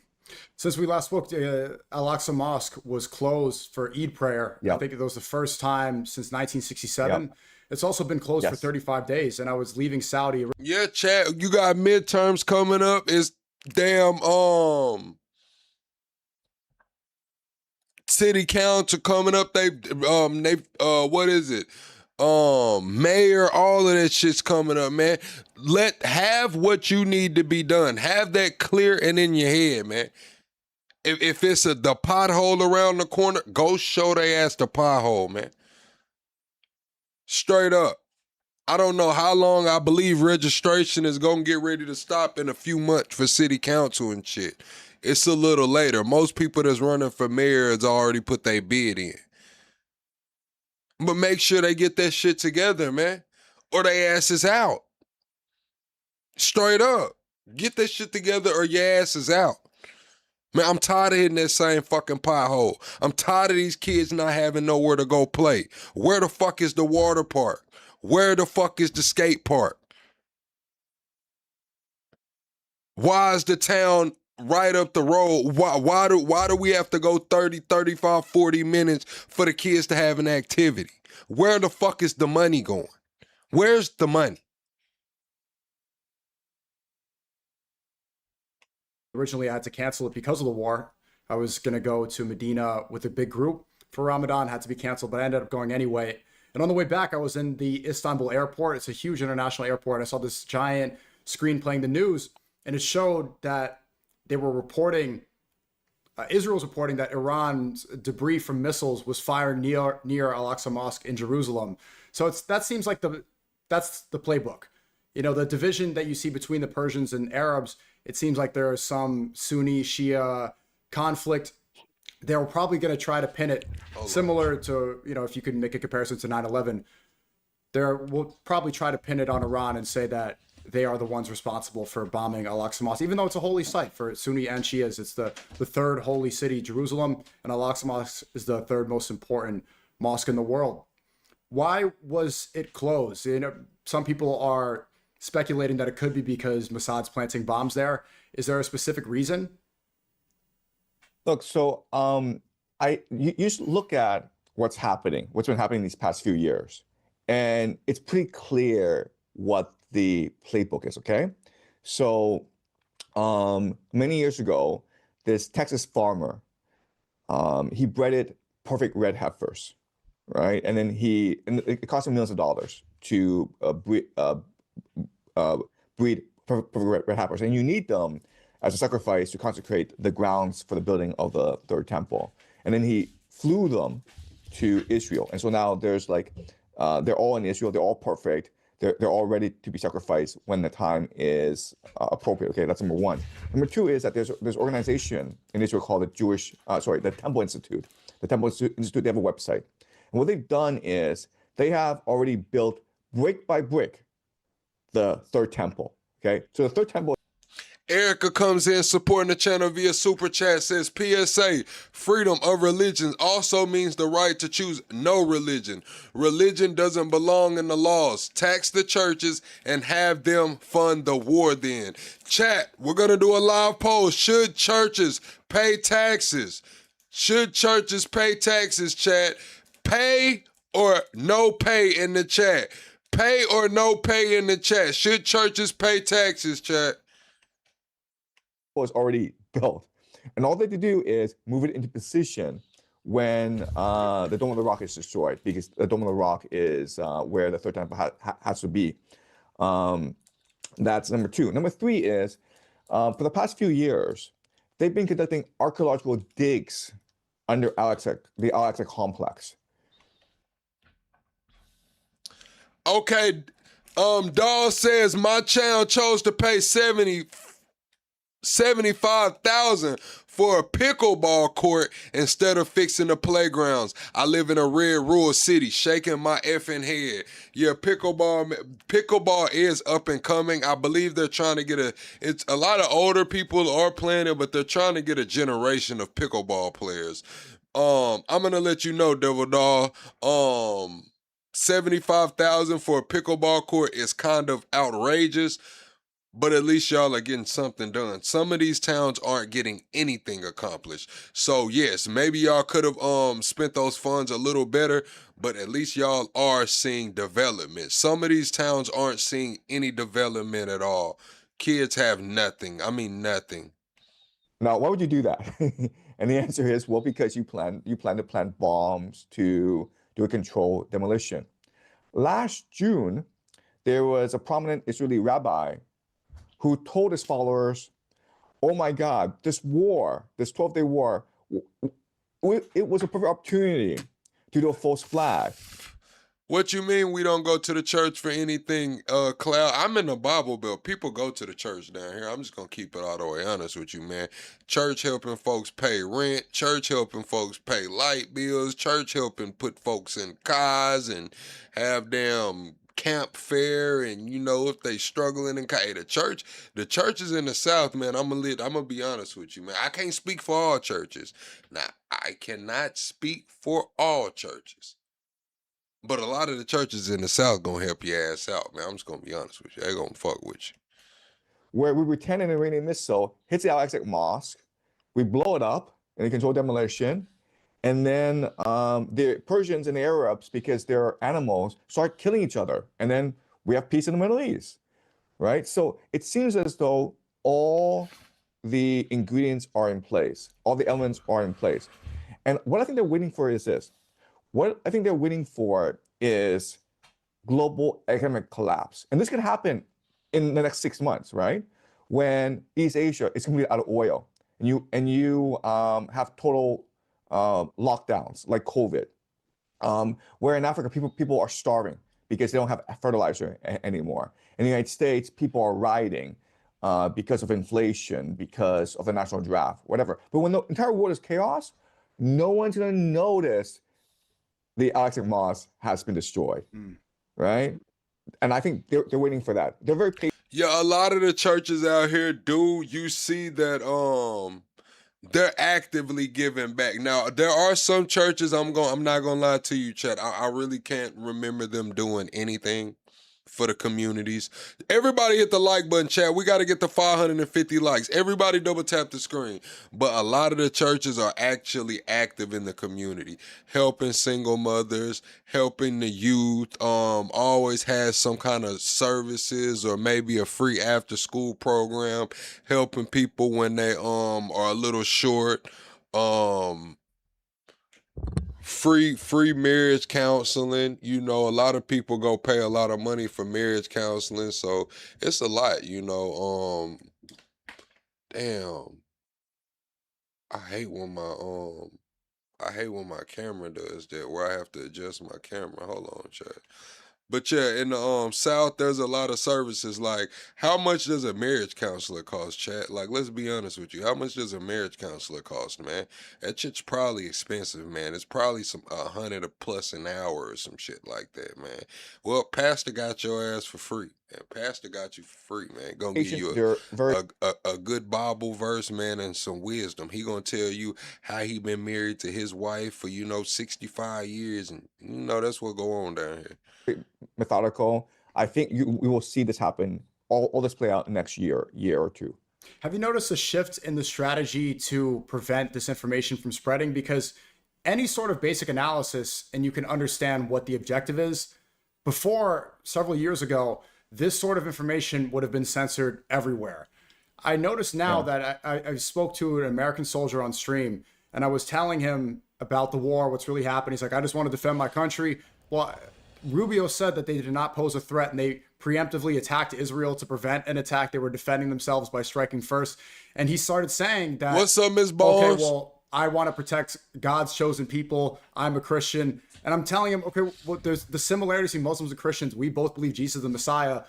Since we last spoke, Al-Aqsa Mosque was closed for Eid prayer. Yep. I think it was the first time since 1967. Yep. It's also been closed for 35 days, and I was leaving Saudi. Yeah, chat. You got midterms coming up. It's damn city council coming up. They what is it? Mayor, all of that shit's coming up, man. Have what you need to be done. Have that clear and in your head, man. If it's the pothole around the corner, go show their ass the pothole, man. Straight up. I don't know how long. I believe registration is gonna get ready to stop in a few months for city council and shit. It's a little later. Most people that's running for mayor has already put their bid in. But make sure they get that shit together, man. Or they ass is out. Straight up. Get that shit together or your ass is out. Man, I'm tired of hitting that same fucking pothole. I'm tired of these kids not having nowhere to go play. Where the fuck is the water park? Where the fuck is the skate park? Why is the town right up the road? Why do we have to go 30, 35, 40 minutes for the kids to have an activity? Where the fuck is the money going? Where's the money? Originally, I had to cancel it because of the war. I was going to go to Medina with a big group for Ramadan, had to be canceled, but I ended up going anyway. And on the way back, I was in the Istanbul airport. It's a huge international airport. I saw this giant screen playing the news, and it showed that they were reporting, Israel's reporting that Iran's debris from missiles was fired near Al-Aqsa Mosque in Jerusalem. So that seems like that's the playbook. You know, the division that you see between the Persians and Arabs, it seems like there is some Sunni Shia conflict. They're probably going to try to pin it similar to, you know, if you could make a comparison to 9/11, we'll probably try to pin it on Iran and say that they are the ones responsible for bombing Al-Aqsa Mosque, even though it's a holy site for Sunni and Shias. It's the third holy city, Jerusalem, and Al-Aqsa Mosque is the third most important mosque in the world. Why was it closed? You know, some people are speculating that it could be because Mossad's planting bombs there. Is there a specific reason? Look, so you just look at what's been happening these past few years, and it's pretty clear what the playbook is, okay? So many years ago, this Texas farmer, he bred perfect red heifers, right? And then it cost him millions of dollars to breed perfect red heifers. And you need them as a sacrifice to consecrate the grounds for the building of the third temple. And then he flew them to Israel. And so now there's like, they're all in Israel, they're all perfect. They're all ready to be sacrificed when the time is appropriate. Okay, that's number one. Number two is that there's organization in Israel called the Temple Institute. The Temple Institute, they have a website. And what they've done is they have already built brick by brick the third temple. Okay, so the third temple. Erica comes in supporting the channel via Super Chat, says, PSA, freedom of religion also means the right to choose no religion. Religion doesn't belong in the laws. Tax the churches and have them fund the war then. Chat, we're going to do a live poll. Should churches pay taxes? Should churches pay taxes, chat? Pay or no pay in the chat. Pay or no pay in the chat. Should churches pay taxes, chat? Was already built, and all they have to do is move it into position when the Dome of the Rock is destroyed, because the Dome of the Rock is where the third temple has to be. That's number two. Number three is for the past few years, they've been conducting archaeological digs under the Al-Aqsa complex. Okay, Dawg says my channel chose to pay $75,000 for a pickleball court instead of fixing the playgrounds. I live in a red rural city, shaking my effing head. Yeah, pickleball is up and coming. I believe they're trying to get it's a lot of older people are playing it, but they're trying to get a generation of pickleball players. I'm gonna let you know, Devil Dog. $75,000 for a pickleball court is kind of outrageous, but at least y'all are getting something done. Some of these towns aren't getting anything accomplished. So yes, maybe y'all could have spent those funds a little better, but at least y'all are seeing development. Some of these towns aren't seeing any development at all. Kids have nothing. I mean nothing. Now, why would you do that? And the answer is, well, because you plan to plant bombs to do a controlled demolition. Last June, there was a prominent Israeli rabbi who told his followers, oh my God, this war, this 12-day war, it was a perfect opportunity to do a false flag. What you mean we don't go to the church for anything, Cloud? I'm in the Bible Belt. People go to the church down here. I'm just going to keep it all the way honest with you, man. Church helping folks pay rent. Church helping folks pay light bills. Church helping put folks in cars and have damn camp fair, and you know, if they struggling and the churches in the South, man, I'm gonna be honest with you, man. I can't speak for all churches. Now, I cannot speak for all churches. But a lot of the churches in the South gonna help your ass out, man. I'm just gonna be honest with you. They gonna fuck with you. Where we return an Iranian missile, hits the Al-Aqsa mosque, we blow it up in a controlled demolition, and then the Persians and the Arabs, because they're animals, start killing each other. And then we have peace in the Middle East, right? So it seems as though all the ingredients are in place. All the elements are in place. And what I think they're waiting for is this. What I think they're waiting for is global economic collapse. And this could happen in the next 6 months, right? When East Asia is completely out of oil and you have total lockdowns like COVID, where in Africa, people are starving because they don't have fertilizer anymore. In the United States, people are rioting because of inflation, because of the national draft, whatever. But when the entire world is chaos, no one's gonna notice the Al-Aqsa Mosque has been destroyed, right? And I think they're waiting for that. They're very patient. Yeah, a lot of the churches out here you see that they're actively giving back. Now, there are some churches, I'm not gonna lie to you, Chet. I really can't remember them doing anything for the communities. Everybody hit the like button, chat. We got to get to 550 likes. Everybody double tap the screen. But a lot of the churches are actually active in the community, helping single mothers, helping the youth, always has some kind of services or maybe a free after school program, helping people when they are a little short. Free marriage counseling. You know, a lot of people go pay a lot of money for marriage counseling, so it's a lot, you know. Damn. I hate when my camera does that, where I have to adjust my camera. Hold on, chat. But yeah, in the South, there's a lot of services. Like, how much does a marriage counselor cost, chat? Like, let's be honest with you. How much does a marriage counselor cost, man? That shit's probably expensive, man. It's probably some $100 plus an hour or some shit like that, man. Well, Pastor got your ass for free. And Pastor got you for free, man. Gonna give you a good Bible verse, man, and some wisdom. He gonna tell you how he been married to his wife for 65 years, and that's what go on down here. Methodical. I think we will see this happen, all this play out in the next year or two. Have you noticed a shift in the strategy to prevent disinformation from spreading? Because any sort of basic analysis, and you can understand what the objective is. Before, several years ago, this sort of information would have been censored everywhere. I noticed now that I spoke to an American soldier on stream, and I was telling him about the war, what's really happening. He's like, I just want to defend my country. Well, Rubio said that they did not pose a threat, and they preemptively attacked Israel to prevent an attack. They were defending themselves by striking first. And he started saying that, what's up, Ms. Bones? Okay, well, I want to protect God's chosen people. I'm a Christian. And I'm telling him, okay, well, there's the similarities between Muslims and Christians. We both believe Jesus is the Messiah.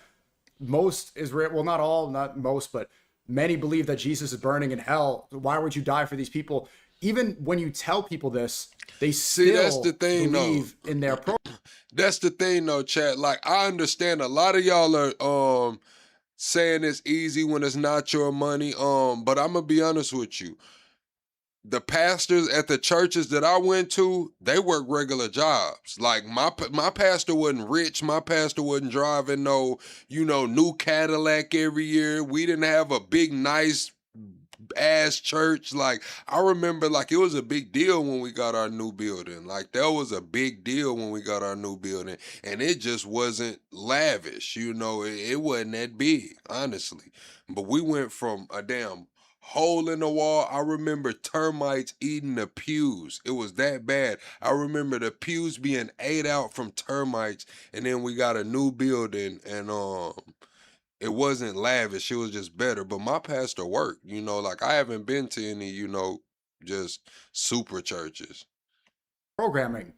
Most Israel, well, not all, not most, but many believe that Jesus is burning in hell. Why would you die for these people? Even when you tell people this, they still that's the thing, believe in their program. That's the thing, though, chat. Like, I understand a lot of y'all are saying it's easy when it's not your money. But I'm gonna be honest with you. The pastors at the churches that I went to, they work regular jobs. Like my pastor wasn't rich. My pastor wasn't driving no, new Cadillac every year. We didn't have a big, nice ass church. Like, I remember, like, it was a big deal when we got our new building. Like, that was a big deal when we got our new building, and it just wasn't lavish. It wasn't that big, honestly. But we went from a damn hole in the wall. I remember termites eating the pews. It was that bad. I remember the pews being ate out from termites, and then we got a new building, and it wasn't lavish. It was just better. But my pastor worked, like, I haven't been to any, just super churches. Programming.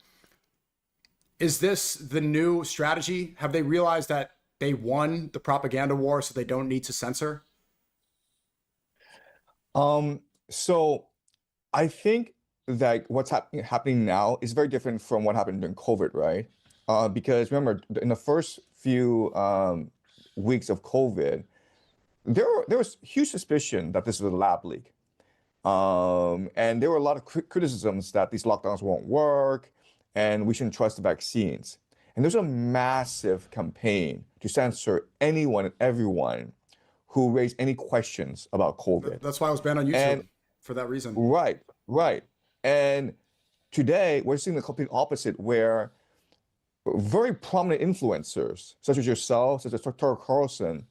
Is this the new strategy? Have they realized that they won the propaganda war, so they don't need to censor? So I think that what's happening now is very different from what happened during COVID, right? Because remember, in the first few weeks of COVID, there was huge suspicion that this was a lab leak. And there were a lot of criticisms that these lockdowns won't work and we shouldn't trust the vaccines. And there's a massive campaign to censor anyone and everyone who raised any questions about COVID. That's why I was banned on YouTube, for that reason. Right. And today, we're seeing the complete opposite, where very prominent influencers, such as yourself, such as Tucker Carlson,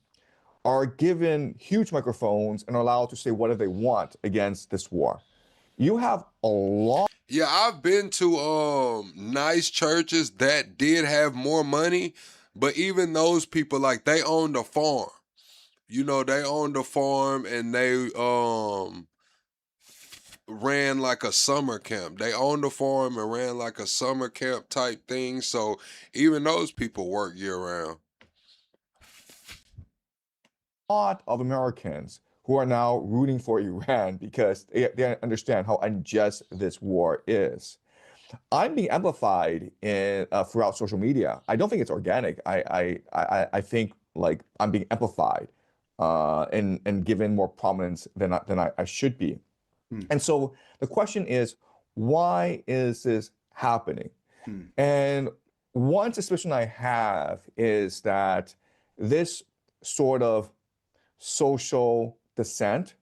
are given huge microphones and are allowed to say whatever they want against this war. You have a lot. Yeah, I've been to nice churches that did have more money, but even those people, like, they owned a farm. They owned a farm, and they ran like a summer camp. They owned a farm and ran like a summer camp type thing. So even those people work year round. A lot of Americans who are now rooting for Iran because they understand how unjust this war is. I'm being amplified throughout social media. I don't think it's organic. I think, like, I'm being amplified and given more prominence than I should be. And so the question is, why is this happening? And one suspicion I have is that this sort of social dissent,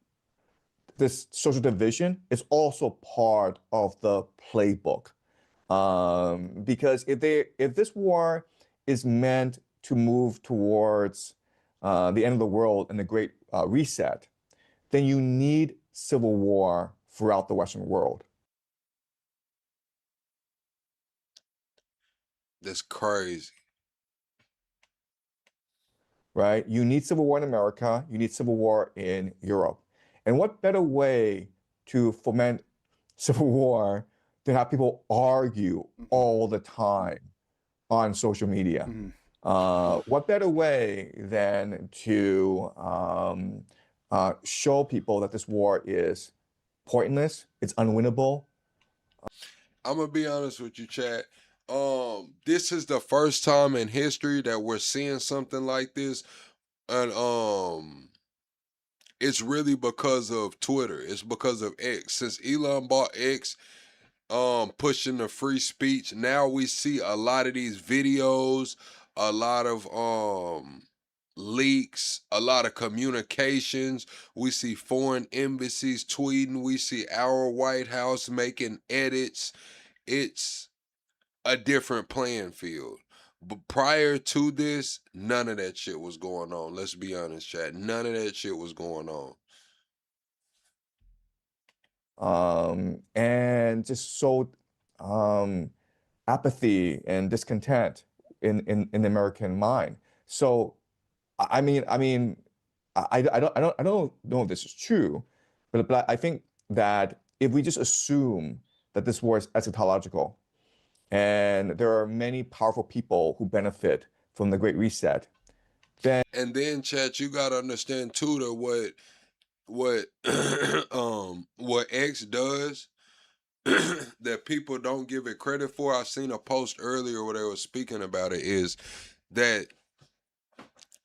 this social division, is also part of the playbook. Because if this war is meant to move towards the end of the world and the Great Reset, then you need civil war throughout the Western world. That's crazy. Right? You need civil war in America. You need civil war in Europe. And what better way to foment civil war than have people argue all the time on social media? What better way than to show people that this war is pointless, it's unwinnable? I'm gonna be honest with you, Chad. This is the first time in history that we're seeing something like this, and it's really because of Twitter. It's because of X. Since Elon bought X, pushing the free speech, now we see a lot of these videos, a lot of leaks, a lot of communications. We see foreign embassies tweeting. We see our White House making edits. It's a different playing field. But prior to this, none of that shit was going on. Let's be honest, chat. None of that shit was going on. And just so apathy and discontent in the American mind. So, I don't know if this is true, but I think that if we just assume that this war is eschatological, and there are many powerful people who benefit from the Great Reset, then And then, chat, you gotta understand too that what what X does that people don't give it credit for. I seen a post earlier where they were speaking about it, is that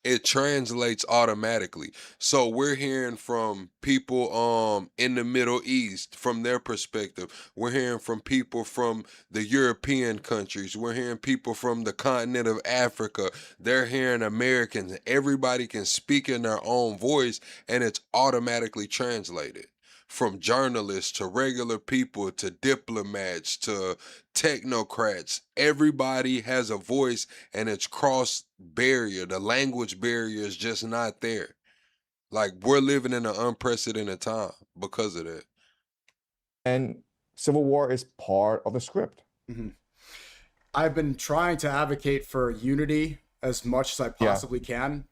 it translates automatically. So we're hearing from people in the Middle East from their perspective. We're hearing from people from the European countries. We're hearing people from the continent of Africa. They're hearing Americans. Everybody can speak in their own voice, and it's automatically translated. From journalists to regular people to diplomats to technocrats, everybody has a voice, and it's cross barrier. The language barrier is just not there. Like, we're living in an unprecedented time because of that. and civil war is part of the script. I've been trying to advocate for unity as much as I possibly can.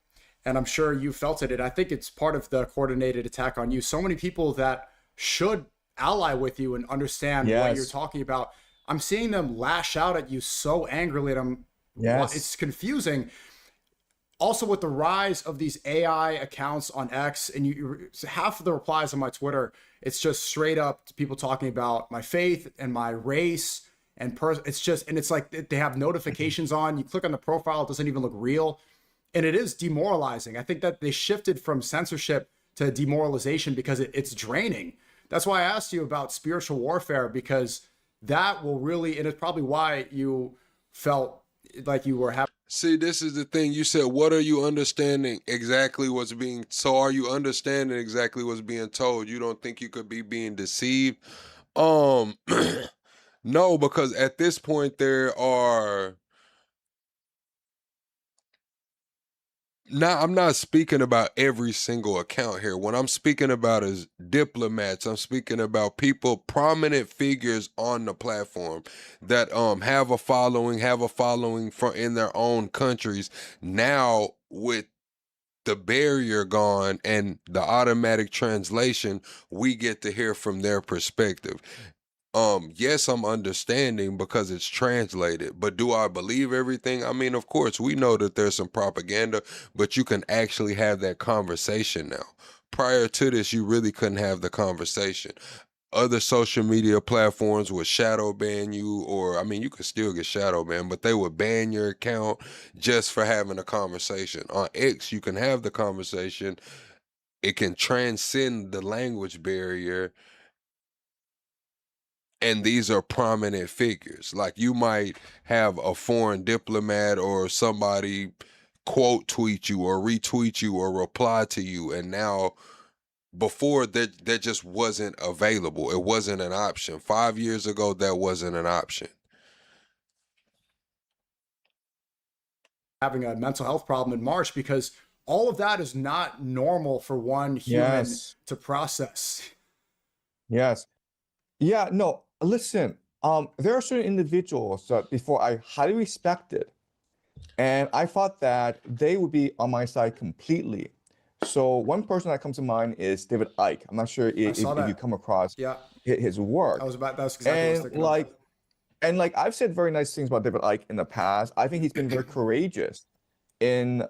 And I'm sure you felt it. And I think it's part of the coordinated attack on you. So many people that should ally with you and understand what you're talking about, I'm seeing them lash out at you so angrily. And it's confusing. Also, with the rise of these AI accounts on X, and half of the replies on my Twitter, it's just straight up people talking about my faith and my race and it's like they have notifications on. You click on the profile, it doesn't even look real, and it is demoralizing. I think that they shifted from censorship to demoralization because it's draining. That's why I asked you about spiritual warfare, because that will really, and it's probably why you felt like you were having. See, this is the thing. You said, what are you understanding exactly what's being, so are you understanding exactly what's being told? You don't think you could be being deceived? No, because at this point I'm not speaking about every single account here. What I'm speaking about is diplomats. I'm speaking about people, prominent figures on the platform that have a following in their own countries. Now, with the barrier gone and the automatic translation, we get to hear from their perspective. Yes, I'm understanding because it's translated, but do I believe everything? I mean, of course, we know that there's some propaganda, but you can actually have that conversation now. Prior to this, you really couldn't have the conversation. Other social media platforms would shadow ban you, or I mean, you could still get shadow banned, but they would ban your account just for having a conversation. On X, you can have the conversation. It can transcend the language barrier. And these are prominent figures. Like, you might have a foreign diplomat or somebody quote tweet you or retweet you or reply to you. And now, before that just wasn't available. It wasn't an option. 5 years ago, that wasn't an option. Having a mental health problem in March, because all of that is not normal for one human to process. Yes. Yeah, no, listen, there are certain individuals that before I highly respected, and I thought that they would be on my side completely. So one person that comes to mind is David Icke. I'm not sure if you come across his work. That's exactly what I was thinking of. And like, I've said very nice things about David Icke in the past. I think he's been very courageous in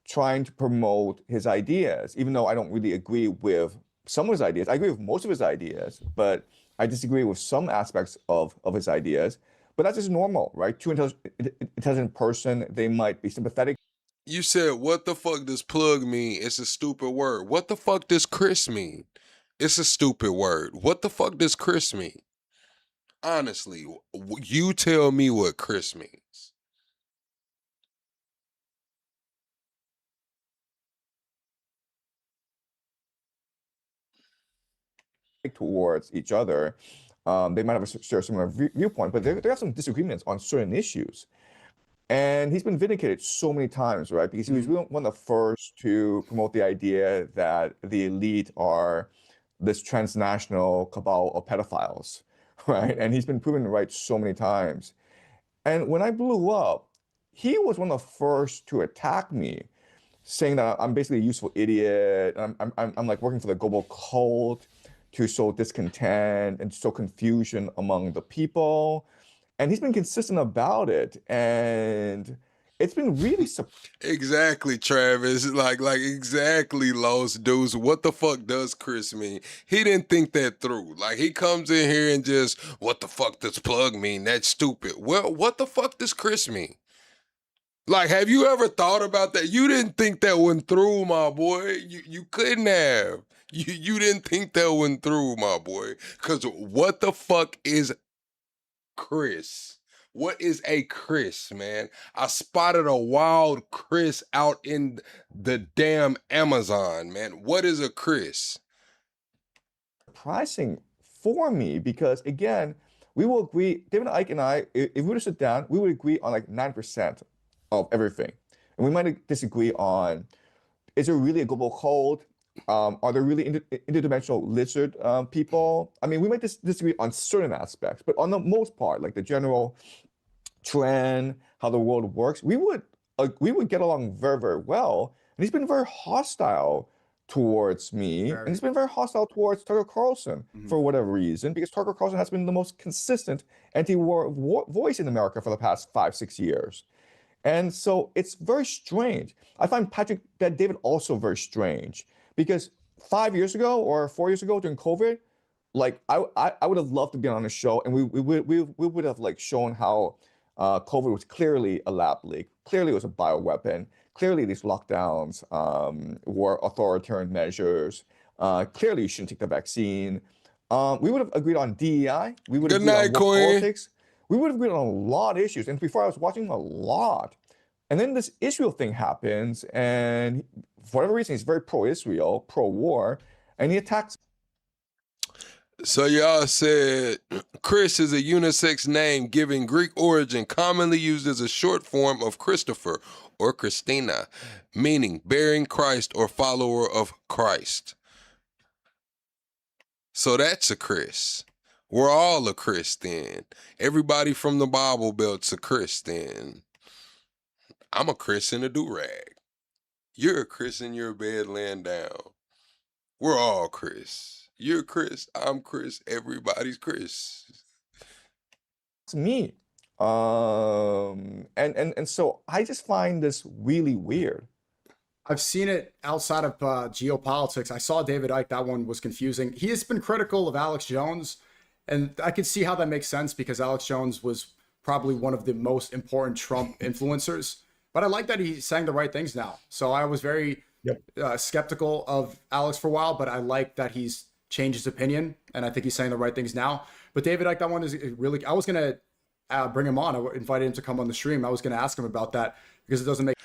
trying to promote his ideas, even though I don't really agree with some of his ideas. I agree with most of his ideas, but I disagree with some aspects of his ideas. But that's just normal, right? To an intelligent person, they might be sympathetic. You said, what the fuck does plug mean? It's a stupid word. What the fuck does Chris mean? It's a stupid word. What the fuck does Chris mean? Honestly, you tell me what Chris means. Towards each other. They might have a similar viewpoint, but they have some disagreements on certain issues. And he's been vindicated so many times, right? Because he was one of the first to promote the idea that the elite are this transnational cabal of pedophiles, right? And he's been proven right so many times. And when I blew up, he was one of the first to attack me, saying that I'm basically a useful idiot. I'm like working for the global cult to sow discontent and sow confusion among the people. And he's been consistent about it. And it's been really Exactly, Travis. Like exactly, Los Deuce. What the fuck does Chris mean? He didn't think that through. Like, he comes in here and just, what the fuck does plug mean? That's stupid. Well, what the fuck does Chris mean? Like, have you ever thought about that? You didn't think that went through, my boy. You couldn't have. You didn't think that went through, my boy. Because what the fuck is Chris? What is a Chris, man? I spotted a wild Chris out in the damn Amazon, man. What is a Chris? surprising for me because, again, we will agree, David Icke and I, if we were to sit down, we would agree on like 9% of everything. And we might disagree on, is there really a global cult? Are there really interdimensional lizard people? I mean, we might disagree on certain aspects, but on the most part, like the general trend, how the world works, we would get along very, very well. And he's been very hostile towards me, and he's been very hostile towards Tucker Carlson for whatever reason, because Tucker Carlson has been the most consistent anti-war voice in America for the past 5-6 years. And so it's very strange. I find that David also very strange, because 5 years ago or 4 years ago during COVID, like I would have loved to be on a show, and we would have like shown how COVID was clearly a lab leak, clearly it was a bioweapon, clearly these lockdowns were authoritarian measures, clearly you shouldn't take the vaccine. We would have agreed on DEI, we would have agreed on politics, we would have agreed on a lot of issues. And before I was watching a lot, and then this Israel thing happens, and for whatever reason, he's very pro-Israel, pro-war, and he attacks. So y'all said Chris is a unisex name given Greek origin, commonly used as a short form of Christopher or Christina, meaning bearing Christ or follower of Christ. So that's a Chris. We're all a Chris then. Everybody from the Bible Belt's a Chris then. I'm a Chris in a do-rag. You're a Chris in your bed laying down. We're all Chris. You're Chris, I'm Chris, everybody's Chris. It's me. And so I just find this really weird. I've seen it outside of geopolitics. I saw David Icke, that one was confusing. He has been critical of Alex Jones, and I could see how that makes sense because Alex Jones was probably one of the most important Trump influencers. But I like that he's saying the right things now. So I was very skeptical of Alex for a while, but I like that he's changed his opinion, and I think he's saying the right things now. But David Icke, that one is really, I was going to bring him on. I invited him to come on the stream. I was going to ask him about that because it doesn't make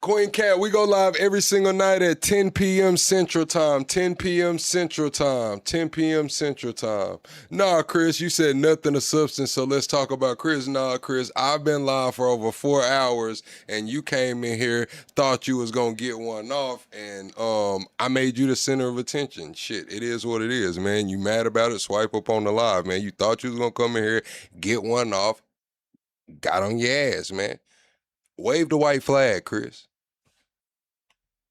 Queen Cat, we go live every single night at 10 p.m. Central Time, 10 p.m. Central Time, 10 p.m. Central Time. Nah, Chris, you said nothing of substance, so let's talk about Chris. Nah, Chris, I've been live for over 4 hours, and you came in here, thought you was going to get one off, and I made you the center of attention. Shit, it is what it is, man. You mad about it, swipe up on the live, man. You thought you was going to come in here, get one off, got on your ass, man. Wave the white flag, Chris.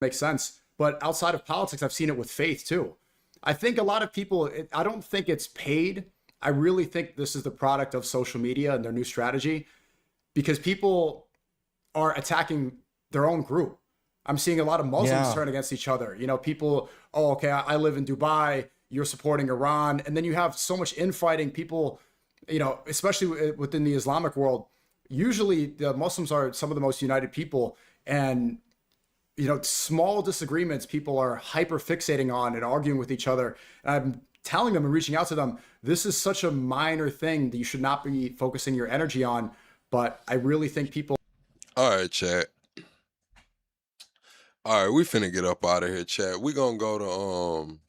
Makes sense. But outside of politics, I've seen it with faith too. I think a lot of people, I don't think it's paid. I really think this is the product of social media and their new strategy, because people are attacking their own group. I'm seeing a lot of Muslims turn against each other. You know, people, oh, okay, I live in Dubai, you're supporting Iran. And then you have so much infighting. People, you know, especially within the Islamic world, usually the Muslims are some of the most united people. And you know, small disagreements people are hyper fixating on and arguing with each other. And I'm telling them and reaching out to them, this is such a minor thing that you should not be focusing your energy on. But I really think people. All right, chat. All right, we finna get up out of here, chat. We gonna go to,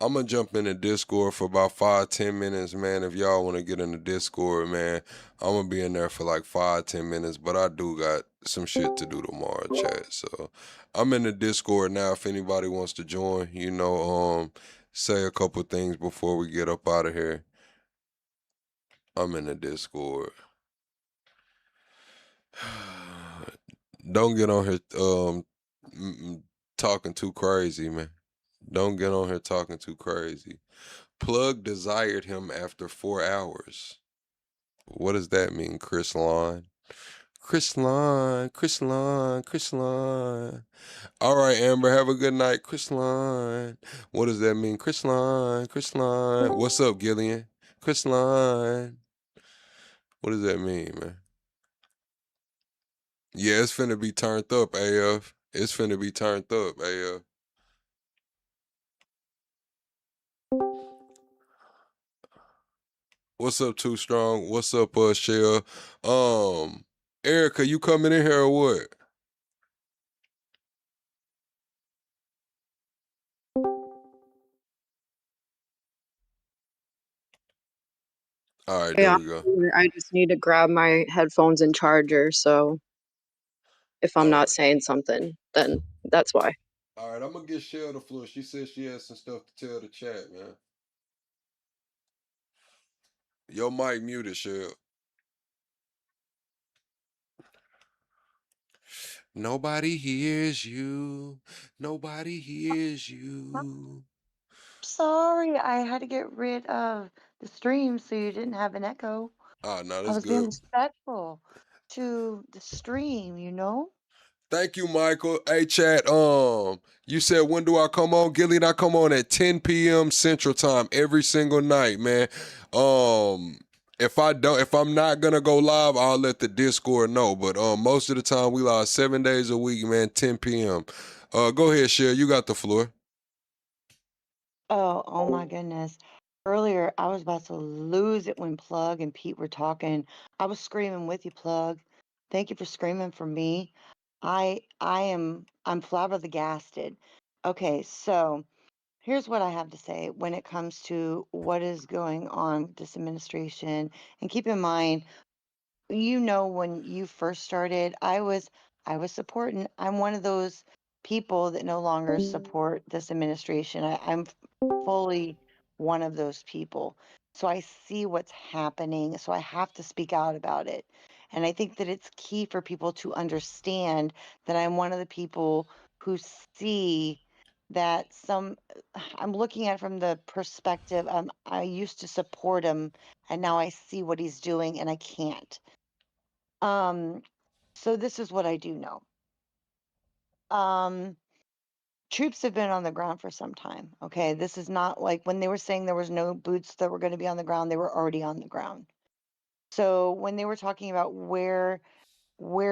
I'm gonna jump in the Discord for about 5-10 minutes, man. If y'all wanna get in the Discord, man, I'm gonna be in there for like 5-10 minutes, but I do got some shit to do tomorrow, chat. So I'm in the Discord now. If anybody wants to join, you know, say a couple things before we get up out of here. I'm in the Discord. Don't get on here talking too crazy, man. Don't get on here talking too crazy. Plug desired him after 4 hours. What does that mean, Chris Line? Chris Line, Chris Line, Chris Line. All right, Amber, have a good night, Chris Line. What does that mean? Chris Line, Chris Line. What's up, Gillian? Chris Line. What does that mean, man? Yeah, it's finna be turned up, AF. It's finna be turned up, AF. What's up, Too Strong? What's up, Shell? Erica, you coming in here or what? All right, there Yeah, we go. I just need to grab my headphones and charger, so if I'm All not right. saying something, then that's why. All right, I'm gonna get Shell the floor. She said she has some stuff to tell the chat, man. Your mic muted, Shell. Nobody hears you. Nobody hears you. Sorry, I had to get rid of the stream so you didn't have an echo. Oh, no, I that's was being good. respectful to the stream, you know? Thank you, Michael. Hey, chat. You said when do I come on? Gillian, I come on at 10 p.m. Central Time every single night, man. If I'm not gonna go live, I'll let the Discord know. But most of the time we live 7 days a week, man, 10 p.m. Go ahead, Cher. You got the floor. Oh my goodness. Earlier, I was about to lose it when Plug and Pete were talking. I was screaming with you, Plug. Thank you for screaming for me. I'm flabbergasted. Okay, so here's what I have to say when it comes to what is going on with this administration. And keep in mind, you know, when you first started, I was supporting. I'm one of those people that no longer support this administration. I'm fully one of those people. So I see what's happening. So I have to speak out about it. And I think that it's key for people to understand that I'm one of the people who see that I'm looking at it from the perspective, I used to support him and now I see what he's doing and I can't. Um, so this is what I do know. Troops have been on the ground for some time. Okay. This is not like when they were saying there was no boots that were going to be on the ground, they were already on the ground. So when they were talking about where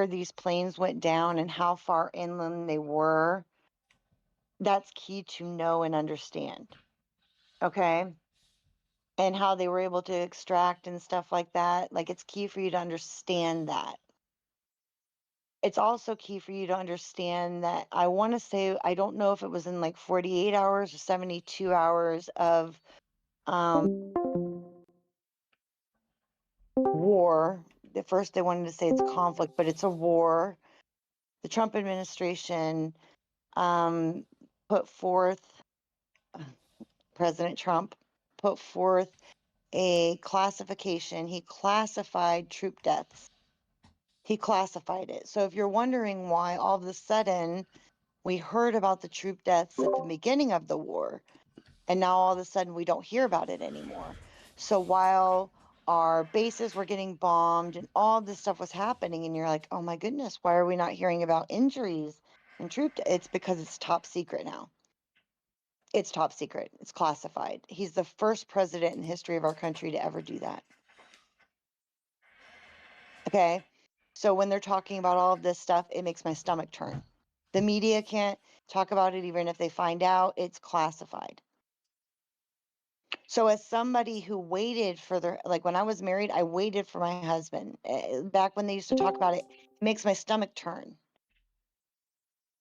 these planes went down and how far inland they were, that's key to know and understand. Okay. And how they were able to extract and stuff like that. Like it's key for you to understand that. It's also key for you to understand that I want to say, I don't know if it was in like 48 hours or 72 hours of war. At first, they wanted to say it's conflict, but it's a war. The Trump administration put forth, President Trump put forth a classification. He classified troop deaths. He classified it. So if you're wondering why all of a sudden we heard about the troop deaths at the beginning of the war, and now all of a sudden we don't hear about it anymore. So while our bases were getting bombed and all this stuff was happening, and you're like, oh my goodness, why are we not hearing about injuries and it's because it's top secret now. It's top secret. It's classified. He's the first president in the history of our country to ever do that. Okay. So when they're talking about all of this stuff, it makes my stomach turn. The media can't talk about it, even if they find out it's classified. So as somebody who waited for like when I was married, I waited for my husband. Back when they used to talk about it, it makes my stomach turn.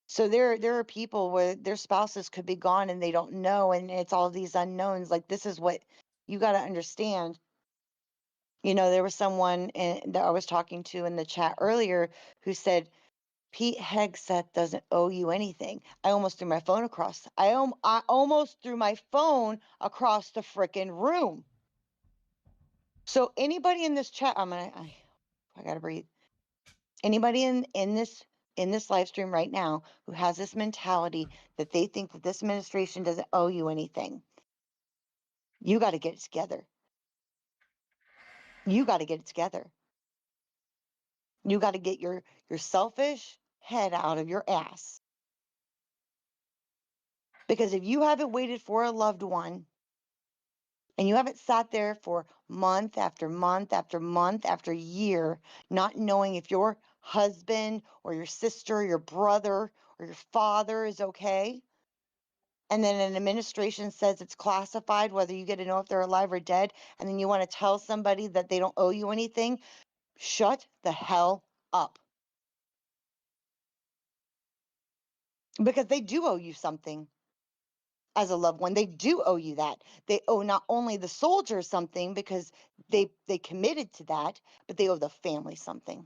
So there are people where their spouses could be gone and they don't know, and it's all these unknowns. Like this is what you got to understand. You know, there was someone that I was talking to in the chat earlier who said, Pete Hegseth doesn't owe you anything. I almost threw my phone across. I almost threw my phone across the frickin' room. So anybody in this chat, I gotta breathe. Anybody in this in this live stream right now who has this mentality that they think that this administration doesn't owe you anything. You got to get it together. You got to get it together. You got to get your selfish head out of your ass. Because if you haven't waited for a loved one and you haven't sat there for month after month after month after year, not knowing if your husband or your sister or your brother or your father is okay, and then an administration says it's classified, whether you get to know if they're alive or dead, and then you want to tell somebody that they don't owe you anything, shut the hell up. Because they do owe you something. As a loved one, they do owe you that. They owe not only the soldiers something because they committed to that, but they owe the family something.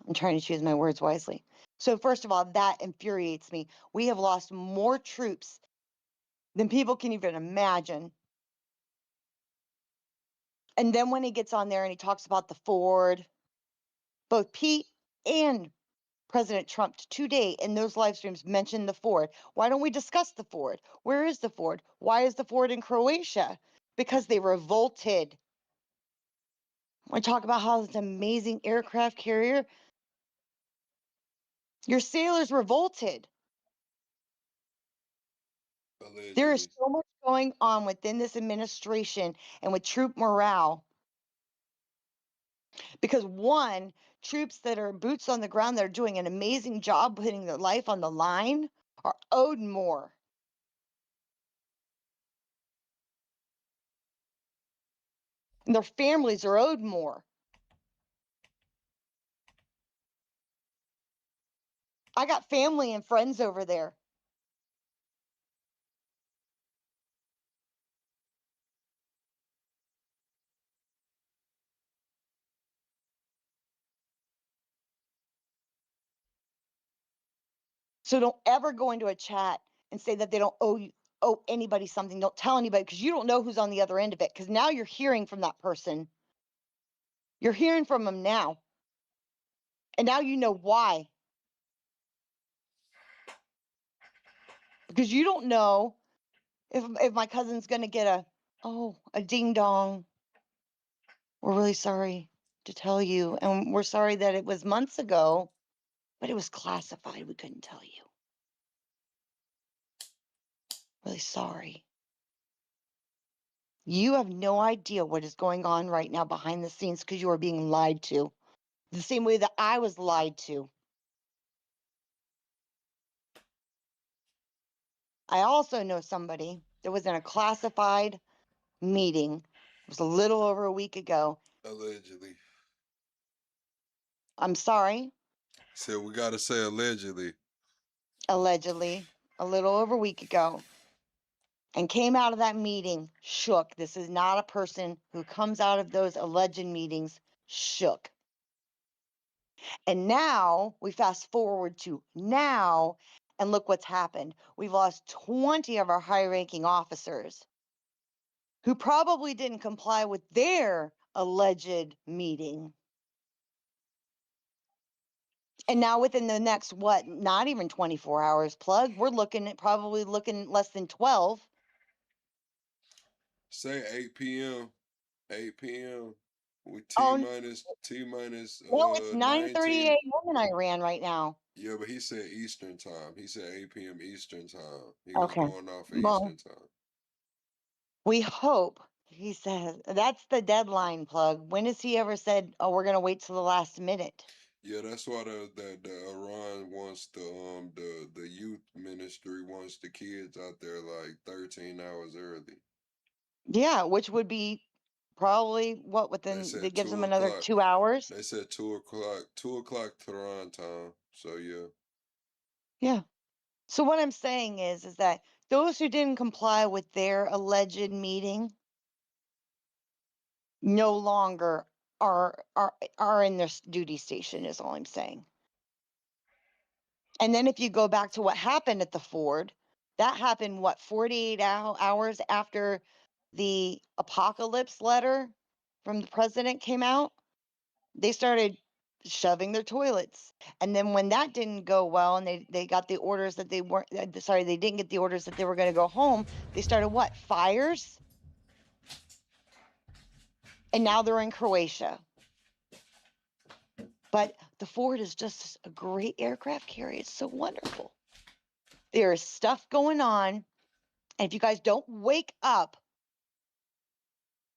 I'm trying to choose my words wisely. So first of all, that infuriates me. We have lost more troops than people can even imagine. And then when he gets on there and he talks about the Ford, both Pete and President Trump today in those live streams mentioned the Ford. Why don't we discuss the Ford? Where is the Ford? Why is the Ford in Croatia? Because they revolted. I talk about how it's an amazing aircraft carrier. Your sailors revolted. Allegedly. There is so much going on within this administration and with troop morale. Because one, troops that are boots on the ground that are doing an amazing job putting their life on the line are owed more. And their families are owed more. I got family and friends over there. So don't ever go into a chat and say that they don't owe anybody something. Don't tell anybody because you don't know who's on the other end of it. Because now you're hearing from that person. You're hearing from them now. And now you know why. Because you don't know if my cousin's gonna get a ding dong. We're really sorry to tell you. And we're sorry that it was months ago, but it was classified. We couldn't tell you. Really sorry. You have no idea what is going on right now behind the scenes because you are being lied to. The same way that I was lied to. I also know somebody that was in a classified meeting. It was a little over a week ago. Allegedly. I'm sorry. Said we gotta say allegedly. Allegedly, a little over a week ago. And came out of that meeting shook. This is not a person who comes out of those alleged meetings shook. And now we fast forward to now, and look what's happened. We've lost 20 of our high ranking officers who probably didn't comply with their alleged meeting. And now within the next, what, not even 24 hours, Plug, we're looking at probably less than 12. Say 8 p.m. 8 p.m. with Oh, T minus no, it's 9:30 19. a.m. in Iran right now. Yeah, but he said Eastern time. He said 8 p.m. Eastern time. He was Okay. going off of Well, Eastern time. we hope, he says, that's the deadline, Plug. When has he ever said, oh, we're going to wait till the last minute? Yeah, that's why the Iran wants the youth ministry wants the kids out there like 13 hours early. Yeah, which would be probably what within it gives them another 2 hours. They said 2 o'clock Tehran time. So yeah. Yeah. So what I'm saying is that those who didn't comply with their alleged meeting no longer are in their duty station is all I'm saying. And then if you go back to what happened at the Ford, that happened what 48 hours after the apocalypse letter from the president came out, they started shoving their toilets. And then when that didn't go well and they got the orders that they weren't, sorry, they didn't get the orders that they were going to go home, they started what? Fires? And now they're in Croatia. But the Ford is just a great aircraft carrier. It's so wonderful. There is stuff going on. And if you guys don't wake up,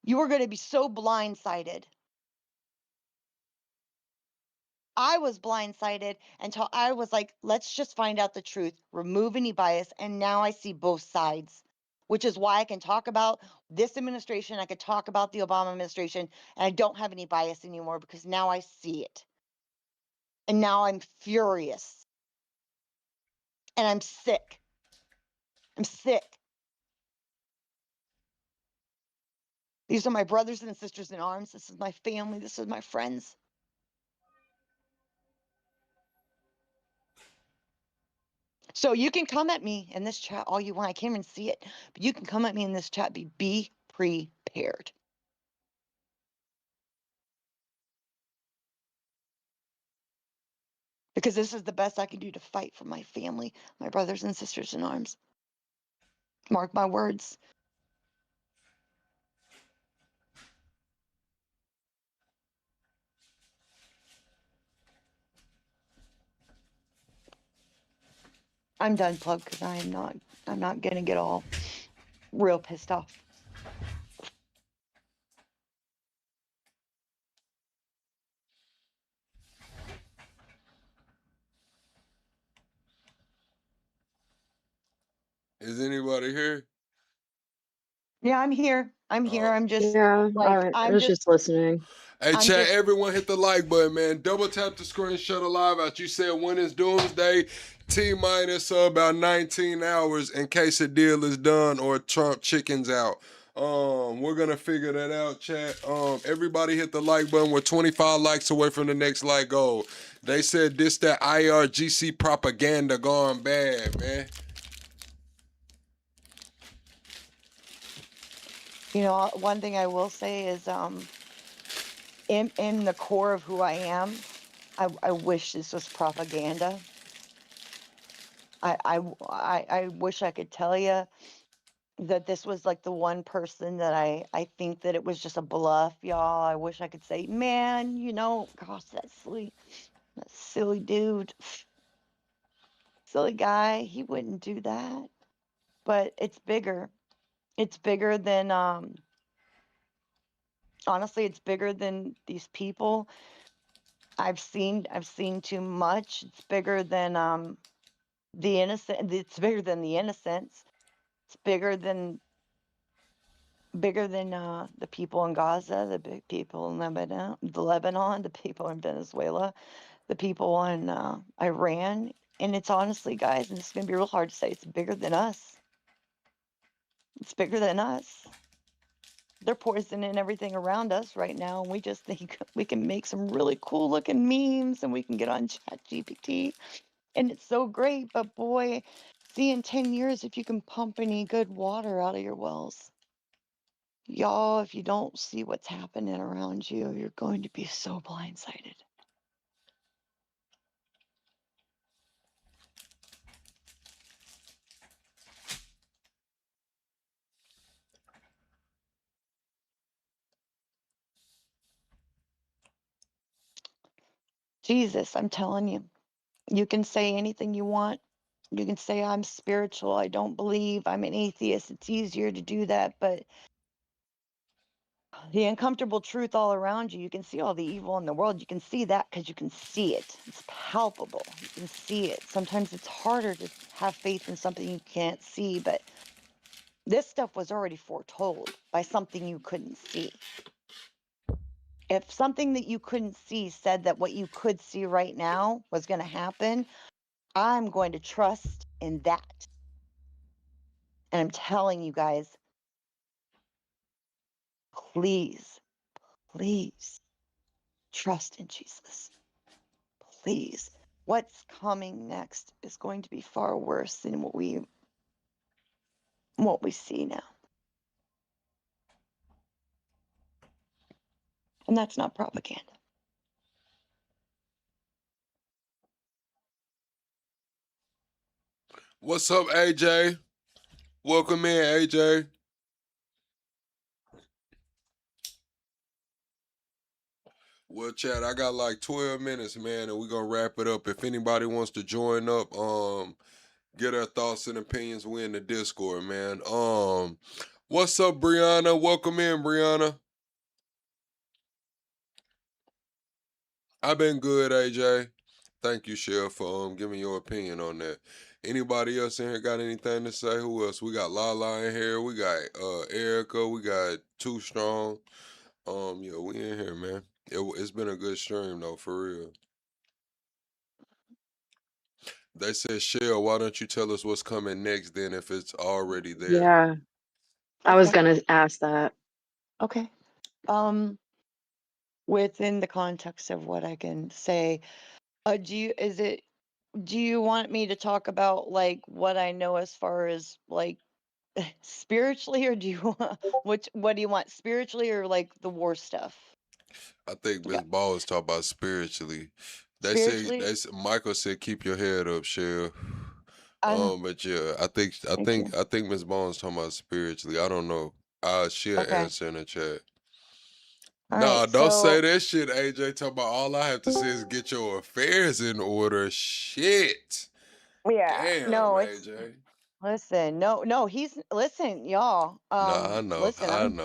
you are going to be so blindsided. I was blindsided until I was like, let's just find out the truth, remove any bias. And now I see both sides, which is why I can talk about this administration. I could talk about the Obama administration, and I don't have any bias anymore because now I see it. And now I'm furious. And I'm sick. I'm sick. These are my brothers and sisters in arms. This is my family. This is my friends. So you can come at me in this chat all you want. I can't even see it. But you can come at me in this chat. Be prepared. Because this is the best I can do to fight for my family, my brothers and sisters in arms. Mark my words. I'm done, Plug, because I'm not gonna get all real pissed off. Is anybody here? Yeah, I'm here. I'm here. I'm just Yeah, like I was just listening. Hey, I'm chat, just everyone hit the like button, man. Double tap the screen, shut the live out. You said when is Doomsday? T-minus about 19 hours in case a deal is done or Trump chickens out. We're gonna figure that out, chat. Everybody hit the like button. We're 25 likes away from the next like goal. They said this that IRGC propaganda gone bad, man. You know, one thing I will say is in the core of who I am, I wish this was propaganda. I wish I could tell you that this was like the one person that I think that it was just a bluff, y'all. I wish I could say, man, you know, gosh, that silly dude, silly guy, he wouldn't do that. But it's bigger. It's bigger than honestly, it's bigger than these people. I've seen too much. It's bigger than the innocent. It's bigger than the innocents. It's bigger than the people in Gaza, the big people in Lebanon, the people in Venezuela, the people in Iran. And it's honestly, guys, and it's going to be real hard to say, it's bigger than us. It's bigger than us. They're poisoning everything around us right now, and we just think we can make some really cool looking memes and we can get on ChatGPT. And it's so great, but boy, see in 10 years if you can pump any good water out of your wells. Y'all, if you don't see what's happening around you, you're going to be so blindsided. Jesus, I'm telling you, you can say anything you want. You can say, I'm spiritual. I don't believe. I'm an atheist. It's easier to do that. But the uncomfortable truth all around you, you can see all the evil in the world. You can see that because you can see it. It's palpable. You can see it. Sometimes it's harder to have faith in something you can't see, but this stuff was already foretold by something you couldn't see. If something that you couldn't see said that what you could see right now was going to happen, I'm going to trust in that. And I'm telling you guys, please, please trust in Jesus. Please. What's coming next is going to be far worse than what we see now. And that's not propaganda. What's up, AJ? Welcome in, AJ. Well, chat, I got like 12 minutes, man, and we're gonna wrap it up. If anybody wants to join up, get their thoughts and opinions, we in the Discord, man. What's up, Brianna? Welcome in, Brianna. I've been good, AJ. Thank you, Chef, for giving your opinion on that. Anybody else in here got anything to say? Who else? We got Lala in here. We got Erica. We got Too Strong. Yeah, we in here, man. It's been a good stream though, for real. They said, Shell, why don't you tell us what's coming next then if it's already there? Yeah, I was gonna ask that. Okay. Within the context of what I can say, do you want me to talk about like what I know as far as like spiritually, or do you want what do you want, spiritually or like the war stuff? I think Miss Ball was talking about spiritually. Spiritually? Michael said keep your head up, Shell. But yeah, I think Miss Bones talking about spiritually. I don't know. She'll answer in the chat. Nah, don't say that shit, AJ. Talking about all I have to say is get your affairs in order. Shit. Yeah. Damn, No, AJ. listen, no, listen, y'all. Nah, I know. Listen,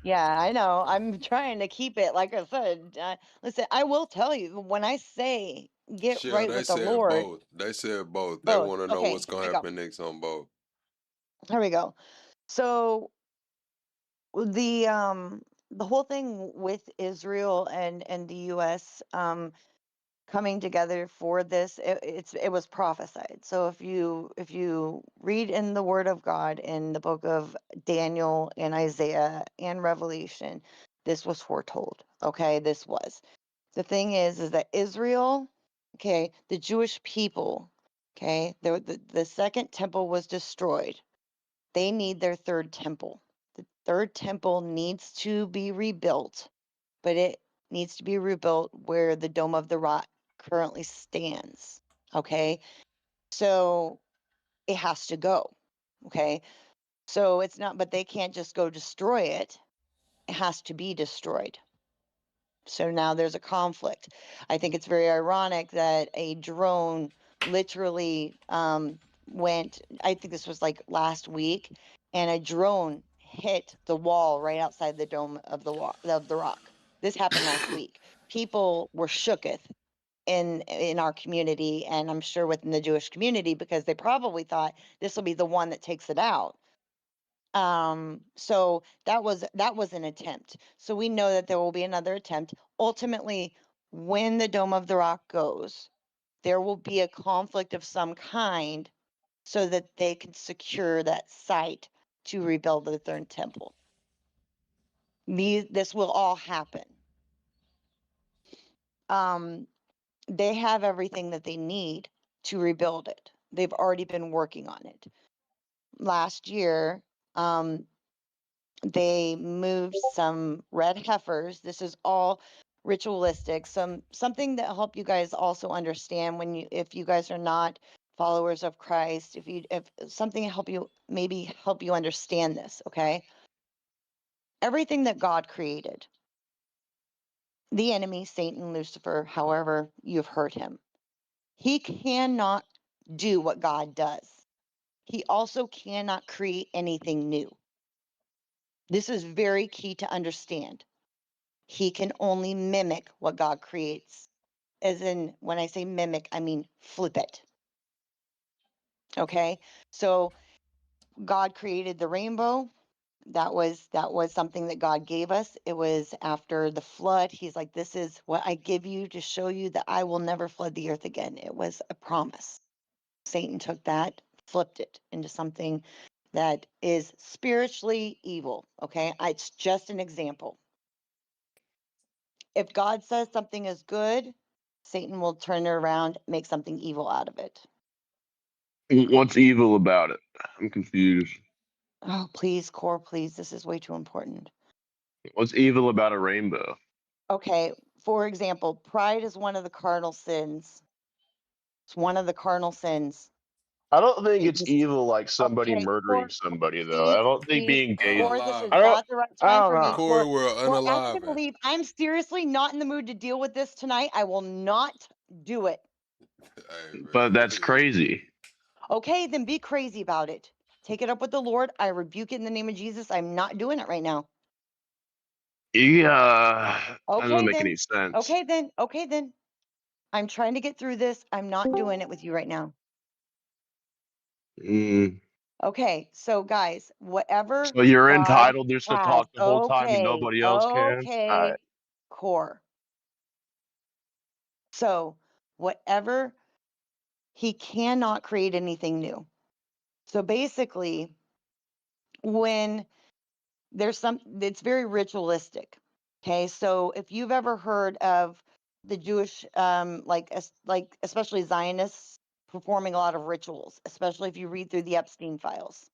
yeah, I know. I'm trying to keep it, like I said. Listen, I will tell you, when I say get Shit, right they with the said Lord. both. They said both. They Both. want to know Okay, what's gonna here we go. happen next on both. Here we go. So the whole thing with Israel and the US coming together for this, it was prophesied. So if you read in the Word of God in the book of Daniel and Isaiah and Revelation, this was foretold. Okay, this was. The thing is that Israel, okay, the Jewish people, okay, the second temple was destroyed. They need their third temple. The third temple needs to be rebuilt, but it needs to be rebuilt where the Dome of the Rock currently stands. Okay. So it has to go. Okay. So it's not, but they can't just go destroy it. It has to be destroyed. So now there's a conflict. I think it's very ironic that a drone literally went, I think this was like last week, and a drone hit the wall right outside the Dome of the Rock. This happened last week. People were shooketh in our community, and I'm sure within the Jewish community, because they probably thought this will be the one that takes it out. So that was an attempt. So we know that there will be another attempt. Ultimately, when the Dome of the Rock goes, there will be a conflict of some kind so that they can secure that site to rebuild the third temple. This will all happen. They have everything that they need to rebuild it. They've already been working on it. Last year, they moved some red heifers. This is all ritualistic. Something that help you guys also understand if you guys are not followers of Christ, if something help you understand this, okay? Everything that God created, the enemy, Satan, Lucifer, however you've heard him, he cannot do what God does. He also cannot create anything new. This is very key to understand. He can only mimic what God creates. As in, when I say mimic, I mean flip it. Okay? So God created the rainbow. That was something that God gave us. It was after the flood. He's like, this is what I give you to show you that I will never flood the earth again. It was a promise. Satan took that, flipped it into something that is spiritually evil. Okay? It's just an example. If God says something is good, Satan will turn it around, make something evil out of it. What's evil about it? I'm confused. Oh, please, Core, please. This is way too important. What's evil about a rainbow? Okay, for example, pride is one of the cardinal sins. It's one of the cardinal sins. I don't think It it's just evil like somebody okay, murdering Core, somebody though. I see, don't think see, being gay. Core, this is I don't. not the right I time don't for me, know. Corey Core. will Core, I'm unalive gonna him. leave. I'm seriously not in the mood to deal with this tonight. I will not do it. But that's crazy. Okay, then be crazy about it. Take it up with the Lord. I rebuke it in the name of Jesus. I'm not doing it right now. Yeah, that doesn't Okay make then. any sense. Okay then. Okay then. I'm trying to get through this. I'm not doing it with you right now. Mm. Okay, so guys, whatever So you're God entitled just to has, talk the whole time and nobody else can? okay, Core. So whatever, he cannot create anything new. So basically, when there's it's very ritualistic. Okay, so if you've ever heard of the Jewish, like especially Zionists performing a lot of rituals, especially if you read through the Epstein files,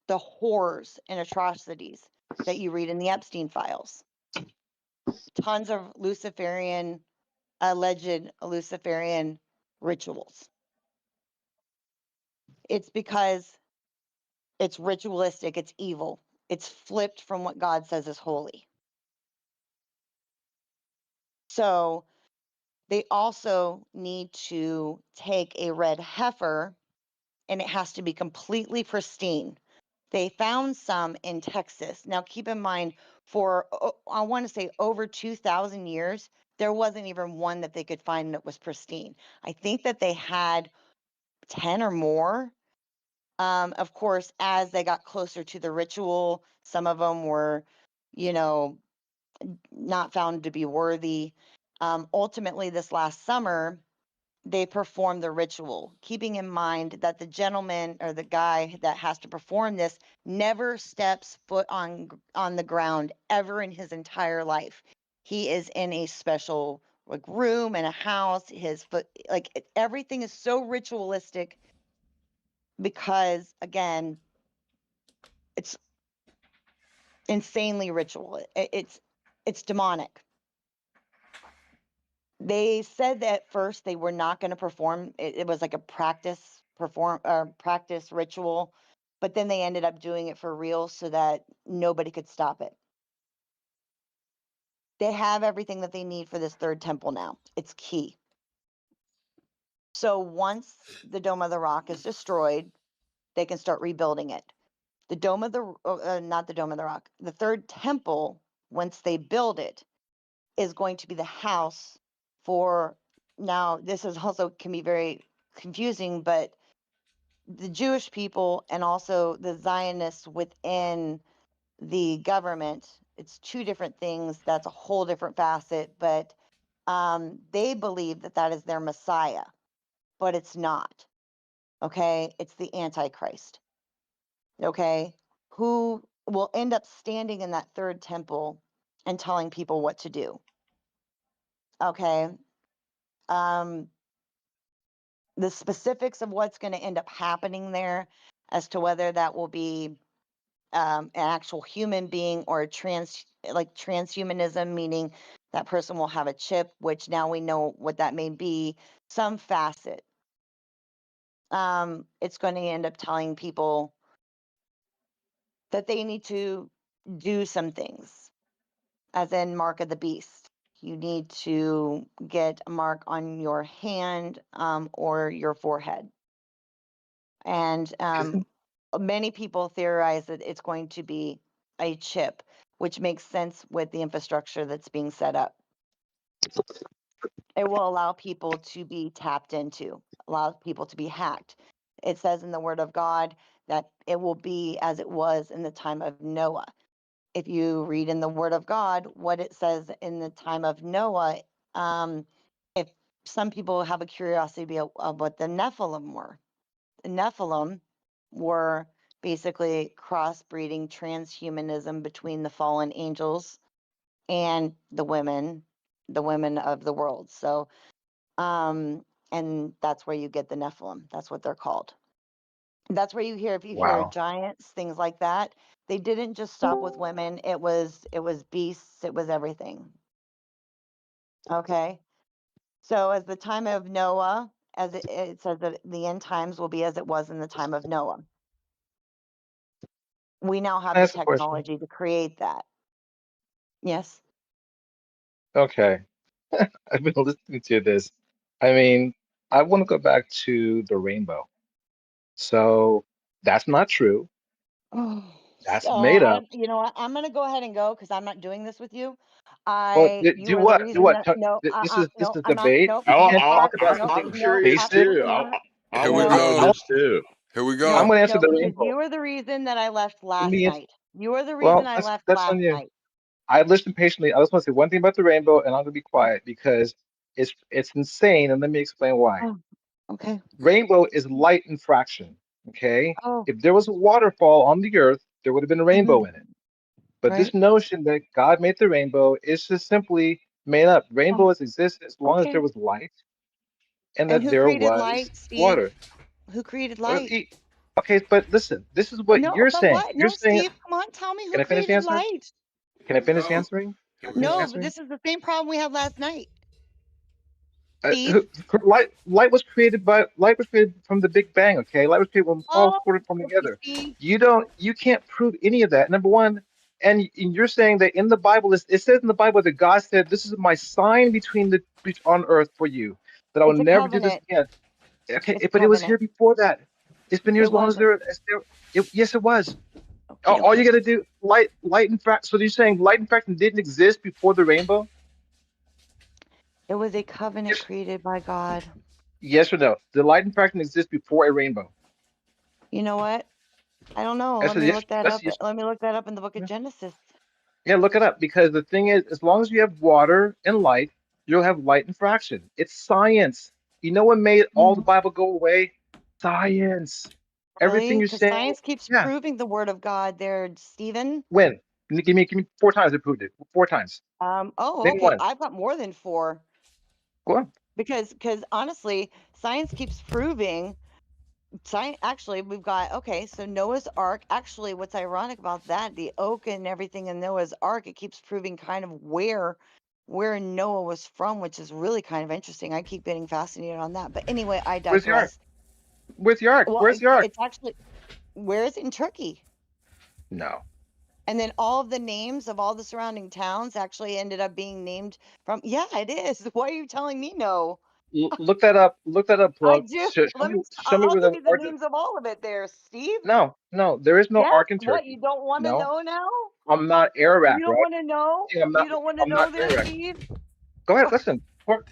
the horrors and atrocities that you read in the Epstein files, tons of alleged Luciferian rituals. It's because it's ritualistic, it's evil, it's flipped from what God says is holy. So they also need to take a red heifer and it has to be completely pristine. They found some in Texas. Now, keep in mind, for I want to say over 2,000 years, there wasn't even one that they could find that was pristine. I think that they had 10 or more. Of course, as they got closer to the ritual, some of them were, you know, not found to be worthy. Ultimately, this last summer, they perform the ritual, keeping in mind that the gentleman or the guy that has to perform this never steps foot on the ground ever in his entire life. He is in a special like room in a house. His foot, everything is so ritualistic because again, it's insanely ritual. It's demonic. They said that at first they were not going to perform. It was like a practice ritual, but then they ended up doing it for real so that nobody could stop it. They have everything that they need for this third temple now. It's key. So once the Dome of the Rock is destroyed, they can start rebuilding it. The Dome of the not the Dome of the Rock. The third temple, once they build it, is going to be the house for, now this is also can be very confusing, but the Jewish people and also the Zionists within the government, it's two different things. That's a whole different facet, but they believe that that is their Messiah, but it's not. Okay, it's the Antichrist. Okay, who will end up standing in that third temple and telling people what to do. Okay, the specifics of what's going to end up happening there, as to whether that will be an actual human being or transhumanism, meaning that person will have a chip, which now we know what that may be, some facet. It's going to end up telling people that they need to do some things, as in mark of the beast. You need to get a mark on your hand or your forehead. And many people theorize that it's going to be a chip, which makes sense with the infrastructure that's being set up. It will allow people to be tapped into, allow people to be hacked. It says in the Word of God that it will be as it was in the time of Noah. If you read in the Word of God what it says in the time of Noah, if some people have a curiosity of what the Nephilim were. The Nephilim were basically crossbreeding transhumanism between the fallen angels and the women of the world. So, and that's where you get the Nephilim. That's what they're called. That's where you hear, if you hear Wow. giants, things like that. They didn't just stop with women. It was beasts. It was everything. Okay. So as the time of Noah, as it says that the end times will be as it was in the time of Noah. We now have the That's a question. technology to create that. Yes. Okay. I've been listening to this. I mean, I want to go back to the rainbow. So that's not true. Oh, That's so made up. you know what? I'm gonna go ahead and go because I'm not doing this with you. Well, You do are the what? Do reason what? that no, This is no, a I'm not. debate. Nope, You can't talk Art, about nope, something I'm no, curious basic. too. absolutely not. I Here we want to No, know go. this too. Here we I'm go. going to answer no, the because rainbow. you are the reason that I left Let last me answer. night. You are the reason Well, I left that's on last you. night. I listened patiently. I just want to say one thing about the rainbow, and I'm going to be quiet because it's insane, and let me explain why. Oh, okay. Rainbow is light in fraction. Okay, Oh, if there was a waterfall on the earth, there would have been a mhm, rainbow in it. But this right. notion that God made the rainbow is just simply made up. Oh, Rainbows exist as long as there okay. was light and And that who there created was light, Steve? water. Who created Well, light? okay, but listen, this is what No, you're but saying. what? You're No, saying, Steve, come on, tell me can who I finish created answering? light. Can I Here we finish go. answering? Can Here I we finish go. No, but answering? this is the same problem we had last night, Steve. Light was created from the Big Bang. Okay, light was created when all Oh, four formed okay, together. Steve. You can't prove any of that. Number one, and you're saying that in the Bible, it says in the Bible that God said, "This is my sign on earth for you, that I will It's a never do this covenant. again." Okay, It's a but it was covenant. here before that. It's been here It as long as wasn't. there. Yes, it was. Okay, All you okay. got to do light and fraction. So you're saying light and fraction didn't exist before the rainbow? It was a covenant created by God. Yes or no? Did light and fraction exist before a rainbow? You know what? I don't know. That's Let a me yes. look that That's a up. yes. Let me look that up in the book of Genesis. Yeah, look it up because the thing is, as long as you have water and light, you'll have light and fraction. It's science. You know what made all the Mhm. Bible go away? Science. Everything Really? you're Because saying, science keeps yeah. proving the word of God there, Stephen. When? Give me 4 times it proved it. 4 times. Oh, Name okay. one. I've got more than 4 Go on. because honestly, science keeps proving science. Actually, we've got okay. So Noah's Ark. Actually, what's ironic about that, the oak and everything in Noah's Ark, it keeps proving kind of where Noah was from, which is really kind of interesting. I keep getting fascinated on that. But anyway, I Where's the ark? digress. Where's the ark? Well, Where's the ark? it's actually where is it in Turkey? No. And then all of the names of all the surrounding towns actually ended up being named from. Yeah, it is. Why are you telling me no? Look that up. Look that up, I plug. do. Let me. Show me I'll where give the you the ark. names of all of it there, Steve. No, no, there is no Yes. ark in What, Turkey. you don't want to No, know now? I'm not Arabic, You don't right? want to know? Yeah, You don't want to I'm not know this, Arabic. Steve? Go ahead, listen.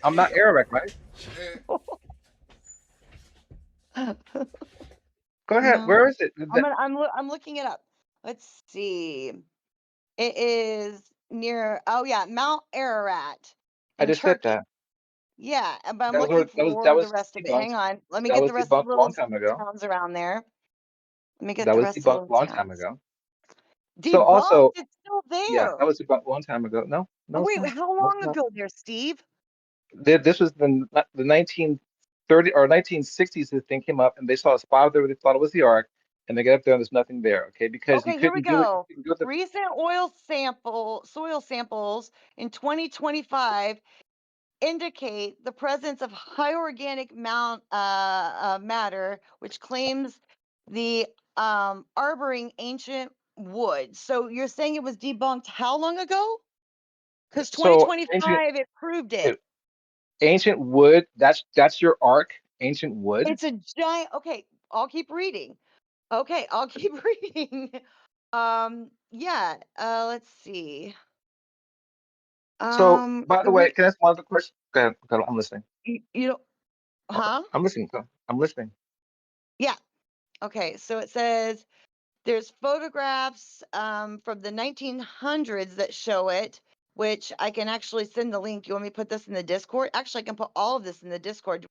I'm not Arabic, right? Go ahead. No. Where is it? I'm looking it up. Let's see. It is near. Oh yeah, Mount Ararat I in just said Turkey. that. Yeah, but I'm looking That for the was rest of it. debunked. Hang on. Let me That get was the rest of debunked the a long little time ago. towns around there. Let me get That the was rest of the debunked a little long time towns. ago. So Debunked? also, It's still yeah, there. that was debunked a long time ago. No, Oh, no, it's wait, not. how No, it's long not. ago there, Steve? This was the 1930 or 1960s. This thing came up, and they saw a spot there where they thought it was the ark, and they got up there and there's nothing there. Okay, because you Okay, here we couldn't do it. You go. couldn't do it. Recent soil samples in 2025 indicate the presence of high organic matter, which claims the harboring ancient wood. So you're saying it was debunked how long ago? Because So ancient. 2025 it proved it. Ancient wood, that's your arc, ancient wood. It's a giant. Okay, I'll keep reading. Okay, I'll keep reading. Yeah. Let's see. So, by the The way, can I ask one other question? Go ahead, I'm listening. you know, huh? I'm listening. I'm listening. Yeah. Okay, so it says there's photographs from the 1900s that show it, which I can actually send the link. You want me to put this in the Discord? Actually, I can put all of this in the Discord.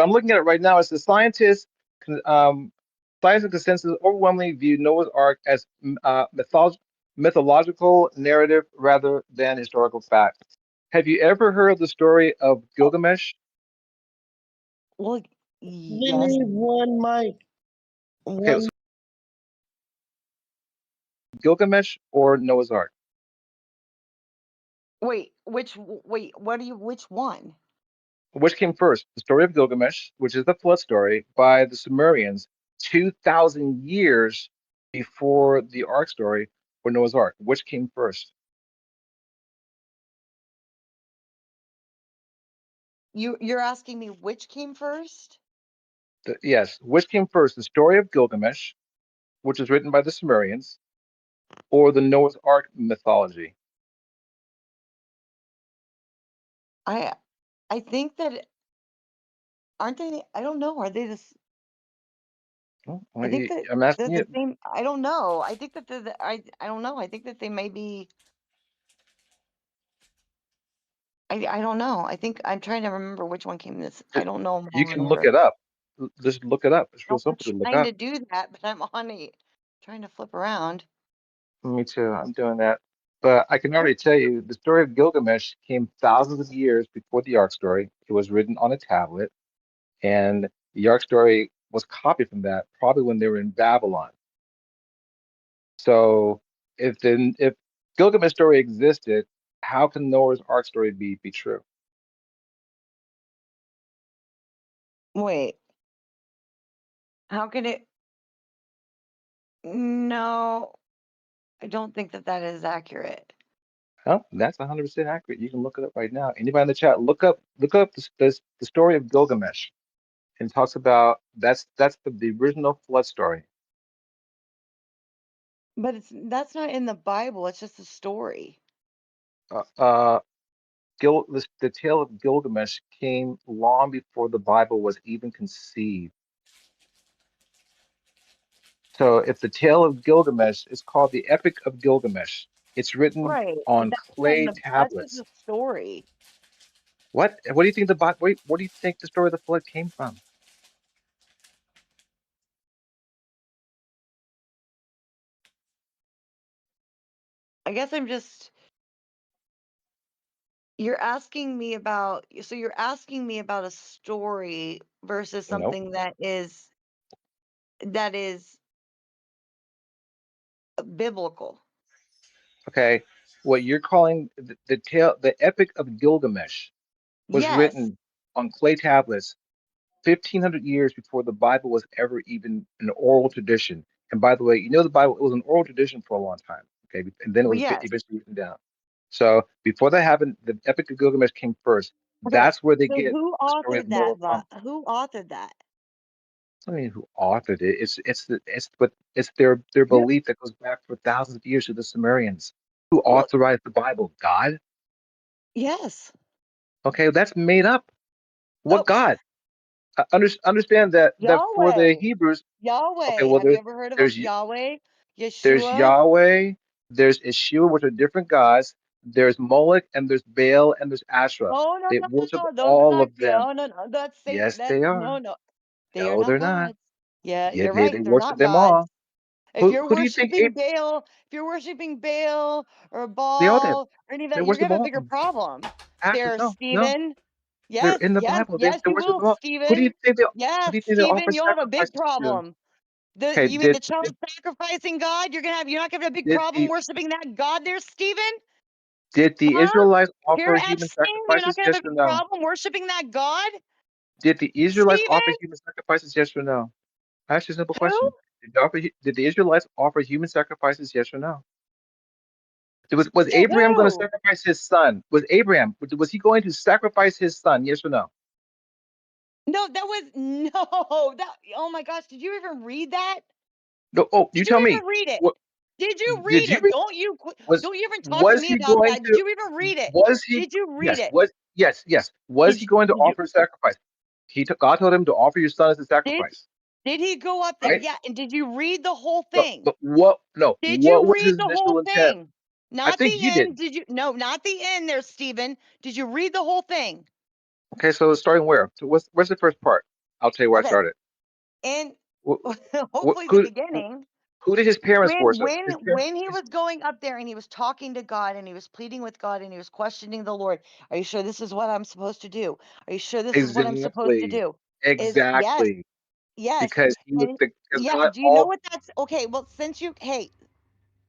I'm looking at it right now. It's the science and consensus overwhelmingly view Noah's Ark as mythological narrative rather than historical fact. Have you ever heard the story of Gilgamesh? Well, We yes. need one mic. Okay, One Gilgamesh or Noah's Ark? Wait, which one? Which came first? The story of Gilgamesh, which is the flood story by the Sumerians 2,000 years before the Ark story or Noah's Ark. Which came first? You're asking me which came first? Yes, which came first? The story of Gilgamesh, which was written by the Sumerians, or the Noah's Ark mythology? I think that aren't they? I don't know. Are they this? Well, I think that I'm they're asking the you. same. I don't know. I think that I don't know. I think that they may be. I don't know. I think I'm trying to remember which one came this. I don't know them You all in can look order. it up. Just look it up. It's real I'm simple to look trying up. to do that, but I'm on it, trying to flip around. Me too. I'm doing that. But I can already tell you the story of Gilgamesh came thousands of years before the Ark story. It was written on a tablet, and the Ark story was copied from that, probably when they were in Babylon. So if Gilgamesh story existed, how can Noah's Ark story be true? Wait, how can it? No, I don't think that is accurate. Well, that's 100% accurate. You can look it up right now. Anybody in the chat, look up the story of Gilgamesh, and it talks about that's the original flood story. But that's not in the Bible. It's just a story. Uh, uh, the tale of Gilgamesh came long before the Bible was even conceived. So if the tale of Gilgamesh is called the Epic of Gilgamesh, it's written Right, but on that's not in clay the. That's just tablets. a story. What? What do you think the Bible? What do you think the story of the flood came from? I guess I'm just. You're asking me about. So you're asking me about a story versus Nope. something that is biblical. Okay. What you're calling the tale, the Epic of Gilgamesh, was Yes. written on clay tablets 1,500 years before the Bible was ever even an oral tradition. And by the way, you know the Bible, it was an oral tradition for a long time. Okay, and then it Well, was yes. eventually written down. So before that happened, the Epic of Gilgamesh came first. Okay. That's where they So get who the story of authored Noah that? from. Who authored that? I mean, who authored it? It's their Who? belief that goes back for thousands of years to the Sumerians. Who Well, authorized the Bible? God? yes. Okay, that's made up. What No. God? Understand that for the Yahweh. Hebrews, okay, Yahweh. well Have you ever heard of him? there's Yahweh? there's Yeshua? Yahweh, there's Yeshua, which are different gods. There's Moloch and there's Baal and there's Asherah. Oh no They no no worship no! Those are all not. of them. No no no! That's Satan. Yes, That's they are. no no. They are No, not they're not. gods. Yeah, Yeah, you're they right. They're worship not them gods. all. If you're Who do you think worshiping Baal, if you're worshiping Baal or they all did? Baal or any of They that, you're worship gonna have a all of bigger them. problem. Actually, There, no. Stephen. They're Yes, in the yes, Bible. yes, They you worship will, them all. Who do you Stephen. think they who Yes, do you think they offer Stephen, you'll have a big sacrifices to? problem. Okay, You mean the child sacrificing God? You're not gonna have a big did problem the worshiping that God there, Stephen? did the Huh? Israelites You're offer human Epstein. You're not sacrifices? gonna have Yes a or big no? problem worshiping that God, Did the Israelites Stephen? offer human sacrifices? Yes or no? I asked you a simple Who? question. Did the Israelites offer human sacrifices? Yes or no? Was To Abraham going to who? sacrifice his son? Was he going to sacrifice his son? Yes or no? No, that was no. That. Oh my gosh! Did you even read that? No. Oh, you Did you tell me. even read it? What Did you did read you it? read? Was Don't you even talk to was me he about going that. Did to? you even read it? Was he? Did you read Yes. it? Yes. Was Did he going to did you offer sacrifice? God told him to offer your son as a did sacrifice, did he go up there? right? Yeah, and did you read the whole But thing? but what? No. Did What you was read his the whole initial intent? thing? I Not think the you end. did. Did you? No, not the end there, Stephen. Did you read the whole thing? Okay, so starting where? So where's the first part? I'll tell you where I Okay. started. And Wh- hopefully the who beginning. who did his parents When worship? when His parents. when he was going up there and he was talking to God and he was pleading with God and he was questioning the Lord, are you sure this is what I'm supposed to do? Are you sure this is what I'm supposed to Exactly. do? Is yes, Exactly. yes. Because he was And because yeah, God do you know all what that's okay? Well, since you hey,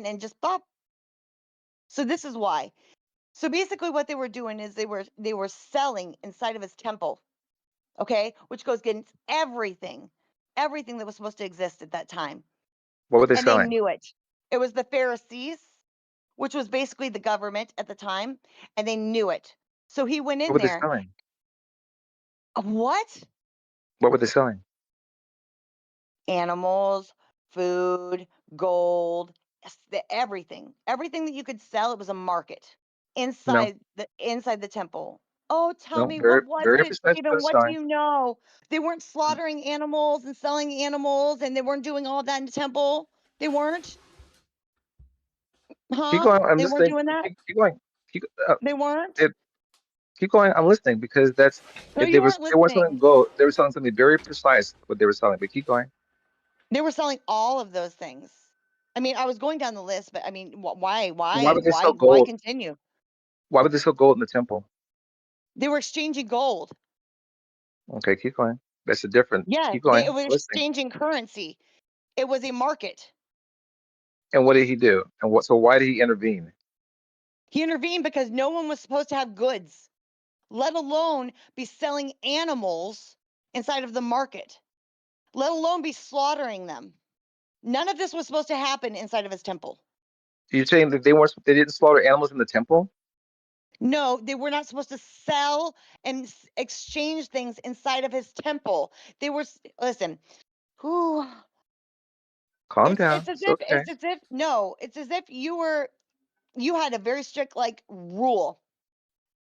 in and just bop. So this is why. So basically what they were doing is they were selling inside of his temple. okay, which goes against everything that was supposed to exist at that time. What were they And they selling? knew it. It was the Pharisees, which was basically the government at the time, and they knew it. So he went What in were they there. selling? What? What were they selling? Animals, food, gold, everything. Everything that you could sell, it was a market No, inside the temple. Oh, tell no, me, very, what was very it, precise what Stephen? it's What do selling. you know? They weren't slaughtering animals and selling animals, and they weren't doing all that in the temple. They weren't, Keep huh? going. I'm They weren't listening. doing that. Keep going. Keep, They weren't. it, keep going. I'm listening because that's No, if you weren't they weren't selling listening. gold. They were selling something very precise what they were selling. But keep going. They were selling all of those things. I mean, I was going down the list, but I mean, why, Why would they sell why gold? continue? Why would they sell gold in the temple? They were exchanging gold. Okay, keep going. That's a different. Yes, Keep going. it was I'm listening. exchanging currency. It was a market. And what did he do? And what? So why did he intervene? He intervened because no one was supposed to have goods, let alone be selling animals inside of the market, let alone be slaughtering them. None of this was supposed to happen inside of his temple. You're saying that they didn't slaughter animals in the temple? No, they were not supposed to sell and exchange things inside of his temple. They were, listen, who Calm it's down. as It's if okay. it's as if you had a very strict like rule,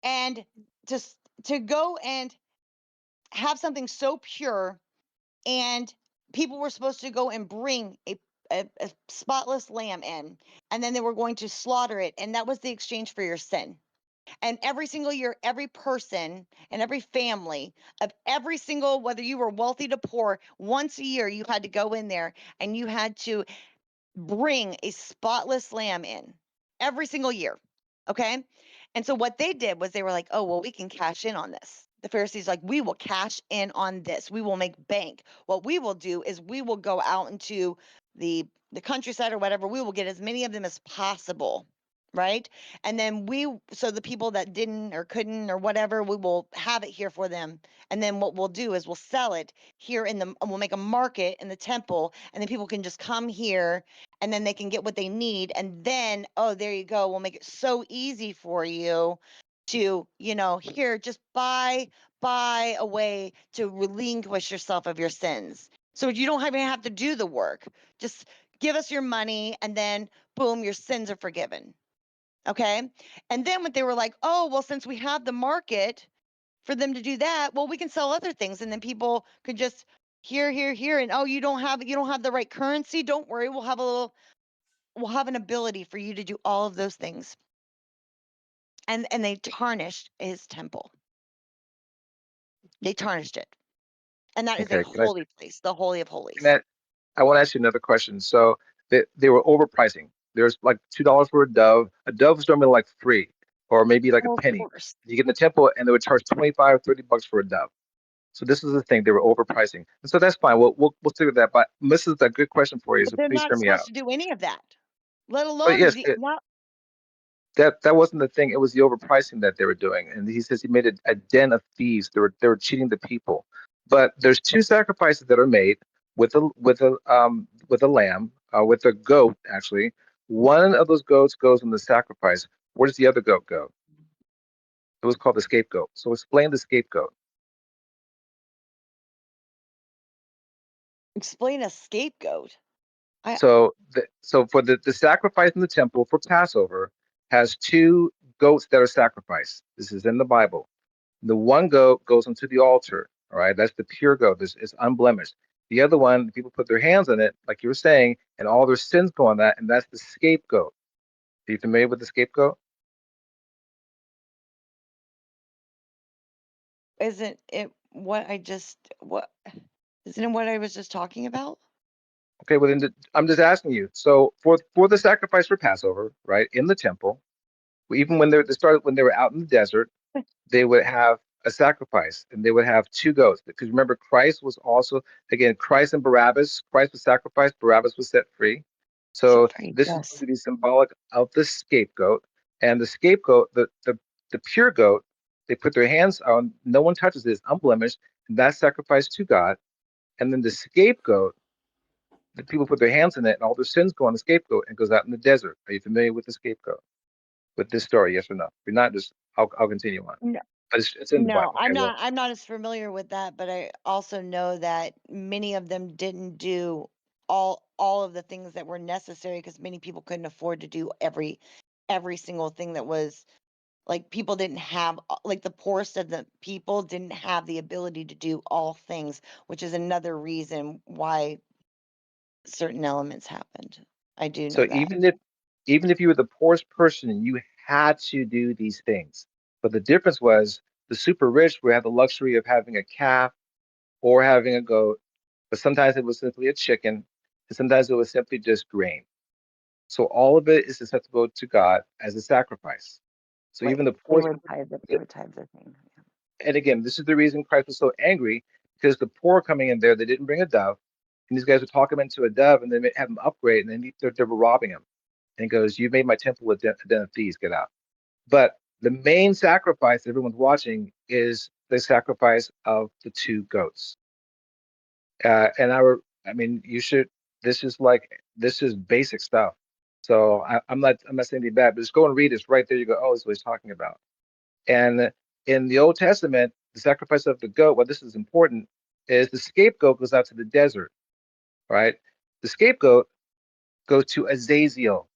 and just to go and have something so pure, and people were supposed to go and bring a spotless lamb in, and then they were going to slaughter it, and that was the exchange for your sin. And every single year, every person and every family of every single, whether you were wealthy to poor, once a year you had to go in there and you had to bring a spotless lamb in every single year. Okay. And so what they did was they were like, oh, well, we can cash in on this. The Pharisees like, we will cash in on this. We will make bank. What we will do is we will go out into the countryside or whatever. We will get as many of them as possible. Right. And then so the people that didn't or couldn't or whatever, we will have it here for them. And then what we'll do is we'll sell it here we'll make a market in the temple, and then people can just come here, and then they can get what they need, and then, oh, there you go, we'll make it so easy for you to, here, just buy a way to relinquish yourself of your sins, so you don't even have to do the work. Just give us your money, and then boom, your sins are forgiven. Okay. And then when they were like, oh, well, since we have the market for them to do that, well, we can sell other things, and then people could just here, and oh, you don't have the right currency, don't worry, we'll have an ability for you to do all of those things. And they tarnished his temple. They tarnished it. And that is a Okay. holy place, the holy of Can holies. I, I want to ask you another question. So they were overpricing. There's like $2 for a dove. A dove is normally like free, or maybe like a Oh, of penny. course. You get in the temple and they would charge 25, $30 for a dove. So this is the thing, they were overpricing. And so that's fine. We'll stick with that. But this is a good question for you, But so they're please not hear me supposed out. to do any of that, let But alone yes, not. that wasn't the thing. It was the overpricing that they were doing. And he says he made a den of thieves. They were cheating the people. But there's two sacrifices that are made with a lamb, with a goat actually. One of those goats goes in the sacrifice. Where does the other goat go? It was called the scapegoat. So explain the scapegoat. Explain a scapegoat. So for the sacrifice in the temple for Passover has two goats that are sacrificed. This is in the Bible. The one goat goes onto the altar. All right, that's the pure goat. This is unblemished. The other one, people put their hands on it, like you were saying, and all their sins go on that, and that's the scapegoat. Are you familiar with the scapegoat? Isn't it what isn't it what I was just talking about? Okay, well then I'm just asking you. So for the sacrifice for Passover, right, in the temple, even when they started when they were out in the desert, they would have a sacrifice and they would have two goats because remember Christ was also again Christ and Barabbas. Christ was sacrificed, Barabbas was set free. Set So free, this is supposed yes. to be symbolic of the scapegoat, and the scapegoat, the pure goat, they put their hands on, no one touches it, it's unblemished, and that's sacrificed to God. And then the scapegoat, the people put their hands in it, and all their sins go on the scapegoat and goes out in the desert. Are you familiar with the scapegoat? With this story, yes or no? If you're not, just I'll continue on. No, But it's in the no, Bible. Okay, well, I'm not as familiar with that, but I also know that many of them didn't do all of the things that were necessary because many people couldn't afford to do every single thing that was like people didn't have like the poorest of the people didn't have the ability to do all things, which is another reason why certain elements happened. I do so know that. even if you were the poorest person, you had to do these things. But the difference was the super rich would have the luxury of having a calf or having a goat, but sometimes it was simply a chicken, and sometimes it was simply just grain. So all of it is acceptable to God as a sacrifice. So Right. even the They poorest, were tithe the thing. and again, this is the reason Christ was so angry, because the poor coming in there, they didn't bring a dove, and these guys would talk him into a dove, and then have him upgrade, and then they were robbing him. And he goes, "You made my temple a den of thieves. Get out." But the main sacrifice that everyone's watching is the sacrifice of the two goats. And I mean, you should. This is basic stuff. So I'm not saying anything bad, but just go and read this right there. You go, oh, this is what he's talking about. And in the Old Testament, the sacrifice of the goat, this is important, is the scapegoat goes out to the desert, right? The scapegoat goes to Azazel.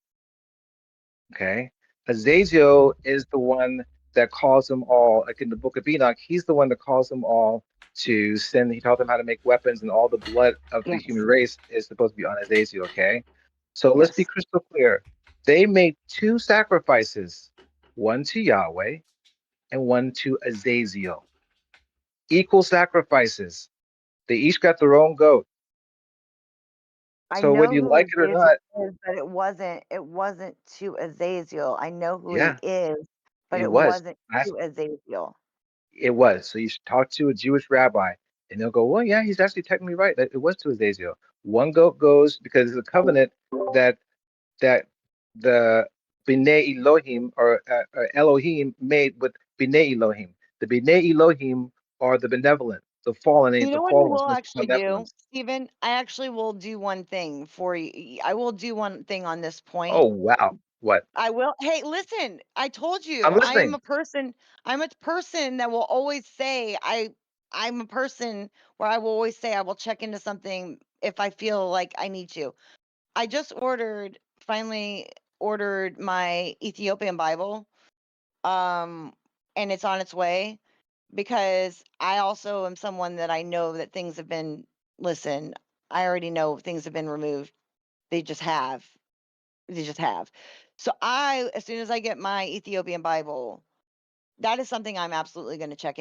Okay. Azazel is the one that calls them all, like in the book of Enoch, he's the one that calls them all to sin. He taught them how to make weapons, and all the blood of the human race is supposed to be on Azazel. Okay. So let's be crystal clear. They made two sacrifices, one to Yahweh and one to Azazel. Equal sacrifices. They each got their own goat. I So whether know you who like it or Azazel not, is, but it wasn't to Azazel. I know who he yeah, is, but it it was. wasn't to Azazel. It was. So you should talk to a Jewish rabbi, and they'll go, well, yeah, he's actually technically right. That it was to Azazel. One goat goes because it's a covenant that the B'nai Elohim or Elohim made with B'nai Elohim. The B'nai Elohim are the benevolent, the fallen, You the know what I fallen ones, will not the actually do, benevolence. Stephen? I actually will do one thing for you. I will do one thing on this point. Oh wow, what? I will. Hey, listen, I told I'm you, listening. I'm a person that will always say I'm a person where I will always say I will check into something if I feel like I need to. I just finally ordered my Ethiopian Bible. And it's on its way because I also am someone that I know that things have been, listen, I already know things have been removed. They just have. They just have. So as soon as I get my Ethiopian Bible, that is something I'm absolutely going to check